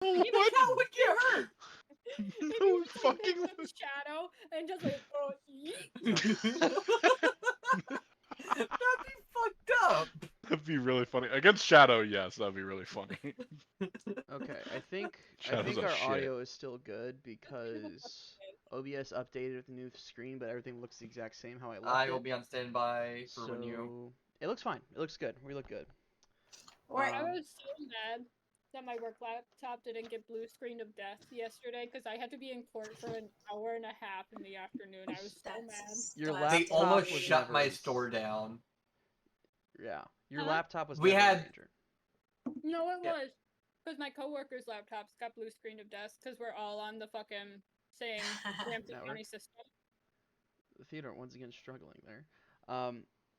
Even What? Cal would get hurt. If No you just like fucking mix up Shadow and just like That'd be fucked up. That'd be really funny. Against Shadow, yes, that'd be really funny. Okay, I think Shadow's a our shit. audio is still good because OBS updated with a new screen, but everything looks the exact same how I left I it. will be on standby for when you. So it looks fine. It looks good. We look good. I was so mad that my work laptop didn't get blue screen of death yesterday because I had to be in court for an hour and a half in the afternoon. I was so mad. Your They laptop almost was shut never my in- store down. Yeah, your Huh? laptop was We never in had- danger. No, it Yeah. was because my coworkers' laptops got blue screen of death because we're all on the fucking same Ramsey Network. County system. The theater once again struggling there.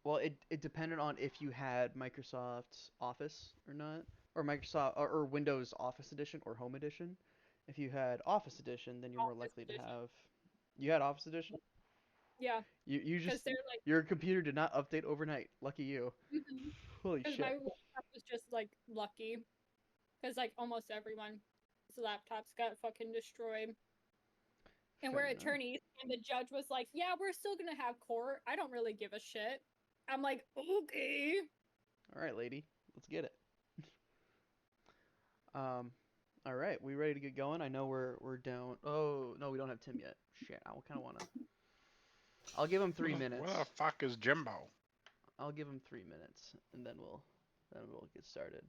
Well, it depended on if you had Microsoft Office or not, or Microsoft or Windows Office Edition or Home Edition. If you had Office Edition, then you're more Office likely to Edition. have. You had Office Edition. Yeah, You because just they're like, your computer did not update overnight. Lucky you. Holy because shit. my laptop was just like lucky, because like almost everyone's laptops got fucking destroyed. And Fair we're enough. attorneys, and the judge was like, "Yeah, we're still gonna have court. I don't really give a shit." I'm like, "Okay." All right, lady, let's get it. All right, we ready to get going? I know we're down. Oh no, we don't have Tim yet. Shit, I kind of wanna. I'll give him 3 minutes. Where the fuck is Jimbo? I'll give him 3 minutes, and then we'll get started.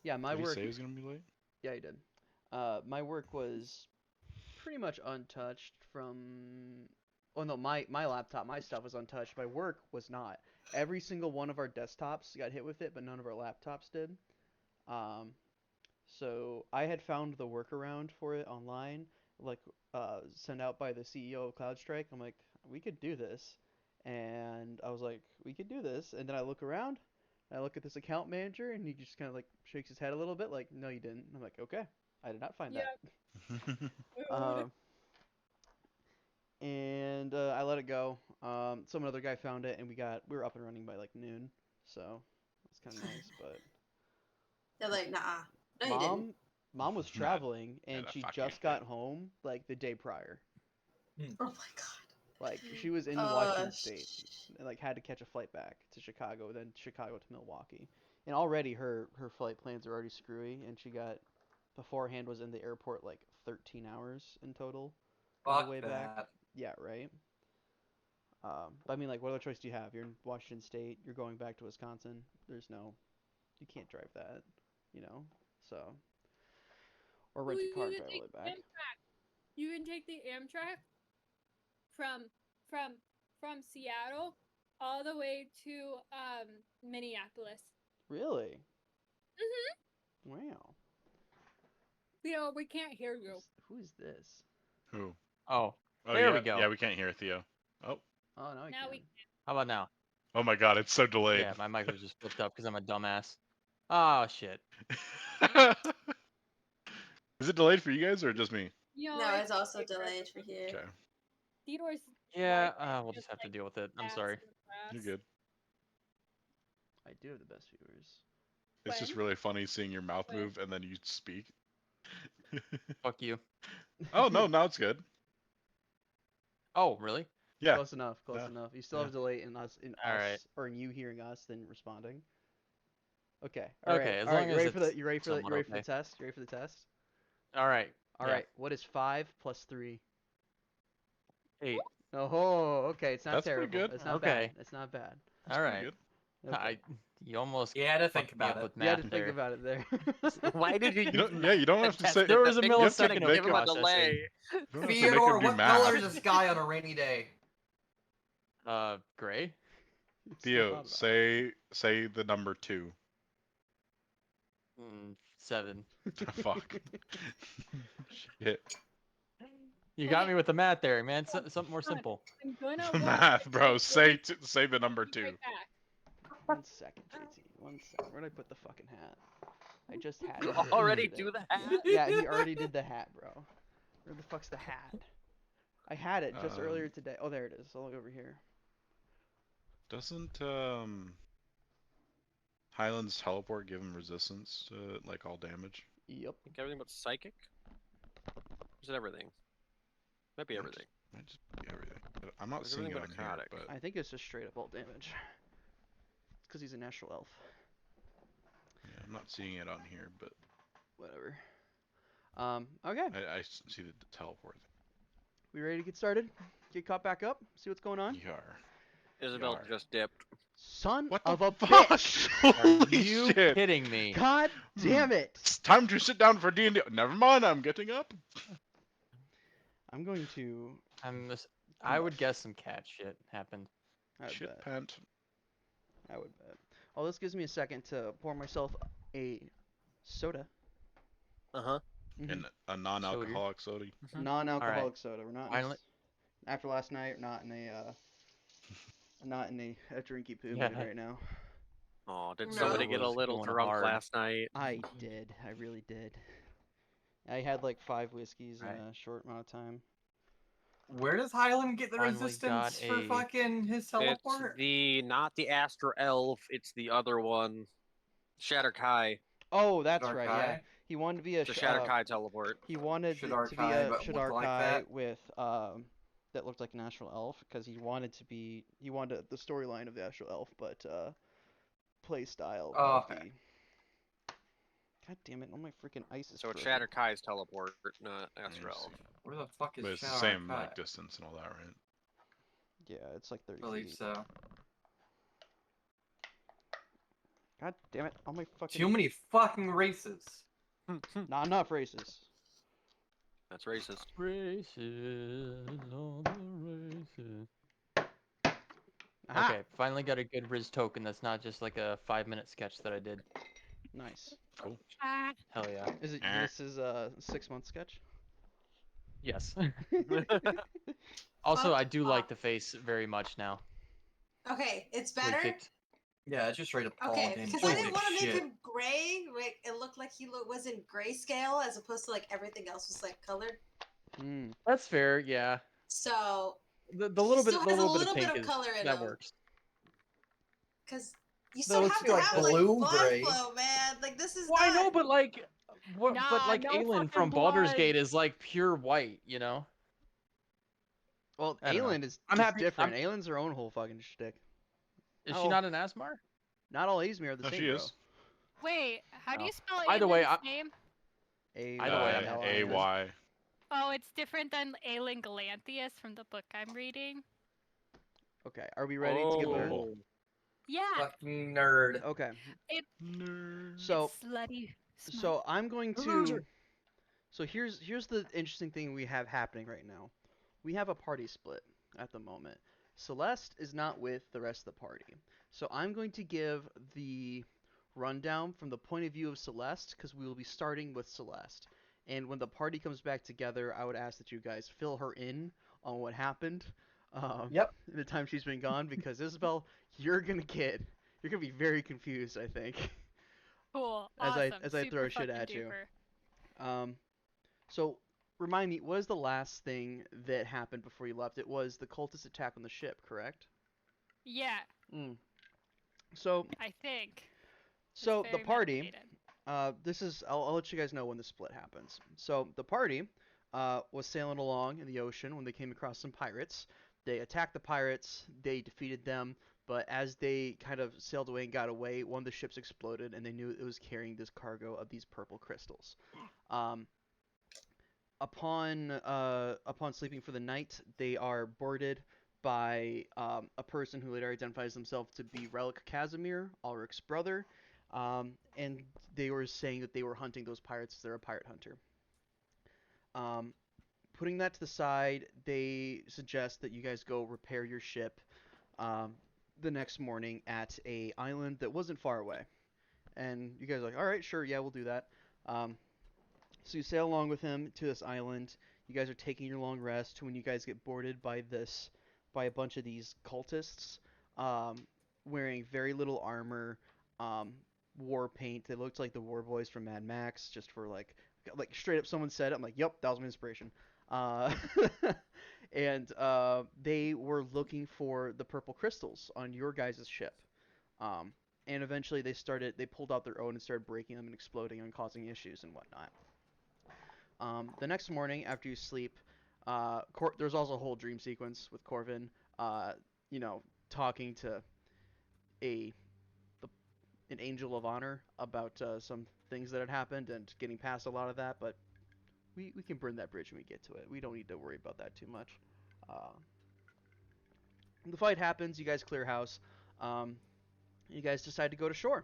Yeah, my Did he work. say he was gonna be late? Yeah, he did. My work was pretty much untouched from. Oh no, my laptop, my stuff was untouched. My work was not. Every single one of our desktops got hit with it, but none of our laptops did. Um, so I had found the workaround for it online, like sent out by the CEO of CloudStrike. I'm like, we could do this, and I was like, we could do this. And then I look around, and I look at this account manager, and he just kind of like shakes his head a little bit, like, no, you didn't. And I'm like, okay, I did not find Yeah. that. Rude. And I let it go. Some other guy found it, and we were up and running by like noon, so it's kind of nice. But They're like, nah. No, you didn't. mom was Nah, traveling, and the she fuck you just got home like the day prior. Oh my god. Like she was in Washington State, and like had to catch a flight back to Chicago, then Chicago to Milwaukee. And already her flight plans are already screwy, and she got beforehand was in the airport like 13 hours in total on Fuck the way that. back. Yeah, right. But I mean, like, what other choice do you have? You're in Washington State. You're going back to Wisconsin. You can't drive that, you know. So, or rent a car and drive all the way back. Amtrak. You can take the Amtrak from from Seattle all the way to Minneapolis. Really? Mhm. Wow. Theo, we can't hear you. Who's this? Who? Oh, Oh, there yeah, we go. Yeah, we can't hear Theo. Oh. Oh, now I Now can. we How about now? Oh my god, it's so delayed. Yeah, my mic was just flipped up because I'm a dumbass. Oh shit. Is it delayed for you guys or just me? No, it's also delayed for here. Okay, Theodore's Yeah, Wi-Fi we'll just, just have to like, deal with it. I'm ass sorry. in the grass. you're good. I do have the best viewers. It's just When? really funny seeing your mouth When? move and then you speak. Fuck you. Oh no, now it's good. Oh, really? Yeah. Close enough. Close Yeah. enough. You still have a delay in us, Alright. or in you hearing us, than responding. Okay. Okay, as All long right. You as ready for the? it's You ready for the? You somewhat ready for the okay. test? You ready for the test? All right. All Yeah. right. What is 5 plus 3? 8. Oh, okay. It's not That's pretty terrible. good. It's not Okay. bad. It's not bad. That's All pretty right. good. Okay. You almost You had to think fucked me about up it. with You had to math think there. about it there. Why did you? You don't, yeah, you don't have to say. There was a you have to millisecond of make him- processing. you don't have to make him Theodore, do what math. color is the sky on a rainy day? Gray. You still Theo, thought about it. say the number 2. 7. Fuck. Shit. You got Okay. me with the math there, man. Something more simple. I'm gonna The watch math, it. bro. I'm Say gonna say the number be 2. right back. 1 second, JT. 1 second. Where'd I put the fucking hat? I just had You it. I already needed do it. the hat? Yeah, he already did the hat, bro. Where the fuck's the hat? I had it just earlier Um, today. Oh, there it is. I'll look over here. Doesn't Highland's teleport give him resistance to like all damage? Yep. Think everything but psychic? Or is it everything? Might be everything. Might just be everything. But I'm not There's seeing it everything on but here, necrotic. but I think it's just straight up all damage. It's because he's a natural elf. yeah, I'm not seeing it on here, but Whatever. Okay. I see the teleport. We ready to get started? Get caught back up? See what's going on? Yar. Isabel Yar. just dipped. Son What the of a fuck? bitch! Are Holy you shit! kidding me? God damn it! It's time to sit down for D&D. Never mind, I'm getting up. I'm going to. I would guess some cat shit happened. I would Shit bet. pant. I would bet. Oh, this gives me a second to pour myself a soda. Uh-huh. Mhm. And a non-alcoholic soda. Non-alcoholic soda. We're not in Finally- after last night. Not in a drinky poo Yeah. mood right now. Oh, did No. somebody get a Was little going drunk hard. last night? I did. I really did. I had like 5 whiskeys in Right. a short amount of time. Where does Hyland get the Finally resistance got for a- fucking his It's teleport? not the Astro Elf, it's the other one. Shatter Kai. Oh, that's right. Yeah, Dark-Eye? he wanted to be a The Shatter Kai teleport. he wanted to be Shadar-kai, a but looked Shadar like Kai that. with that looked like an astral elf because he wanted the storyline of the astral elf, but play style Oh, of okay. the. God damn it! All my freaking ice is So it's frozen. Shatter Kai's teleport, not Astro Let's Elf. see. Where the fuck is But it's the Shadar same Kai? like distance and all that, right? Yeah, it's like 30 I believe feet. so. God damn it! All my fucking. Too many fucking races. Not enough races. That's racist. Races, all the races. Aha! Okay, finally got a good Riz token that's not just like a 5-minute sketch that I did. Nice. Cool. Hell yeah. Is it Eh. this is a 6-month sketch? Yes. Also, Fuck I do like off. the face very much now. Okay, it's We better. kicked- Yeah, it's just straight up Okay, Paul because Holy I didn't want to make shit. him gray. Like, it looked like he was in grayscale as opposed to like everything else was like colored. Hmm. That's fair, yeah. So, The little bit, still the has a little bit little of bit pink of is color in that him. works. because you Though still it's have to like have like blue blood gray. flow, man. Like this is Well, I know, not. but like, what? But Nah, like, no Aelin fucking from Baldur's blood. Gate is like pure white, you know. Well, I don't know. Aelin is I'm just happy- different. Aelin's her own whole fucking shtick. Is Oh. she not an Asmar? Not all Aesmir are the No, same, she bro. is. Wait, how do Oh. you spell Either way, Aelin's name? Either way, I'm happy. AY. Oh, it's different than Aelin Galanthius from the book I'm reading. Okay, are we ready to get Oh. better? Yeah, Fucking nerd. Okay, Nerd. so it's slutty. smut. so I'm going A to. loser. So here's the interesting thing we have happening right now. We have a party split at the moment. Celeste is not with the rest of the party. So I'm going to give the rundown from the point of view of Celeste because we will be starting with Celeste. And when the party comes back together, I would ask that you guys fill her in on what happened. Yep. In the time she's been gone, because Isabel, you're gonna be very confused, I think. Cool. as Awesome. I throw super shit fucking at you. duper. So remind me, what is the last thing that happened before you left? It was the cultist attack on the ship, correct? Yeah, Mm. So I think. It's the very party. medicated. I'll let you guys know when the split happens. So the party was sailing along in the ocean when they came across some pirates. They attacked the pirates. They defeated them. But as they kind of sailed away and got away, one of the ships exploded, and they knew it was carrying this cargo of these purple crystals. Upon sleeping for the night, they are boarded by a person who later identifies themselves to be Relic Casimir, Ulrich's brother, and they were saying that they were hunting those pirates. They're a pirate hunter. Putting that to the side, they suggest that you guys go repair your ship the next morning at a island that wasn't far away. And you guys are like, all right, sure, yeah, we'll do that. So you sail along with him to this island. You guys are taking your long rest when you guys get boarded by a bunch of these cultists, wearing very little armor, war paint. They looked like the war boys from Mad Max, just for like straight up someone said it. I'm like, yep, that was my inspiration. And they were looking for the purple crystals on your guys' ship. and eventually they pulled out their own and started breaking them and exploding and causing issues and whatnot. The next morning after you sleep, there's also a whole dream sequence with Corvin, talking to an angel of honor about some things that had happened and getting past a lot of that, but we can burn that bridge when we get to it. We don't need to worry about that too much. The fight happens, you guys clear house, you guys decide to go to shore.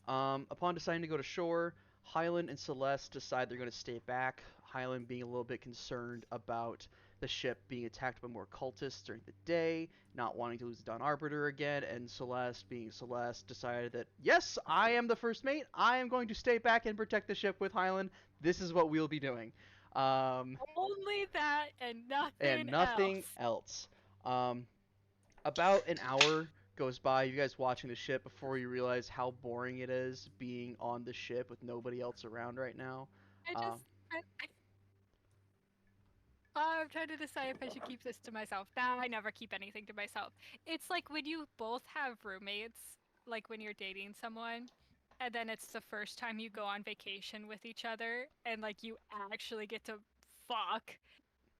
Upon deciding to go to shore, Hyland and Celeste decide they're going to stay back, Hyland being a little bit concerned about the ship being attacked by more cultists during the day, not wanting to lose the Dawn Arbiter again, and Celeste, being Celeste, decided that, yes, I am the first mate, I am going to stay back and protect the ship with Hyland, this is what we'll be doing. Only that and nothing else. About an hour goes by, you guys watching the ship, before you realize how boring it is being on the ship with nobody else around right now. I'm trying to decide if I should keep this to myself. Nah, I never keep anything to myself. It's like when you both have roommates, like when you're dating someone, and then it's the first time you go on vacation with each other, and like you actually get to fuck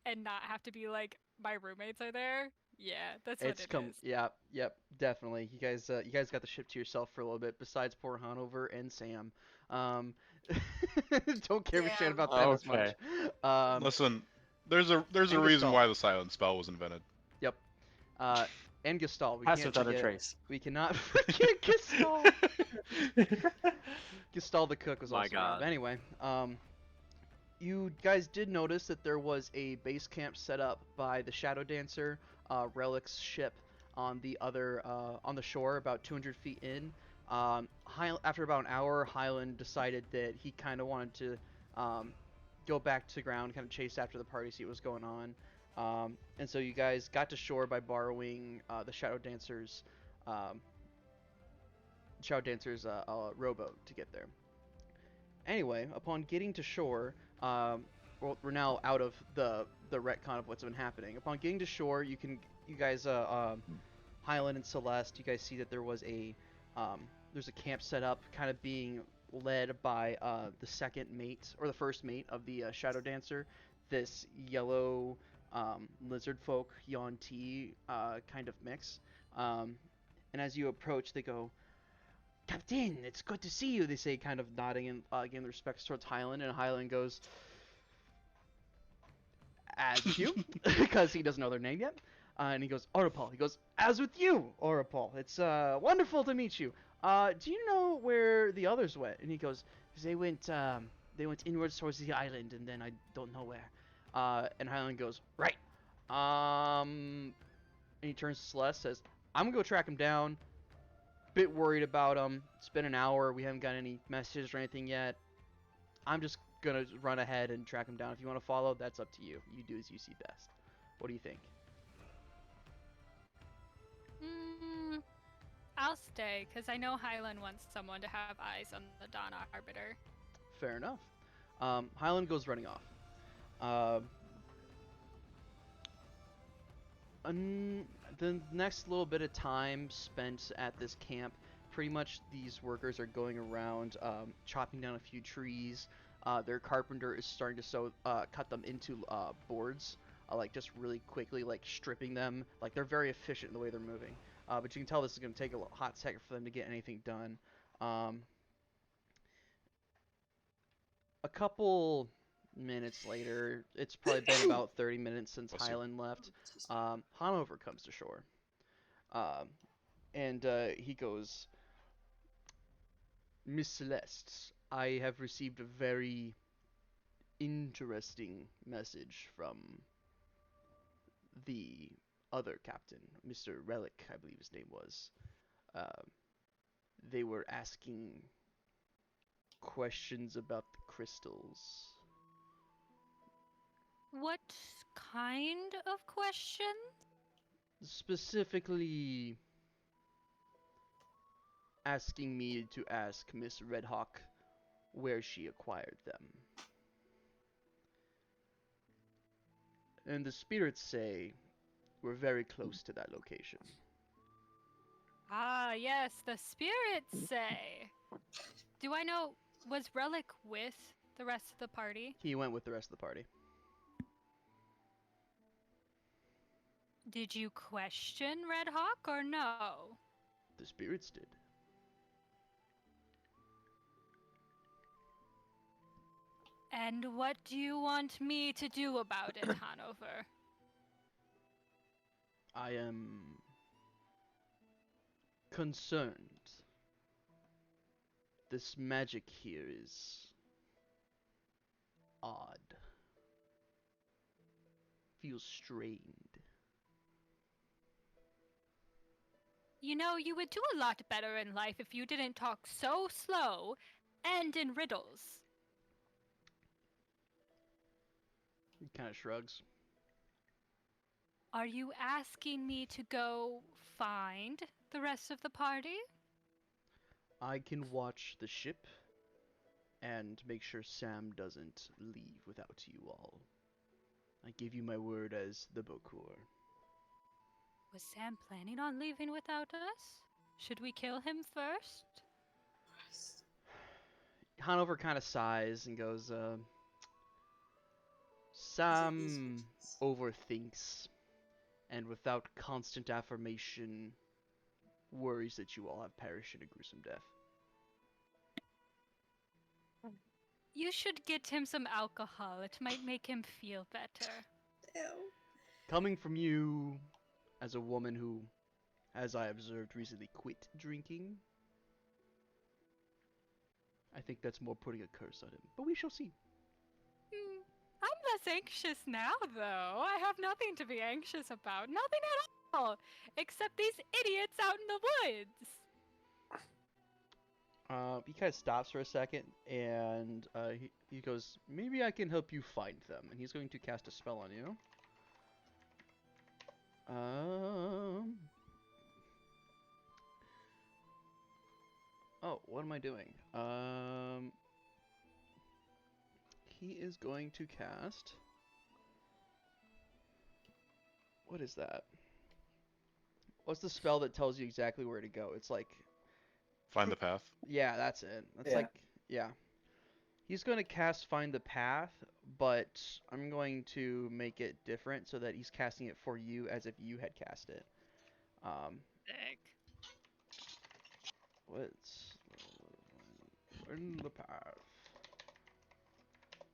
and not have to be like, my roommates are there. Yeah, that's what it is. Yeah, yep, definitely. You guys got the ship to yourself for a little bit, besides poor Hanover and Sam. Don't care a shit about them as much. Listen, there's a reason why the silent spell was invented. Yep. And Gestalt. Pass without a trace. We cannot forget Gestalt. Gestalt the cook was also around. Anyway, you guys did notice that there was a base camp set up by the Shadow Dancer, Relic's ship on the shore, about 200 feet in. After about an hour, Hyland decided that he kind of wanted to go back to ground, kind of chase after the party, see what was going on. And so you guys got to shore by borrowing the Shadow Dancer's rowboat to get there. Anyway, upon getting to shore, well, we're now out of the retcon of what's been happening. Upon getting to shore, you guys, Hyland and Celeste, you guys see that there's a camp set up, kind of being led by the second mate, or the first mate of the Shadow Dancer, this yellow lizard folk Yuan-Ti kind of mix. And as you approach, they go, "Captain, it's good to see you," they say, kind of nodding and giving their respects towards Hyland, and Hyland goes, "As you," because he doesn't know their name yet. And he goes, "Oripal." He goes, "As with you, Oripal. It's wonderful to meet you. Do you know where the others went?" And he goes, they went inwards towards the island, and then I don't know where." And Hyland goes, "Right." And he turns to Celeste, says, "I'm gonna go track him down. Bit worried about him. It's been an hour. We haven't got any messages or anything yet. I'm just gonna run ahead and track him down. If you want to follow, that's up to you. You do as you see best. What do you think?" I'll stay, because I know Hyland wants someone to have eyes on the Dawn Arbiter. Fair enough. Hyland goes running off. The next little bit of time spent at this camp, pretty much these workers are going around chopping down a few trees. Their carpenter is starting to cut them into boards, like just really quickly, like stripping them. Like they're very efficient in the way they're moving. But you can tell this is going to take a hot second for them to get anything done. A couple minutes later, it's probably been about 30 minutes since Hyland left, Hanover comes to shore. And he goes, "Miss Celeste, I have received a very interesting message from the other captain, Mr. Relic, I believe his name was. They were asking questions about the crystals." What kind of question? Specifically asking me to ask Miss Redhawk where she acquired them. And the spirits say we're very close to that location. Ah, yes, the spirits say. Do I know, was Relic with the rest of the party? He went with the rest of the party. Did you question Red Hawk or no? The spirits did. And what do you want me to do about it, Hanover? I am concerned. This magic here is odd. Feels strained. You know, you would do a lot better in life if you didn't talk so slow and in riddles. He kind of shrugs. Are you asking me to go find the rest of the party? I can watch the ship and make sure Sam doesn't leave without you all. I give you my word as the Bokur. Was Sam planning on leaving without us? Should we kill him first? Hanover kind of sighs and goes, Sam overthinks, and without constant affirmation, worries that you all have perished in a gruesome death. You should get him some alcohol. It might make him feel better. Ew. Coming from you, as a woman who, as I observed, recently quit drinking, I think that's more putting a curse on him. But we shall see. I'm less anxious now, though. I have nothing to be anxious about. Nothing at all. Except these idiots out in the woods. He kind of stops for a second, and he goes, maybe I can help you find them. And he's going to cast a spell on you. Oh, what am I doing? He is going to cast... What is that? What's the spell that tells you exactly where to go? It's like... Find the path. Yeah, that's it. That's Yeah. like... Yeah. He's going to cast Find the Path, but I'm going to make it different so that he's casting it for you as if you had cast it. Let's... Find the Path.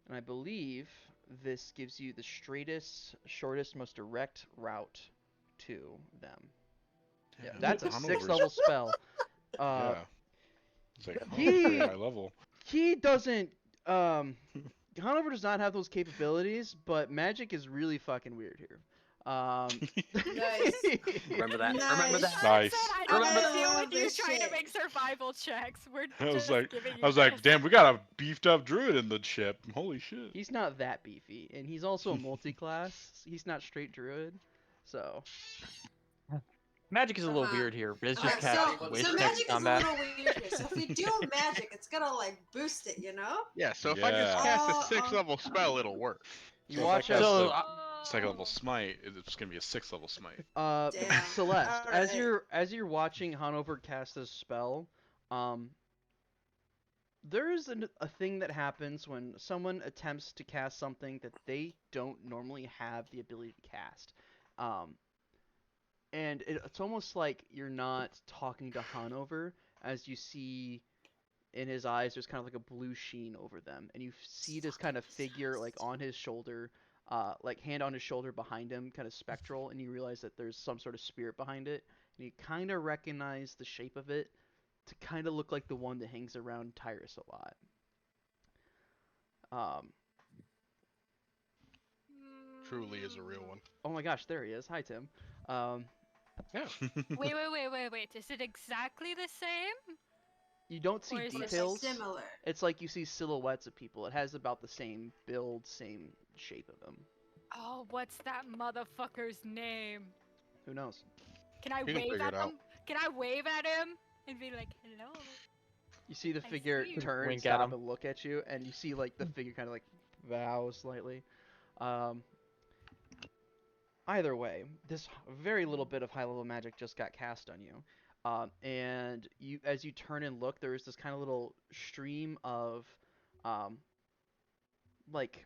And I believe this gives you the straightest, shortest, most direct route to them. Yeah, Damn, that's a Hanover's- 6th level spell. Yeah. It's like, he- pretty high level. He doesn't. Hanover does not have those capabilities, but magic is really fucking weird here. Nice. Remember that. Nice. Remember that. Nice. I Remember don't that. deal love with you this trying to shit. make survival checks. We're I was just like, giving you I was like, this. damn, we got a beefed up druid in the ship. Holy shit. He's not that beefy, and he's also a multi-class. He's not straight druid, so Magic is a little Uh-huh. weird here, but it's just Okay, cast so waste magic next is a combat. little weird here. So if we do magic, it's gonna like boost it, you know? Yeah, so if I just Yeah. cast a Oh, 6th level spell, it'll work. you So if watch I cast out. the Oh. second level smite, it's gonna be a 6th level smite. Damn. Celeste, as Alright. you're watching Hanover cast this spell, there is a thing that happens when someone attempts to cast something that they don't normally have the ability to cast. And it's almost like you're not talking to Hanover, as you see in his eyes there's kind of like a blue sheen over them, and you see this kind of figure like on his shoulder, like hand on his shoulder behind him, kind of spectral, and you realize that there's some sort of spirit behind it, and you kind of recognize the shape of it to kind of look like the one that hangs around Tyrus a lot. Truly is a real one. Oh my gosh, there he is. Hi, Tim. Yeah. Wait. Is it exactly the same? You don't see Or is it details. Similar. It's like you see silhouettes of people. It has about the same build, same shape of them. Oh, what's that motherfucker's name? Who knows? Can I can wave figure at it out. him? Can I wave at him and be like, hello? You see the I figure see you. turn, Wink at stop, him. and look at you, and you see like the figure kind of like bow slightly. Either way, this very little bit of high level magic just got cast on you. And as you turn and look, there is this kind of little stream of, um, like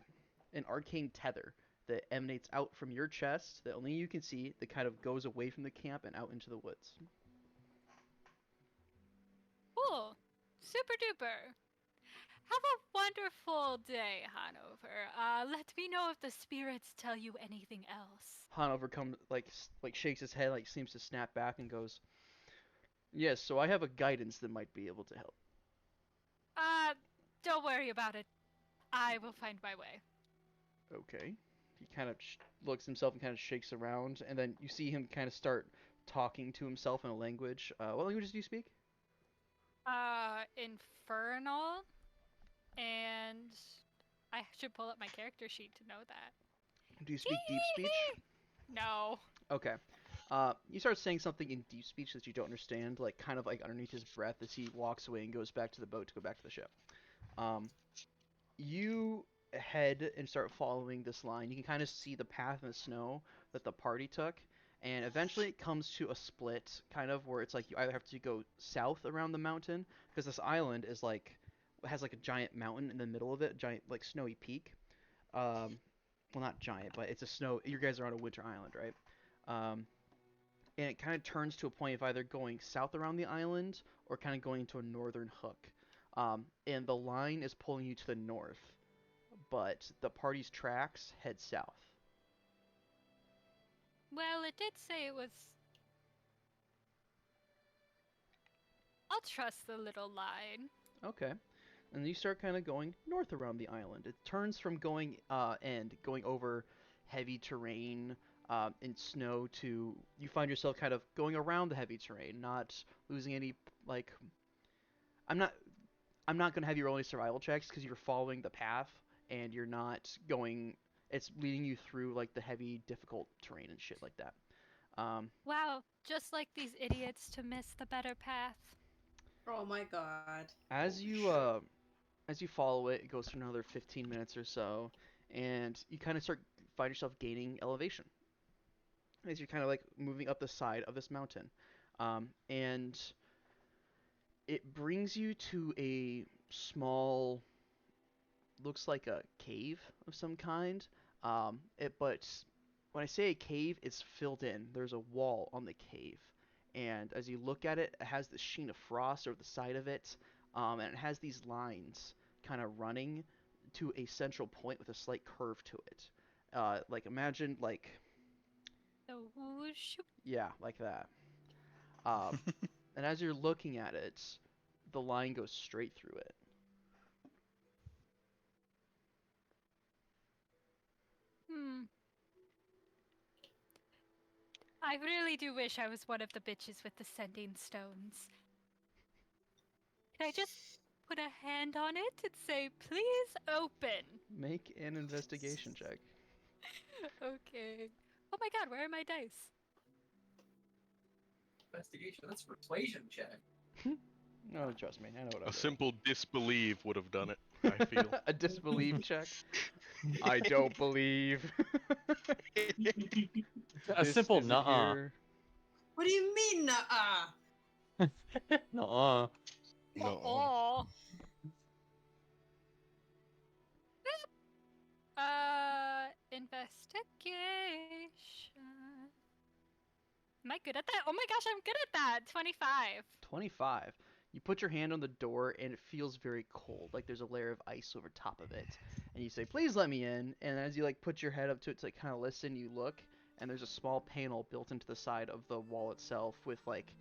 an arcane tether that emanates out from your chest that only you can see, that kind of goes away from the camp and out into the woods. Cool. Super duper. Have a wonderful day, Hanover. Let me know if the spirits tell you anything else. Hanover comes like shakes his head, like seems to snap back and goes, "Yes, so I have a guidance that might be able to help." Don't worry about it. I will find my way. Okay. He kind of looks himself and kind of shakes around, and then you see him kind of start talking to himself in a language. What languages do you speak? Infernal. And I should pull up my character sheet to know that. Do you speak deep speech? No. Okay. You start saying something in deep speech that you don't understand, like kind of like underneath his breath as he walks away and goes back to the boat to go back to the ship. You head and start following this line. You can kind of see the path in the snow that the party took, and eventually it comes to a split, kind of where it's like you either have to go south around the mountain, because this island is like has like a giant mountain in the middle of it, a giant like snowy peak. Well, not giant, but it's a snow. You guys are on a winter island, right? And it kind of turns to a point of either going south around the island or kind of going into a northern hook. And the line is pulling you to the north, but the party's tracks head south. Well, it did say it was... I'll trust the little line. Okay. And you start kind of going north around the island. It turns from going over heavy terrain in snow to you find yourself kind of going around the heavy terrain, not losing any like. I'm not going to have you roll any survival checks because you're following the path and you're not going. It's leading you through like the heavy, difficult terrain and shit like that. Wow, just like these idiots to miss the better path. Oh my god. As you follow it, it goes for another 15 minutes or so, and you kind of find yourself gaining elevation as you're kind of like moving up the side of this mountain, and it brings you to a small, looks like a cave of some kind. But when I say a cave, it's filled in. There's a wall on the cave, and as you look at it, it has the sheen of frost over the side of it, and it has these lines kind of running to a central point with a slight curve to it. Like imagine like yeah, like that. And as you're looking at it, the line goes straight through it. I really do wish I was one of the bitches with the sending stones. Can I just put a hand on it and say, please open? Make an investigation check. Okay. Oh my god, where are my dice? Investigation. That's a persuasion check. No, trust me, I know what I'm doing. A simple disbelieve would have done it, I feel. A disbelieve check? I don't believe. A This simple isn't nuh-uh. here. What do you mean, nuh-uh? Nuh-uh. No. Oh. Investigation. Am I good at that? Oh my gosh, I'm good at that! 25. 25. You put your hand on the door and it feels very cold, like there's a layer of ice over top of it. And you say, "Please let me in." And as you like put your head up to it to like kind of listen, you look, and there's a small panel built into the side of the wall itself with like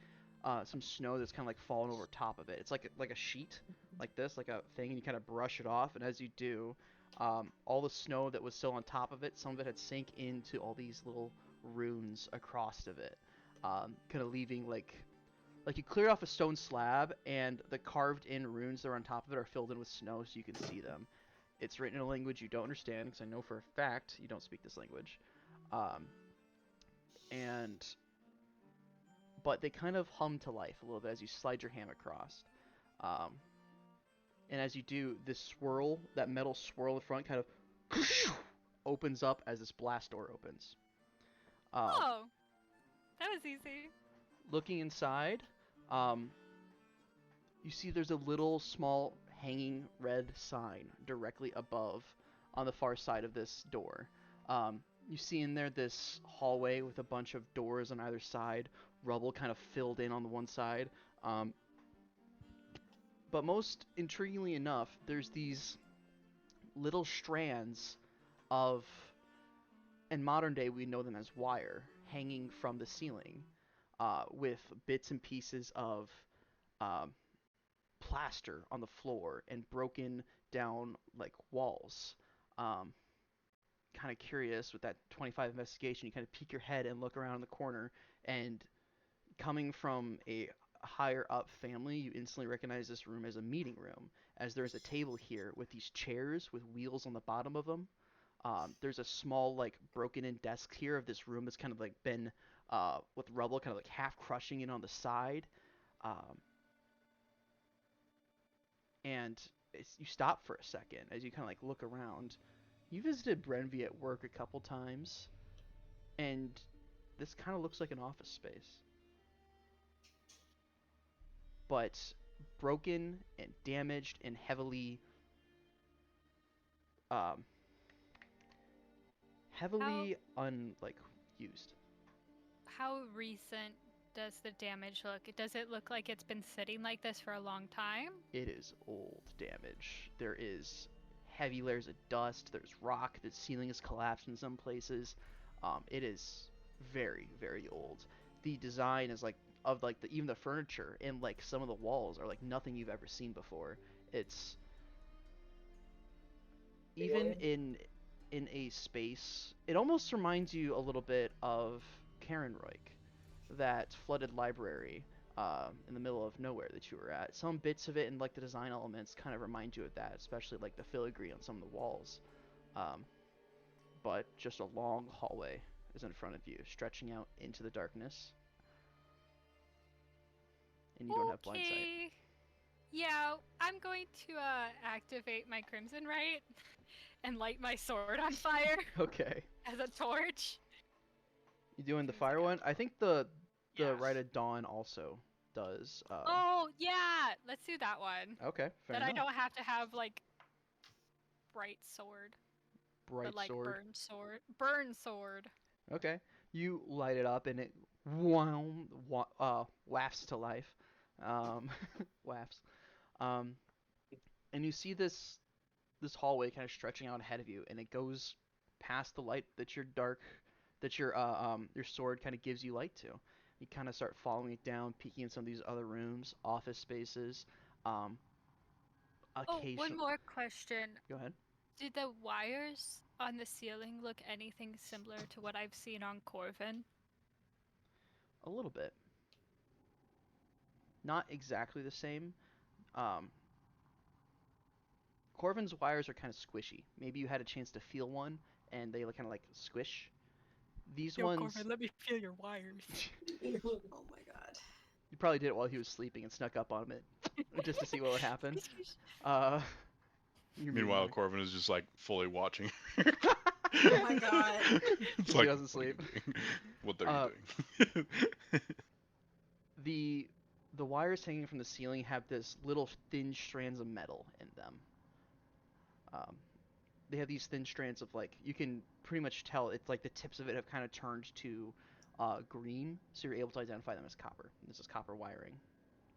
some snow that's kind of like fallen over top of it. It's like a sheet, like this, like a thing, and you kind of brush it off. And as you do, all the snow that was still on top of it, some of it had sank into all these little runes across of it, kind of leaving like you clear off a stone slab, and the carved in runes that are on top of it are filled in with snow so you can see them. It's written in a language you don't understand, because I know for a fact you don't speak this language. But they kind of hum to life a little bit as you slide your hand across. And as you do, this swirl, that metal swirl in front, kind of opens up as this blast door opens. Oh, that was easy. Looking inside, You see there's a little small hanging red sign directly above on the far side of this door. You see in there this hallway with a bunch of doors on either side, rubble kind of filled in on the one side. But most intriguingly enough, there's these little strands of, in modern day we know them as wire, hanging from the ceiling, with bits and pieces of plaster on the floor and broken down like walls. Kind of curious with that 25 investigation, you kind of peek your head and look around the corner, and coming from a higher up family, you instantly recognize this room as a meeting room, as there's a table here with these chairs with wheels on the bottom of them. There's a small like broken in desk here of this room that's kind of like been with rubble kind of like half crushing it on the side. And you stop for a second as you kind of like look around. You visited Brenvy at work a couple times, and this kind of looks like an office space. But broken and damaged and heavily used. How recent does the damage look? Does it look like it's been sitting like this for a long time? It is old damage. There is heavy layers of dust. There's rock. The ceiling is collapsed in some places. It is very, very old. The design is like of like even the furniture and like some of the walls are like nothing you've ever seen before. It's even in a space. It almost reminds you a little bit of Karenroik, that flooded library in the middle of nowhere that you were at. Some bits of it and like the design elements kind of remind you of that, especially like the filigree on some of the walls. But just a long hallway is in front of you, stretching out into the darkness. And you don't have blind sight. Yeah, I'm going to activate my Crimson Right and light my sword on fire. Okay. As a torch. You doing the fire one? I think the Rite of Dawn also does. Oh yeah, let's do that one. Okay, fair That enough. I don't have to have like bright sword. Bright but, like, sword. Burn sword. Okay, you light it up and it wafts to life. Wafts. And you see this hallway kind of stretching out ahead of you, and it goes past the light that your sword kind of gives you light to. You kind of start following it down, peeking in some of these other rooms, office spaces. One more question. Go ahead. Did the wires on the ceiling look anything similar to what I've seen on Corvin? A little bit. Not exactly the same. Corvin's wires are kind of squishy. Maybe you had a chance to feel one, and they kind of like squish. These ones. Corvin, let me feel your wires. Oh my god. You probably did it while he was sleeping and snuck up on him just to see what would happen. Meanwhile, Corvin is just like fully watching. Oh my god. It's he doesn't sleep. What they're doing. The wires hanging from the ceiling have this little thin strands of metal in them. They have these thin strands of like, you can pretty much tell it's like the tips of it have kind of turned to green, so you're able to identify them as copper. This is copper wiring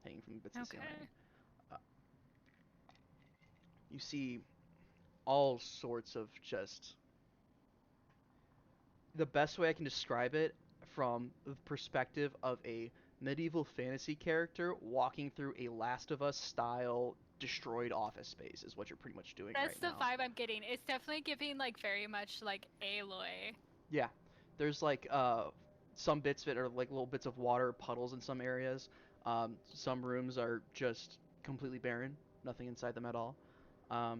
hanging from the bits of the ceiling. You see all sorts of just... The best way I can describe it from the perspective of a medieval fantasy character walking through a Last of Us style destroyed office space is what you're pretty much doing right now. That's the vibe I'm getting. It's definitely giving like very much like Aloy. Yeah. There's like some bits of it are like little bits of water puddles in some areas. Some rooms are just completely barren, nothing inside them at all. But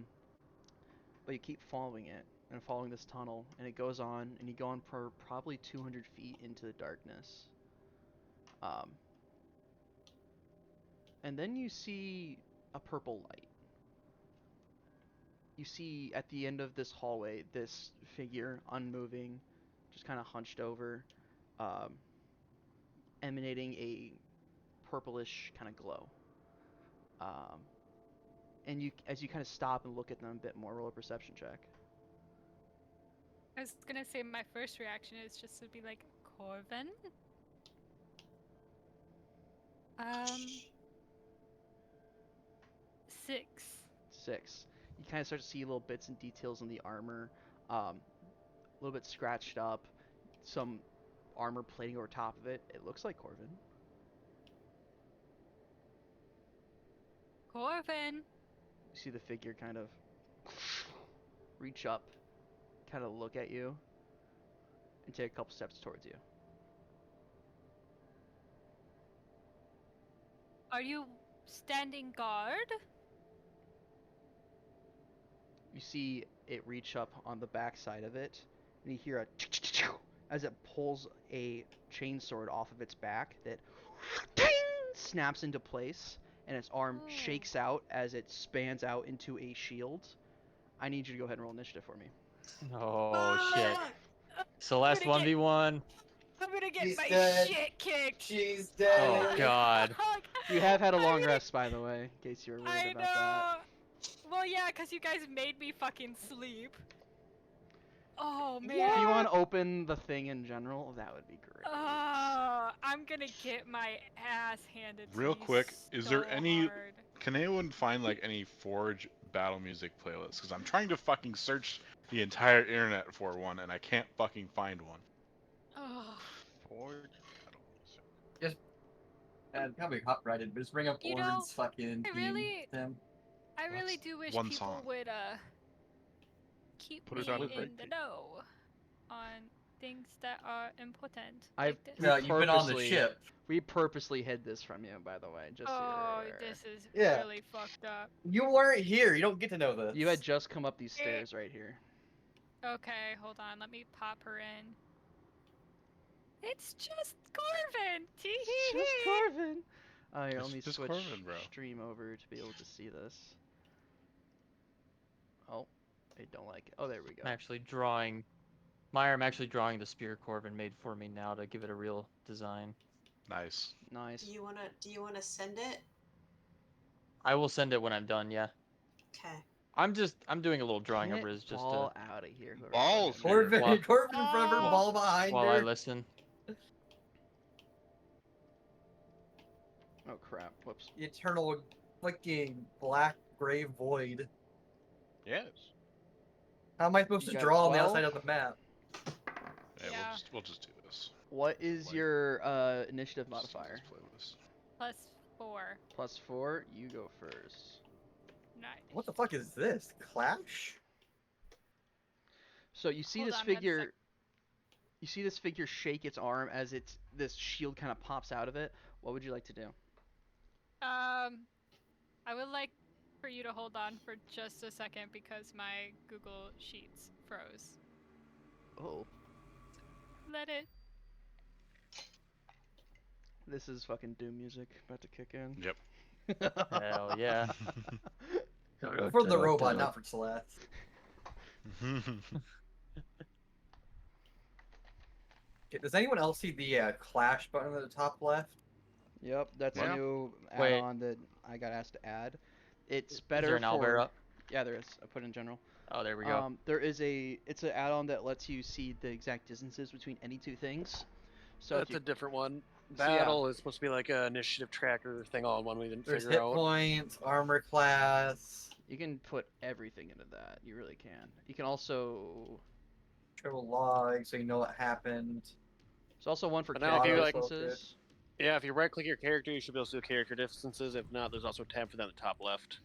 you keep following it and following this tunnel, and it goes on, and you go on for probably 200 feet into the darkness. And then you see a purple light. You see at the end of this hallway this figure, unmoving, just kind of hunched over, emanating a purplish kind of glow. And as you kind of stop and look at them a bit more, roll a perception check. I was gonna say my first reaction is just to be like, Corvin? 6. 6. You kind of start to see little bits and details in the armor, a little bit scratched up, some armor plating over top of it. It looks like Corvin. Corvin! You see the figure kind of reach up, kind of look at you, and take a couple steps towards you. Are you standing guard? You see it reach up on the back side of it, and you hear a as it pulls a chainsword off of its back that snaps into place, and its arm shakes out as it spans out into a shield. I need you to go ahead and roll initiative for me. Oh shit. Celeste gonna get- 1v1. I'm gonna get She's my dead. shit kicked! She's dead. Oh god. You have had a long I rest, by the way, in case you were worried I about know! that. Well, yeah, because you guys made me fucking sleep. Oh, man. If you want to open the thing in general, that would be great. I'm gonna get my ass handed to Real me quick, is there so any- hard. Can anyone find like any Forge battle music playlists? Because I'm trying to fucking search the entire internet for one, and I can't fucking find one. Oh. Forge Probably copyrighted, but just bring up You know, Orn's fucking I theme. really- Tim. I really That's do wish one people song. would keep Put me it on a in break the tape. know on things that are important. I've- like this. No, you've been on the purposely- ship. We purposely hid this from you, by the way. Just so you're Oh, aware. this is Yeah. really fucked up. You weren't here. You don't get to know this. You had just come up these stairs right here. Okay, hold on. Let me pop her in. It's just Corvin. Tee hee It's just hee. Corvin. Here, It's let me just switch Corvin, bro. stream over to be able to see this. Oh, I don't like it. Oh, there we go. I'm actually drawing. Meyer, I'm actually drawing the spear Corvin made for me now to give it a real design. Nice. Nice. Do you wanna send it? I will send it when I'm done, yeah. Okay. I'm doing a little drawing of Get Riz just ball to out of here. whoever's Balls, playing it. here. Corvin, While- Corvin forever, Oh. ball behind while her. I listen. Oh crap! Whoops. The eternal fucking black gray void. Yes. How am I supposed You to got draw on the 12? other side of the map? Yeah, Yeah. we'll just do this. What is Like, your initiative Just use modifier? this playlist. +4. +4. You go first. Nice. What the fuck is this? Clash? So you see Hold this on one figure. sec. You see this figure shake its arm as this shield kind of pops out of it. What would you like to do? I would like for you to hold on for just a second because my Google Sheets froze. Oh, Let it. this is fucking Doom music about to kick in. Yep. Hell yeah. For the robot, not for Celeste. Okay, does anyone else see the Clash button at the top left? Yep, that's Yeah. a new Wait. add-on that I got asked to add. It's Is better there an owlbear for. up? Yeah, there is. I put it in general. Oh, there we go. There is it's an add-on that lets you see the exact distances between any two things. So if That's you, a different one. So, yeah. Battle is supposed to be like an initiative tracker thing on one we didn't There's figure hit out. points, armor class, you can put everything into that. You really can. You can also. travel log, so you know what happened. There's also one for But now if you, character like- distances. Yeah, if you right click your character, you should be able to do character distances. If not, there's also a tab for that on the top left.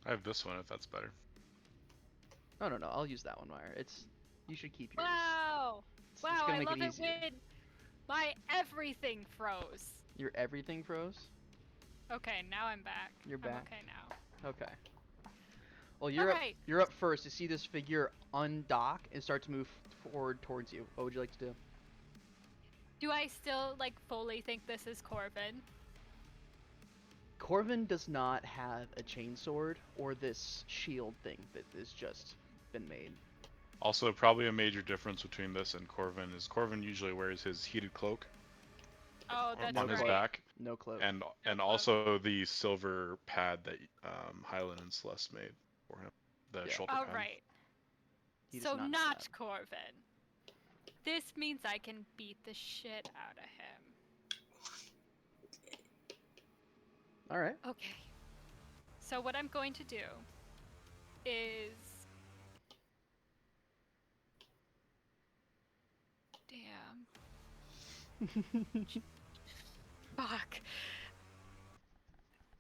I have this one if that's better. No, I'll use that one, Meyer. You should keep yours. Wow! It's Wow, gonna I make love it it easier. when my everything froze. Your everything froze. Okay, now I'm back. You're I'm back. okay now. Okay. Well, you're Alright. You're up first. You see this figure undock and start to move forward towards you. What would you like to do? Do I still like fully think this is Corvin? Corvin does not have a chainsword or this shield thing that has just been made. Also, probably a major difference between this and Corvin is Corvin usually wears his heated cloak. Oh, that's on his right. back, No cloak. and cloak. also the silver pad that Hylan and Celeste made for him, the Yeah. shoulder All pad. right. He does So not know not that. Corvin. This means I can beat the shit out of him. All right. Okay. So what I'm going to do is... Damn. Fuck.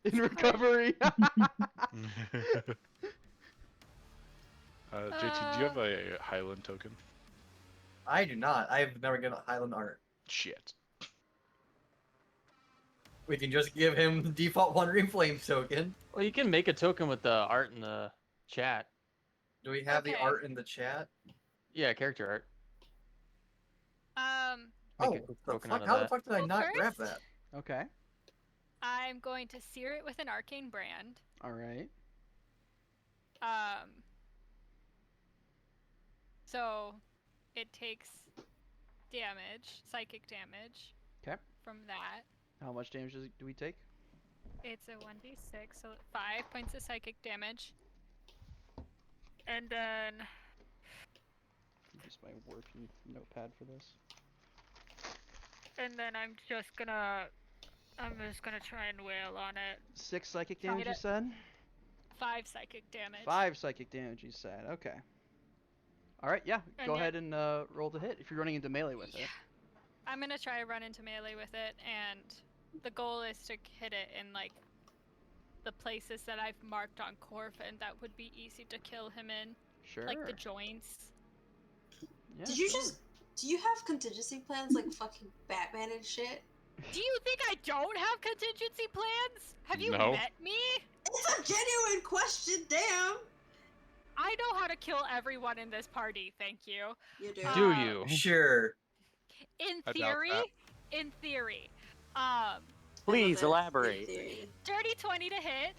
In recovery. JT, do you have a Hylan token? I do not. I've never given Highland art. Shit. We can just give him the default One Ring Flame token. Well, you can make a token with the art in the chat. Do we have the Okay. art in the chat? Yeah, character art. Um, Make a Oh, quick the token fuck? out of How the that. fuck did I Well, not grab first- that? Okay. I'm going to sear it with an arcane brand. All right. So it takes damage, psychic damage. 'Kay. From that. How much damage do we take? It's a 1d6, so 5 points of psychic damage. And then Use my working notepad for this. I'm just gonna try and wail on it. 6 psychic Try damage, you to- said? 5 psychic damage. 5 psychic damage, you said. Okay. All right. Yeah. And Go yeah- ahead and roll to hit if you're running into melee with it. I'm gonna try to run into melee with it, and the goal is to hit it in like the places that I've marked on Corvin that would be easy to kill him in, Sure. like the joints. Yeah, Did you sure. do you have contingency plans like fucking Batman and shit? Do you think I don't have contingency plans? Have you No. met me? It's a genuine question, damn! I know how to kill everyone in this party, thank you. You do. Do Uh, you? Sure. In I doubt theory, that. in theory. Please In elaborate. theory. Dirty 20 to hit.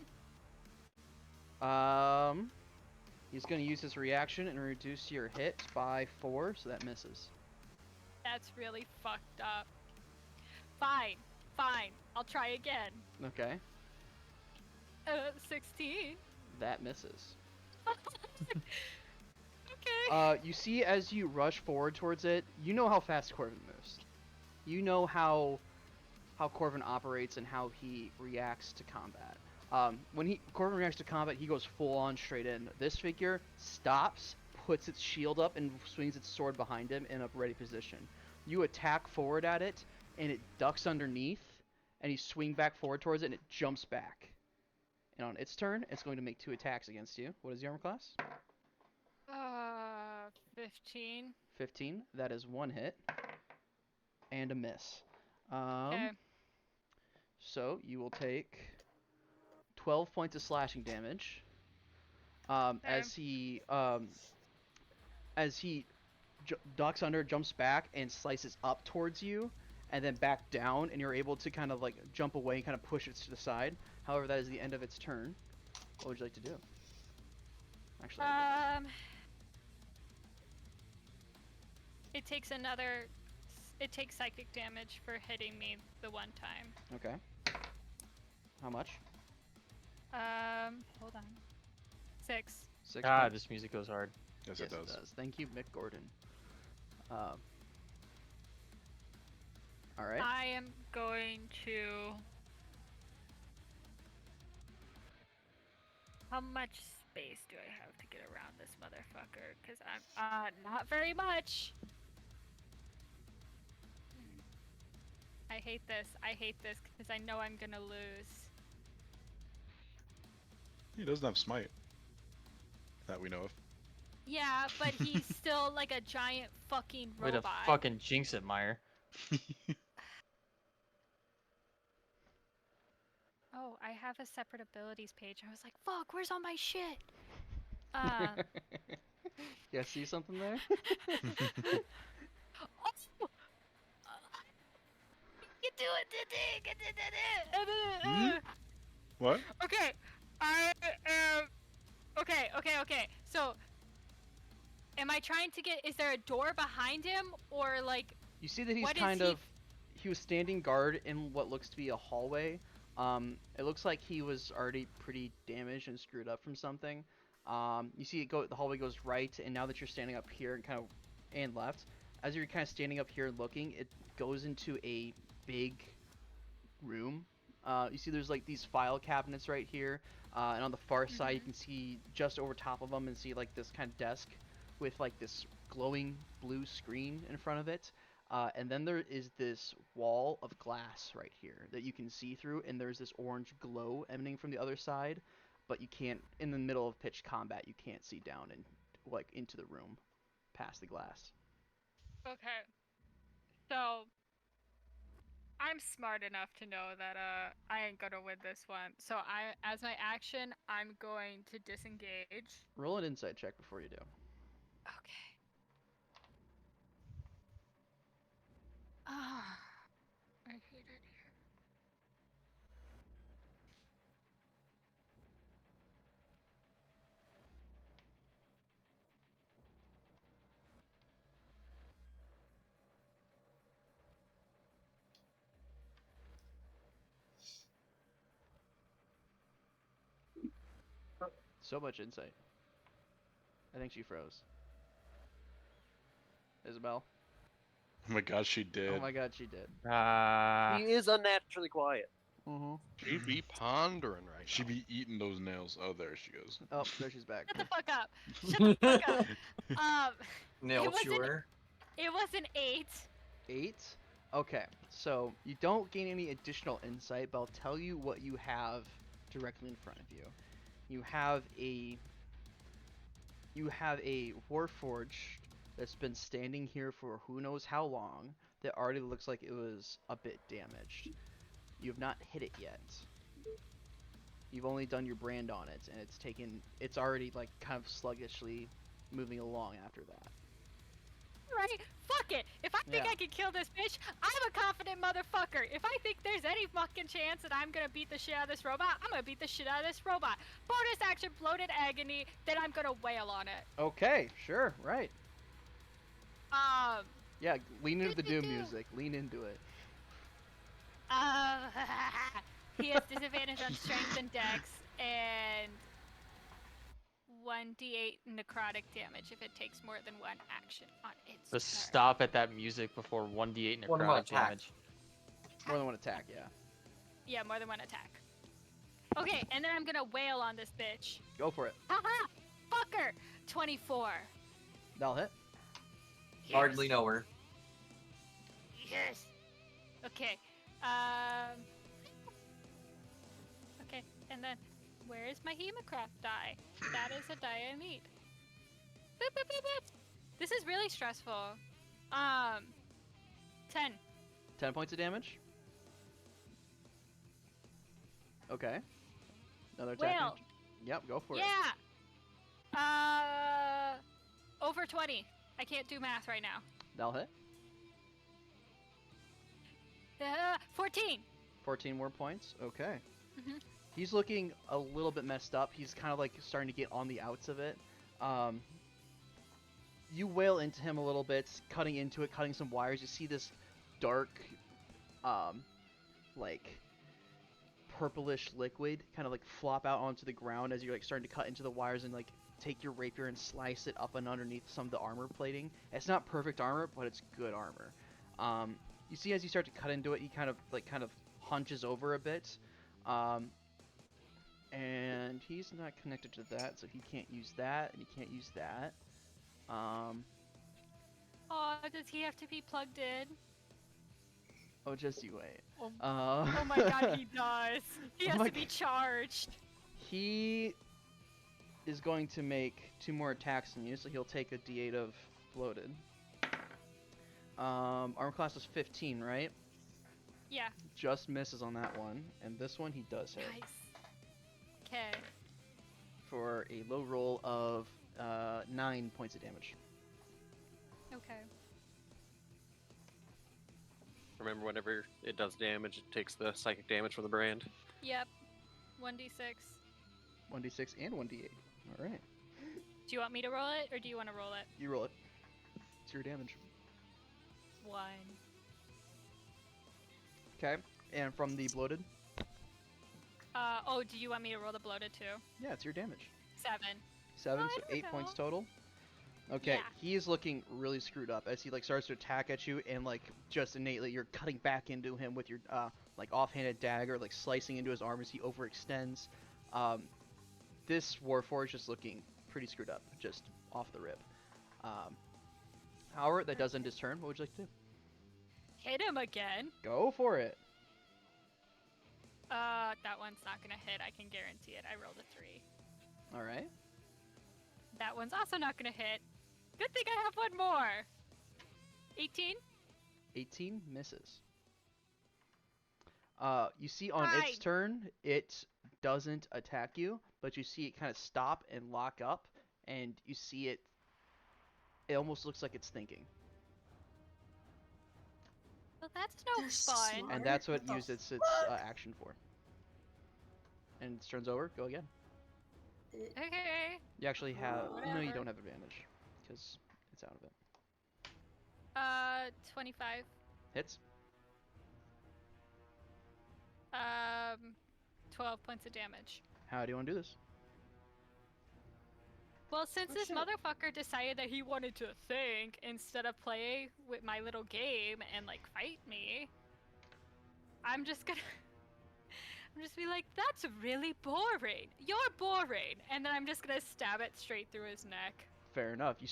He's gonna use his reaction and reduce your hit by 4, so that misses. That's really fucked up. Fine, fine. I'll try again. Okay. 16. That misses. Okay. You see as you rush forward towards it, you know how fast Corvin moves. You know how Corvin operates and how he reacts to combat. When Corvin reacts to combat, he goes full on straight in. This figure stops, puts its shield up, and swings its sword behind him in a ready position. You attack forward at it, and it ducks underneath, and you swing back forward towards it, and it jumps back. And on its turn, it's going to make 2 attacks against you. What is your armor class? 15. 15. That is 1 hit. And a miss. Okay. So you will take 12 points of slashing damage. As he ducks under, jumps back, and slices up towards you, and then back down, and you're able to kind of like jump away and kind of push it to the side. However, that is the end of its turn. What would you like to do? Actually, It takes it takes psychic damage for hitting me the one time. okay. How much? Hold on. 6. 6 God, points. this music goes hard. Yes, Yes, it does. Thank you, Mick Gordon. All right. I am going to. How much space do I have to get around this motherfucker? Because I'm not very much. I hate this. I hate this because I know I'm gonna lose. He doesn't have smite. That we know of. Yeah, but he's still like a giant fucking Way to robot. fucking jinx it, Meyer. Oh, I have a separate abilities page. I was like, fuck, where's all my shit? Yeah, see something there? Oh! You do it, Hmm? What? Okay, I am. Okay. So, am I trying to get? Is there a door behind him, or like? You see that he's What is kind he- of he was standing guard in what looks to be a hallway. It looks like he was already pretty damaged and screwed up from something. You see the hallway goes right, and now that you're standing up here and left, as you're kind of standing up here and looking, it goes into a big room. You see there's like these file cabinets right here, and on the far side you can see just over top of them and see like this kind of desk with like this glowing blue screen in front of it. And then there is this wall of glass right here that you can see through, and there's this orange glow emanating from the other side, but you can't, in the middle of pitched combat, you can't see down and like into the room past the glass. Okay. So I'm smart enough to know that I ain't gonna win this one. So as my action, I'm going to disengage. Roll an insight check before you do. Okay. Ah, I hate it here. So much insight. I think she froze. Isabel? Oh my god, she did. Oh my god, she did. He is unnaturally quiet. Mm-hmm. She be pondering right She now. be eating those nails. Oh, there she goes. Oh, there she's back. Shut the fuck up. Shut the fuck up. Nail It wasn't- chewer. It was an 8. 8? Okay, so you don't gain any additional insight, but I'll tell you what you have directly in front of you. You have a Warforged that's been standing here for who knows how long that already looks like it was a bit damaged. You've not hit it yet. You've only done your brand on it, and it's already like kind of sluggishly moving along after that. Right? Fuck it. If I think Yeah. I can kill this bitch, I'm a confident motherfucker. If I think there's any fucking chance that I'm gonna beat the shit out of this robot, I'm gonna beat the shit out of this robot. Bonus action, bloated agony, then I'm gonna wail on it. Okay, sure, right. Yeah, lean into the doom Do-do-do. music. Lean into it. He has disadvantage on strength and dex, and 1d8 necrotic damage if it takes more than one action on its turn. Just stop at that music before 1d8 What about necrotic attack? damage. More than one attack, yeah. Yeah, more than one attack. Okay, and then I'm gonna wail on this bitch. Go for it. Haha! Fucker! 24. That'll hit. Hardly know her. Yes. Okay. Okay, and then where is my Hemocraft die? That is a die I need. Boop, boop, boop, boop. This is really stressful. 10. 10 points of damage. Okay. Another attack. Well, Yep, go for it. yeah. Over 20. I can't do math right now. That'll hit. 14. 14 more points. Okay. Mhm. He's looking a little bit messed up. He's kind of like starting to get on the outs of it. You wail into him a little bit, cutting into it, cutting some wires. You see this dark, like purplish liquid kind of like flop out onto the ground as you're like starting to cut into the wires and like take your rapier and slice it up and underneath some of the armor plating. It's not perfect armor, but it's good armor. You see as you start to cut into it, he kind of hunches over a bit. And he's not connected to that, so he can't use that, and he can't use that. Oh, does he have to be plugged in? Oh, just you wait. Oh, Uh, oh my god, he does. He Oh has my to be charged. He is going to make 2 more attacks on you, so he'll take a d8 of bloated. Armor class is 15, right? Yeah, Just misses on that one, and this one he does hit nice. Okay. for a low roll of 9 points of damage. Okay. Remember, whenever it does damage, it takes the psychic damage from the brand. Yep. 1d6. 1d6 and 1d8. All right, Do you want me to roll it, or do you want to roll it? you roll it. It's your damage. 1. Okay, and from the bloated? Oh, do you want me to roll the bloated too? Yeah, it's your damage. 7. 7, I so don't 8 points know. total. Okay, Yeah. he is looking really screwed up as he like starts to attack at you, and like just innately you're cutting back into him with your like offhanded dagger, like slicing into his arm as he overextends. This Warforged is looking pretty screwed up, just off the rip. However, that does end his turn. What would you like to do? Hit him again. Go for it. That one's not gonna hit. I can guarantee it. I rolled a 3. All right. That one's also not gonna hit. Good thing I have one more. 18. 18 misses. You see on its Right. turn, it doesn't attack you, but you see it kind of stop and lock up, and you see it. It almost looks like it's thinking, Well, that's no They're fun. smart. and that's what What the used its action for. And its turn's over. Go again. Okay. You actually have no. You Whatever. don't have advantage because it's out of it. 25. Hits. 12 points of damage. How do you want to do this? Well, since Oh, this shit. motherfucker decided that he wanted to think instead of play with my little game and like fight me, I'm just gonna be like, that's really boring. You're boring. And then I'm just gonna stab it straight through his neck. Fair enough. You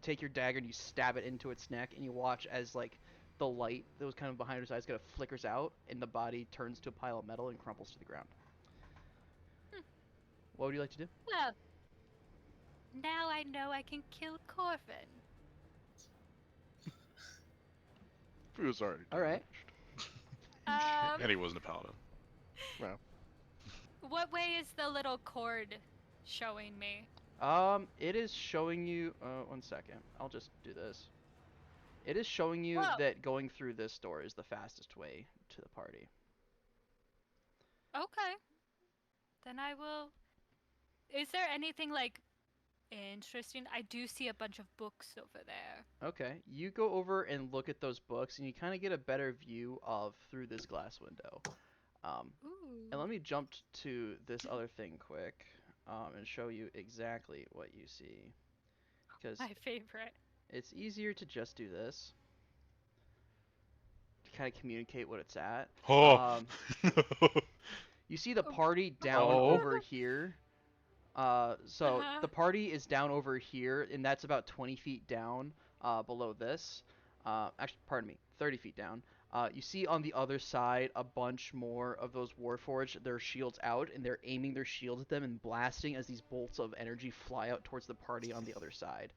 take your dagger and you stab it into its neck, and you watch as like the light that was kind of behind his eyes kind of flickers out, and the body turns to a pile of metal and crumples to the ground. What would you like to do? Well, now I know I can kill Corvin. He was already. All right. And he wasn't a paladin. What way is the little cord showing me? It is showing you. One second. I'll just do this. It is showing you Whoa. that going through this door is the fastest way to the party. Okay. Then I will. Is there anything like interesting? I do see a bunch of books over there. Okay. You go over and look at those books, and you kind of get a better view of through this glass window. Ooh. And let me jump to this other thing quick, and show you exactly what you see. Because My favorite. it's easier to just do this. To kind of communicate what it's at. Oh. You see the party down Oh. over here. So Uh-huh. the party is down over here, and that's about 20 feet down below this. Actually, pardon me, 30 feet down. You see on the other side a bunch more of those Warforged, their shields out, and they're aiming their shields at them and blasting as these bolts of energy fly out towards the party on the other side.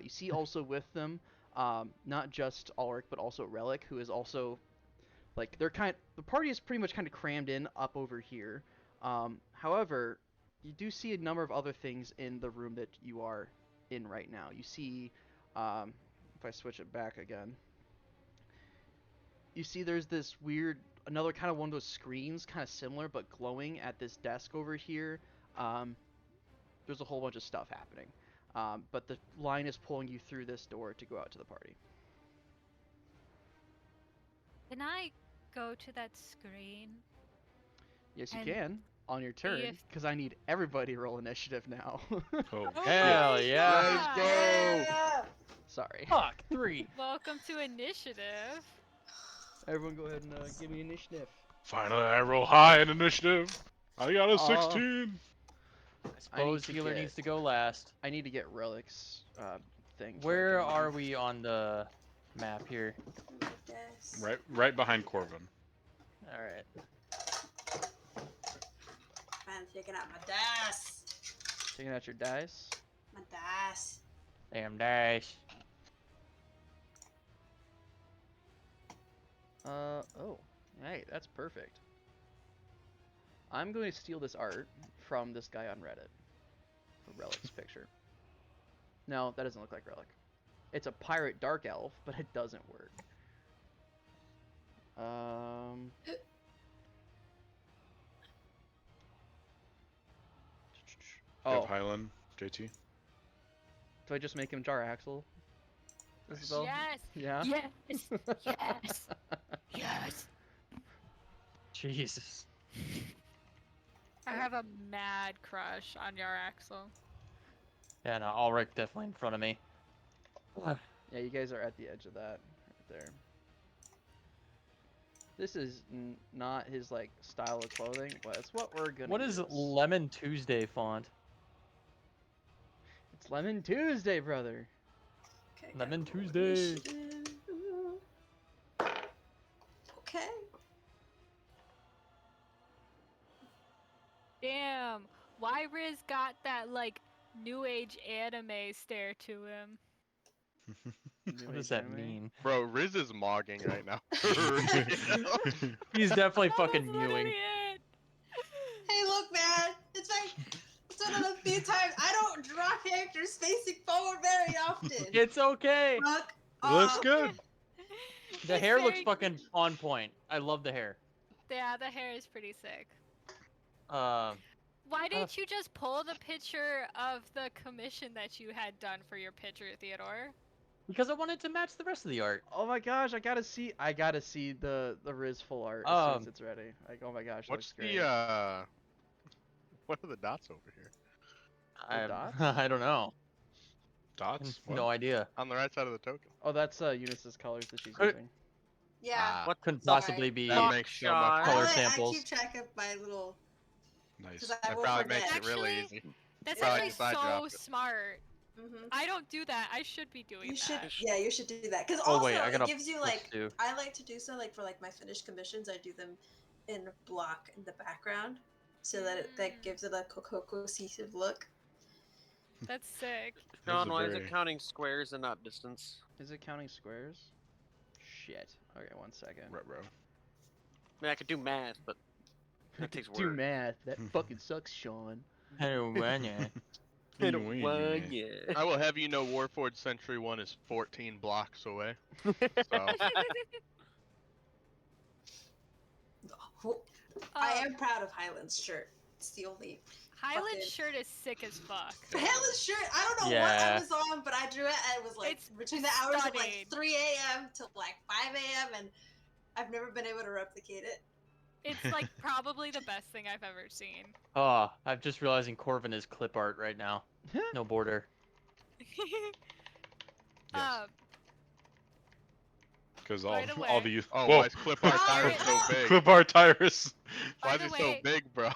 You see also with them, not just Ulrich, but also Relic, who is also, like, the party is pretty much kind of crammed in up over here. However, you do see a number of other things in the room that you are in right now. You see, if I switch it back again, you see there's this weird, another kind of one of those screens, kind of similar but glowing at this desk over here. There's a whole bunch of stuff happening. But the line is pulling you through this door to go out to the party. Can I go to that screen? Yes, you And can on your turn, if- because I need everybody to roll initiative now. Oh, Hell shit. yeah. Let's go. Sorry. Fuck, 3. Welcome to initiative. Everyone go ahead and give me initiative. Finally, I roll high in initiative. I got a Aw. 16. I suppose to healer get- needs to go last. I need to get Relic's thing. so I Where can- are we on the map here? Yes. Right behind Corvin. Alright. Man, taking out my dice. Taking out your dice. My dice. Damn dash. Oh. Hey, that's perfect. I'm going to steal this art from this guy on Reddit. For Relic's picture. No, that doesn't look like Relic. It's a pirate dark elf, but it doesn't work. Oh, Highland, JT. do I just make him Jar Axle? Nice. Isabel? Yes. Yeah? Yes. Yes. Yes. Jesus. I have a mad crush on your Axel. Yeah, no, Ulrich definitely in front of me. Yeah, you guys are at the edge of that right there. This is not his like style of clothing, but it's what we're gonna What is use. Lemon Tuesday font? It's Lemon Tuesday, brother. Okay, Lemon got cool Tuesday. initiative. Okay. Damn, why Riz got that like new age anime stare to him? New What does age that anime. mean? Bro, Riz is mogging right now. He's definitely That fucking was literally mewing. it. Hey, look, man. It's one of the few times I don't draw characters facing forward very often. It's okay. Fuck Looks off. good. The It's hair looks very- fucking on point. I love the hair. Yeah, the hair is pretty sick. Uh, Why didn't you just pull the picture of the commission that you had done for your picture, Theodore? because I wanted to match the rest of the art. Oh my gosh, I gotta see the Riz full art as soon as it's ready. Like, oh my gosh, What's looks great. the what are the dots over here? dots? I don't know. Dots? No idea. On the right side of the token. Oh, that's Eunice's colors that she's Could- using. Yeah. Ah, What couldn't Sorry. possibly be that makes so much color I samples. keep track of my little. Nice. Because That I will probably forget. makes it really Actually, easy. That's Probably actually just I so dropped it. smart. Mhm. I don't do that. I should be doing You that. should, yeah, you should do that. Because Oh, also wait, I it gotta gives you let's like, do- I like to do so like for like my finished commissions, I do them in block in the background, so that that gives it a cohesive look. That's sick. Sean, why is very- it counting squares and not distance? Is it counting squares? Shit. Okay, 1 second. Ruh-roh. I mean, I could do math, but that takes Do work. math. That fucking sucks, Sean. Hello, Wanya. I don't want ya. I will have you know Warforged Century 1 is 14 blocks away. So I Oh, am proud of Highland's shirt. It's the only Highland fucking- shirt is sick as fuck. Highland's shirt. I don't know what Yeah. I was on, but I drew it and it was like It's between the hours of stunning. like 3 a.m. to like 5 a.m. and I've never been able to replicate it. It's like probably the best thing I've ever seen. Oh, I'm just realizing Corvin is clip art right now. No border. Um, Because all, Right all away. the oh, whoa, why is Clip Art Tyrus so big? Clip Art Tyrus. Why By is the he so way- big, bro?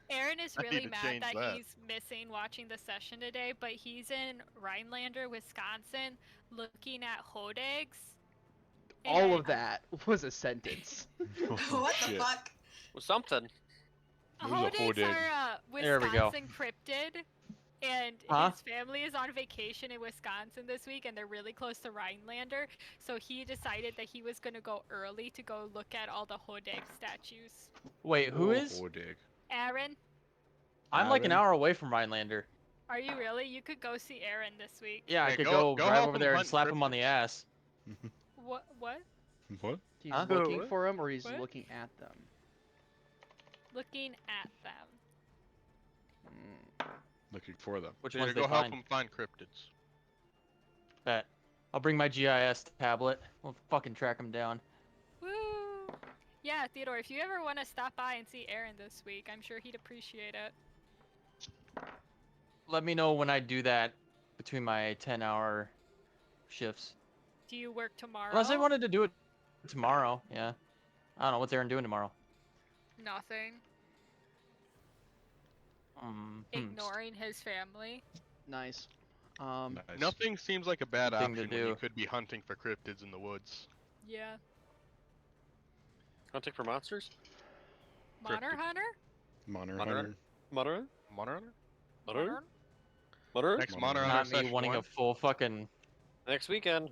Aaron is I need really to mad change that, that. he's missing watching the session today, but he's in Rhinelander, Wisconsin, looking at hodegs. All and of that was a sentence. What the Shit. fuck? Well, something. What is a Hodegs hodag? are There we go. Wisconsin cryptid, and Huh? his family is on vacation in Wisconsin this week, and they're really close to Rhinelander, so he decided that he was going to go early to go look at all the hodeg statues. Wait, who Oh, is? hodag. Aaron, I'm like an Aaron? hour away from Rhinelander. are you really? You could go see Aaron this week. Yeah, I Yeah, could go go drive help over him there and hunt slap him on the cryptids. ass. What? What? What? He's Huh? looking What? for him or he's What? looking at them? Looking at them. Mm. Looking for them. Which Yeah, ones go they help find? him find cryptids. Bet. I'll bring my GIS tablet. We'll fucking track him down. Woo! Yeah, Theodore, if you ever want to stop by and see Aaron this week, I'm sure he'd appreciate it. Let me know when I do that between my 10-hour shifts. Do you work tomorrow? Unless I wanted to do it tomorrow, yeah. I don't know what's Aaron doing tomorrow. Nothing. Ignoring his family. Nice. Nice. Nothing seems like a bad Good thing option to when you do. could be hunting for cryptids in the woods. Yeah. Hunting for monsters? Monster Cryptic. Hunter? Monster Monster Hunter. Mutter? Monster Hunter? Mutter? Mutter? Next Monster Monster Hunter Not Hunter me session wanting 1. a full fucking... Next weekend.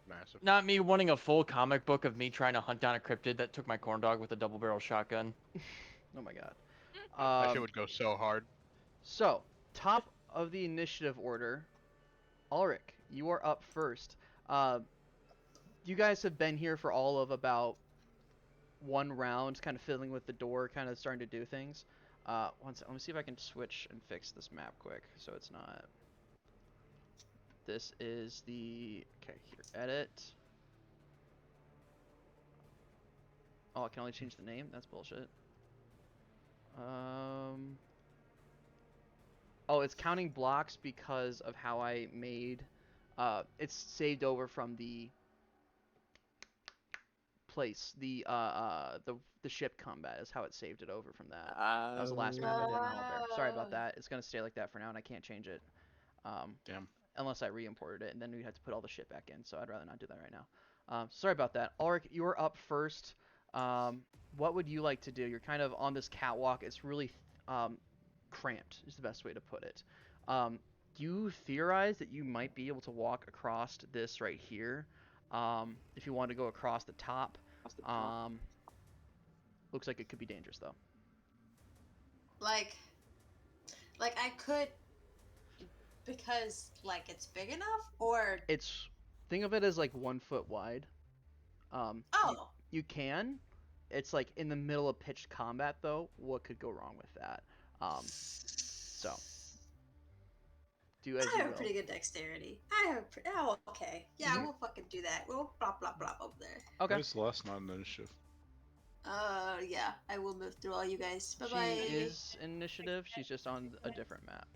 Massive. Not me wanting a full comic book of me trying to hunt down a cryptid that took my corn dog with a double barrel shotgun. Oh my god. That shit would go so hard. So, top of the initiative order, Ulrich, you are up first. You guys have been here for all of about one round, kind of fiddling with the door, kind of starting to do things. Let me see if I can switch and fix this map quick, so it's not. This is the, okay, here, edit. Oh, I can only change the name? That's bullshit. Oh, it's counting blocks because of how I made... it's saved over from the place. The ship combat is how it saved it over from that. That was the last map I did in Owlbear. Sorry about that. It's going to stay like that for now, and I can't change it. Damn. Unless I re-imported it, and then we'd have to put all the shit back in, so I'd rather not do that right now. Sorry about that. Ulrich, you're up first. What would you like to do? You're kind of on this catwalk. It's really cramped, is the best way to put it. You theorize that you might be able to walk across this right here. If you want to go across the top. Looks like it could be dangerous, though. Like I could, because like it's big enough, or Think of it as like 1 foot wide. oh, You can. It's like in the middle of pitched combat, though. What could go wrong with that? So do as I you have will. pretty good dexterity. Okay. Yeah, we'll fucking do that. We'll blah blah blah over there. Okay. Why is Celeste not in initiative? Yeah, I will move through all you guys. Bye She bye. is initiative. She's just on a different map.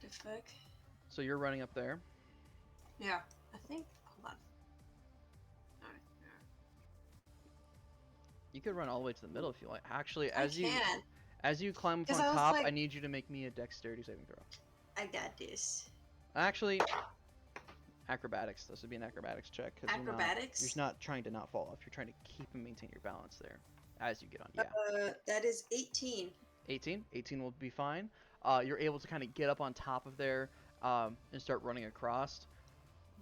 The fuck? So you're running up there. Yeah, I think. Hold on. Alright. You could run all the way to the middle if you like. Actually, I can. as you climb up 'Cause on I was top, like- I need you to make me a dexterity saving throw. I got this. Actually, acrobatics. This would be an acrobatics check. Acrobatics? You're not trying to not fall off. You're trying to keep and maintain your balance there as you get on. Yeah. That is 18. 18. 18 will be fine. You're able to kind of get up on top of there and start running across.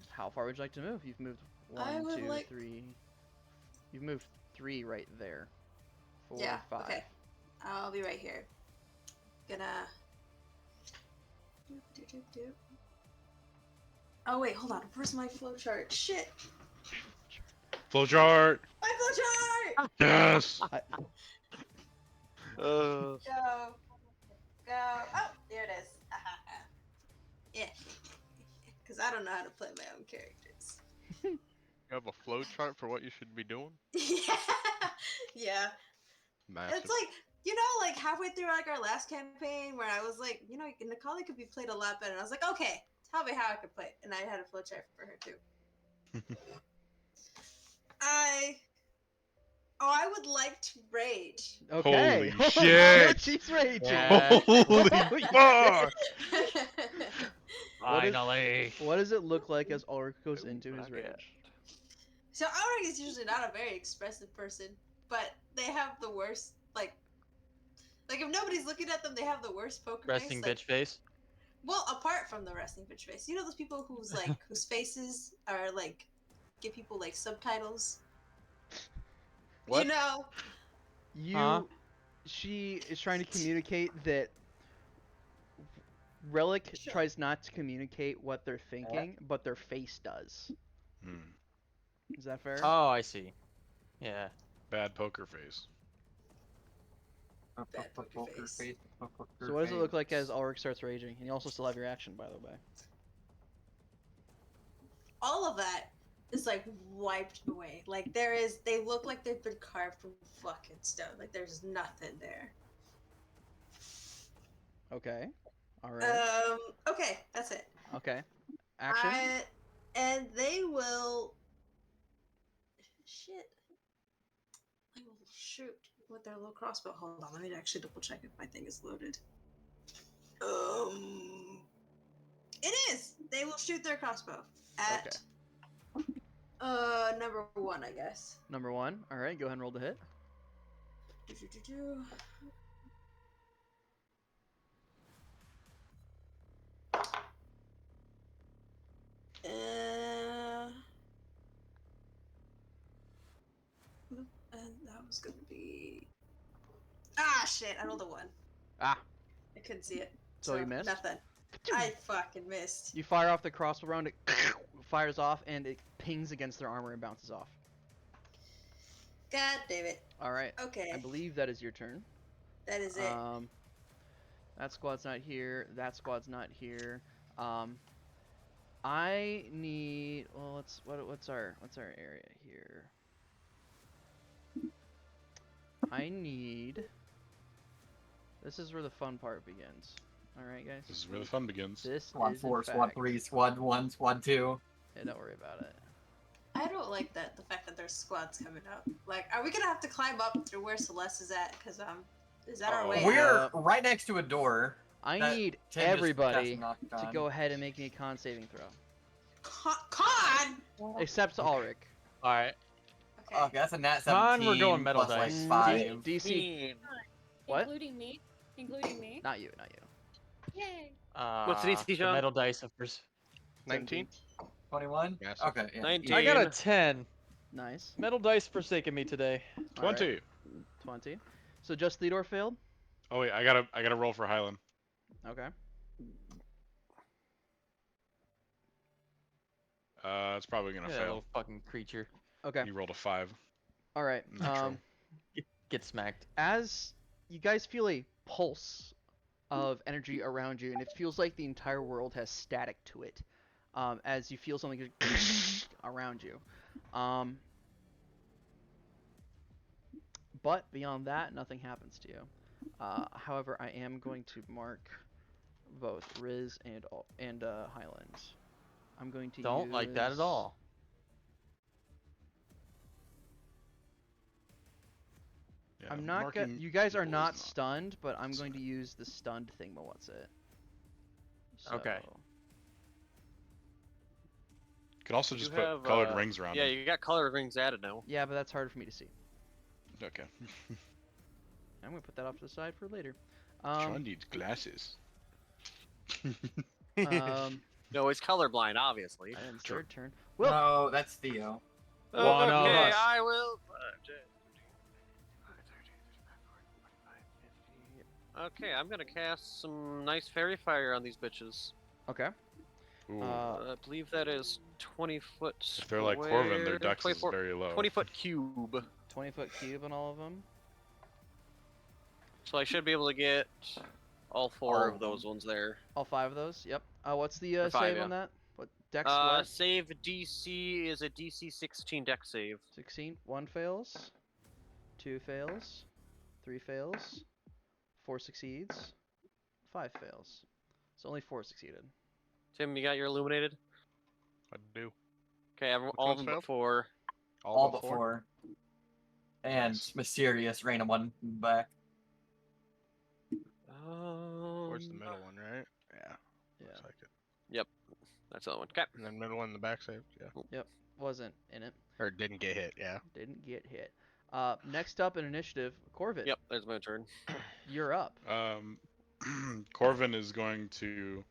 How far would you like to move? You've moved I one, would two, like- 3. You've moved 3 right there. 4, Yeah, 5. okay. I'll be right here. Gonna. Oh wait, hold on. Where's my flowchart? Shit. Flowchart! My flowchart! Yes! Go. Oh, there it is. Yeah. Because I don't know how to play my own characters. You have a flow chart for what you should be doing? Yeah. Massive. It's like, like halfway through like our last campaign where I was like, Nikali could be played a lot better. And I was like, okay, tell me how I could play it. And I had a flowchart for her too. I would like to rage. Okay. Holy shit! She's raging. Yeah. Holy fuck! Finally. What does it look like as Ulrich goes into his Okay. rage? So Ulrich is usually not a very expressive person, but they have the worst, like if nobody's looking at them, they have the worst poker Resting face. bitch face. Well, apart from the resting bitch face, those people whose whose faces are like give people like subtitles. What? She is trying to communicate that Relic tries not to communicate what they're thinking, but their face does. Is that fair? Oh, I see. Yeah. Bad poker face. Bad poker face. So what does it look like as Ulrich starts raging? And you also still have your action, by the way. All of that is like wiped away. Like they look like they've been carved from fucking stone. Like there's nothing there. Okay. All right. Okay, that's it. Okay. Action. And they will. Shit. They will shoot with their little crossbow. Hold on, let me actually double check if my thing is loaded. It is. They will shoot their crossbow at. Number 1, I guess. Number 1. All right. Go ahead and roll the hit. And that was gonna be. Shit! I rolled a 1. Ah. I couldn't see it. So you missed? Nothing. I fucking missed. You fire off the crossbow round. It fires off and it pings against their armor and bounces off. God damn it. All right. Okay. I believe that is your turn. That is it. That squad's not here. That squad's not here. I need. Well, what's our area here? I need. This is where the fun part begins. All right, guys. This is where the fun begins. This Squad is 4, in Squad fact- 3, Squad 1, Squad 2. Yeah, don't worry about it. I don't like the fact that there's squads coming up. Like, are we gonna have to climb up through where Celeste is at? Cause is that our Oh, way We're out? right next to a door. I That need Tim just everybody got knocked to on. go ahead and make me a con saving throw, Con. except Ulrich. All right. Okay. Okay, that's a nat 17 Come on, we're going metal plus, dice. like 5. DC. What? Including me. Including me. Not you. Not you. Yay. What's the DC, The John? metal dice of 19. 21? Yes. Okay, yeah. 19. I got a 10. Nice. Metal dice forsaken me today. 20. Alright, 20. So just Theodore failed. Oh wait, I gotta roll for Highland. Okay. It's probably gonna Yeah, fail. little fucking creature. Okay. He rolled a 5. All right. Natural. Get smacked. As you guys feel a pulse of energy around you, and it feels like the entire world has static to it, as you feel something around you. But beyond that, nothing happens to you. However, I am going to mark both Riz and Highlands. I'm going to Don't like that at use- all. Yeah, I'm not gonna. marking You guys are people is not stunned, but I'm going to use the stunned thing. But what's it? Okay. So- You could also just You put have, colored rings around Yeah, him. you got colored rings added now. Yeah, but that's harder for me to see. Okay. I'm gonna put that off to the side for later. John needs glasses. No, he's colorblind, obviously. Item's Sure. third turn. Will. No, that's Theo. One of okay, us. I will. Okay, I'm gonna cast some nice fairy fire on these bitches. Okay. Ooh. I believe that is 20 foot. if they're like Corvin, their square- dex is 24 very low. 20-foot cube. 20-foot cube on all of them. So I should be able to get all four All of of those ones there. All 5 of those. Yep. What's the Or five, save on yeah. that? What dex? What? Save DC is a DC 16 dex save. 16. 1 fails. 2 fails. 3 fails. 4 succeeds. 5 fails. So only 4 succeeded. Tim, you got your illuminated? I do. Okay, Which all of ones them but failed? 4. All but 4. And Nice. Mysterious random one back. Where's the middle one, right? Yeah. Yeah. Looks like it. That's the other one. Okay. And then middle one in the back saved. Yeah. Wasn't in it. Or didn't get hit. Yeah. Didn't get hit. Next up in initiative, Corvid. Yep, there's my turn. You're up. Corvin is going to,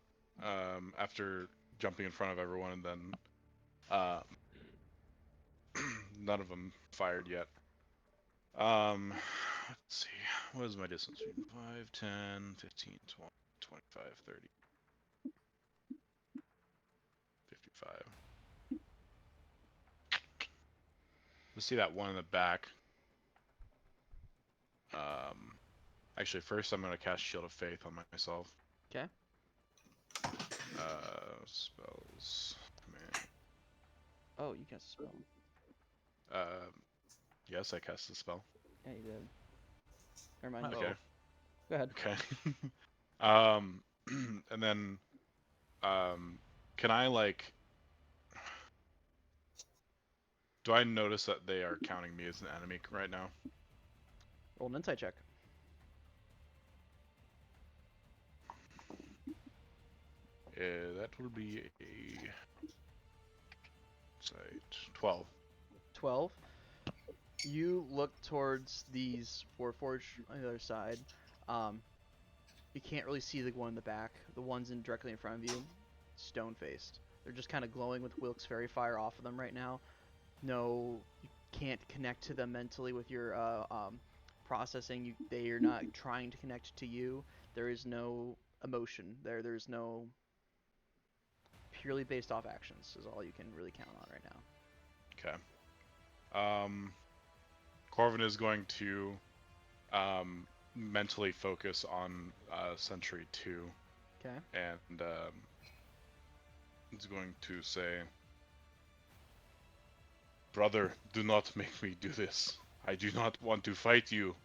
after jumping in front of everyone, and then none of them fired yet. Let's see. What is my distance? 5, 10, 15, 20, 25, 30, 55. Let's see that one in the back. Actually, first I'm gonna cast Shield of Faith on myself. Okay. Spells. Command. Oh, you cast a spell. Yes, I cast the spell. Yeah, you did. Never mind. Okay. Go ahead. Okay. And then, can I like? Do I notice that they are counting me as an enemy right now? Roll an insight check. That will be a site 12. 12. You look towards these Warforged on the other side. You can't really see the one in the back. The ones directly in front of you, stone-faced. They're just kind of glowing with Wilk's Fairy Fire off of them right now. No, you can't connect to them mentally with your processing. They are not trying to connect to you. There is no emotion there. There's no purely based off actions is all you can really count on right now. Okay. Corvin is going to mentally focus on Sentry 2, Okay. and it's going to say, "Brother, do not make me do this. I do not want to fight you.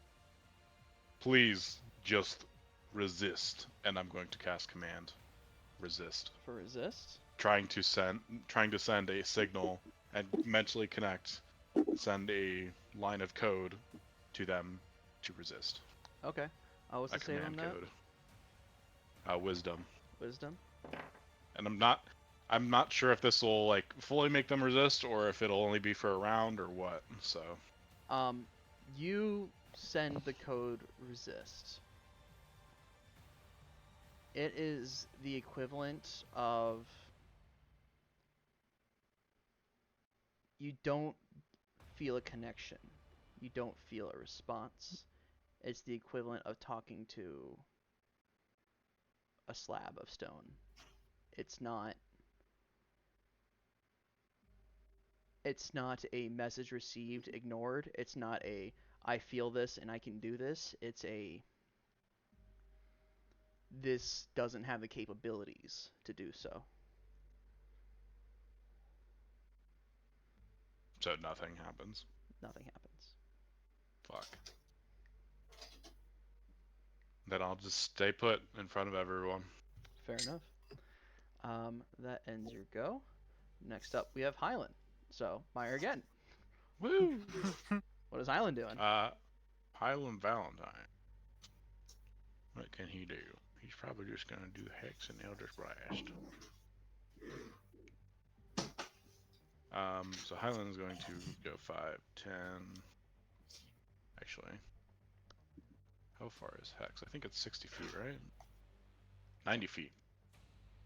Please, just resist." And I'm going to cast command, resist, For resist. trying to send a signal and mentally send a line of code to them to resist. Okay. What's A the save on command that? code. Wisdom. Wisdom. And I'm not sure if this will like fully make them resist or if it'll only be for a round or what. So You send the code resist. It is the equivalent of you don't feel a connection. You don't feel a response. It's the equivalent of talking to a slab of stone. It's not a message received, ignored. It's not a I feel this and I can do this. It's a this doesn't have the capabilities to do so. So nothing happens. Nothing happens. Fuck. Then I'll just stay put in front of everyone. Fair enough. That ends your go. Next up, we have Highland. So, Meyer again. Woo! What is Highland doing? Highland Valentine. What can he do? He's probably just gonna do Hex and Eldritch Blast. So Highland's going to go 5, 10. Actually, how far is Hex? I think it's 60 feet, right? 90 feet.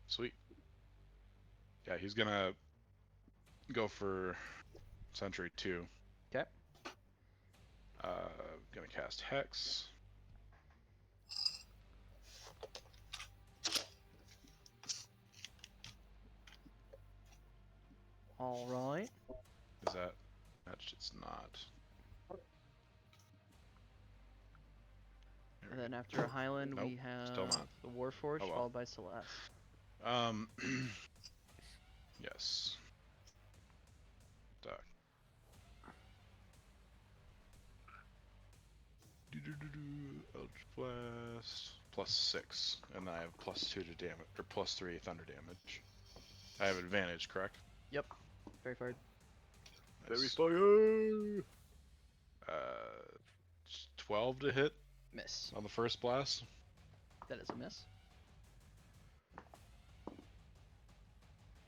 Sweet. Yeah, he's gonna go for Sentry 2. Okay. Gonna cast Hex. All right. Is that matched? It's not. There And we then after Highland, we Nope, have still not. the Warforged, Oh, well. followed by Celeste. Yes. Duck. Eldritch Blast. +6. And I have +2 to damage, or +3 thunder damage. I have advantage, correct? Yep. Very fired. Nice. fire! 12 to hit Miss. on the first blast. That is a miss.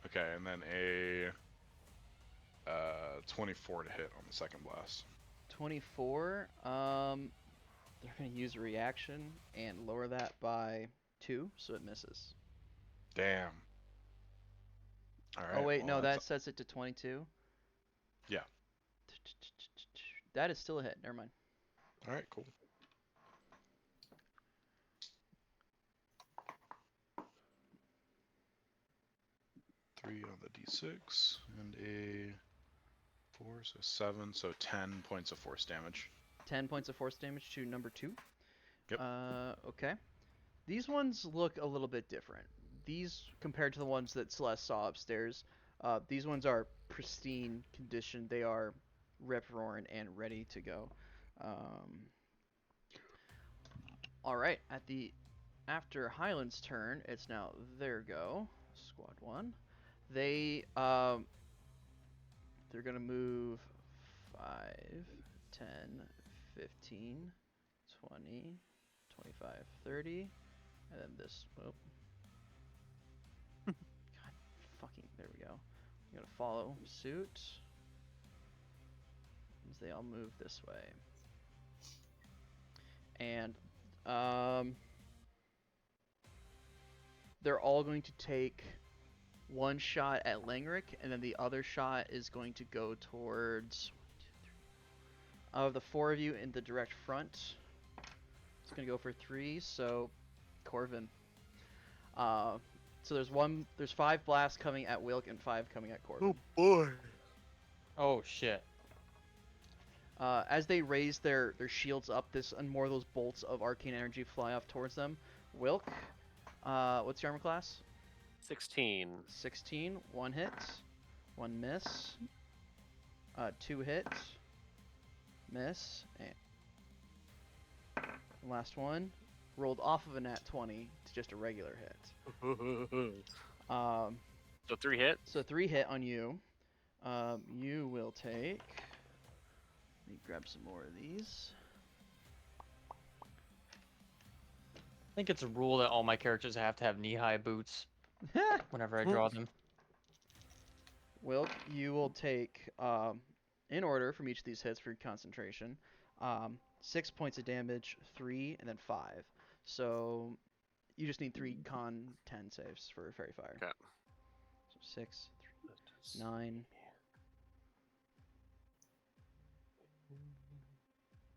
Okay, and then a 24 to hit on the second blast. 24. They're gonna use a reaction and lower that by 2, so it misses. Damn. All right. Oh wait, well, no, that's- that sets it to 22. Yeah. That is still a hit. Never mind. All right. Cool. Three on the d6 and a 4, so 7, so 10 points of force damage. 10 points of force damage to number 2. Yep. Okay. These ones look a little bit different. These, compared to the ones that Celeste saw upstairs, these ones are pristine condition. They are rip-roaring and ready to go. Alright, after Highland's turn, it's now their go. Squad 1. They're gonna move 5, 10, 15, 20, 25, 30, and then this. Oh. God, fucking. There we go. I'm gonna follow suit. As they all move this way. And they're all going to take one shot at Langrick, and then the other shot is going to go towards of the 4 of you in the direct front. It's gonna go for 3, so Corvin. So there's 5 blasts coming at Wilk and 5 coming at Corvin. Oh boy! Oh shit. As they raise their shields up, and more of those bolts of arcane energy fly off towards them. Wilk, what's your armor class? 16. 16. 1 hit, 1 miss, 2 hit, miss, and last one rolled off of a nat 20 to just a regular hit. So 3 hits. So 3 hit on you. You will take. Let me grab some more of these. I think it's a rule that all my characters have to have knee-high boots whenever I draw them. Wilk, you will take, in order from each of these hits for your concentration, 6 points of damage, 3, and then 5. So you just need 3 con 10 saves for Fairy Fire. Okay. So 6, 3, 9.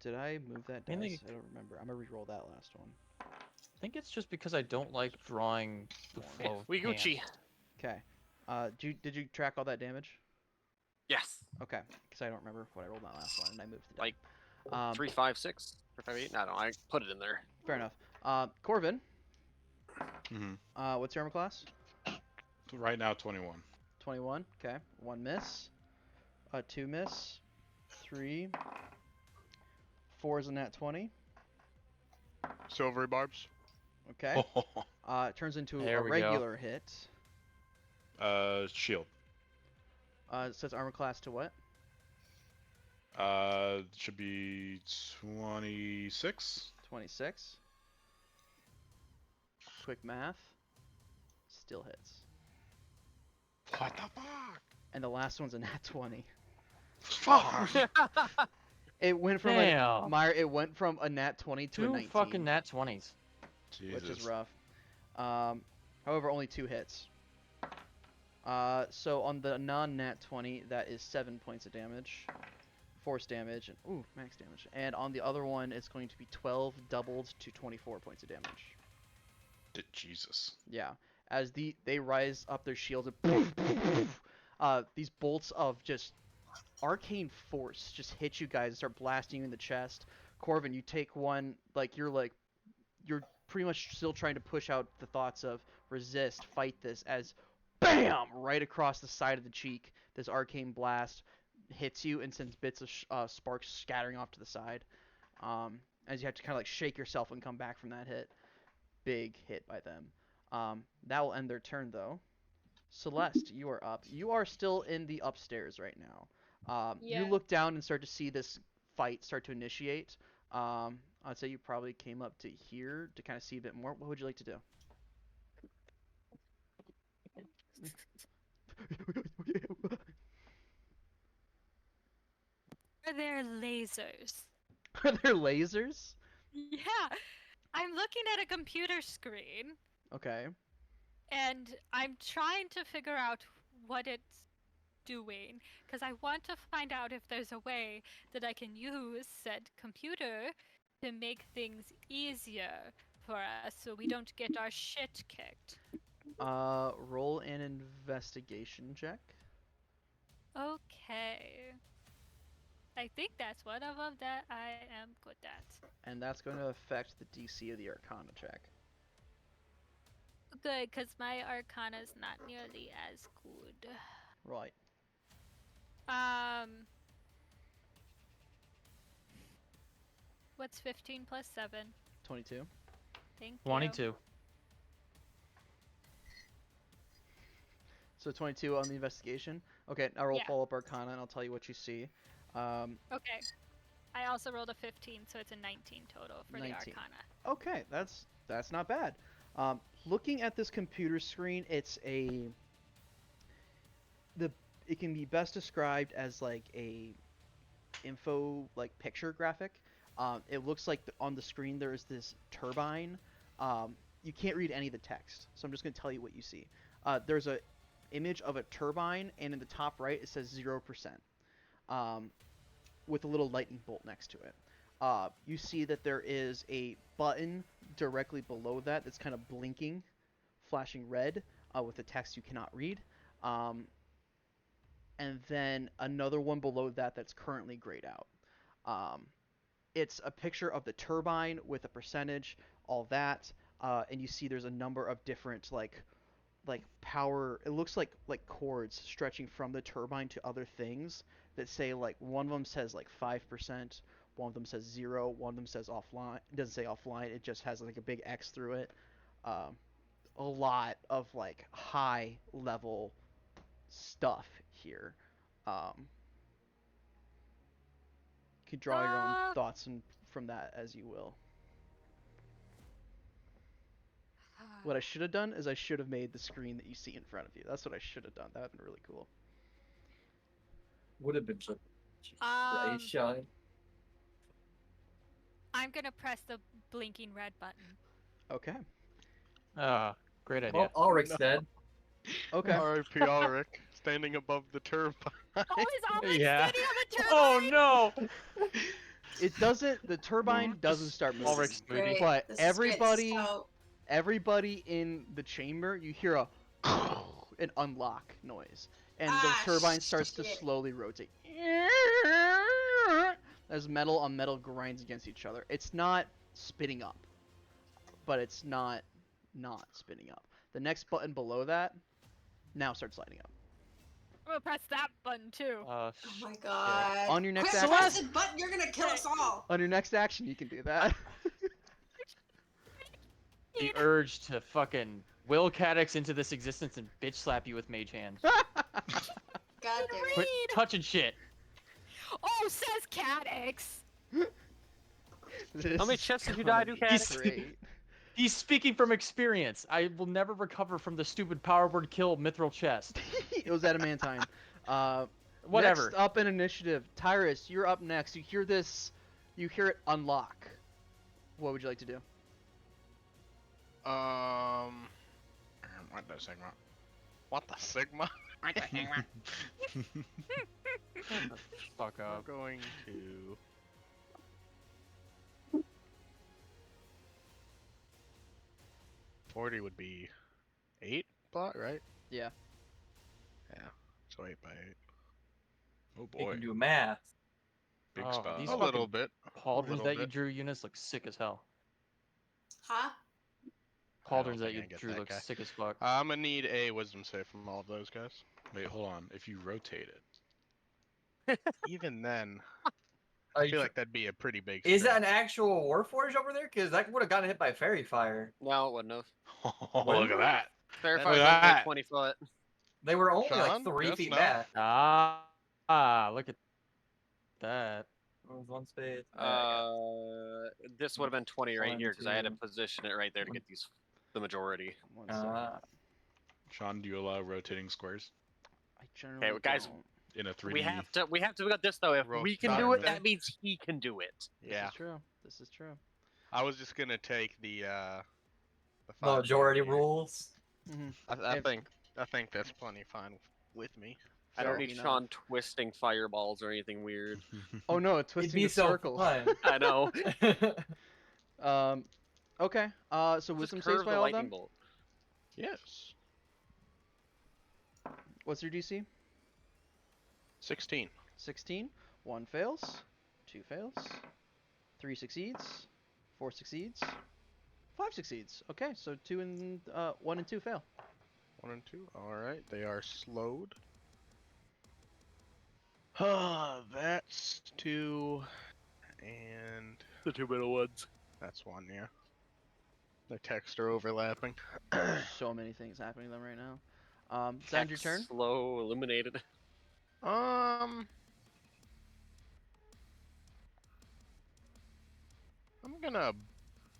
Did I move that dice? I think- I don't remember. I'm gonna re-roll that last one. I think it's just because I don't like drawing the flow of We Gucci. hands. Okay. Did you track all that damage? Yes. Okay, because I don't remember what I rolled that last one, and I moved the Like, die. 3, 5, 6, or 5, 8. No, I put it in there. Fair enough. Corvin, Mm-hmm. what's your armor class? Right now, 21. 21. Okay. 1 miss. 2 miss. 3. 4 is a nat 20. Silvery barbs. Okay. It turns into There a we go. regular hit. Shield. It says armor class to what? Should be 26. 26. Quick math. Still hits. What the fuck? And the last one's a nat 20. Fuck! It went from Damn. it went from a nat 20 to a 2 19, fucking nat 20s. Jesus. which is rough. However, only 2 hits. So on the non-nat 20, that is 7 points of damage, force damage, and ooh, max damage. And on the other one, it's going to be 12 doubled to 24 points of damage. Jesus. Yeah, as they rise up their shields, and these bolts of just arcane force just hit you guys and start blasting you in the chest. Corvin, you take one, you're pretty much still trying to push out the thoughts of resist, fight this, as BAM! Right across the side of the cheek, this arcane blast hits you and sends bits of sparks scattering off to the side. As you have to kind of like shake yourself and come back from that hit. Big hit by them. That will end their turn though. Celeste, you are up. You are still in the upstairs right now. You Yeah. look down and start to see this fight start to initiate. I'd say you probably came up to here to kind of see a bit more. What would you like to do? Are there lasers? Are there lasers? Yeah. I'm looking at a computer screen Okay. and I'm trying to figure out what it's doing because I want to find out if there's a way that I can use said computer to make things easier for us so we don't get our shit kicked. Roll an investigation check. Okay. I think that's one of them that I am good at. And that's going to affect the DC of the Arcana check. Good, because my Arcana's not nearly as good. Right. What's 15 plus 7? 22. Thank you. 22. So 22 on the investigation. Okay, now roll Yeah. follow-up Arcana, and I'll tell you what you see. Okay. I also rolled a 15, so it's a 19 total for 19. the Arcana. Okay, that's not bad. Looking at this computer screen, it can be best described as like a info like picture graphic. It looks like on the screen there is this turbine. You can't read any of the text, so I'm just going to tell you what you see. There's a image of a turbine, and in the top right it says 0%, with a little lightning bolt next to it. You see that there is a button directly below that that's kind of blinking, flashing red, with the text you cannot read. And then another one below that that's currently grayed out. It's a picture of the turbine with a percentage, all that, and you see there's a number of different like power. It looks like cords stretching from the turbine to other things that say like one of them says like 5%, one of them says 0, one of them says offline. It doesn't say offline. It just has like a big X through it. A lot of like high level stuff here. You can draw your own thoughts from that as you will. What I should have done is I should have made the screen that you see in front of you. That's what I should have done. That would have been really cool. Would have been so. Um, Shine. I'm gonna press the blinking red button. Okay. Great idea. Well, Ulrich's dead. Okay. R.I.P. Ulrich, standing above the turbine. Oh, is Ulrich Yeah. standing on the turbine? Oh no! It doesn't. The turbine doesn't start moving. Ulrich's Great. movie. But This is great. everybody in the chamber, you hear an unlock noise, and the Ah, turbine starts to shit. slowly rotate. As metal on metal grinds against each other. It's not spinning up, but it's not spinning up. The next button below that now starts lighting up. I'm gonna press that button too. Oh my god. On your next Quit action, pressing button, you're gonna kill us all. on your next action, you can do that. The urge to fucking will Cadix into this existence and bitch slap you with mage hand. God damn it. Quit touching shit. Oh, says Cadix. How many chests did you die to, He's- Great. He's speaking from experience. I will never recover from the stupid power word kill mithril chest. It was adamantine. Whatever. Next up in initiative, Tyrus, you're up next. You hear this. You hear it unlock. What would you like to do? What the Sigma? What the Sigma? Fuck I'm up. going to. $40 would be 8 block, right? Yeah. Yeah. So 8 by 8. Oh You boy, can do math. big Oh, spell. these A fucking little bit. Cauldrons little that you bit. drew, Eunice, look sick as hell. Huh? Cauldrons that think you I get drew that look guy. sick as fuck. I'm gonna need a wisdom save from all of those guys. Wait, hold on. If you rotate it, Even then, Are I you feel sure- like that'd be a pretty big. Is that stretch. an actual Warforge over there? Because that would have gotten hit by fairy fire. No, it wouldn't have. look at that. Fair Look fire's at only that. like 20 foot. They were only Sean, like 3 yes, feet no? back. Look at that. It was one space. This would have been 20 right One, here because I had to two, position it right there to get these the majority. One second. Sean, do you allow rotating squares I generally guys, don't. in a 3D? We have to look at this though. If Roll we can start do it, there. that means he can do it. This Yeah. is true. This is true. I was just gonna take the The majority 5 here. rules. I If- think that's plenty fine with me. I don't Fair need enough. Sean twisting fireballs or anything weird. Oh no, it's It'd twisting be the so circles. fun. I know. Okay. So Just wisdom curve saves by the all lightning them. bolt. Yes. What's your DC? 16. 16. 1 fails. 2 fails. 3 succeeds. 4 succeeds. 5 succeeds. Okay, so 1 and 2 fail. 1 and 2. All right, they are slowed. That's 2, and The two middle ones. that's 1. Yeah. The texts are overlapping. So many things happening to them right now. Is that your turn? Slow, eliminated. I'm gonna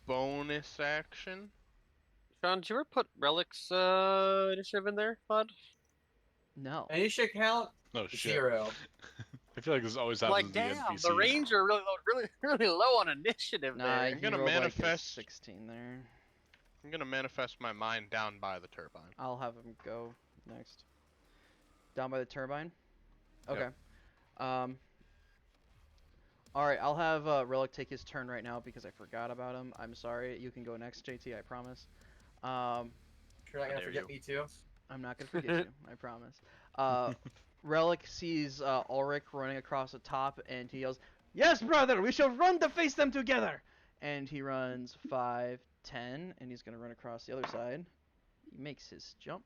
bonus action. Sean, did you ever put relics initiative in there, bud? No. And you should count No shit. 0. I feel like this always happens Like, to the damn, NPCs. the ranger are really low on initiative Nah, there. he I'm gonna rolled like a manifest- 16 there. I'm gonna manifest my mind down by the turbine. I'll have him go next. Down by the turbine? Okay. Yep. Alright, I'll have Relic take his turn right now because I forgot about him. I'm sorry. You can go next, JT, I promise. You're not gonna dare forget you. me too. I'm not gonna forget you, I promise. Relic sees Ulrich running across the top and he yells, Yes, brother, we shall run to face them together. And he runs 5, 10, and he's gonna run across the other side. He makes his jump.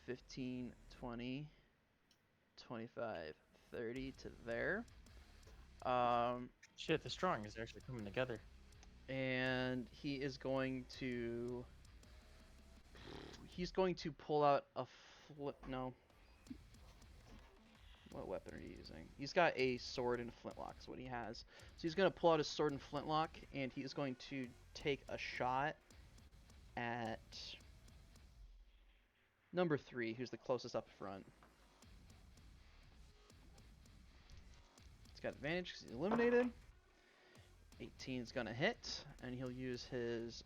15, 20, 25, 30 to there. Shit, the strong is actually coming together. And he is going to. He's going to pull out a flip. No. What weapon are you using? He's got a sword and a flintlock is what he has. So he's going to pull out his sword and flintlock, and he's going to take a shot at number 3, who's the closest up front. He's got advantage because he's eliminated. 18 is going to hit, and he'll use his...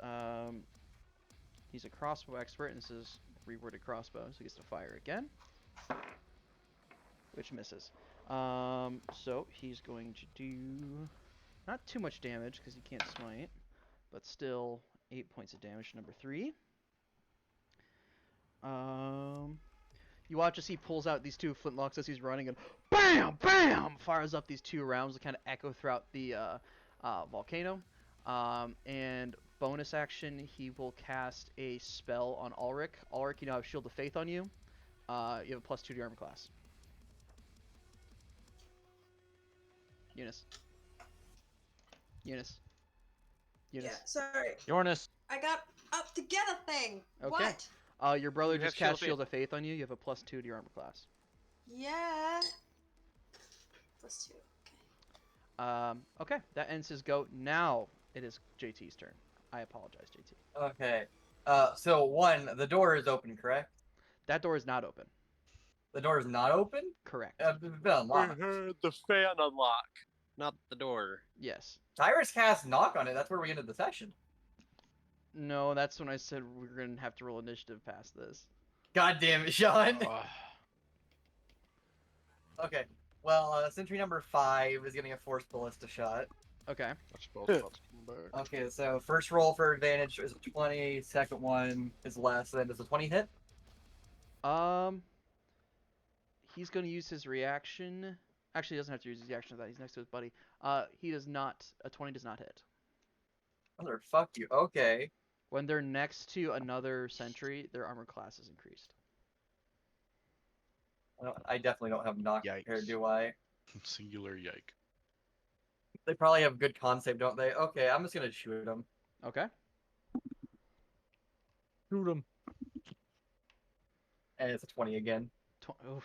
he's a crossbow expert, and this is reworded crossbow, so he gets to fire again. Which misses. So he's going to do not too much damage because he can't smite, but still 8 points of damage to number 3. You watch as he pulls out these 2 flintlocks as he's running and BAM! BAM! Fires up these 2 rounds that kind of echo throughout the volcano. And bonus action, he will cast a spell on Ulrich. Ulrich, you now have Shield of Faith on you. You have a +2 to your armor class. Eunice. Eunice. Eunice. Yeah, sorry. Yornis. I got up to get a thing. Okay. What? Your brother You have just cast Shield Shield of Faith on you. You have a +2 to your armor class. Yeah. +2. Okay. Okay, that ends his go. Now it is JT's turn. I apologize, JT. Okay. So 1, the door is open, correct? That door is not open. The door is not open? Correct. It's been unlocked. The fan unlock, not the door. Yes. Tyrus cast knock on it. That's where we ended the session. No, that's when I said we're gonna have to roll initiative past this. God damn it, Sean. Ugh. Okay. Well, sentry number 5 is getting a force ballista shot. Okay. That spell's about to come back. Okay, so first roll for advantage is a 20. Second one is less. Then does a 20 hit? He's gonna use his reaction. Actually, he doesn't have to use his reaction to that. He's next to his buddy. He does not. A 20 does not hit. Fuck you. Okay. When they're next to another sentry, their armor class is increased. I definitely don't have knock here, Yikes. do I? Singular yike. They probably have good con save, don't they? Okay, I'm just gonna shoot them. Okay. Shoot him. And it's a 20 again. Oof.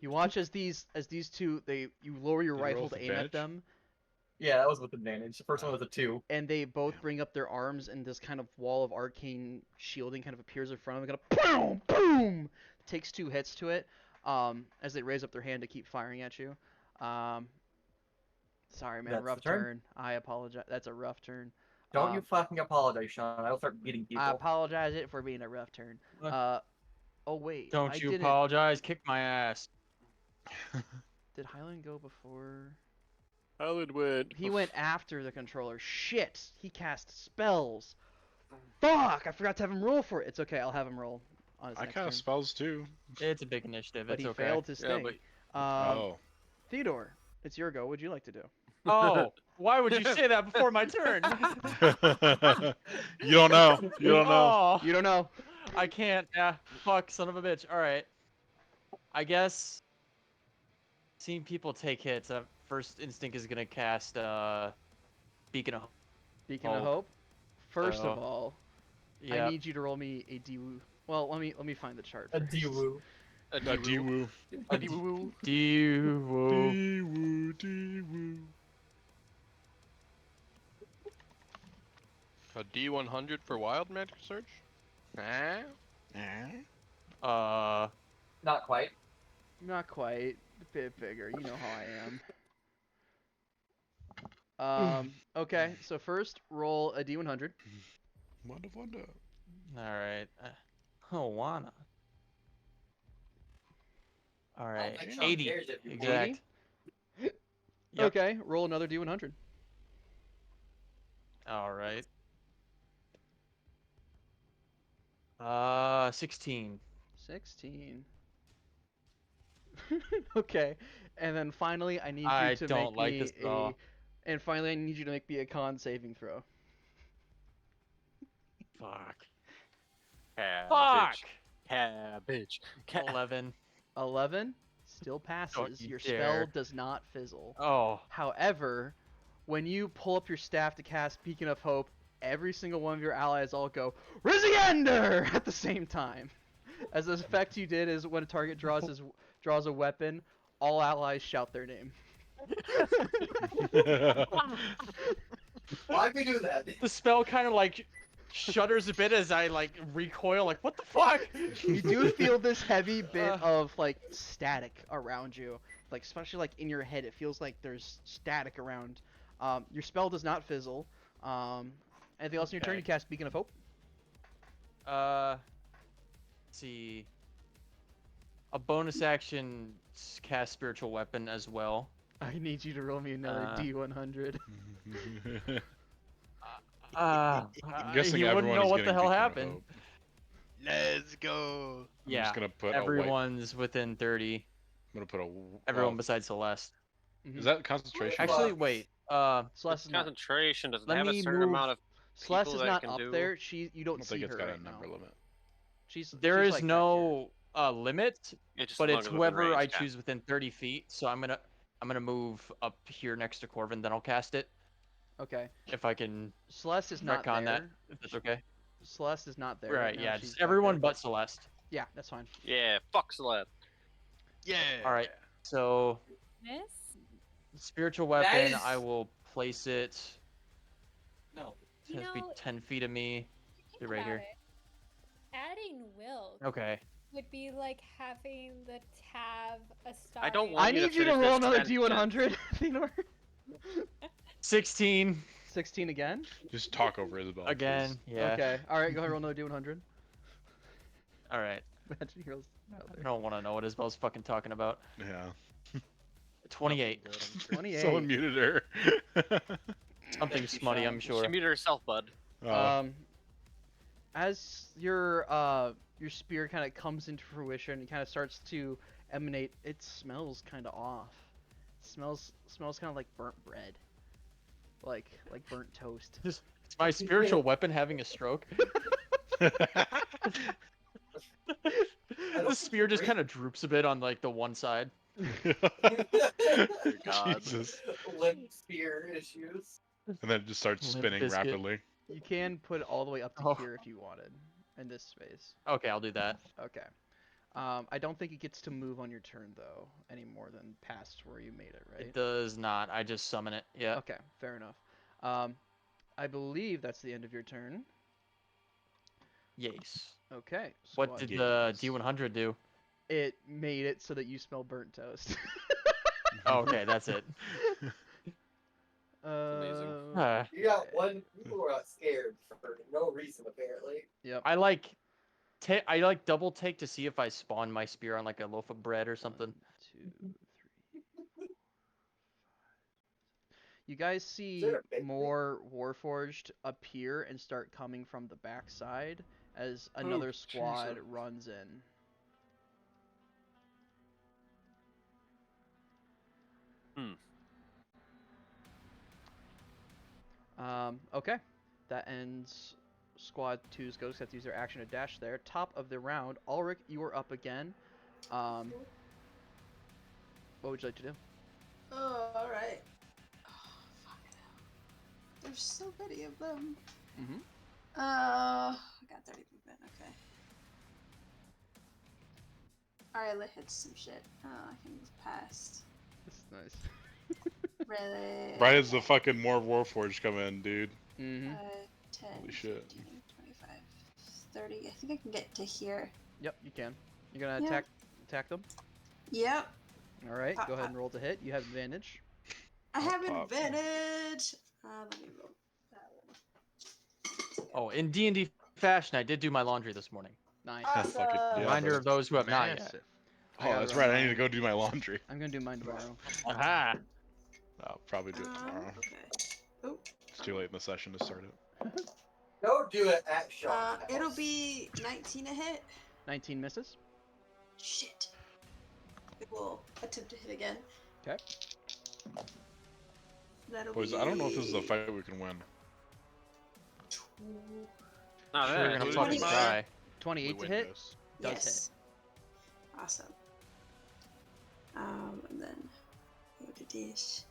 You watch as these 2 you lower your Did you roll rifle with to aim at advantage? them, Yeah, that was with advantage. The first one was a 2. and they both Damn. bring up their arms, and this kind of wall of arcane shielding kind of appears in front of them. Gonna boom, boom. Takes 2 hits to it. As they raise up their hand to keep firing at you. Sorry, man. That's Rough the turn? turn. I apologize. That's a rough turn. Don't you fucking apologize, Sean. I'll start beating people. I apologize it for being a rough turn. What? Oh wait. Don't I you didn't- apologize. Kick my ass. Did Highland go before? Highland went. He went after the controller. Shit. He cast spells. Fuck. I forgot to have him roll for it. It's okay. I'll have him roll on his I next cast turn. spells too. It's a big initiative. But It's he okay. failed his Yeah, thing. but Oh. Theodore, it's your go. What'd you like to do? Oh, why would you say that before my turn? You don't know. You don't know. Oh, You don't know. I can't. Yeah, fuck, son of a bitch. All right. I guess seeing people take hits, first instinct is gonna cast Beacon of. Beacon of Hope. Hope. First So, of all, Yeah. I need you to roll me a D. Well, let me find the chart. A first. D-woo. a A D-woo. A D-woo. D-woo. D-woo. D-woo. A D100 for Wild Magic Search? Huh? Not quite. Not quite. A bit bigger. You know how I am. Okay, so first roll a D100. Wonder, wonder. All right. Oh, wanna. All right. think Sean 80. cares if you roll. Exact. Yep. Okay, roll another D100. All right. 16. 16. Okay. And then finally, I need you I to don't make like me this at all. And finally, I need you to make me a con saving throw. Fuck. Cabbage. Cabbage. 11. 11 still passes. you Your dare. spell does not fizzle. Oh. However, when you pull up your staff to cast Beacon of Hope, every single one of your allies all go Riziander at the same time. As the effect you did is when a target draws a weapon, all allies shout their name. Why'd we do that? The spell kind of like shudders a bit as I like recoil, like, what the fuck? You do feel this heavy bit of like static around you, like especially like in your head. It feels like there's static around. Your spell does not fizzle. Anything else in your turn? Okay. You cast Beacon of Hope. Let's see. A bonus action cast Spiritual Weapon as well. I need you to roll me another D100. I'm guessing you wouldn't everyone know is what getting the hell Beacon of happened. Hope. Let's go. I'm Yeah, just gonna put everyone's within 30. I'm gonna put a. Everyone oh, besides Celeste. is that concentration? Actually, Fuck. wait. Celeste is not. Concentration doesn't Let have a me certain move- amount of Celeste people is that not can up do. there. You I don't don't see think it's her got right a number now. limit. There she's is like back no limit, It's just but as long it's as within whoever range, I yeah. choose within 30 feet. So I'm gonna move up here next to Corvin, then I'll cast it here. Okay. if I can Celeste is not retcon there. that. If that's okay. Celeste is not there. Right? now, Yeah. she's Just back everyone there. but Celeste. Yeah, that's fine. Yeah, fuck Celeste. Yeah. All right. So Miss? spiritual weapon, Nice. I will place it. No. It You has to be know, 10 feet of me. think Be right about here. it, adding will Okay. would be like having the Tav a star. I don't I want you to need you to finish roll this another sentence. D100, Thenor. 16 16 again? Just talk over Isabel. again. please. Yeah. Okay. Alright, go ahead and roll another D100. All right. Imagine he rolls I another. don't want to know what Isabel's fucking talking about. Yeah. 28. 28. Someone muted her. Something smutty, I'm sure. She muted herself, bud. Oh, As your spear kind of comes into fruition, it kind of starts to emanate. It smells kind of off. It smells kind of like burnt bread, like burnt toast. Is my spiritual weapon having a stroke? The spear just kind of droops a bit on like the one side. God. Jesus. Limp spear issues. And then it just starts Limp spinning Bizkit. rapidly. You can put it all the way up to Oh. here if you wanted, in this space. Okay, I'll do that. Okay. I don't think it gets to move on your turn though, any more than past where you made it, right? It does not. I just summon it. Yeah. Okay, fair enough. I believe that's the end of your turn. Yes. Okay. What squad. did Yes. the D100 do? It made it so that you smell burnt toast. Oh, okay, that's it. amazing. You got one. People were scared for no reason apparently. Yep. I like double take to see if I spawn my spear on like a loaf of bread or something. 1, 2, 3. You guys see there a bakery? more Warforged appear and start coming from the backside as another squad Jesus. runs in. Okay. That ends Squad 2's go. Have to use their action to dash there. Top of the round, Ulrich, you are up again. What would you like to do? Oh, alright. Oh, fucking hell. There's so many of them. Mm-hmm. I got 30 movement, okay. Alright, let's hit some shit. Oh, I can move past. This is nice. Really? Right as the fucking more Warforged come in, dude. Mm-hmm. 10, Holy shit. 15, 25, 30. I think I can get to here. Yep, you can. You're gonna Yeah. attack them. Yep. All right, Pop, go ahead pop. and roll to hit. You have advantage. I have pop. advantage. Let me roll that one. Oh, in D&D fashion, I did do my laundry this morning. Nice. Awesome. Fuck it, yeah. Reminder of those who have not yet. Massive. I Oh, gotta that's run right. I need mine. to go do my laundry. I'm gonna do mine tomorrow. Aha! I'll probably do it tomorrow. Okay. Oh. It's too late in the session to start it. Don't do it at shop. It'll be 19 a hit. 19 misses. Shit. will attempt to hit again. Okay. That'll Boys, be I don't know if this is a fight we can win. Oh, Sure, yeah, gonna dude. fucking 25. try. 28 We to win hit. this. Does Yes. Awesome. And then go to this.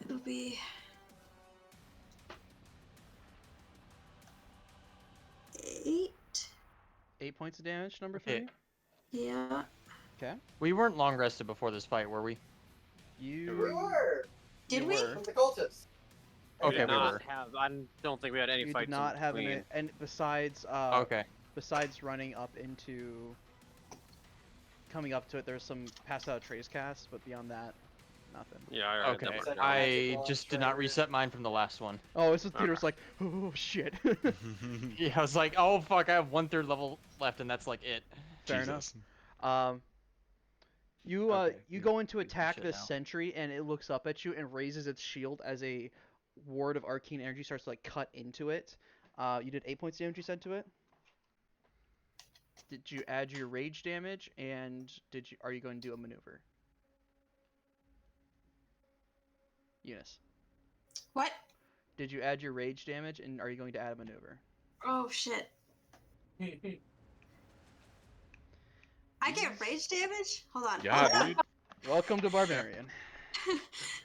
It'll be 8. 8 points of damage, number Okay. 3. Yeah. Okay. We weren't long rested before this fight, were we? You We were. Did You we? were. From the cultists. We Okay, did we not were. have. I don't think we had any you fights. did not in have between. any, and besides Okay. besides running up into coming up to it, there's some passed out trace casts, but beyond that, nothing. Yeah, I already Okay. did Second that. I launch just did not trigger. reset mine from the last one. Oh, it's with Theater's like, oh shit. Yeah, I was like, oh fuck, I have 1/3 level left, and that's like it. Fair Jesus. enough. You Okay, you you- go in to you can attack shit this now. sentry, and it looks up at you and raises its shield as a ward of arcane energy starts to like cut into it. You did 8 points damage, you said, to it. Did you add your rage damage, and are you going to do a maneuver? Eunice, What? did you add your rage damage, and are you going to add a maneuver? Oh shit. I get rage damage? Hold on. Yeah, dude. Welcome to Barbarian.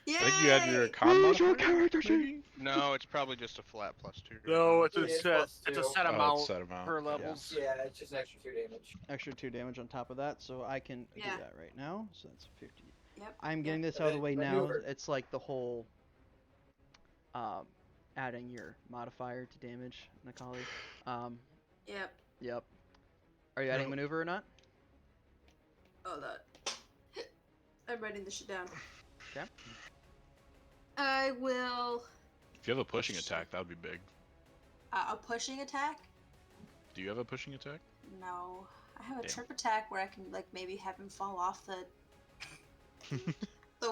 Yeah. I think you had your con Where's your modifier, character sheet? maybe? No, it's probably just a flat +2. No, it's It a is set. plus It's a 2. set Oh, amount it's set amount. per levels. Yeah, it's just an extra 2 damage. Extra 2 damage on top of that, so I can Yeah. do that right now. So that's 50. Yep. I'm getting yep. this out of the way now. Maneuver. It's like the whole adding your modifier to damage, Nikali. Yep. Yep. Are you adding maneuver or not? Hold on. I'm writing this shit down. Okay. I will. If you have a pushing attack, that would be big. A pushing attack? Do you have a pushing attack? No. I have a Damn. trip attack where I can like maybe have him fall off the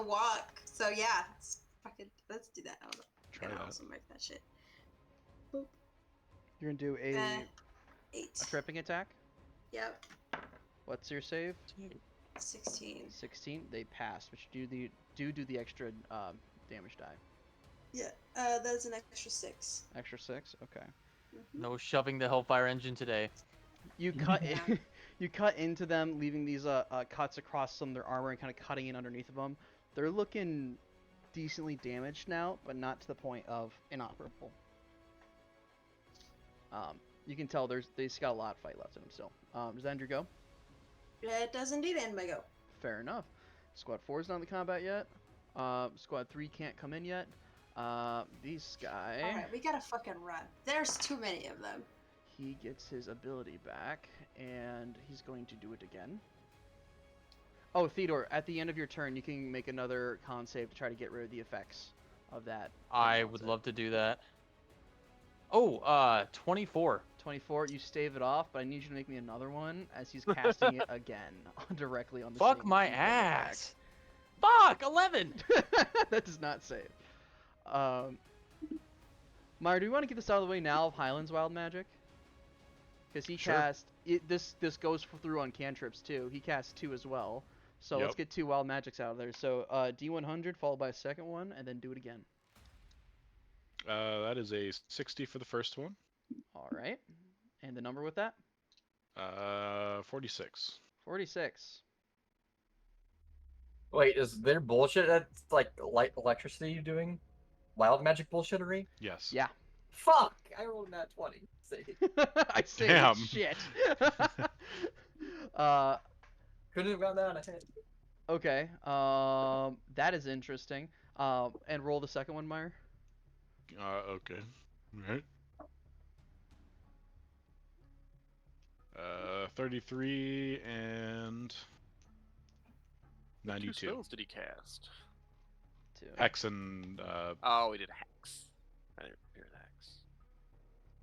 walk. So yeah, let's do that. Hold on. Try I'm gonna that. also mark that shit. You're gonna do a 8. tripping attack. Yep. What's your save? 16. 16. They pass, but you do the extra damage die. Yeah. That's an extra 6. Extra 6. Okay. No shoving the Hellfire engine today. You cut you cut into them, leaving these cuts across some of their armor and kind of cutting in underneath of them. They're looking decently damaged now, but not to the point of inoperable. You can tell they just got a lot of fight left in them still. Does that end your go? It does indeed end my go. Fair enough. Squad 4 is not in the combat yet. Squad 3 can't come in yet. This guy, Alright, we gotta fucking run. There's too many of them. he gets his ability back, and he's going to do it again. Oh, Theodore, at the end of your turn, you can make another con save to try to get rid of the effects of that. I would love to do that. Oh, 24. 24, you stave it off, but I need you to make me another one as he's casting it again directly on the Fuck same my people attack. ass. Fuck, 11. That does not save. Meyer, do we want to get this out of the way now of Highland's Wild Magic? Because he Sure. cast this goes through on cantrips too. He casts 2 as well. So let's Yep. get 2 wild magics out of there. So D100 followed by a second one, and then do it again. That is a 60 for the first one. All right. And the number with that? 46. 46. Wait, is there bullshit that's like light electricity doing wild magic bullshittery? Yes. Yeah. Fuck! I rolled that 20. See. I say Damn. shit. Couldn't have gotten that on a hit. Okay. That is interesting. And roll the second one, Meyer. Okay. Alright. 33 and What 2 92. spells did he cast? 2. Hex and Oh, he did Hex. I didn't hear the Hex.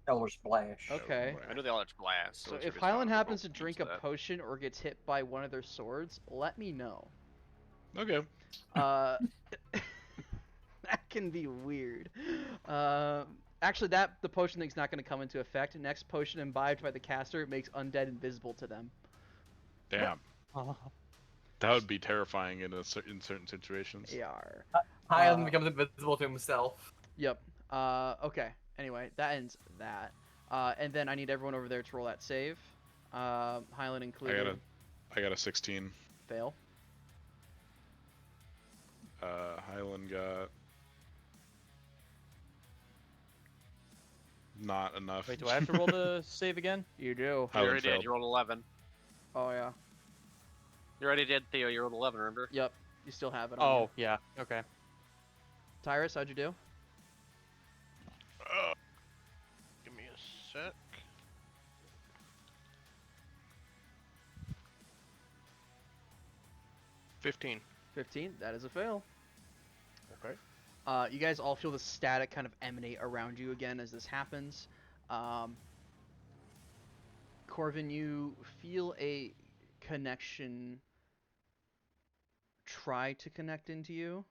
Elder Splash. Okay. I know the Eldritch Blast. So those if are Highland just happens to multiples drink a of that. potion or gets hit by one of their swords, let me know. Okay. That can be weird. Actually, the potion thing's not going to come into effect. Next potion imbibed by the caster makes undead invisible to them. Damn. Oh. That would be terrifying in certain situations. AR. Hyland becomes invisible to himself. Yep. Okay. Anyway, that ends that. And then I need everyone over there to roll that save. Hyland included. I got a 16. Fail. Hyland got not enough. Wait, do I have to roll the save again? You do. You Hyland already did. failed. You rolled 11. Oh yeah. You already did, Theo. You rolled 11, remember? Yep. You still have it. On Oh, you. yeah. Okay. Tyrus, how'd you do? Give me a sec. $15. 15. That is a fail. Okay. You guys all feel the static kind of emanate around you again as this happens. Corvin, you feel a connection try to connect into you,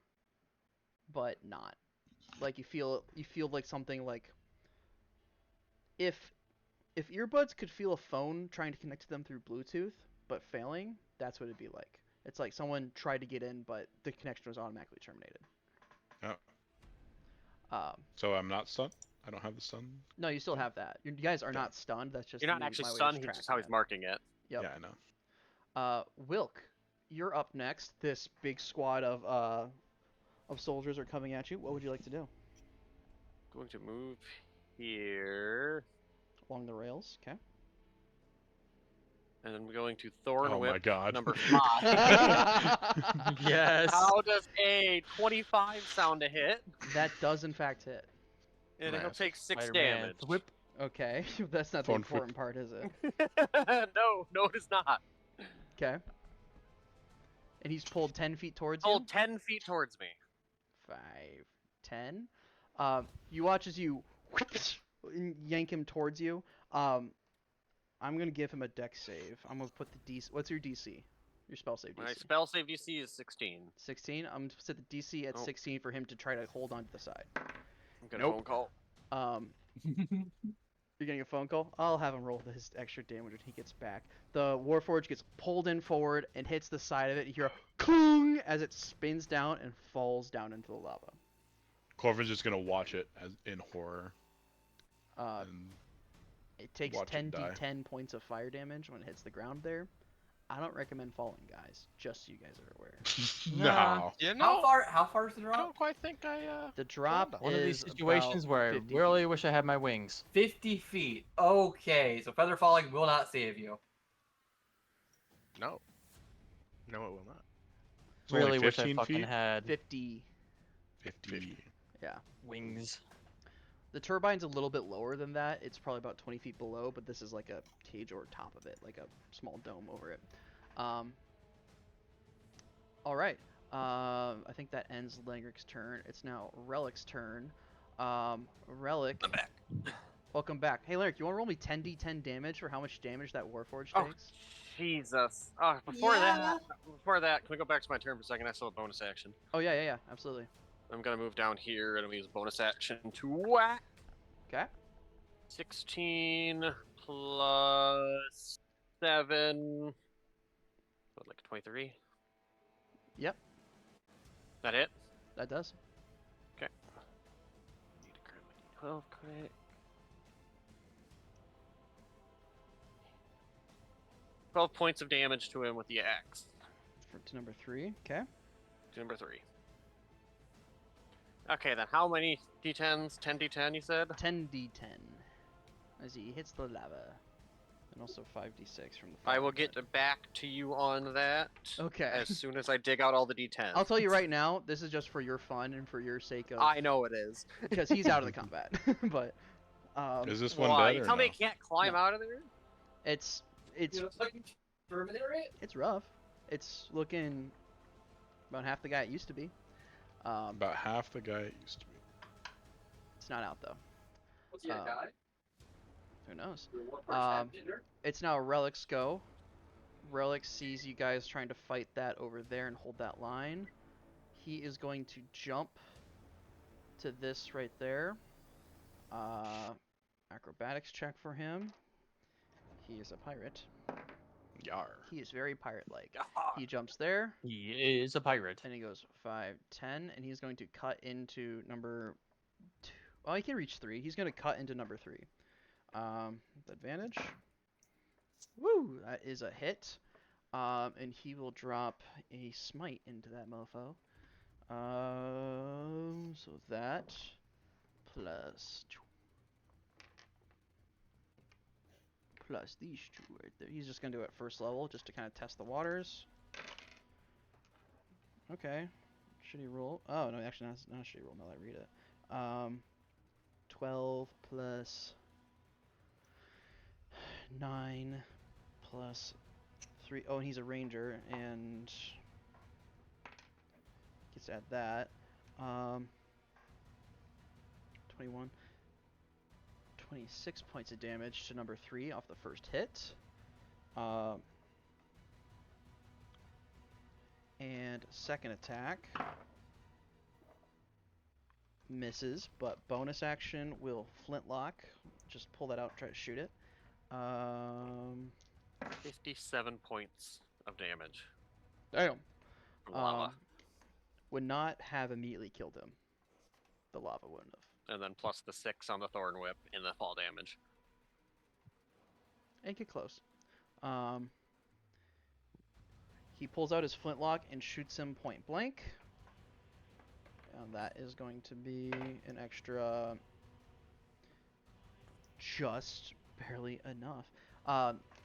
but not. Like you feel like something like if earbuds could feel a phone trying to connect to them through Bluetooth but failing, that's what it'd be like. It's like someone tried to get in, but the connection was automatically terminated. Oh. So I'm not stunned? I don't have the stun? No, you still have that. You guys are not stunned. That's just You're not me- actually my way of stunned. He's tracking just how he's it. marking it. Yep. Yeah, I know. Wilk, you're up next. This big squad of soldiers are coming at you. What would you like to do? Going to move here. Along the rails, okay. And I'm going to Thorn Oh Whip my god. number 5. Yes. How does a 25 sound a hit? That does in fact hit. And he'll Nice. take 6 Spider-Man damage. Whip. Okay, that's not the Phone flip. important part, is it? no, it is not. Okay. And he's pulled 10 feet towards Pulled you? 10 feet towards me. 5, 10. You watch as you yank him towards you. I'm going to give him a dex save. I'm going to put the DC. What's your DC? Your spell save DC? My spell save DC is 16. 16? I'm going to set the DC at Oh. 16 for him to try to hold on to the side. I'm getting Nope. a phone call. You're getting a phone call? I'll have him roll his extra damage when he gets back. The Warforged gets pulled in forward and hits the side of it. You hear a clong as it spins down and falls down into the lava. Corvin's just gonna watch it as in horror. And It takes watch it die. 10d10 points of fire damage when it hits the ground there. I don't recommend falling, guys. Just so you guys are aware. no. You How know, far is the I drop? don't quite think I The drop One of these is situations about where I 50 really feet. wish I had my wings. 50 feet. Okay, so feather falling will not save you. no. No, it will not. It's only Really wish I 15 fucking feet? had 50. 50. wings. The turbine's a little bit lower than that. It's probably about 20 feet below, but this is like a cage over top of it, like a small dome over it. All right. I think that ends Langric's turn. It's now Relic's turn. Relic. I'm back. Welcome back. Hey, Lanric, you want to roll me 10d10 damage for how much damage that Warforged Oh. takes? Jesus. Before that, can we go back to my turn for a second? I still have bonus action. Oh, yeah, absolutely. I'm gonna move down here and I'm gonna use bonus action to whack. Okay. 16 plus 7. What, like 23? Yep, That it? that does. Need to grab my D12 quick. $12 points of damage to him with the axe. To number 3. Okay. To number 3. Okay, then how many D10s? 10 D10, you said? 10d10 as he hits the lava. And also 5d6 from the I fire will pit. get back to you on that Okay. as soon as I dig out all the D10s. I'll tell you right now, this is just for your fun and for your sake of... I know it is. Because he's out of the combat. But, Is this one Why? dead or Tell me no? he can't climb No. out of there? it's Terminator? it's rough. It's looking about half the guy it used to be. About half the guy it used to be. It's not out though. What's he gonna die? Who knows? Your one person gender? It's now Relic's go. Relic sees you guys trying to fight that over there and hold that line. He is going to jump to this right there. Acrobatics check for him. He is a pirate. Yar. He is very pirate-like. Yar. He jumps there, He is a pirate. and he goes 5, 10, and he's going to cut into number 2. Oh, he can reach 3. He's going to cut into number 3. With advantage. Woo! That is a hit. And he will drop a smite into that mofo. So that plus these 2 right there. He's just gonna do it at first level just to kind of test the waters. Okay. Should he roll? Oh no, actually not should he roll. Now that I read it. 12 plus 9 plus 3. Oh, and he's a ranger and gets to add that. 21. 26 points of damage to number 3 off the first hit. And second attack misses, but bonus action will flintlock. Just pull that out, try to shoot it. 57 points of damage. Damn. From lava. Would not have immediately killed him. The lava wouldn't have. And then plus the 6 on the Thorn Whip in the fall damage. And get close. He pulls out his flintlock and shoots him point blank. And that is going to be an extra just barely enough.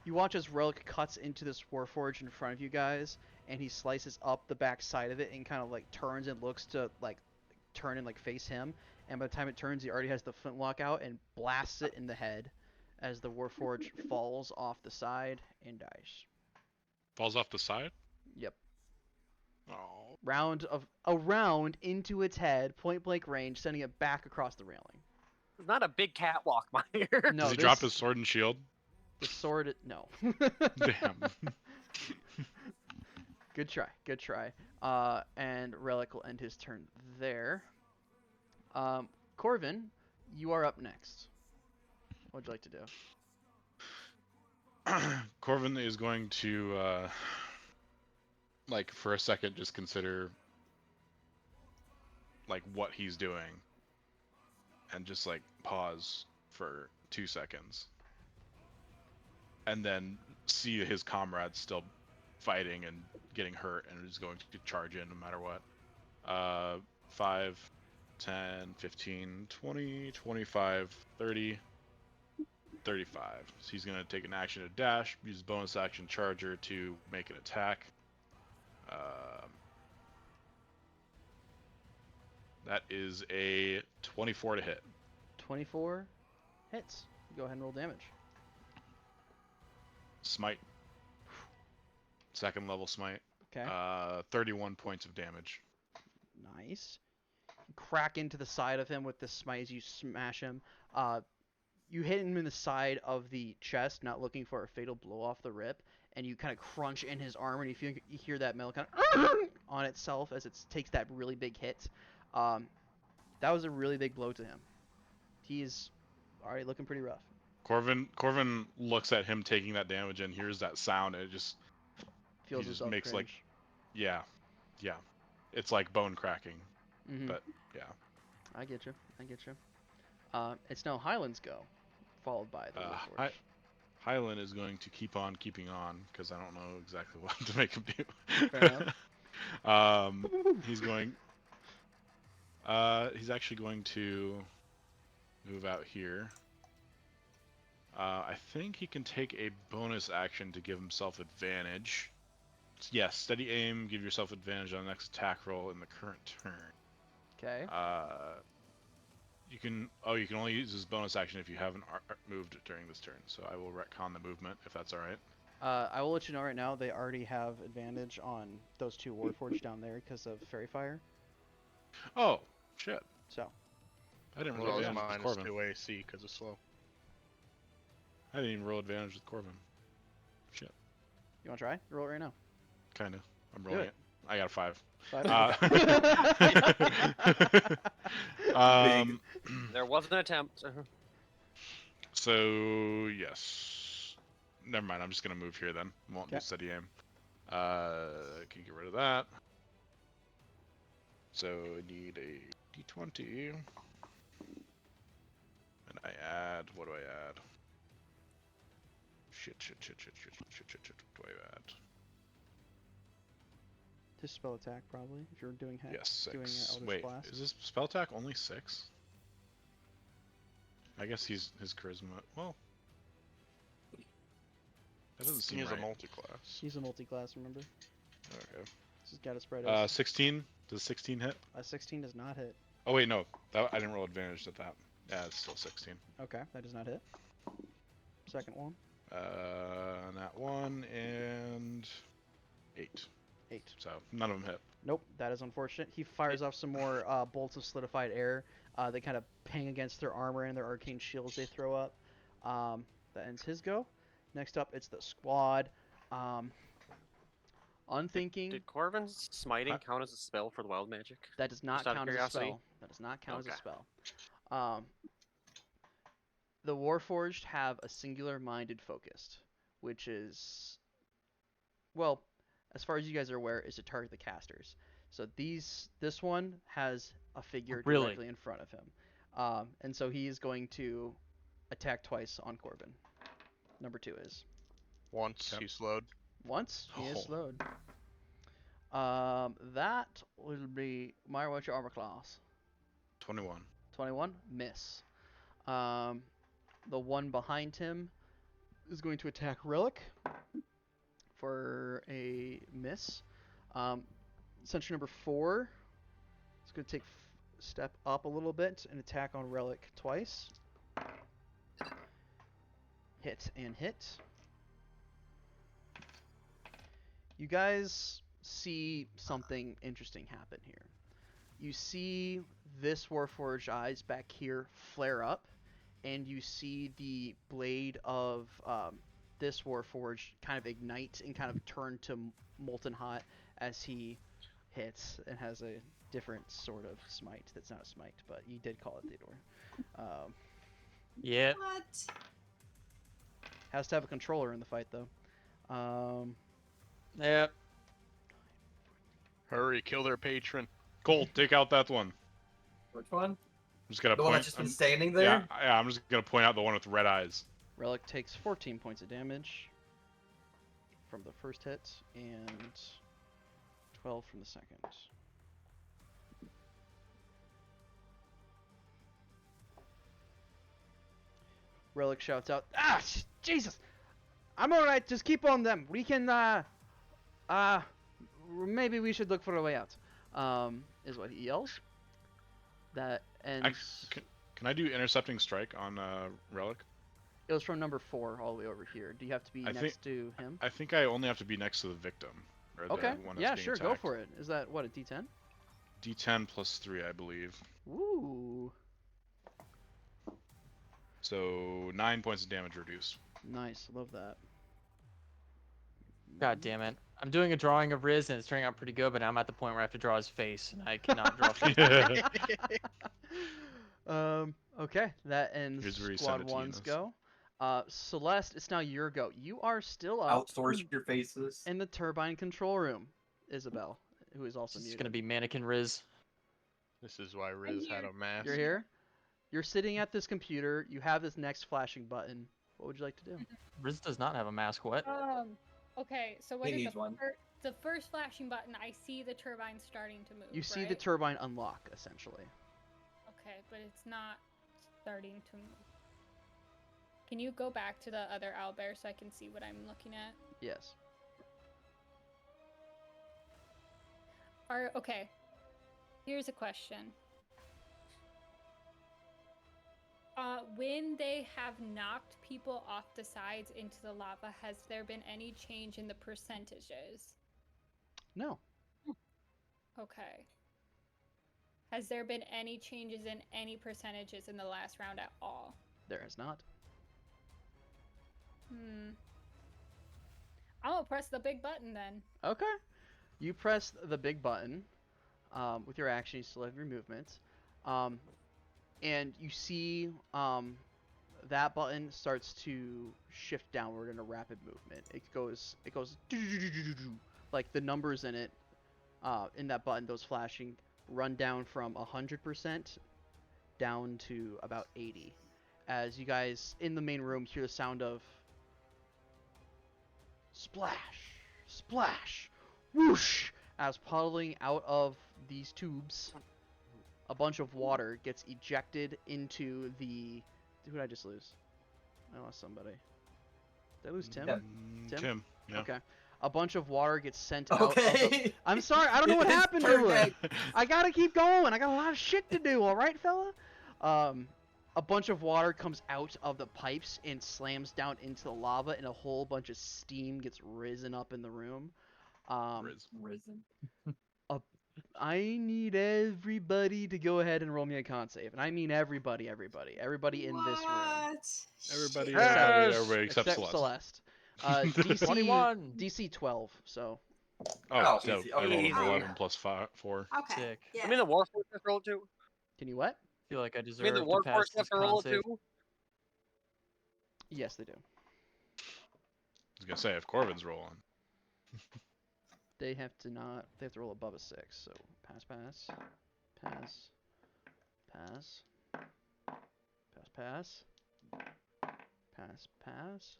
You watch as Relic cuts into this Warforged in front of you guys, and he slices up the back side of it and kind of like turns and looks to like turn and like face him. And by the time it turns, he already has the flintlock out and blasts it in the head as the Warforged falls off the side and dies. Falls off the side? Yep. Oh. Round into its head, point blank range, sending it back across the railing. It's not a big catwalk, Meyer. No, Does he drop his sword and shield? The sword, no. Damn. Good try. And Relic will end his turn there. Corvin, you are up next. What would you like to do? Corvin is going to, like, for a second, just consider, like, what he's doing. And just, like, pause for 2 seconds. And then see his comrades still fighting and getting hurt, and is going to charge in no matter what. 5, 10, 15, 20, 25, 30, 35. So he's going to take an action to dash, use bonus action charger to make an attack. That is a 24 to hit. 24 hits. Go ahead and roll damage. Smite. Second level smite. Okay. 31 points of damage. Nice. You crack into the side of him with the smite as you smash him. You hit him in the side of the chest, not looking for a fatal blow off the rip, and you kind of crunch in his armor, and you hear that metal kind of on itself as it takes that really big hit. That was a really big blow to him. He's already looking pretty rough. Corvin looks at him taking that damage and hears that sound, and it just Feels he just himself makes cringe. yeah, it's like bone cracking. Mhm. But yeah, I get you. It's now Highland's go, followed by the Warforged. Highland is going to keep on keeping on because I don't know exactly what to make him do. Fair He's going. He's actually going to move out here. I think he can take a bonus action to give himself advantage. Yes, steady aim, give yourself advantage on the next attack roll in the current turn. Okay. You can only use his bonus action if you haven't moved during this turn. So I will retcon the movement if that's all right. I will let you know right now they already have advantage on those 2 Warforged down there because of Fairy Fire. Oh shit! So. I didn't As roll well as advantage with minus Corvin. 2 AC because it's slow. I didn't even roll advantage with Corvin. Shit. You want to try? Roll it right now. Kinda. I'm Do rolling it. I got a 5. 5. There was an attempt. So yes. Never mind. I'm just gonna move here then. Won't do Okay. steady aim. Can you get rid of that? So I need a D20. And I add. What do I add? Shit. What do I add? Just spell attack, probably, if you're doing hex. Yes, Doing 6. Eldritch Wait, Blast. is this spell attack only 6? I guess his charisma. Well, that doesn't seem He's right. a multi-class. He's a multi-class, remember? Okay. This has got to spread out. 16. Does 16 hit? 16 does not hit. Oh wait, no. That, I didn't roll advantage at that. Yeah, it's still 16. Okay, that does not hit. Second one. That one and 8. 8. So none of them hit. Nope, that is unfortunate. He fires off some more bolts of solidified air. They kind of ping against their armor and their arcane shields they throw up. That ends his go. Next up, it's the squad. Unthinking. Did Corvin's smiting Huh? count as a spell for the wild magic? That does not Just out of count as a curiosity? spell. That does not count as a Okay. spell. The Warforged have a singular-minded focus, which is, well, as far as you guys are aware, is to target the casters. So this one has a figure Really? directly in front of him, and so he is going to attack twice on Corbin. Number 2 is Once Yep. he's slowed. once he is Oh. slowed. That will be Myra. What's your armor class? 21. 21, miss. The one behind him is going to attack Relic for a miss. Sentry number 4 is going to take step up a little bit and attack on Relic twice. Hit and hit. You guys see something interesting happen here. You see this Warforged eyes back here flare up, and you see the blade of this Warforged kind of ignite and kind of turn to molten hot as he hits and has a different sort of smite. That's not a smite, but you did call it Theodore. Yeah. What? Has to have a controller in the fight, though. Yep. Hurry, kill their patron. Cole, take out that one. Which one? I'm just gonna The one point. that's just been standing there? Yeah, I'm just gonna point out the one with red eyes. Relic takes 14 points of damage from the first hit and 12 from the second. Relic shouts out, "Ah, Jesus! I'm alright, just keep on them. We can, maybe we should look for a way out." Is what he yells. That ends. Can I do intercepting strike on Relic? It was from number 4 all the way over here. Do you have to be I next think- to him? I think I only have to be next to the victim. Or Okay. The one that's Yeah, being sure, go attacked. for it. Is that what, a D10? D10 plus 3, I believe. Ooh, So 9 points of damage reduced. nice. Love that. God damn it. I'm doing a drawing of Riz and it's turning out pretty good, but now I'm at the point where I have to draw his face and I cannot draw face. Okay, that ends Here's where you Squad send it to 1's Eunice. go. Celeste, it's now your go. You are still up Outsource your faces. in the turbine control room. Isabel, who is also It's muted. gonna be mannequin Riz. This is why Riz had a mask. You're here. You're sitting at this computer. You have this next flashing button. What would you like to do? Riz does not have a mask. What? Okay, so what He is needs one. the first flashing button? I see the turbine starting to move. You see the right? turbine unlock, essentially. Okay, but it's not starting to move. Can you go back to the other owlbear so I can see what I'm looking at? Yes. Okay. Here's a question. When they have knocked people off the sides into the lava, has there been any change in the percentages? No. Okay. Has there been any changes in any percentages in the last round at all? There has not. I'm gonna press the big button then. Okay. You press the big button with your action. You still have your movement, and you see that button starts to shift downward in a rapid movement. It goes like the numbers in it in that button, those flashing, run down from 100% down to about 80. As you guys in the main room hear the sound of splash, splash, whoosh, as puddling out of these tubes, a bunch of water gets ejected into the... Who did I just lose? I lost somebody. Did I lose Tim? Yeah. Tim. Yeah. Okay. A bunch of water gets sent out of the... Okay. I'm sorry, I don't know what It's happened to it. perfect. I gotta keep going. I got a lot of shit to do, alright, fella? A bunch of water comes out of the pipes and slams down into the lava, and a whole bunch of steam gets risen up in the room. Risen. I need everybody to go ahead and roll me a con save. And I mean everybody in this room. What? Everybody, Shit. everybody except Celeste. Celeste. DC 21. DC 12, so Oh, Oh, so easy. I rolled Okay. an 11 plus 4. Okay. Sick. Yeah. I mean, the Warforged have to roll too. can you what? I feel like I I mean, deserve the to Warforged pass have this to roll con save. too. Yes, they do. I was gonna say if Corvin's rolling. They have to roll above a 6, so pass, pass, pass, pass, pass, pass, pass, pass.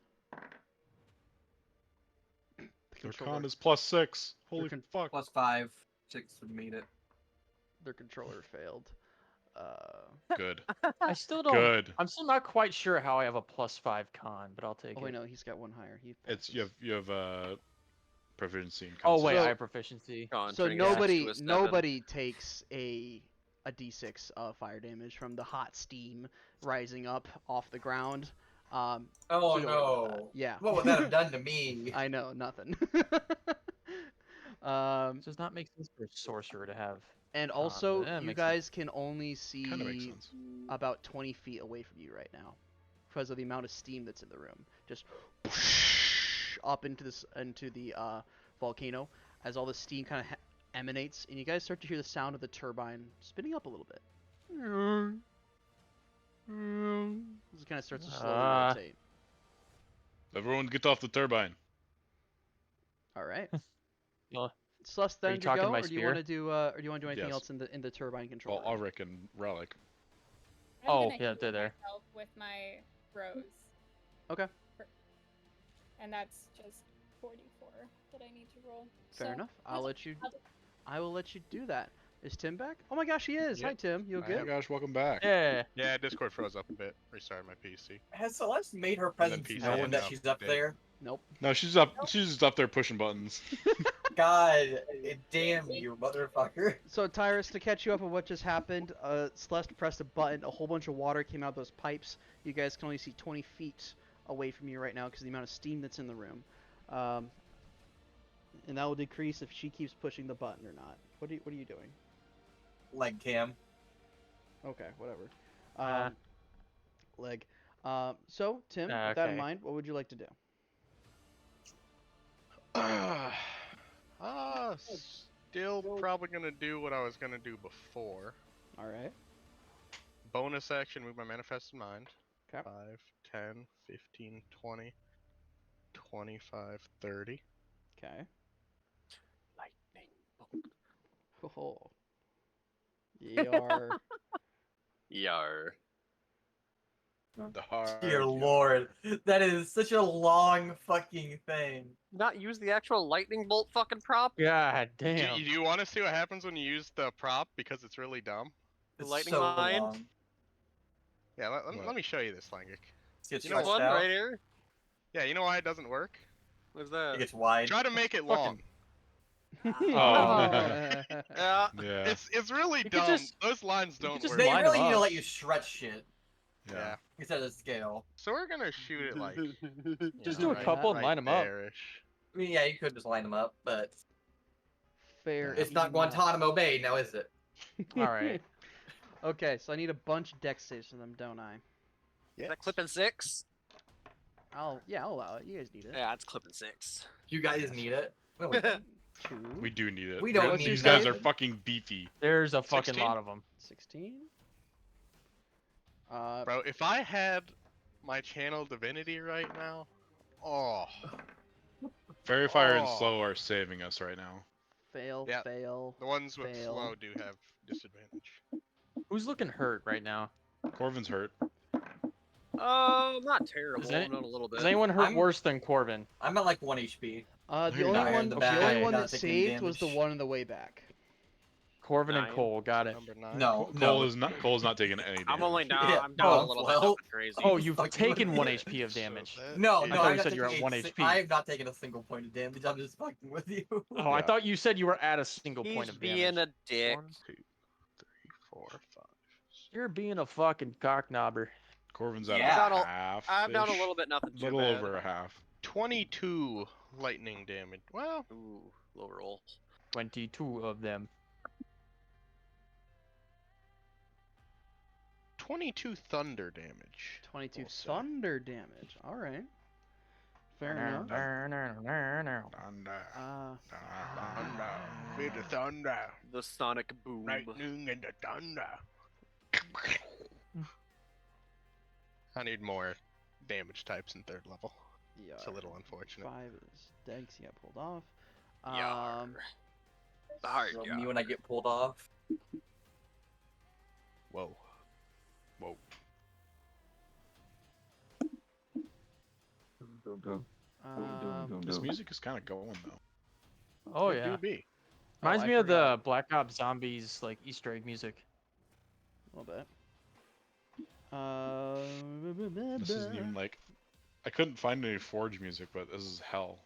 The Their controller, con is +6. Holy con- fuck. +5. 6 would meet it. their controller failed. Good. I still don't. Good. I'm still not quite sure how I have a +5 con, but I'll take Oh it. wait, no, he's got one higher. He It's passes. you have proficiency in Oh wait, concept. I have proficiency. Con, So turning it back to nobody a 7. nobody takes a d6 fire damage from the hot steam rising up off the ground. Oh So don't worry about no. Yeah. What would that have done to me? I know, nothing. It does not make sense for a sorcerer to have. And also, that you makes guys can only Kind of makes see sense. about 20 feet away from you right now, because of the amount of steam that's in the room. Just up into the volcano, as all the steam kind of emanates, and you guys start to hear the sound of the turbine spinning up a little bit. It kind of starts to slowly rotate. Everyone get off the turbine. All right. Well, Celeste, are then you to talking go, my or do you want to spear? do anything Yes. else in the turbine control? Well, Ulrich and Relic. I'm Oh, gonna yeah, heal they're there. myself with my rose. Okay. And that's just 44 that I need to roll. Fair So, enough. I'll I will let you do that. Is Tim back? Oh my gosh, he is. Hi Yep. Tim, you Oh my good? gosh, welcome back. Yeah. Yeah, Discord froze up a bit. Restarted my PC. Has Celeste made her And then presence PC known that up, she's up did. there? Nope. No, she's up. She's just up there pushing buttons. God damn you, motherfucker. So Tyrus, to catch you up on what just happened, Celeste pressed a button, a whole bunch of water came out of those pipes. You guys can only see 20 feet away from you right now because of the amount of steam that's in the room. And that will decrease if she keeps pushing the button or not. What are you doing? Leg cam. Okay, whatever. Uh. Leg. So Tim, with that in Okay. mind, what would you like to do? Still probably gonna do what I was gonna do before. All right. Bonus action, move my manifested mind. 'Kay. 5, 10, 15, 20, 25, 30. Okay. Lightning. Oh. Yar. Yar. The hard. Dear lord. That is such a long fucking thing. Not use the actual lightning bolt fucking prop? God Do damn. you want to see what happens when you use the prop because it's really dumb? The It's lightning so line? long. Yeah, let What? me show you this, Langic. Gets You know stretched what? out. Right here? Yeah, you know why it doesn't work? What's It that? gets wide. Try to make it long. Oh. Yeah. Yeah. It's really You could dumb. just- Those lines you could don't just work. They line really them need to up. let you stretch shit Yeah. instead of scale. So we're gonna shoot it like Just you know, do a couple and right line 'em up. there-ish. I mean, yeah, you could just line them up, but Fair. it's not enough. Guantanamo Bay now, is it? All right. Okay, so I need a bunch of dex saves from them, don't I? Is that clipping 6? I'll allow it. You guys need it. Yeah, it's clipping 6. You guys need it. No, we don't. 2. We do need it. We don't need These guys that. are fucking beefy. There's a fucking 16? lot of them. 16. Bro, if I had my channel divinity right now, oh, Fairy Fire and Oh. Slow are saving us right now. Fail, Yeah. fail. the ones with Fail. slow do have disadvantage. Who's looking hurt right now? Corvin's hurt. Not terrible. Is any- Not a little bit. Is anyone hurt I'm- worse than Corvin? I'm at like 1 HP. The You're only dying one, in the the back, only one not that taking saved was the damage. one on the way back. Corvin and 9. Cole, got it. Number 9. No, Cole no. is not. Cole's not taking any damage. I'm only down. Yeah, I'm down a oh, little well. bit. Nothing crazy. Oh, you've Fuck taken you. 1 HP of damage. So that No, is- no, thought I'm you not said you were at taking 1 a HP. I have not taken a single point of damage. I'm just fucking with you. Oh, I Yeah. thought you said you were at a single He's point of being damage. a dick. 1, 2, 3, 4, 5. You're being a fucking cocknobber. Corvin's at Yeah. a half. I'm down a little bit. Nothing too Little bad. over a half. 22 lightning damage. Well, Ooh, low roll. 22 of them. 22 thunder damage. 22 we'll say. thunder damage. All right. Fair enough. Thunder. Uh, Feel the thunder. The sonic boom. Lightning and the thunder. I need more damage types in 3rd level. yeah. It's a little unfortunate. 5 is Dex. Yeah, pulled off. Yarr. Hard So yarr. me when I get pulled off. Whoa. Whoa. This Um, music is kind of going though. Oh It yeah. do be. Reminds I me of forgot. the Black Ops Zombies like Easter egg music. a little bit. This isn't even like. I couldn't find any Forge music, but this is hell,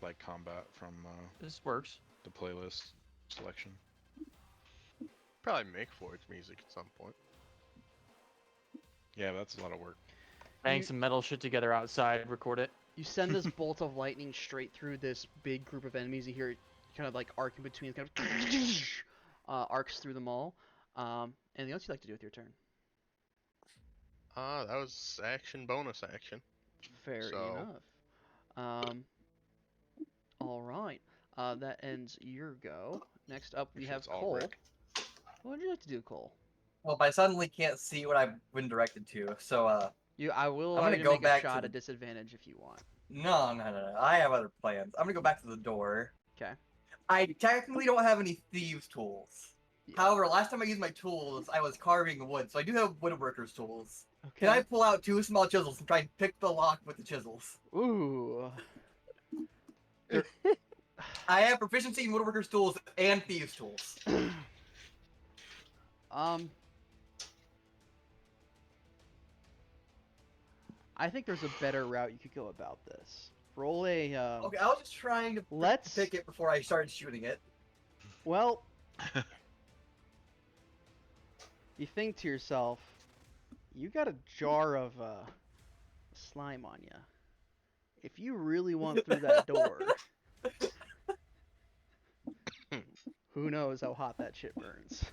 like combat from This works. the playlist selection. Probably make Forge music at some point. Yeah, that's a lot of work. Bang You- some metal shit together outside, record it. You send this bolt of lightning straight through this big group of enemies. You hear it kind of like arc in between, kind of arcs through them all. Anything else you'd like to do with your turn? That was action bonus action. Fair So- enough. All right. That ends your go. Next up, we Actually, have it's all Cole. Rick. What would you like to do, Cole? Well, but I suddenly can't see what I've been directed to. So, I will I'm allow gonna you to go make a back to shot the- at disadvantage if you want. no. I have other plans. I'm gonna go back to the door. 'Kay. I technically don't have any thieves' tools. Yeah. However, last time I used my tools, I was carving wood, so I do have woodworker's tools. Okay. Can I pull out 2 small chisels and try and pick the lock with the chisels? Ooh. I have proficiency in woodworker's tools and thieves' tools. I think there's a better route you could go about this. Roll a. Okay, I was just trying to Let's. pick it before I started shooting it. Well, you think to yourself, you got a jar of slime on you. If you really want through that door, who knows how hot that shit burns?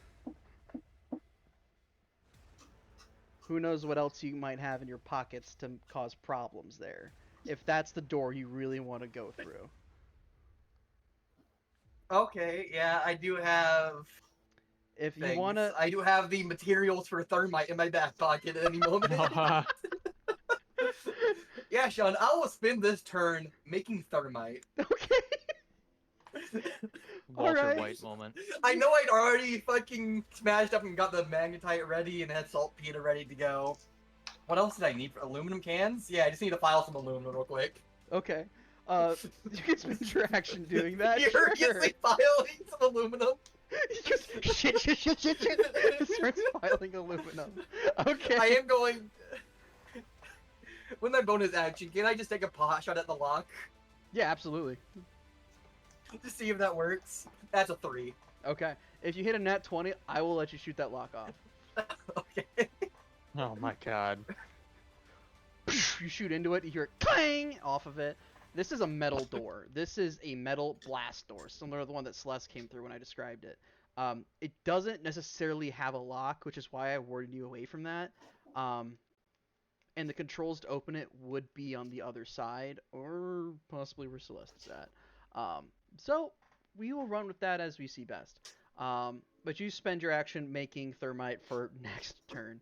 Who knows what else you might have in your pockets to cause problems there? If that's the door you really want to go through. Okay, yeah, I do have If you things. want to. I do have the materials for thermite in my back pocket at any moment. Yeah, Sean, I will spend this turn making thermite. Okay. Walter Alright. White moment. I know I'd already fucking smashed up and got the magnetite ready and had saltpeter ready to go. What else did I need? Aluminum cans? Yeah, I just need to file some aluminum real quick. Okay. You can spend your action doing that. You're Sure. furiously filing some aluminum. Just shit. Starts filing aluminum. Okay. I am going. With my bonus action, can I just take a pot shot at the lock Yeah, absolutely. to see if that works? That's a 3. Okay. If you hit a nat 20, I will let you shoot that lock off. Okay. Oh my god. You shoot into it, you hear it clang off of it. This is a metal door. This is a metal blast door, similar to the one that Celeste came through when I described it. It doesn't necessarily have a lock, which is why I warded you away from that. And the controls to open it would be on the other side, or possibly where Celeste is at. So, we will run with that as we see best. But you spend your action making thermite for next turn.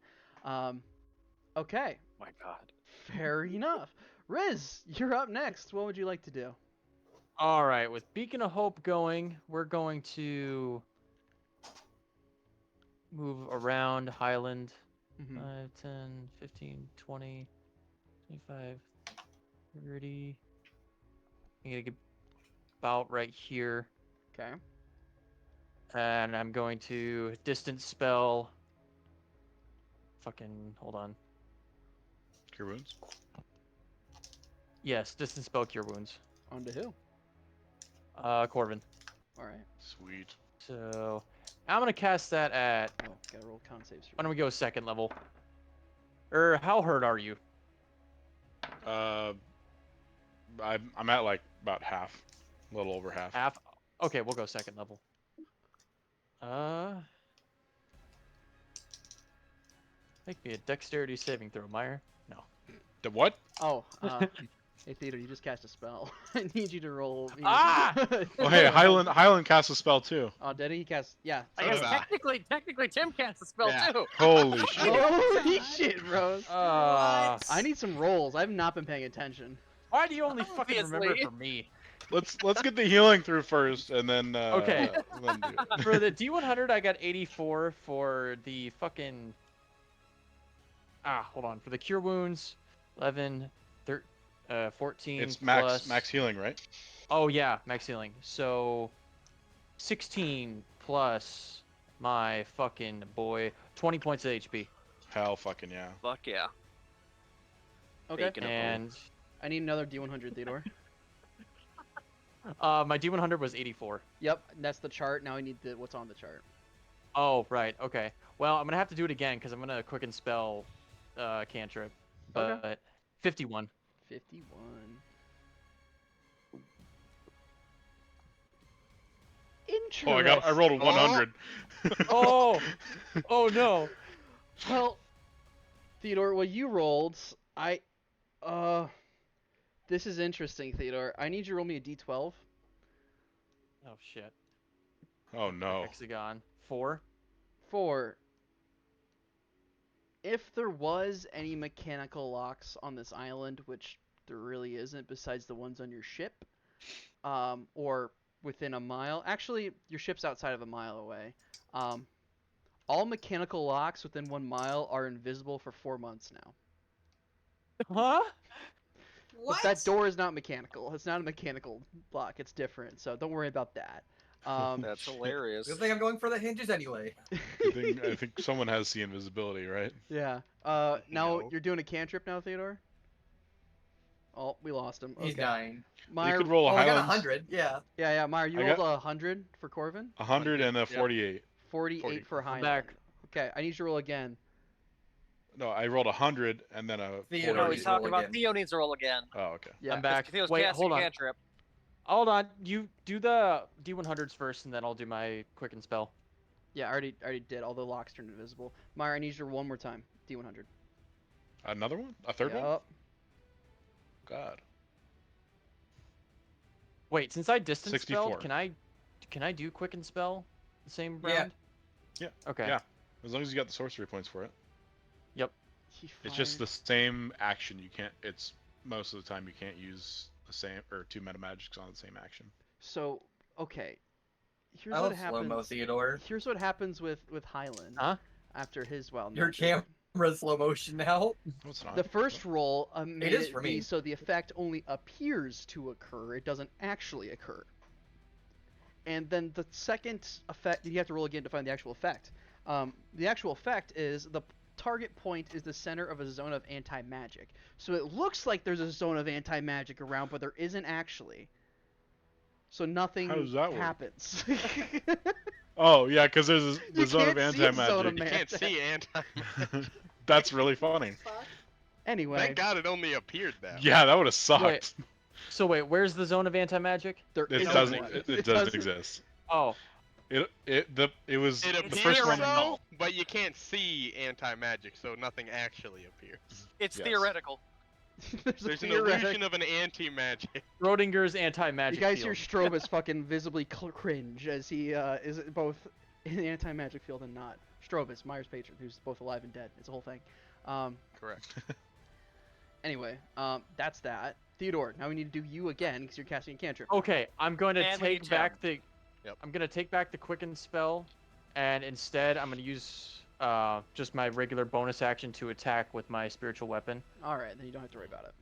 Okay. My God. Fair enough. Riz, you're up next. What would you like to do? All right, with Beacon of Hope going, we're going to move around Highland. Mhm. 5, 10, 15, 20, 25, 30. I'm going to get about right here. Okay. And I'm going to distance spell. Fucking, hold on. Cure wounds. Yes, distance spell cure wounds. On to who? Corvin. All right. Sweet. So, I'm going to cast that at, Oh, gotta roll con saves. why don't we go second level? How hurt are you? I'm at like about half, a little over half. Half? Okay, we'll go second level. Make me a dexterity saving throw, Meyer. No. The what? Oh, hey Theodore, you just cast a spell. I need you to roll. Ah! Oh hey, Highland casts a spell too. Oh, did he cast? Yeah. I so guess did technically Tim casts the spell Yeah. too. Holy shit! Holy shit, Rose. Uh, I need some rolls. I've not been paying attention. why do you only fucking remember Obviously. for me? Let's get the healing through first, and then Okay. then do it. For the D100, I got 84. For the fucking... hold on. For the cure wounds, 11, 14 It's plus... max healing, right? Oh, yeah, max healing. So, 16 plus my fucking boy, 20 points of HP. Hell, fucking yeah. Fuck yeah. Okay. Bacon of hope. And I need another D100, Theodore. my D100 was 84. Yep, that's the chart. Now I need what's on the chart. Oh, right, okay. Well, I'm going to have to do it again because I'm going to quicken spell cantrip. But Okay. 51. 51. Interesting. Oh, I rolled a 100. Oh! Oh, no. Well, Theodore, what you rolled, this is interesting, Theodore. I need you to roll me a d12. Oh, shit. Oh no. Hexagon. 4. 4. If there was any mechanical locks on this island, which there really isn't besides the ones on your ship, or within a mile. Actually, your ship's outside of a mile away. All mechanical locks within 1 mile are invisible for 4 months now. Huh? What? But that door is not mechanical. It's not a mechanical lock. It's different. So don't worry about that. That's hilarious. Good thing I'm going for the hinges anyway. I think someone has the invisibility, right? Yeah. Now No. you're doing a cantrip now, Theodore? Oh, we lost him. He's Okay. dying. Meyer, You could roll a Oh, I got Highlands, 100. Yeah. yeah, Meyer, you I rolled got- 100 for Corvin? 100 and a Yeah. 48. 48 for Highland. back. Okay, I need you to roll again. No, I rolled 100 and then a Theodore, No, 48. he's talking roll about again. Theo needs to roll again. Oh, okay. Yeah. I'm back. Theo's Wait, casting hold on. cantrip. Hold on. You do the D100s first, and then I'll do my quicken spell. Yeah, I already did. All the locks turned invisible. Meyer, I need you to roll one more time. D100. Another one? A third one? Yup. God. Wait, since I distance 64. spelled, can I do quicken spell the same Yeah. round? Yeah. Okay. Yeah. As long as you got the sorcery points for it. He It's just fired- the same action. You can't. It's most of the time you can't use the same or 2 meta magics on the same action. So, okay. Here's I what love slow mo happens. Theodore. Here's what happens with Highland Huh? after his Your camera's slow motion now. No, it's not. The first roll made is for be me. so the effect only appears to occur. It doesn't actually occur. And then the second effect, you have to roll again to find the actual effect. The actual effect is the target point is the center of a zone of anti-magic. So it looks like there's a zone of anti-magic around, but there isn't actually. So nothing How does that work? happens. Oh yeah, because there's You the zone of can't see a anti zone of magic. You can't see anti. That's really funny. Fuck. Anyway, Thank God it only appeared that. Yeah, that would have sucked. Wait. So wait, where's the zone of anti-magic? there It isn't doesn't. one. It doesn't exist. Oh, It was It the appears first one. so, but you can't see anti-magic, so nothing actually appears. It's Yes. theoretical. There's an theoretic- illusion of an anti-magic. Schrodinger's anti-magic You guys field. hear Strobus fucking visibly cringe as he is both in the anti-magic field and not. Strobus, Myers' patron, who's both alive and dead. It's a whole thing. Correct. Anyway, that's that. Theodore, now we need to do you again because you're casting a cantrip. Okay, I'm going to And we need take back Tim. the. Yep. I'm gonna take back the quicken spell, and instead I'm gonna use just my regular bonus action to attack with my spiritual weapon. All right, then you don't have to worry about it.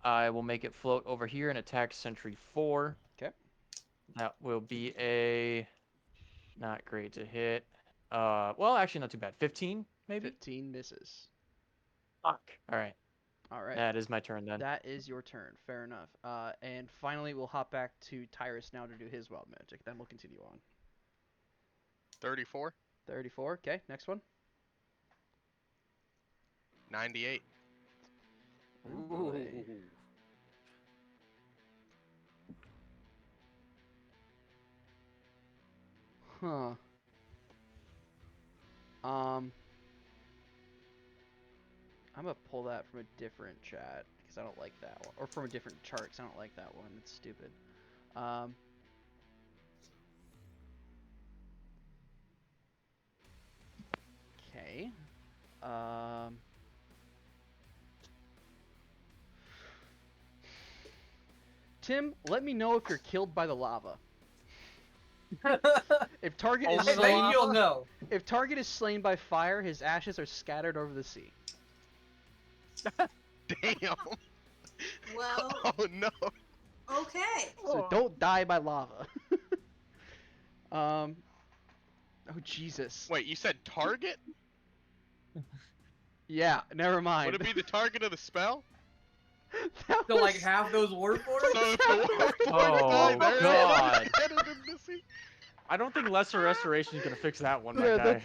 I will make it float over here and attack Sentry 4. 'Kay. That will be a not great to hit. Well, actually not too bad. 15 maybe. 15 misses. Fuck. All right. All right. That is my turn then. That is your turn. Fair enough. And finally, we'll hop back to Tyrus now to do his wild magic. Then we'll continue on. 34. 34. Okay, next one. 98. Oh, boy. Huh. I'm gonna pull that from a different chat because I don't like that one, or from a different chart because I don't like that one. It's stupid. Okay. Tim, let me know if you're killed by the lava. If target is Hey, slain, maybe you'll know. if target is slain by fire, his ashes are scattered over the sea. Damn. Well, Oh no. okay. So don't die by lava. Oh Jesus. Wait, you said target? Yeah, never mind. Would it be the target of the spell? That So like was- half those word for So it? if the Oh, they're God. headed in the sea. I don't think Lesser Restoration is gonna fix that one, my Yeah, guy.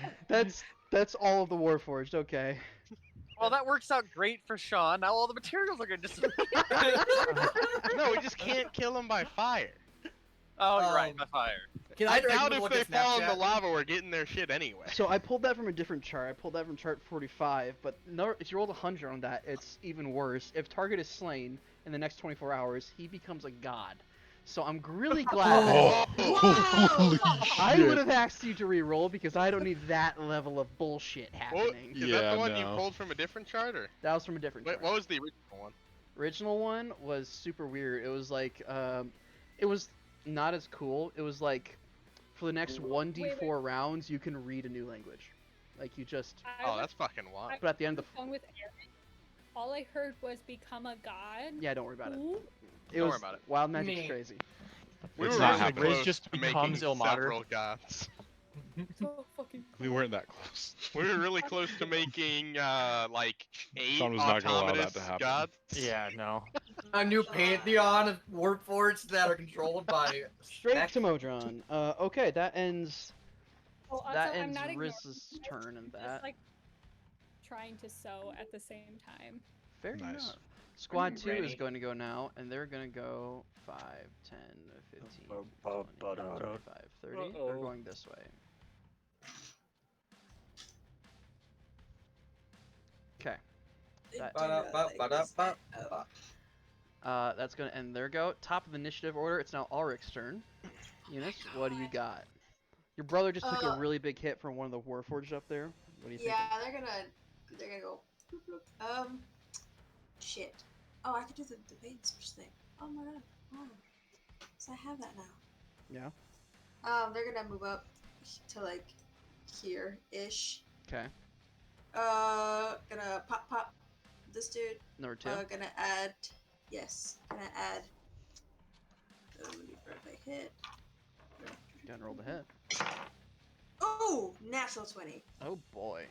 that's all of the Warforged. Okay. Well, that works out great for Sean. Now all the materials are gonna disappear. No, we just can't kill them by fire. Oh, you're right, Um, by fire. Can I direct doubt people if to look they at fall in the Snapchat? lava, we're getting their shit anyway. So I pulled that from a different chart. I pulled that from chart 45, but no, if you rolled 100 on that, it's even worse. If target is slain in the next 24 hours, he becomes a god. So I'm really glad. Whoa! I would have asked you to re-roll because I don't need that level of bullshit Well, happening. is that Yeah, the one you no. pulled from a different chart, or That was from a different wait, chart. what was the original one? Original one was super weird. It was like, it was not as cool. It was like, for the next 1d4 rounds, you can read a new language. Like you just, Oh, that's fucking wild. but at the end of the, phone with Aaron. All I heard was become a god. yeah, don't worry about it. Ooh. It Don't was worry about it. wild magic's Me. crazy. We It's were not really happening. close Riz just to becomes making Ilmater. several gods. So fucking We weren't that close. We were really close to making like 8 Sean was not gonna allow that autonomous to happen. gods. Yeah, no. A new pantheon of word forts that are controlled by Straight Max- to Modron. Okay, that ends. Well, also, That I'm ends not ignoring Riz's you, turn and just, that. like trying to sew at the same time. Fair Nice. enough. Squad 2 is Ready. going to go now, and they're going to go 5, 10, 15, 20, 25, 30. They're Uh-oh. going this way. Okay. That- Ba-da-ba-ba-da-ba. That's going to end their go. Top of initiative order, it's now Ulrich's turn. Eunice, what do you got? Your brother just took a really big hit from one of the Warforged up there. What do you think? Yeah, they're gonna go. Bloop, bloop. Shit. Oh, I could do the bait and switch thing. Oh my god. Oh, so I have that now. Yeah. They're gonna move up to like here ish. Okay. Gonna pop this dude. Number 2. Gonna add. Yes, gonna add. If I hit. Go and roll the hit. Oh, natural 20. Oh boy.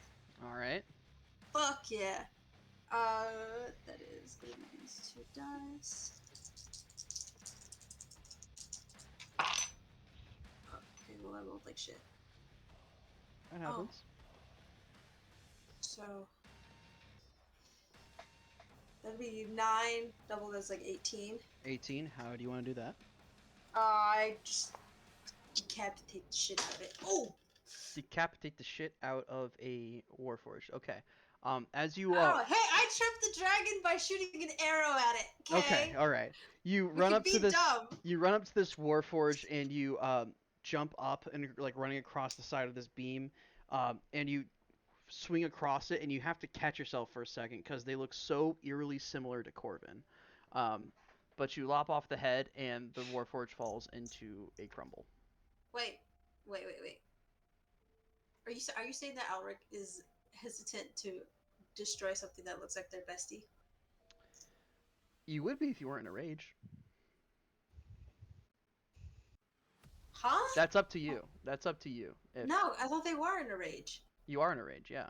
Alright. Fuck yeah. That is gonna be these 2 dice. Okay, well I rolled like shit. That happens. So that'd be 9, double that's like 18. 18. How do you want to do that? I just decapitate the shit out of it. Oh! Decapitate the shit out of a Warforged. Okay. As you Oh, hey, I tripped the dragon by shooting an arrow at it. okay, all right. You We run could up to be this. dumb. You run up to this warforge and you jump up and like running across the side of this beam, and you swing across it and you have to catch yourself for a second because they look so eerily similar to Corvin. But you lop off the head and the warforge falls into a crumble. Wait. Are you saying that Alric is hesitant to destroy something that looks like their bestie? You would be if you weren't in a rage. Huh? That's up to you. That's up to you. If No, I thought they were in a rage. you are in a rage, yeah.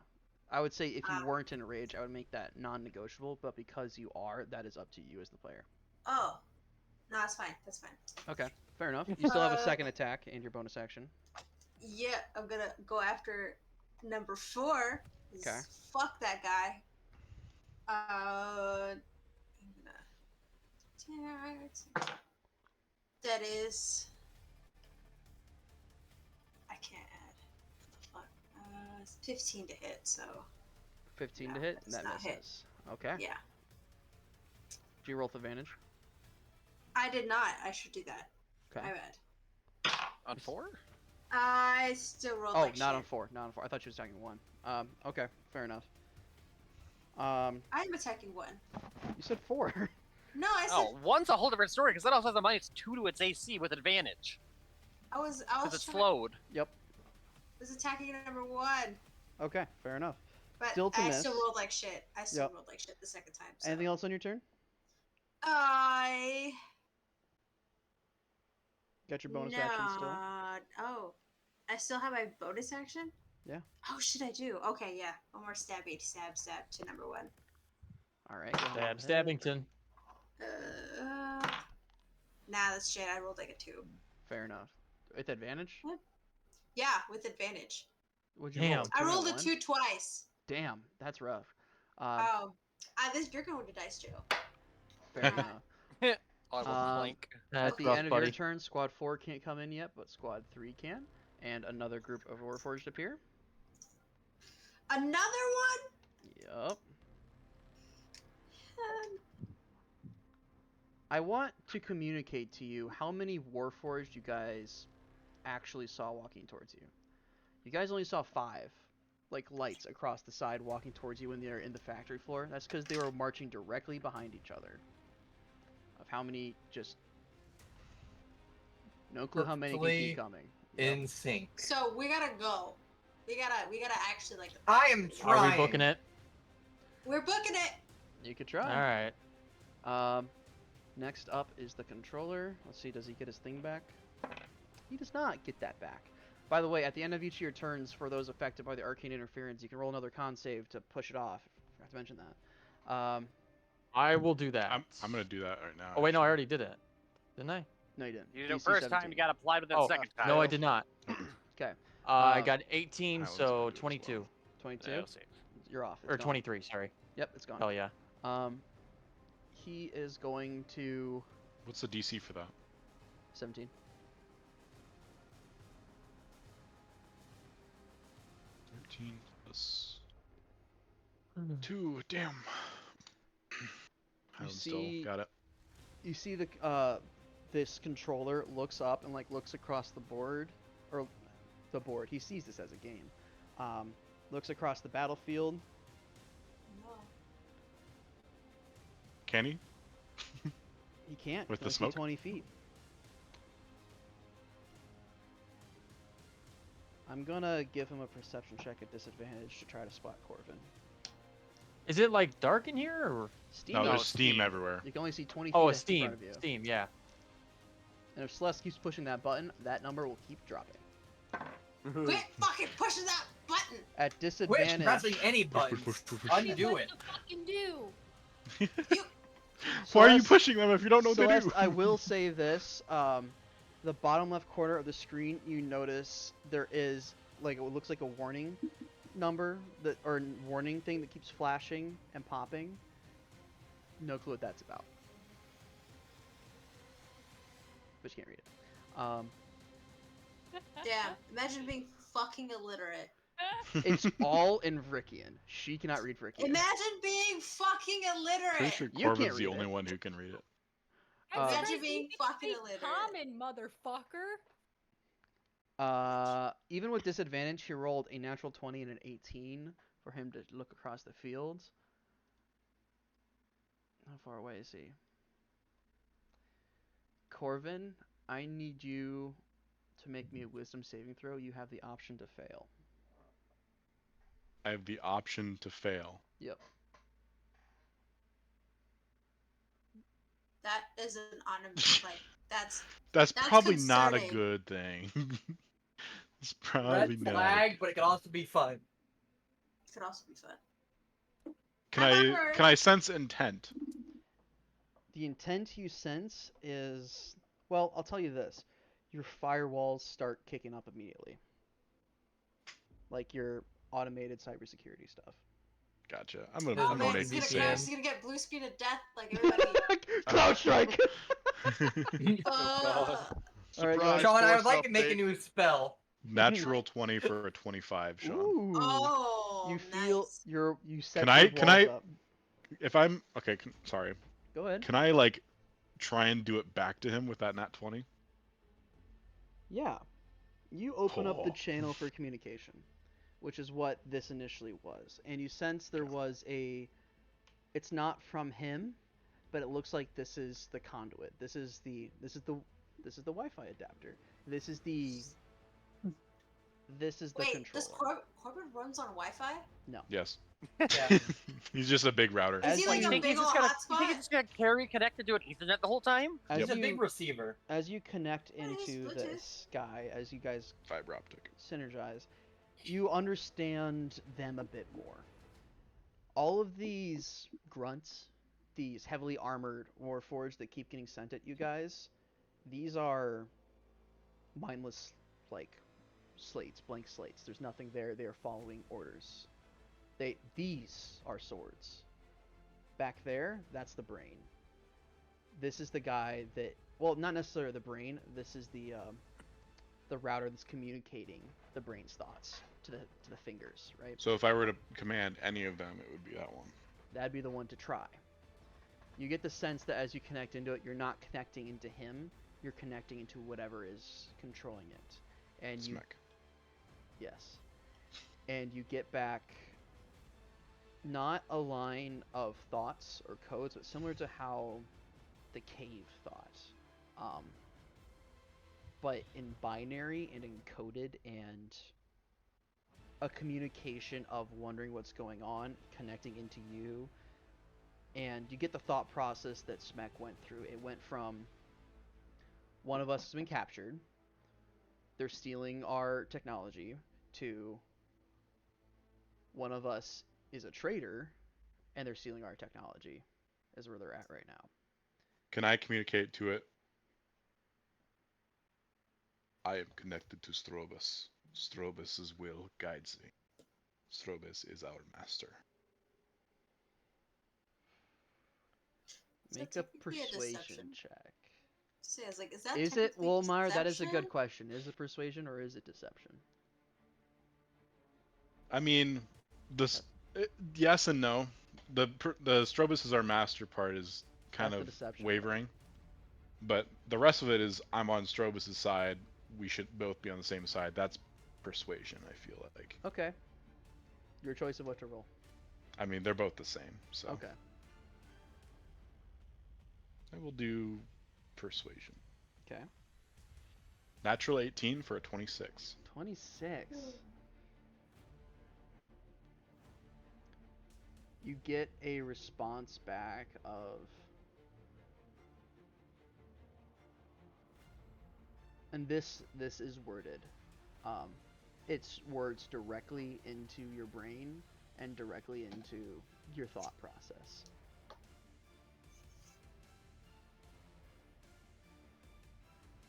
I would say if you Ah. weren't in a rage, I would make that non-negotiable. But because you are, that is up to you as the player. Oh. No, that's fine. That's fine. Okay, fair enough. You still have a second attack and your bonus action. Yeah, I'm gonna go after number 4. Okay. Fuck that guy. I'm gonna... That is... I can't add. What the fuck? It's 15 to hit, so... 15 to No, hit, that's and that not hit. misses. Okay. Yeah. Do you roll with advantage? I did not. I should do that. Okay. My bad. On 4? I still rolled Oh, like not shit. on 4. Not on 4. I thought you were attacking 1. Okay, fair enough. I'm attacking 1. You said 4. No, I said... Oh, 1's a whole different story because that also has a -2 to its AC with advantage. I was Because it's trying- slowed. Yep. was attacking number 1. Okay, fair enough. But Still to I miss. still rolled like shit. I still Yep. rolled like shit the second time. So. Anything else on your turn? I... Got your bonus action still? Oh. I still have my bonus action? Yeah. Oh, shit, I do. Okay, yeah. One more stabby. Stab to number 1. Alright, go ahead. Stabbington. Nah, that's shit. I rolled like a 2. Fair enough. With advantage? Yeah, with advantage. Would you roll? Damn. A 2 I and rolled a 1? 2 twice. Damn, that's rough. You're going to dice jail. Fair enough. I will plank. That's At the rough, end of buddy. your turn, Squad 4 can't come in yet, but Squad 3 can. And another group of Warforged appear. Another one? Yup. I want to communicate to you how many Warforged you guys actually saw walking towards you. You guys only saw 5, like, lights across the side walking towards you when they were in the factory floor. That's because they were marching directly behind each other. Of how many, just... No clue how many can keep coming. Yep. In sync. So we gotta go. We gotta actually like. I am trying. Are we booking it? We're booking it. You could try. Alright. Next up is the controller. Let's see, does he get his thing back? He does not get that back. By the way, at the end of each of your turns, for those affected by the arcane interference, you can roll another con save to push it off. I forgot to mention that. I will do that. I'm gonna do that right now. Oh wait, no, I actually. already did it. Didn't I? No, you didn't. You did it DC first 17. time, you got applied with it Oh, second time. no, I did not. Okay. I got 18, I was so gonna do it as 22. well. 22? Yeah, we'll see. You're off. It's Or gone. 23, sorry. Yep, it's gone. Hell yeah. He is going to... What's the DC for that? 17. 13 plus 2. Damn. I'm see- still got it. You see the this controller looks up and like looks across the board, or the board. He sees this as a game. Looks across the battlefield. No. Can he? He can't. With He the can only see smoke? 20 feet. I'm gonna give him a perception check at disadvantage to try to spot Corvin. Is it like dark in here or? Steam. No, No, there's steam steam. everywhere. You can only see 20 feet Oh, in Steam. front of you. Steam, yeah. And if Celeste keeps pushing that button, that number will keep dropping. Quit fucking pushing that button. At Quit disadvantage. pressing any buttons. Undo What it. to fucking do? Why are you Celeste- pushing them if you don't know what Celeste, to do? I will say this. The bottom left corner of the screen, you notice there is like it looks like a warning number that or warning thing that keeps flashing and popping. No clue what that's about. But you can't read it. Damn. Imagine being fucking illiterate. It's all in Vrickian. She cannot read Vrickian. Imagine being fucking illiterate. Pretty sure You can't Corvin's the read only it. one who can read it. I'm Uh, surprised Imagine you being can fucking speak illiterate. common, motherfucker. Even with disadvantage, he rolled a natural 20 and an 18 for him to look across the fields. How far away is he? Corvin, I need you to make me a wisdom saving throw. You have the option to fail. I have the option to fail. Yep. That is an like that's That's That's probably not a concerning. good thing. It's Red probably not. flag, but it can also be fun. could also be fun. Can I sense intent? The intent you sense is, well, I'll tell you this. Your firewalls start kicking up immediately. Like your automated cybersecurity stuff. Gotcha. Oh I'm man, gonna he's make gonna, you he's say. gonna get blue screen of death like everybody. Cloud strike! uh, Alright, Surprise, Sean, I would force like to make a update. new spell. Natural 20 for a 25, Sean. Ooh. oh, You feel nice. you set Can I- your can walls I- up. If I'm okay, sorry. Go ahead. Can I like try and do it back to him with that nat 20? Yeah. You open up the Oh. channel for communication, which is what this initially was. And you sense there was it's not from him, but it looks like this is the conduit. This is the Wi-Fi adapter. This is the Wait, controller. does Corbin runs on Wi-Fi? Yes. Yeah. He's just a big router. As Is he like you- a think big he's old just gonna, you hotspot? think he's just gonna carry connected to an Ethernet the whole time? As He's a you big receiver. as you connect Yeah, he's into Bluetooth. this guy, as you guys Fiber optic. synergize, you understand them a bit more. All of these grunts, these heavily armored warforged that keep getting sent at you guys, these are mindless, like, slates, blank slates. There's nothing there. They are following orders. These are swords. Back there, that's the brain. This is the guy that, well, not necessarily the brain. This is the router that's communicating the brain's thoughts to the fingers, right? So if I were to command any of them, it would be that one. That'd be the one to try. You get the sense that as you connect into it, you're not connecting into him. You're connecting into whatever is controlling it. And you, Smack. yes. And you get back not a line of thoughts or codes, but similar to how the cave thought. But in binary and encoded, and a communication of wondering what's going on, connecting into you. And you get the thought process that Smek went through. It went from, one of us has been captured, they're stealing our technology, to one of us is a traitor, and they're stealing our technology, is where they're at right now. Can I communicate to it? I am connected to Strobus. Strobus's will guides me. Strobus is our master. So Make a technically a persuasion deception. check. So I was like, is that Is it, technically well, Myra, that is a good deception? question. Is it persuasion or is it deception? I mean, yes and no. The Strobus is our master part is kind That's the of deception. wavering, but the rest of it is I'm on Strobus's side. We should both be on the same side. That's persuasion. I feel like. Okay. Your choice of what to roll. I mean, they're both the same. So Okay. I will do persuasion. Okay. Natural 18 for a 26. 26. You get a response back of, and this is worded. It's words directly into your brain and directly into your thought process.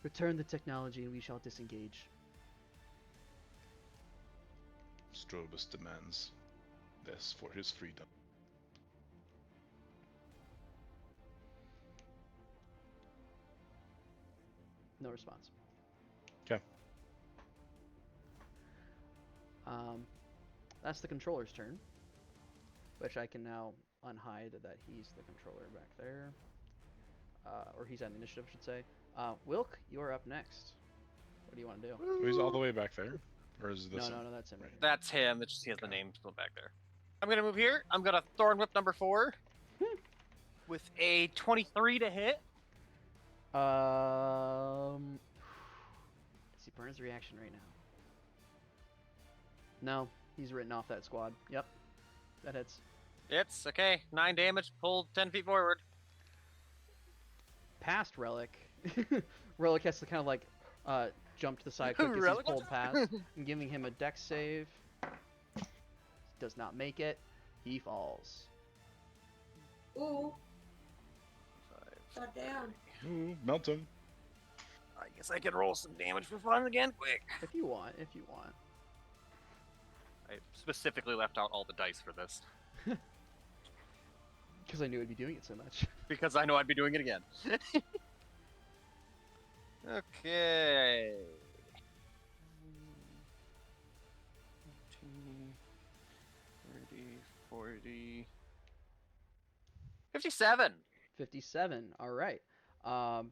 Return the technology and we shall disengage. Strobus demands this for his freedom. No response. 'Kay. that's the controller's turn. Which I can now unhide that he's the controller back there. Or he's on initiative, I should say. Wilk, you're up next. What do you want to do? He's all the way back there, or is this? No, that's him. Right. That's him. It's just he has the name still back there. I'm gonna move here. I'm gonna Thorn Whip number 4 with a 23 to hit. See Burns' reaction right now. No, he's written off that squad. Yep, that hits. It's okay. 9 damage. Pulled 10 feet forward. Past Relic. Relic has to kind of like jump to the side quick as he's Relic, pulled watch past, and giving him a dex save. Does not make it. He falls. Ooh. Shot down. Ooh, melt him. I guess I can roll some damage for fun again, quick. If you want. I specifically left out all the dice for this Because I knew I'd be doing it so much. because I know I'd be doing it again. Okay. 30, 40, 57. 57. All right. Well,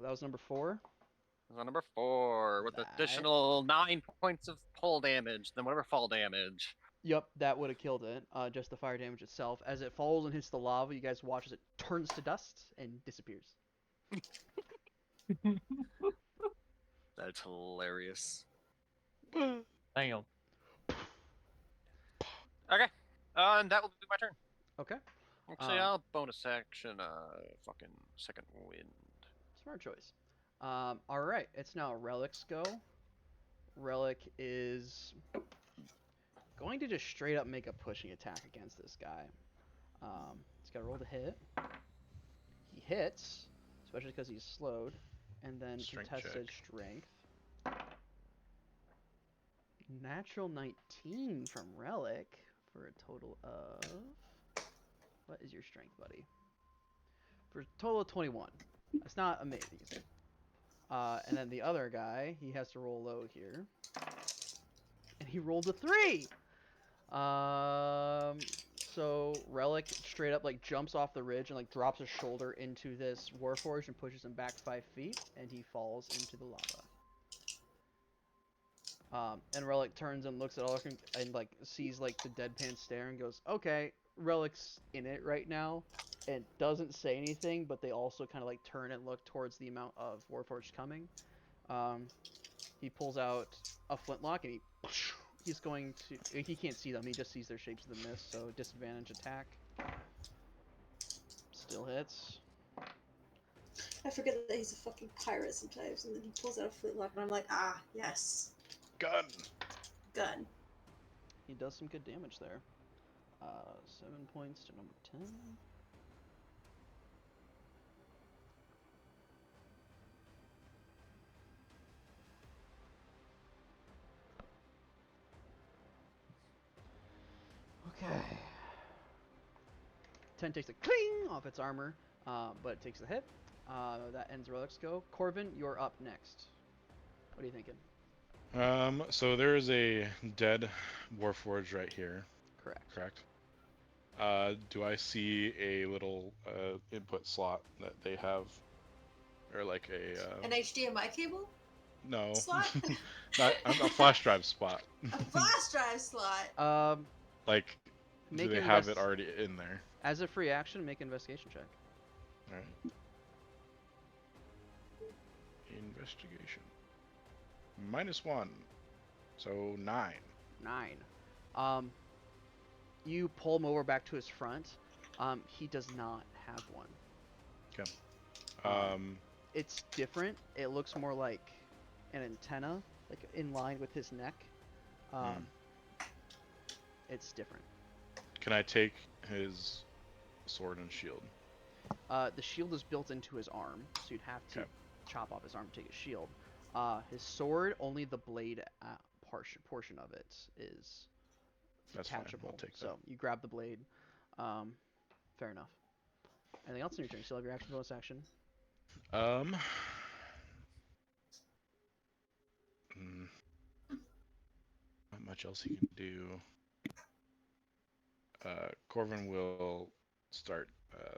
that was number 4. That's on number 4 with That- additional 9 points of pull damage, then whatever fall damage. Yep, that would have killed it. Just the fire damage itself. As it falls and hits the lava, you guys watch as it turns to dust and disappears. That's hilarious. Damn. Okay, and that will be my turn. Okay. Actually, I'll bonus action, fucking second wind. Smart choice. All right. It's now Relic's go. Relic is going to just straight up make a pushing attack against this guy. He's got to roll to hit. He hits, especially because he's slowed, and then Strength contested check. strength. Natural 19 from Relic for a total of... What is your strength, buddy? For a total of 21. That's not amazing. And then the other guy, he has to roll low here. And he rolled a 3! So Relic straight up like jumps off the ridge and like drops his shoulder into this Warforged and pushes him back 5 feet, and he falls into the lava. And Relic turns and looks at all and like sees like the deadpan stare and goes, "Okay, Relic's in it right now," and doesn't say anything, but they also kind of like turn and look towards the amount of Warforged coming. He pulls out a flintlock and he's going to... He can't see them, he just sees their shapes of the mist, so disadvantage attack. Still hits. I forget that he's a fucking pirate sometimes, and then he pulls out a flintlock, and I'm like, ah, yes. Gun. Gun. He does some good damage there. 7 points to number 10. Okay. 10 takes a cling off its armor, but it takes the hit. That ends Relic's go. Corvin, you're up next. What are you thinking? So there is a dead Warforged right here. Correct. Do I see a little input slot that they have, or like a An HDMI cable? no, Slot? not a flash drive spot. A flash drive slot! Like, do Make they an have it already in there? As a free action, make an investigation check. All right. Investigation. -1, so 9. 9. You pull him over back to his front. He does not have one. Okay. It's different. It looks more like an antenna, like in line with his neck. It's different. Can I take his sword and shield? The shield is built into his arm, so you'd have to chop off his arm to take his shield. His sword, only the blade portion of it is That's fine, I'll detachable. take that. So you grab the blade. Fair enough. Anything else in your turn? You still have your action, bonus action. Not much much else he can do. Corvin will start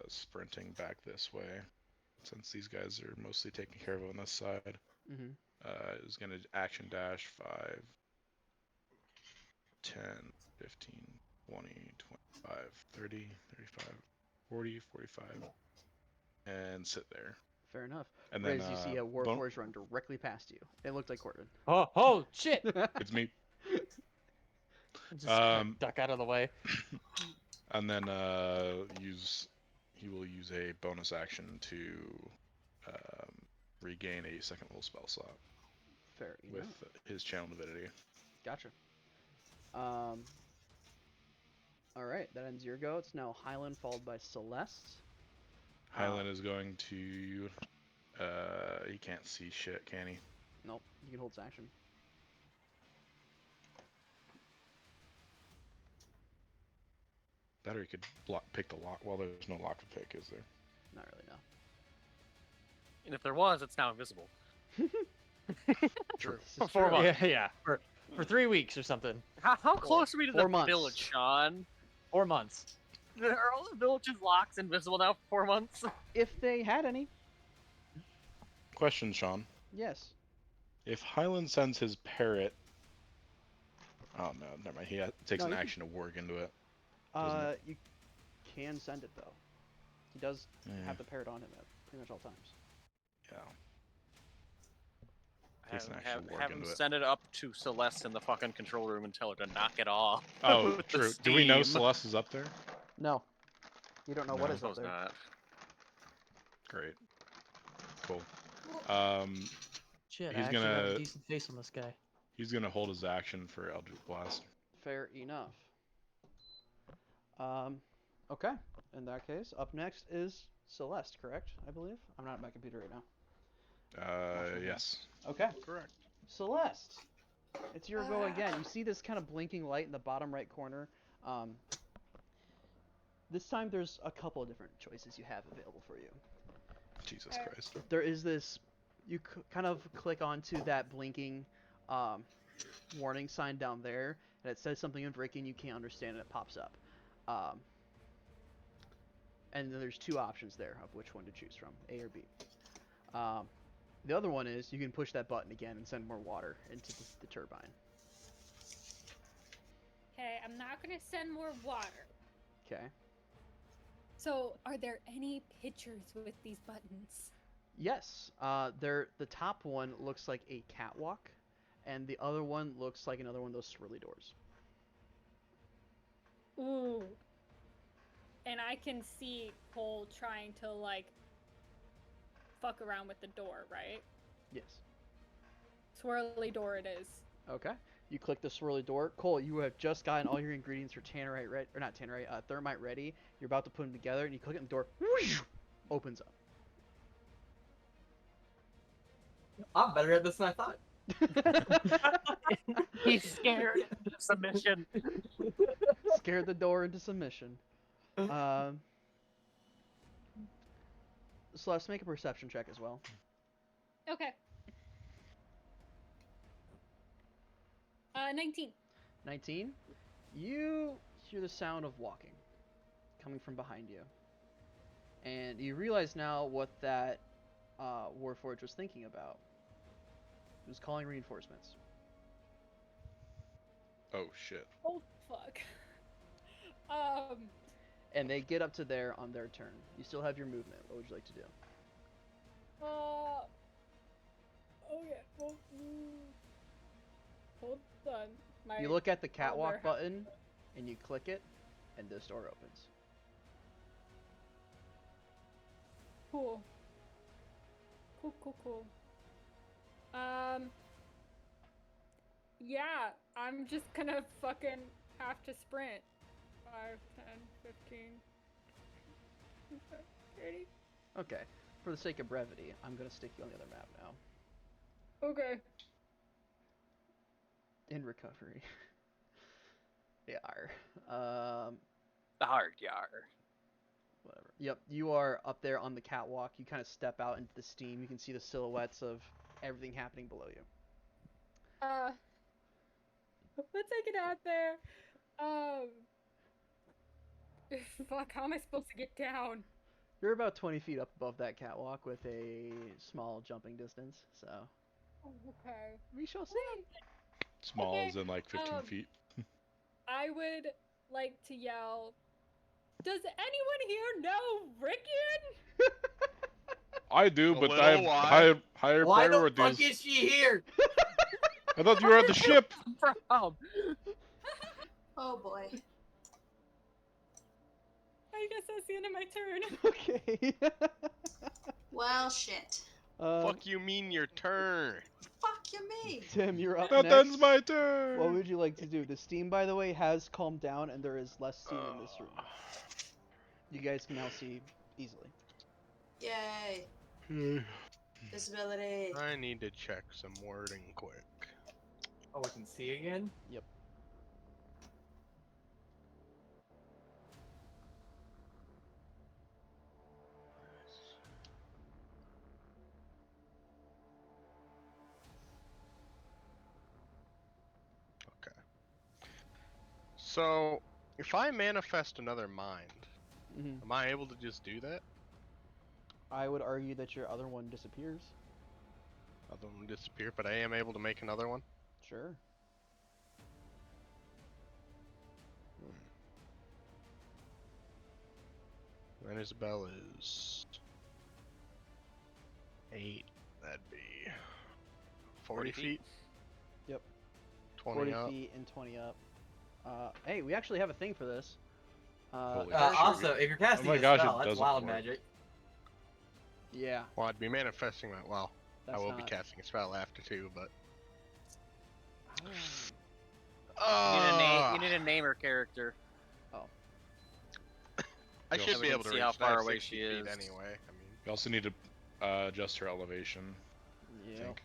sprinting back this way, since these guys are mostly taken care of on this side. Mm-hmm. Is going to action dash 5, 10, 15, 20, 25, 30, 35, 40, 45, and sit there. Fair enough. And Riz, then you see a Warforged run directly past you. It looked like Corvin. Oh shit! It's me. Just kinda duck out of the way. And then he will use a bonus action to regain a second level spell slot. Fair with enough. his channel divinity. Gotcha. All right, that ends your go. It's now Hyland followed by Celeste. Hyland is going to. He can't see shit, can he? Nope. You can hold his action. Better he could pick the lock. Well, there's no lock to pick, is there? Not really, no. And if there was, it's now invisible. True. This is For 4 true. months. Yeah, for 3 weeks or something. How close are we to 4 the months. village, Sean? 4 months. Are all the village's locks invisible now for 4 months? If they had any, Question, Sean. yes. If Hyland sends his parrot. Oh no, never mind. He takes No, an you can- action to work into it. Doesn't it? You can send it though. He does Yeah. have the parrot on him at pretty much all times. Yeah. Takes an action to work Have him into it. send it up to Celeste in the fucking control room and tell her to knock it off. Oh, with the true. Do we know steam. Celeste is up there? No. You don't know what No. is up Suppose there. not. Great. Cool. Shit, He's I actually have gonna- a decent face on this guy. He's gonna hold his action for Eldritch Blast. Fair enough. Okay. In that case, up next is Celeste, correct? I believe. I'm not at my computer right now. sure. Yes. Okay. Correct. Celeste, it's your go again. You see this kind of blinking light in the bottom right corner. This time there's a couple of different choices you have available for you. Jesus Christ. There is this, you kind of click onto that blinking warning sign down there, and it says something in Vrickian you can't understand, and it pops up. And then there's 2 options there of which one to choose from, A or B. The other one is you can push that button again and send more water into the turbine. Okay, I'm not gonna send more water. Okay. So, are there any pictures with these buttons? Yes. The top one looks like a catwalk, and the other one looks like another one of those swirly doors. Ooh. And I can see Cole trying to, like, fuck around with the door, right? Yes. Swirly door it is. Okay. You click the swirly door. Cole, you have just gotten all your ingredients for tannerite ready, or not tannerite, thermite ready. You're about to put them together, and you click it, and the door whoosh, opens up. I'm better at this than I thought. He's scared into submission. Scared the door into submission. So let's make a perception check as well. Okay. 19. 19. You hear the sound of walking coming from behind you. And you realize now what that Warforged was thinking about. He was calling reinforcements. Oh shit. Oh, fuck. And they get up to there on their turn. You still have your movement. What would you like to do? Okay, well, hold on. You look at the elder catwalk ha- button, and you click it, and this door opens. Cool. Cool. Yeah, I'm just gonna fucking have to sprint. 5, 10, 15, 30. Okay. For the sake of brevity, I'm going to stick you on the other map now. Okay. In recovery. Yar. The hard yar. Whatever. Yep, you are up there on the catwalk. You kind of step out into the steam. You can see the silhouettes of everything happening below you. Let's take it out there. Fuck, how am I supposed to get down? You're about 20 feet up above that catwalk with a small jumping distance, so Okay. we shall see. Small Okay, as in like 15 um, feet. I would like to yell, does anyone here know Rickian? I do, A but little I have why? higher Why the priorities. fuck is she here? I thought you were at the ship. From. Oh boy. I guess that's the end of my turn. Okay. Well, shit. Fuck you mean your turn? Fuck you, me. Tim, you're up That next. ends my turn. What would you like to do? The steam, by the way, has calmed down, and there is less steam in this room. You guys can now see easily. Yay. Visibility. I need to check some wording quick. Oh, we can see again? Yep. Okay. So, if I manifest another mind, Hmm. am I able to just do that? I would argue that your other one disappears. Other one disappear, but I am able to make another one. Sure. Then Isabel is 8. That'd be 40 feet. Yep. 20 40 up. feet and 20 up. Hey, we actually have a thing for this. Holy Also, if you're casting my a gosh, it spell, that's doesn't wild work. magic. Yeah, Well, I'd be manifesting that. Well, that's I will not... be casting a spell after too, but. You need a name or character. I You should also be can able to see reach how far that away 60 she feet is. anyway. I mean, You also need to adjust her elevation. I Yeah. think.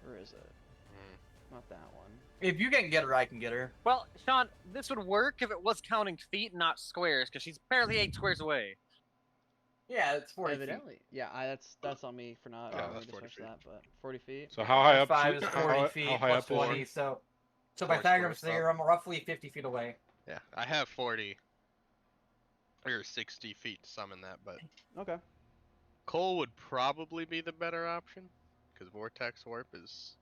Where is it? Not that one. If you can get her, I can get her. Well, Sean, this would work if it was counting feet, not squares, because she's barely 8 squares away. Yeah, it's 40 Evidently. Yeah, that's on me for not Yeah, knowing that's to 40 search feet. that, but 40 feet. So how high up? 5 is how 40 high- feet how high plus up is she? 20, so 4 Pythagoras squares up. theorem, roughly 50 feet away. Yeah, I have 40 or 60 feet to summon that, but Okay. Cole would probably be the better option because Vortex Warp is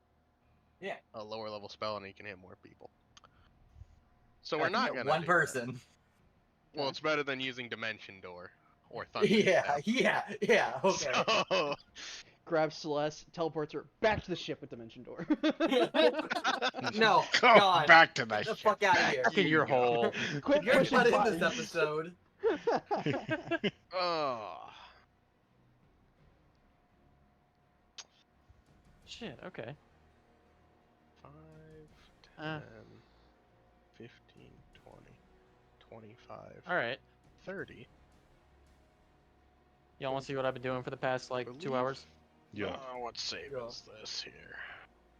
a lower level spell and he can hit more people. So I we're can not hit gonna one do person. that. Well, it's better than using Dimension Door or Thunder. Yeah, okay. So... Grabs Celeste, teleports her back to the ship with Dimension Door. No, Go God. back to Get that the ship. fuck out of here. Back in your hole. Quit You're pushing not in buttons. this episode. Oh. Shit, okay. 5, Uh. 10, 15, 20, 25, Alright. 30. Y'all want to see what I've been doing for the past, like, 2 Believe- hours? Yeah. What save Yeah. is this here?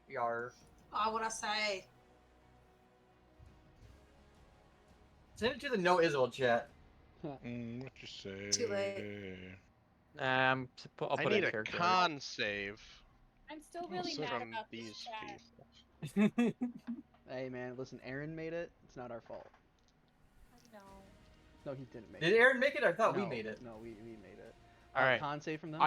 Yar. I want to say. Send it to the no Israel chat. What you say? Too late. I'll I put need a a character. con save I'm still really so mad from about this these chat. people. Hey man, listen, Aaron made it. It's not our fault. No. No, he didn't make Did it. Aaron make it? I thought we No, made it. No, we made it. Alright. Con save from them?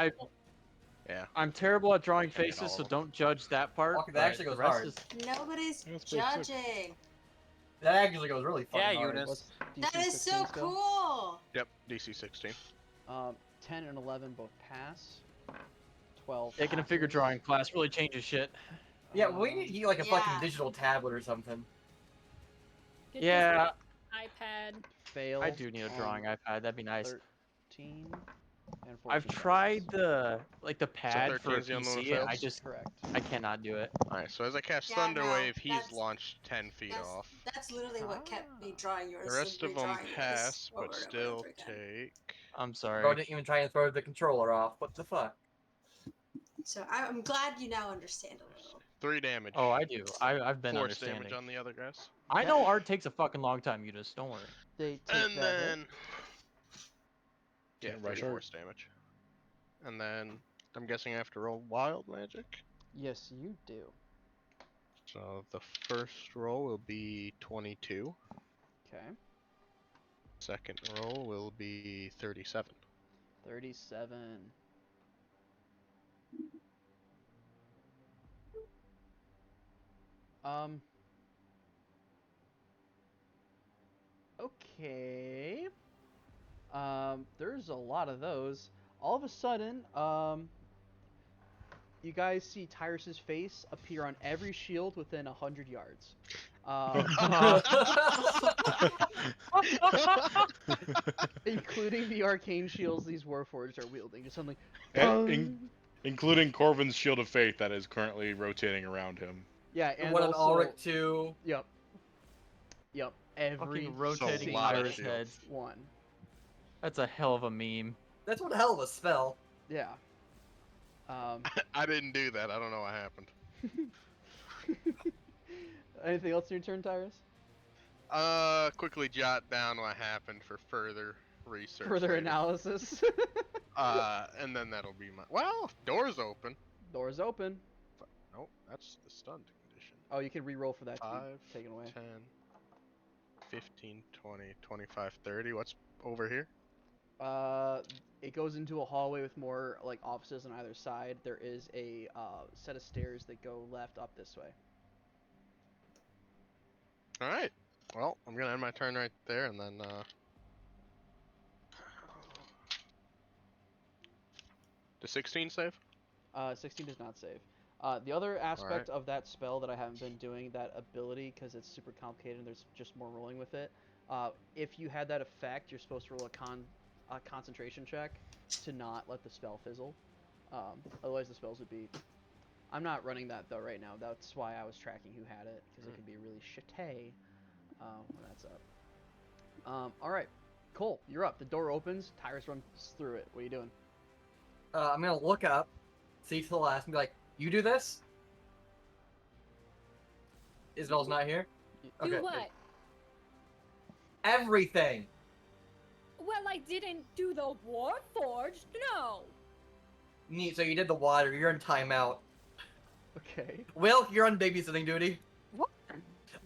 I'm terrible at drawing I hate faces, all so of them. don't judge that part. Okay, that but actually the goes rest hard. is- Nobody's That's pretty sick. judging. That actually goes really fucking Yeah, hard. Eunice. What's That DC is so 16 still? cool. Yep, DC 16. 10 and 11 both pass. 12 Taking a figure passes. drawing class really changes shit. Yeah, we need to get like a fucking Yeah. digital tablet or something. Get Yeah, this iPad. Fail. I do need a drawing on iPad. That'd be nice. 13 and 14. I've tried the pad for a 13's the only one PC, and I fails? just Correct. I cannot do it. Alright, so as I cast Yeah, Thunder no, Wave, he's that's- launched 10 feet That's, off. that's literally what kept me drawing yours. The rest of them drawing yours pass, over but and over and still over again. take. I'm Bro sorry. didn't even try and throw the controller off. What the fuck? So I'm glad you now understand a little. 3 damage. Oh, I do. I've been Force understanding. damage on the other guys. I know art takes a fucking long time, you just don't worry. They take And that hit. then. Yeah, Can't rush 30 her. force damage. And then I'm guessing I have to roll wild magic. Yes, you do. So the first roll will be 22. Okay. Second roll will be 37. 37. Okay. There's a lot of those. All of a sudden, you guys see Tyrus's face appear on every shield within 100 yards. Including the arcane shields these Warforged are wielding. Just suddenly, including Corvin's Shield of Faith that is currently rotating around him. Yeah, and what also, an Ulrich too. Yep. Every Fucking rotating lot of Iris shields. heads. one. That's a hell of a meme. That's one hell of a spell. Yeah. I didn't do that. I don't know what happened. Anything else in your turn, Tyrus? Quickly jot down what happened for further research. Further later. analysis. And then that'll be my. Well, door's open. Door's open. Nope, that's the stunned condition. Oh, you can re-roll for that to 5, be taken away. 10, 15, 20, 25, 30. What's over here? It goes into a hallway with more like offices on either side. There is a set of stairs that go left up this way. All right. Well, I'm gonna end my turn right there, and then the 16 save. 16 does not save. The other aspect of that spell that I haven't been doing, that ability, because it's super complicated and there's just more rolling with it. If you had that effect, you're supposed to roll a concentration check to not let the spell fizzle. Otherwise, the spells would be. I'm not running that though right now. That's why I was tracking who had it, because it can be really shitty when that's up. All right, Cole, you're up. The door opens. Tyrus runs through it. What are you doing? I'm gonna look up, see to the last, and be like, "You do this." Isabel's not here. Do Okay. what? Everything. Well, I didn't do the Warforged. No. Neat. So you did the water. You're in timeout. Okay. Will, you're on babysitting duty. What?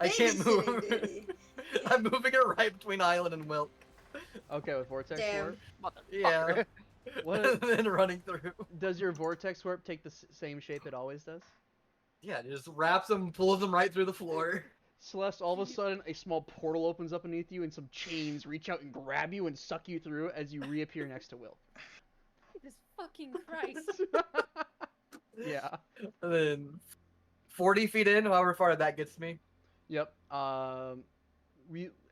I can't move. Babysitting duty. I'm moving it right between Island and Wilk. Okay, with Vortex Damn. Warp. Yeah. What and then running through. does your Vortex Warp take the same shape it always does? Yeah, it just wraps them, pulls them right through the floor. Celeste, all of a sudden, a small portal opens up beneath you, and some chains reach out and grab you and suck you through as you reappear next to Will. Jesus fucking Christ. Yeah. And then 40 feet in, however far that gets me. Yep.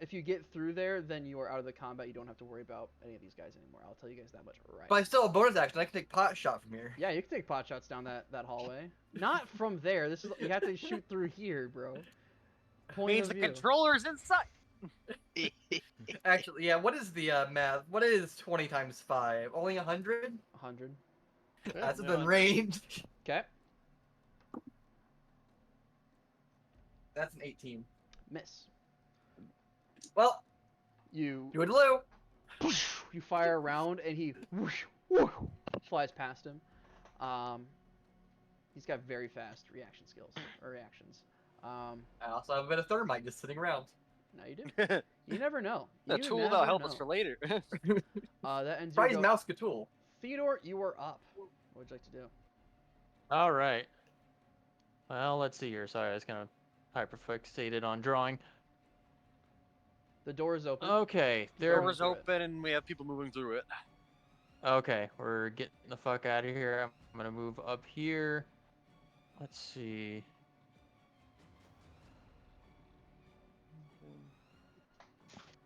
If you get through there, then you are out of the combat. You don't have to worry about any of these guys anymore. I'll tell you guys that much right. But I still have bonus action. I can take pot shot from here. Yeah, you can take pot shots down that hallway. Not from there. This is you have to shoot through here, bro. Point Means of the view. controller's inside. Actually, yeah, what is the math? What is 20 times 5? Only 100? 100. That's within range. Okay. That's an 18. Miss. Well, You do it, Lou. you fire around and he whoosh, whoosh, flies past him. He's got very fast reaction skills or reactions. I also have a bit of thermite just sitting around. Now you do. You never know. The You tool never that'll help us know. for later. That ends your Prize go. mouse tool. Theodore, you are up. What would you like to do? All right. Well, let's see here. Sorry, I was kind of hyperfixated on drawing. The door is open. Okay, The there. door is open and we have people moving through it. Okay, we're getting the fuck out of here. I'm gonna move up here. Let's see.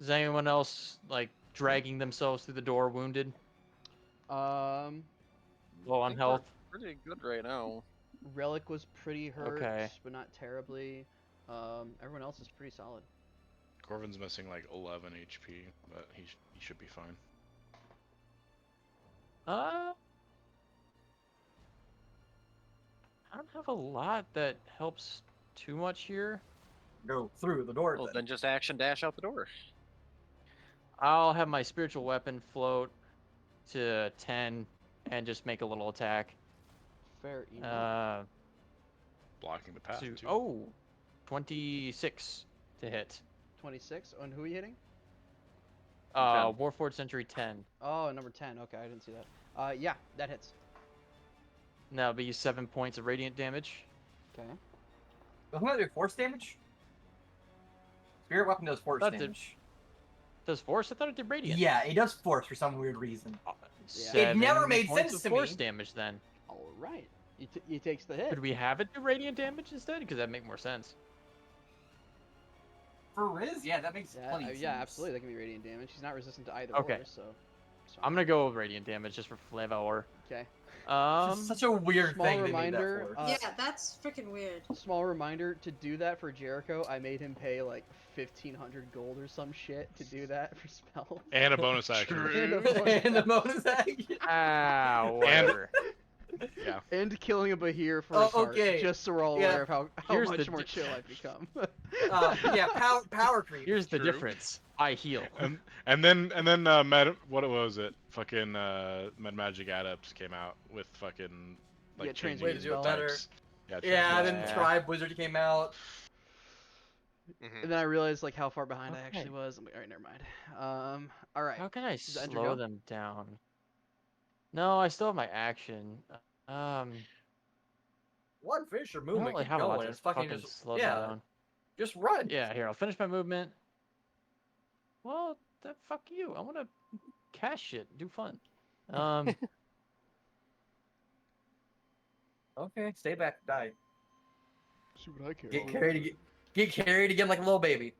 Is anyone else like dragging themselves through the door wounded? Low on think health? Pretty good right now. Relic was pretty hurt, Okay. but not terribly. Everyone else is pretty solid. Corvin's missing like 11 HP, but he should be fine. I don't have a lot that helps too much here. Go through the door. Well, then. then just action dash out the door. I'll have my spiritual weapon float to 10 and just make a little attack. Fair enough. blocking the path Two. too. Oh, 26 to hit. 26. And who are you hitting? Warforged Century 10. Oh, number 10. Okay, I didn't see that. Yeah, that hits. Now it'll be 7 points of radiant damage. Okay. Doesn't that do force damage? Spirit weapon does force That did- damage. Does force? I thought it did radiant. Yeah, it does force for some weird reason. Yeah. It never 7 made points sense of to force me. damage then. All right. He takes the hit. Could we have it do radiant damage instead? Because that'd make more sense. For Riz, yeah, that makes Yeah, plenty of sense. yeah, absolutely. That can be radiant damage. He's not resistant to either Okay. or, so. it's I'm fine. gonna go with radiant damage just for flavor. Okay. It's just such a weird small thing they reminder, made that for. Yeah, that's freaking weird. Small reminder, to do that for Jericho, I made him pay like 1,500 gold or some shit to do that for spells. And a bonus action. And a bonus And the bonus action. Ah, whatever. Yeah. And killing a Bahir for Oh, his heart, okay. just so we're all Yeah. aware of how Here's much the more di- chill I've become. Yeah, power creep. Here's the True. difference. I heal. And then what was it? Fucking Med Magic Adepts came out with fucking like Yeah, changing Way his to do it types. better. Yeah, Yeah, and transmutation. then Yeah. Tribe Wizard came out. Mhm. And then I realized like how far behind I Okay. actually was. I'm like, all right, never mind. All right. How can I Does Andrew go? slow them down? No, I still have my action. One fish or I don't movement really keep have a lot going. to It's fucking fucking just slow them yeah, down. just run. Yeah, here, I'll finish my movement. Well, fuck you. I want to cast shit, do fun. Okay, stay back, die. See what I care. Get carried again like a little baby.